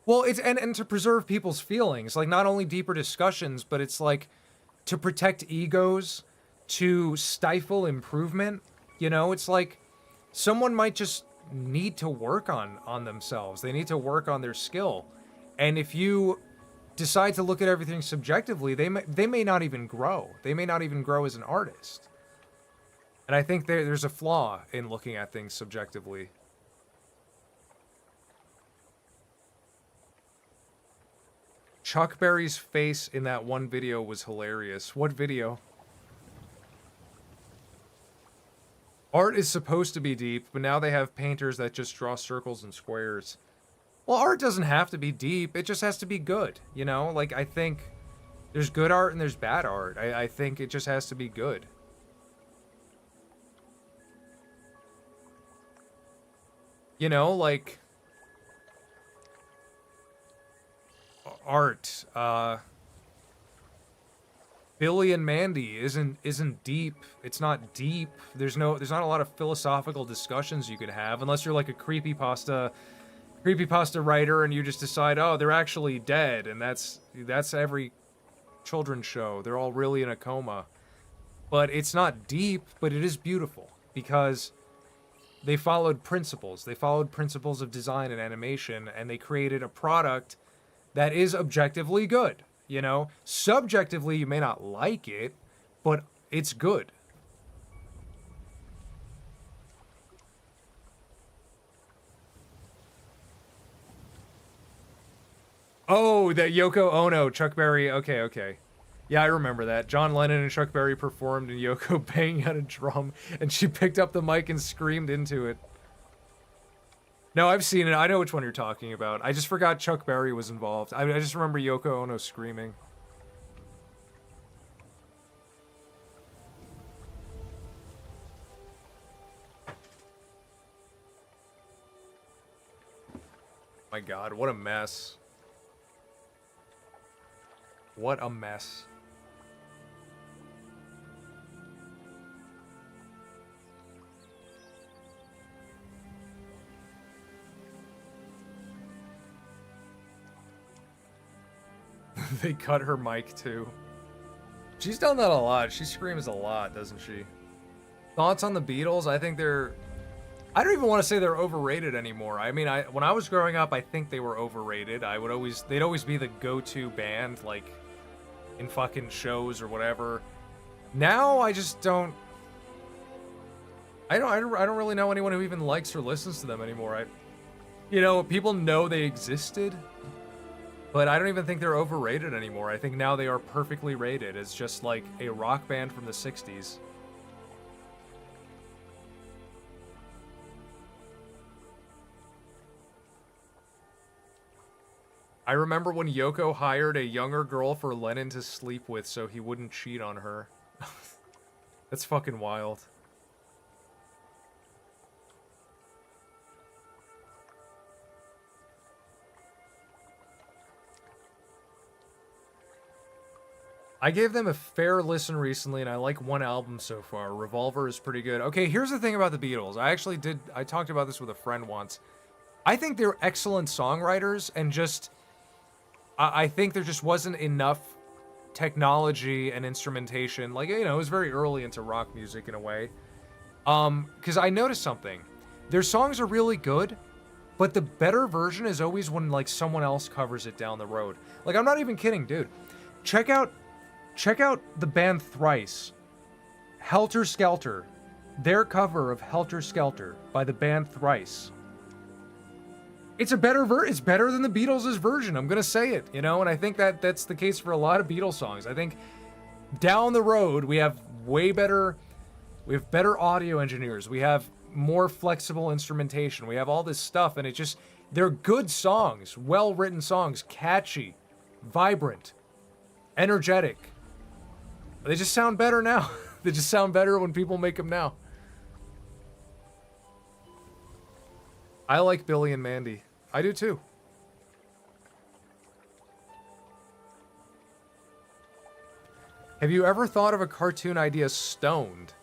Well, it's and to preserve people's feelings, like not only deeper discussions, but it's like to protect egos, to stifle improvement. You know, it's like someone might just need to work on themselves. They need to work on their skill. And if you decide to look at everything subjectively, they may not even grow. They may not even grow as an artist. And I think there's a flaw in looking at things subjectively. Chuck Berry's face in that one video was hilarious. What video? Art is supposed to be deep, but now they have painters that just draw circles and squares. Well, art doesn't have to be deep. It just has to be good, you know? Like, I think there's good art and there's bad art. I think it just has to be good. You know, like... art, Billy and Mandy isn't deep. It's not deep. There's not a lot of philosophical discussions you could have unless you're like a creepypasta writer and you just decide, oh, they're actually dead, and that's every children's show. They're all really in a coma. But it's not deep, but it is beautiful because they followed principles. They followed principles of design and animation, and they created a product that is objectively good, you know? Subjectively, you may not like it, but it's good. Oh, that Yoko Ono, Chuck Berry, okay. Yeah, I remember that. John Lennon and Chuck Berry performed and Yoko banging on a drum, and she picked up the mic and screamed into it. No, I've seen it. I know which one you're talking about. I just forgot Chuck Berry was involved. I just remember Yoko Ono screaming. My God, what a mess. What a mess. They cut her mic too. She's done that a lot. She screams a lot, doesn't she? Thoughts on the Beatles? I think they're... I don't even want to say they're overrated anymore. I mean, when I was growing up, I think they were overrated. They'd always be the go-to band, like, in fucking shows or whatever. Now, I just don't... I don't really know anyone who even likes or listens to them anymore. You know, people know they existed, but I don't even think they're overrated anymore. I think now they are perfectly rated as just like a rock band from the 60s. I remember when Yoko hired a younger girl for Lennon to sleep with so he wouldn't cheat on her. That's fucking wild. I gave them a fair listen recently, and I like one album so far. Revolver is pretty good. Okay, here's the thing about the Beatles. I talked about this with a friend once. I think they're excellent songwriters, and just... I think there just wasn't enough technology and instrumentation. Like, you know, it was very early into rock music in a way. Because I noticed something. Their songs are really good, but the better version is always when, like, someone else covers it down the road. Like, I'm not even kidding, dude. Check out the band Thrice. Helter Skelter. Their cover of Helter Skelter by the band Thrice. It's better than the Beatles' version. I'm gonna say it, you know, and I think that's the case for a lot of Beatles songs. I think down the road we have better audio engineers. We have more flexible instrumentation. We have all this stuff, and they're good songs, well-written songs, catchy, vibrant, energetic. They just sound better now. They just sound better when people make them now. I like Billy and Mandy. I do too. Have you ever thought of a cartoon idea stoned?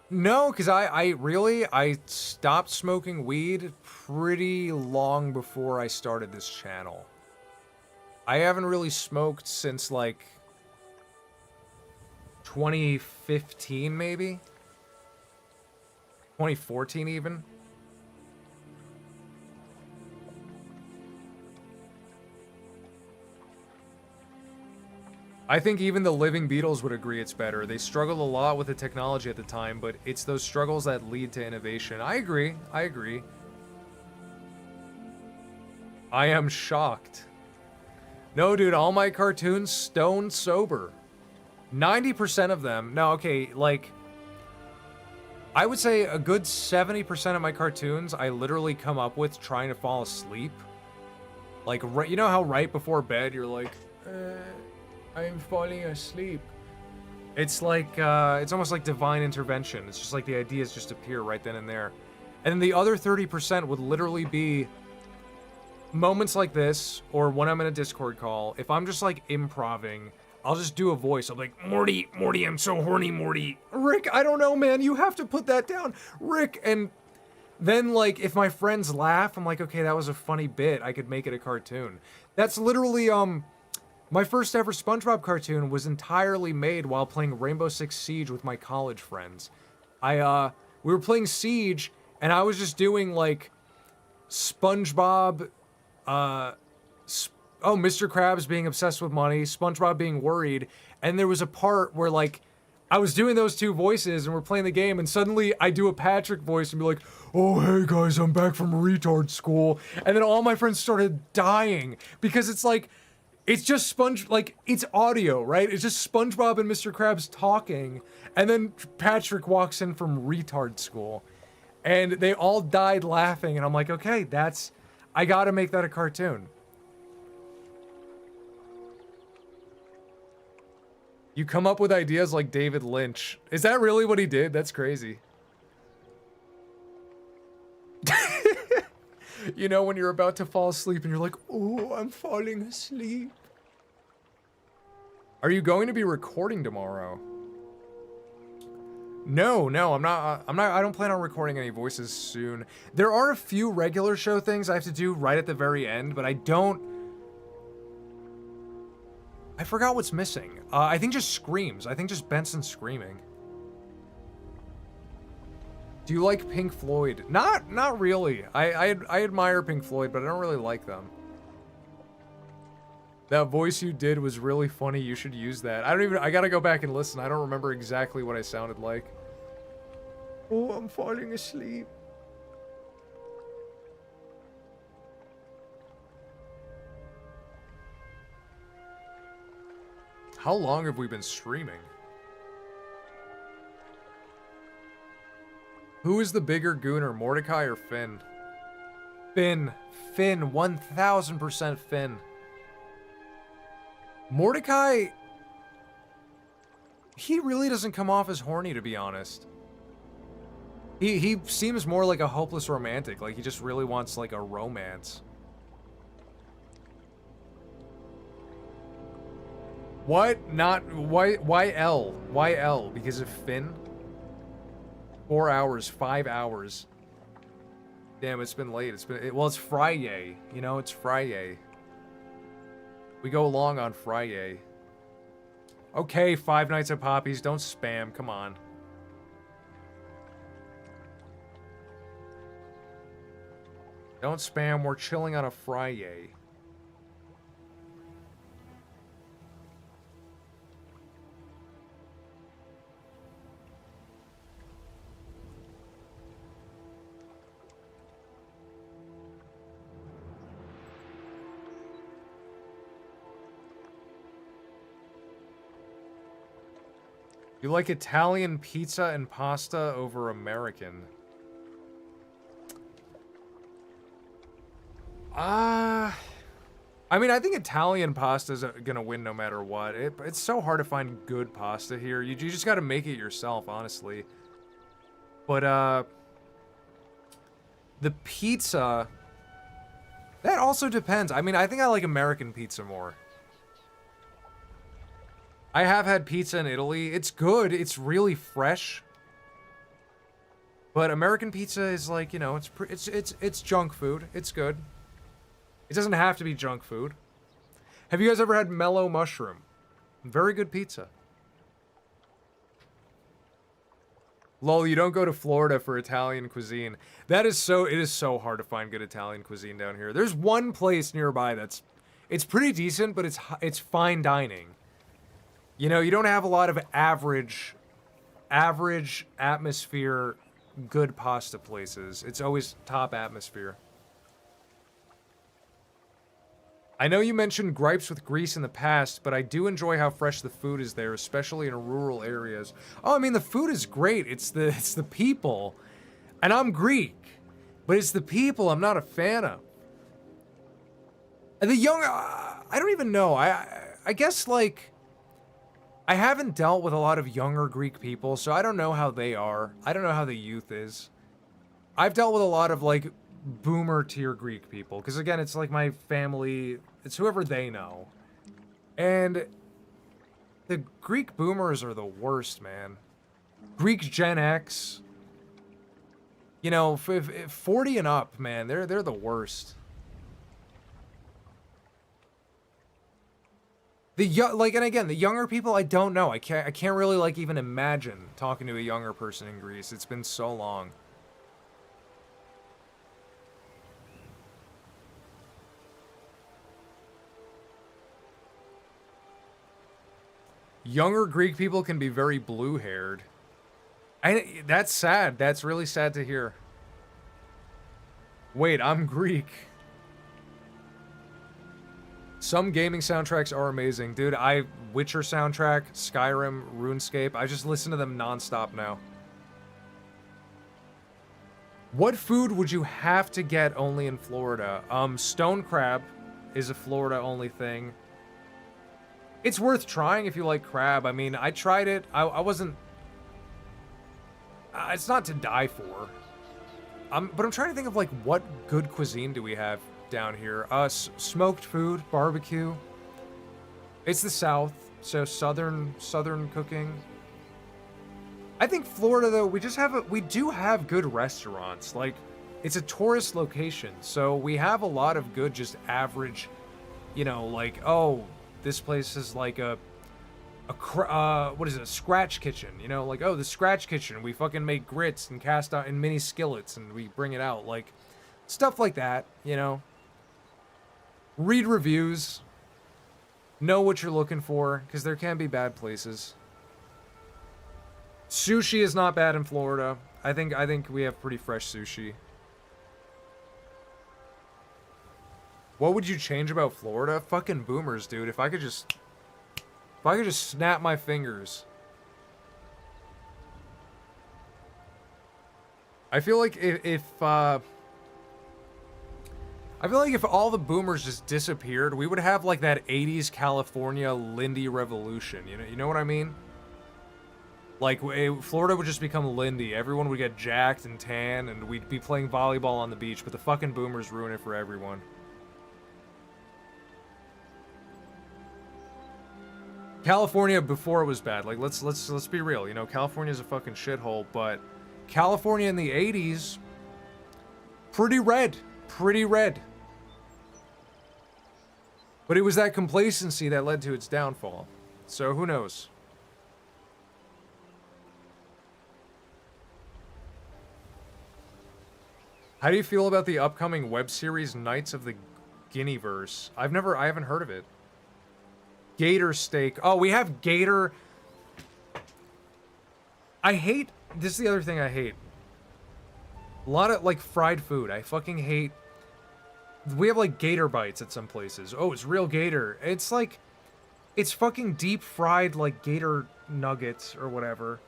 No, because I stopped smoking weed pretty long before I started this channel. I haven't really smoked since, like, 2015, maybe? 2014, even? I think even the living Beatles would agree it's better. They struggled a lot with the technology at the time, but it's those struggles that lead to innovation. I agree. I agree. I am shocked. No, dude, all my cartoons stone sober. 90% of them. No, okay, like, I would say a good 70% of my cartoons I literally come up with trying to fall asleep. Like, right, you know how right before bed you're like, I'm falling asleep. It's like, it's almost like divine intervention. It's just like the ideas just appear right then and there. And then the other 30% would literally be moments like this, or when I'm in a Discord call, if I'm just like improving, I'll just do a voice. I'm like, Morty, I'm so horny, Morty. Rick, I don't know, man. You have to put that down. Rick, and then, like, if my friends laugh, I'm like, okay, that was a funny bit. I could make it a cartoon. That's literally, my first ever SpongeBob cartoon was entirely made while playing Rainbow Six Siege with my college friends. We were playing Siege, and I was just doing, like, SpongeBob, Mr. Krabs being obsessed with money, SpongeBob being worried, and there was a part where, like, I was doing those two voices and we're playing the game, and suddenly I do a Patrick voice and be like, oh, hey guys, I'm back from retard school. And then all my friends started dying because it's like, it's just it's audio, right? It's just SpongeBob and Mr. Krabs talking, and then Patrick walks in from retard school. And they all died laughing, and I'm like, okay, I gotta make that a cartoon. You come up with ideas like David Lynch. Is that really what he did? That's crazy. You know, when you're about to fall asleep and you're like, oh, I'm falling asleep. Are you going to be recording tomorrow? No, I'm not, I don't plan on recording any voices soon. There are a few regular show things I have to do right at the very end, but I forgot what's missing. I think just screams. I think just Benson screaming. Do you like Pink Floyd? Not really. I admire Pink Floyd, but I don't really like them. That voice you did was really funny. You should use that. I gotta go back and listen. I don't remember exactly what I sounded like. Oh, I'm falling asleep. How long have we been streaming? Who is the bigger gooner, Mordecai or Finn? Finn, 1000% Finn. Mordecai, he really doesn't come off as horny, to be honest. He seems more like a hopeless romantic, like he just really wants like a romance. What? Not why L? Why L? Because of Finn? 4 hours, 5 hours. Damn, it's been late. It's Friday. You know, it's Friday. We go long on Friday. Okay, Five Nights at Poppy's. Don't spam. Come on. Don't spam. We're chilling on a Friday. You like Italian pizza and pasta over American? I mean, I think Italian pasta's gonna win no matter what. It's so hard to find good pasta here. You just gotta make it yourself, honestly. But, the pizza, that also depends. I mean, I think I like American pizza more. I have had pizza in Italy. It's good. It's really fresh. But American pizza is like, you know, it's junk food. It's good. It doesn't have to be junk food. Have you guys ever had Mellow Mushroom? Very good pizza. Lol, you don't go to Florida for Italian cuisine. It is so hard to find good Italian cuisine down here. There's one place nearby it's pretty decent, but it's fine dining. You know, you don't have a lot of average atmosphere, good pasta places. It's always top atmosphere. I know you mentioned gripes with Greece in the past, but I do enjoy how fresh the food is there, especially in rural areas. Oh, I mean, the food is great. It's the people. And I'm Greek, but it's the people I'm not a fan of. And the young, I don't even know. I guess, like, I haven't dealt with a lot of younger Greek people, so I don't know how they are. I don't know how the youth is. I've dealt with a lot of, like, boomer tier Greek people, because again, it's like my family, it's whoever they know. And the Greek boomers are the worst, man. Greek Gen X, you know, if 40 and up, man, they're the worst. Like, and again, the younger people, I don't know. I can't really, like, even imagine talking to a younger person in Greece. It's been so long. Younger Greek people can be very blue-haired. That's sad. That's really sad to hear. Wait, I'm Greek. Some gaming soundtracks are amazing. Dude, Witcher soundtrack, Skyrim, RuneScape, I just listen to them nonstop now. What food would you have to get only in Florida? Stone crab is a Florida-only thing. It's worth trying if you like crab. I mean, I tried it. I wasn't... it's not to die for. But I'm trying to think of, like, what good cuisine do we have down here? Smoked food, barbecue. It's the South, so southern cooking. I think Florida, though, we do have good restaurants. Like, it's a tourist location, so we have a lot of good, just average, you know, like, oh, this place is like a scratch kitchen, you know, like, oh, the scratch kitchen, we fucking make grits and cast out in mini skillets and we bring it out, like, stuff like that, you know. Read reviews, know what you're looking for, because there can be bad places. Sushi is not bad in Florida. I think we have pretty fresh sushi. What would you change about Florida? Fucking boomers, dude. If I could just snap my fingers. I feel like if all the boomers just disappeared, we would have like that 80s California Lindy revolution. You know what I mean? Like, Florida would just become Lindy. Everyone would get jacked and tan, and we'd be playing volleyball on the beach, but the fucking boomers ruin it for everyone. California before it was bad. Like, let's be real. You know, California's a fucking shithole, but California in the 80s, pretty red. Pretty red. But it was that complacency that led to its downfall. So who knows? How do you feel about the upcoming web series Knights of the Guineaverse? I haven't heard of it. Gator steak. Oh, we have gator. This is the other thing I hate. A lot of, like, fried food. I fucking hate. We have, like, gator bites at some places. Oh, it's real gator. It's like, it's fucking deep fried, like, gator nuggets or whatever.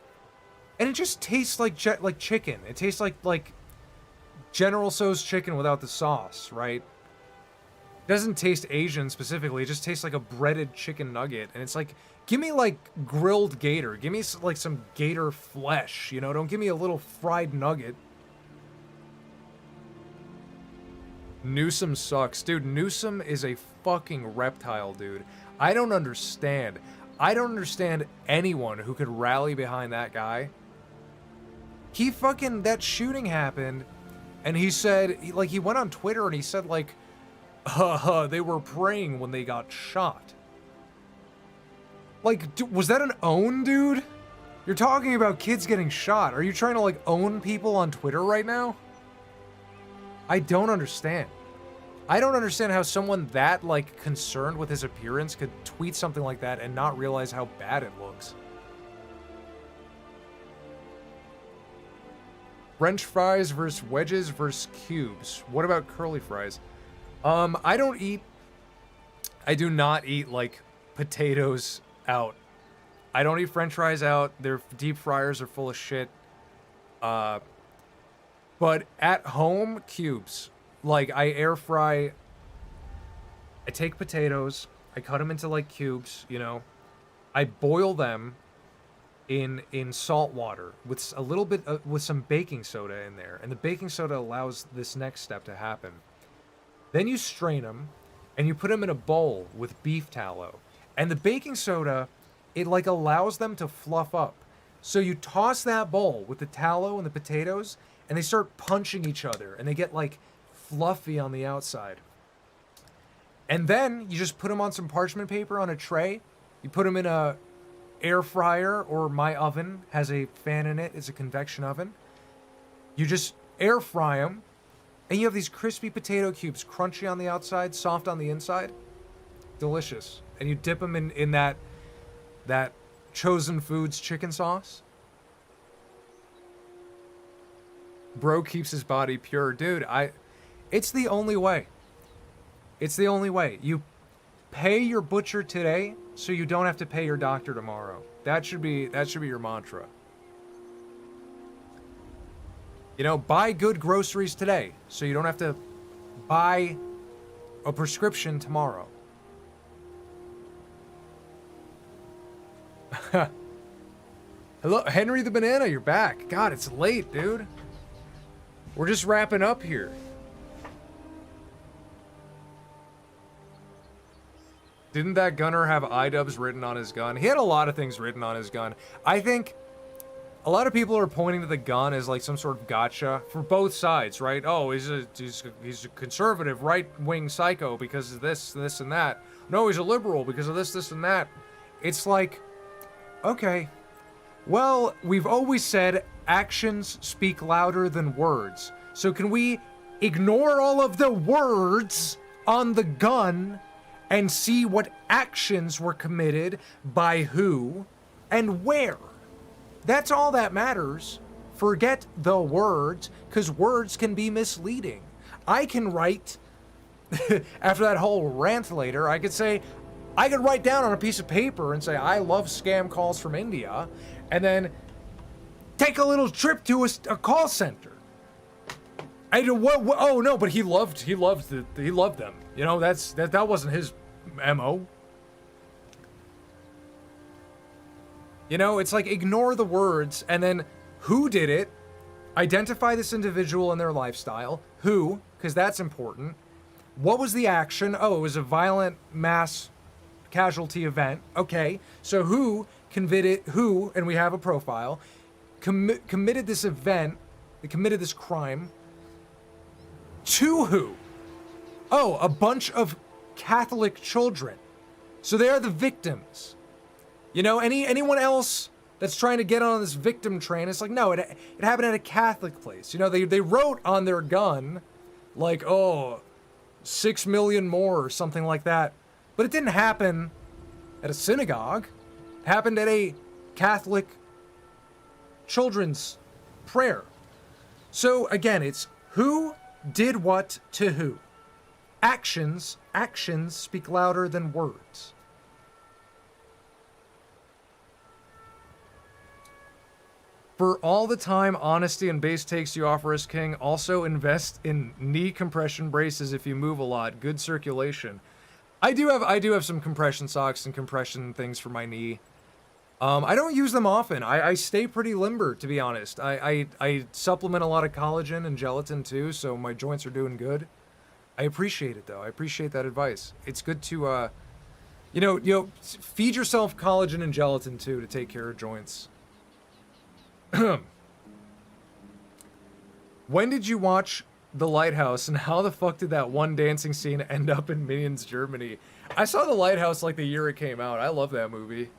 And it just tastes like chicken. It tastes like General Tso's chicken without the sauce, right? It doesn't taste Asian specifically. It just tastes like a breaded chicken nugget. And it's like, give me, like, grilled gator. Give me, like, some gator flesh, you know? Don't give me a little fried nugget. Newsom sucks. Dude, Newsom is a fucking reptile, dude. I don't understand. I don't understand anyone who could rally behind that guy. That shooting happened, and he said, like, he went on Twitter and he said, like, they were praying when they got shot. Like, was that an own, dude? You're talking about kids getting shot. Are you trying to, like, own people on Twitter right now? I don't understand. I don't understand how someone that, like, concerned with his appearance could tweet something like that and not realize how bad it looks. French fries versus wedges versus cubes. What about curly fries? I do not eat, like, potatoes out. I don't eat French fries out. Their deep fryers are full of shit. But at home, cubes. Like, I air fry. I take potatoes. I cut them into, like, cubes, you know. I boil them in salt water with a little bit with some baking soda in there. And the baking soda allows this next step to happen. Then you strain them, and you put them in a bowl with beef tallow. And the baking soda, it, like, allows them to fluff up. So you toss that bowl with the tallow and the potatoes, and they start punching each other, and they get, like, fluffy on the outside. And then you just put them on some parchment paper on a tray. You put them in a air fryer, or my oven has a fan in it. It's a convection oven. You just air fry them, and you have these crispy potato cubes, crunchy on the outside, soft on the inside. Delicious. And you dip them in that Chosen Foods chicken sauce. Bro keeps his body pure. Dude, it's the only way. It's the only way. You pay your butcher today so you don't have to pay your doctor tomorrow. That should be your mantra. You know, buy good groceries today so you don't have to buy a prescription tomorrow. Hello, Henry the Banana, you're back. God, it's late, dude. We're just wrapping up here. Didn't that gunner have iDubbbz written on his gun? He had a lot of things written on his gun. I think a lot of people are pointing to the gun as like some sort of gotcha for both sides, right? Oh, he's a conservative, right-wing psycho because of this, and that. No, he's a liberal because of this, and that. It's like, okay, well, we've always said actions speak louder than words. So can we ignore all of the words on the gun and see what actions were committed by who and where? That's all that matters. Forget the words, because words can be misleading. I can write, after that whole rant later, I could write down on a piece of paper and say, I love scam calls from India, and then take a little trip to a call center. Oh no, but he loved them. You know, that wasn't his MO. You know, it's like ignore the words and then who did it, identify this individual and their lifestyle, who, because that's important. What was the action? Oh, it was a violent mass casualty event. Okay, so who committed, and we have a profile, committed this event, they committed this crime, to who? Oh, a bunch of Catholic children. So they are the victims. You know, anyone else that's trying to get on this victim train, it's like, no, it happened at a Catholic place. You know, they wrote on their gun, like, oh, 6 million more or something like that. But it didn't happen at a synagogue. It happened at a Catholic children's prayer. So again, it's who did what to who. Actions speak louder than words. For all the time, honesty, and base takes you offer us, King, also invest in knee compression braces if you move a lot. Good circulation. I do have some compression socks and compression things for my knee. I don't use them often. I stay pretty limber, to be honest. I supplement a lot of collagen and gelatin too, so my joints are doing good. I appreciate it though. I appreciate that advice. It's good to, you know, feed yourself collagen and gelatin too to take care of joints. When did you watch The Lighthouse, and how the fuck did that one dancing scene end up in Minions Germany? I saw The Lighthouse like the year it came out. I love that movie.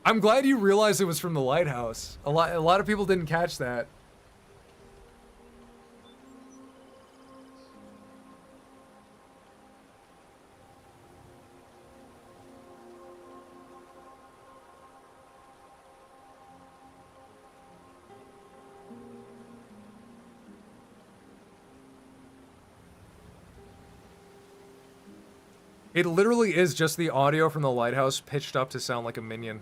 I'm glad you realized it was from The Lighthouse. A lot of people didn't catch that. It literally is just the audio from the lighthouse pitched up to sound like a minion.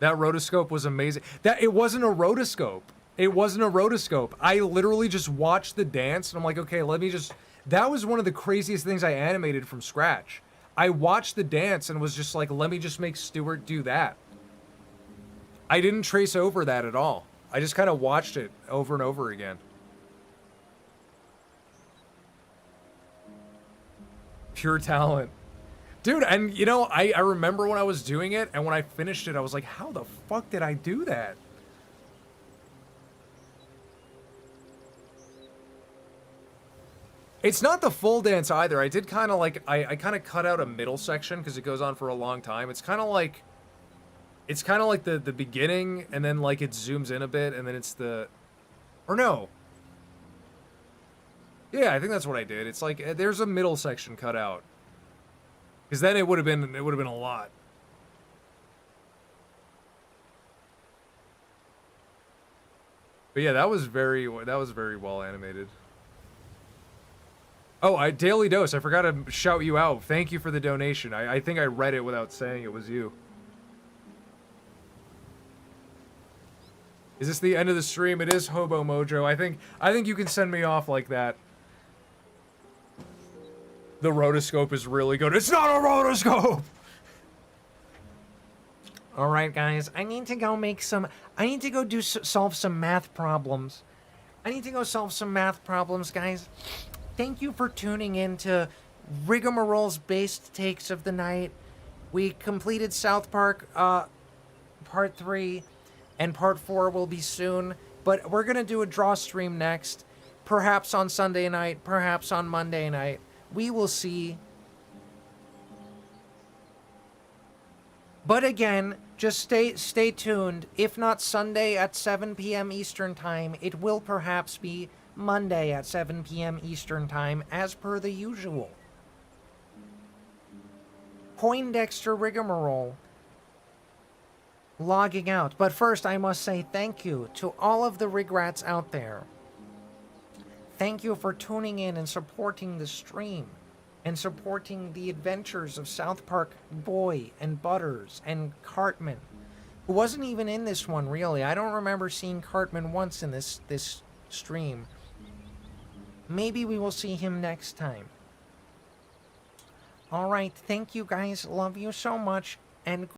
That rotoscope was amazing. It wasn't a rotoscope. It wasn't a rotoscope. I literally just watched the dance and I'm like, okay, let me just... That was one of the craziest things I animated from scratch. I watched the dance and was just like, let me just make Stuart do that. I didn't trace over that at all. I just kind of watched it over and over again. Pure talent. Dude, and you know, I remember when I was doing it, and when I finished it, I was like, how the fuck did I do that? It's not the full dance either. I did kind of like, I kind of cut out a middle section because it goes on for a long time. It's kind of like the beginning, and then like it zooms in a bit, and then it's the, or no. Yeah, I think that's what I did. It's like, there's a middle section cut out. Because then it would have been a lot. But yeah, that was very well animated. Oh, Daily Dose, I forgot to shout you out. Thank you for the donation. I think I read it without saying it was you. Is this the end of the stream? It is Hobo Mojo. I think you can send me off like that. The rotoscope is really good. It's not a rotoscope! Alright, guys. I need to go solve some math problems. Guys. Thank you for tuning in to Rigmarole's based takes of the night. We completed South Park, Part 3, and Part 4 will be soon. But we're gonna do a draw stream next. Perhaps on Sunday night, perhaps on Monday night. We will see. But again, just stay tuned. If not Sunday at 7 p.m. Eastern Time, it will perhaps be Monday at 7 p.m. Eastern Time, as per the usual. Poindexter Rigmarole logging out. But first, I must say thank you to all of the Rigrats out there. Thank you for tuning in and supporting the stream and supporting the adventures of South Park Boy and Butters and Cartman, who wasn't even in this one, really. I don't remember seeing Cartman once in this stream. Maybe we will see him next time. All right, thank you guys. Love you so much, and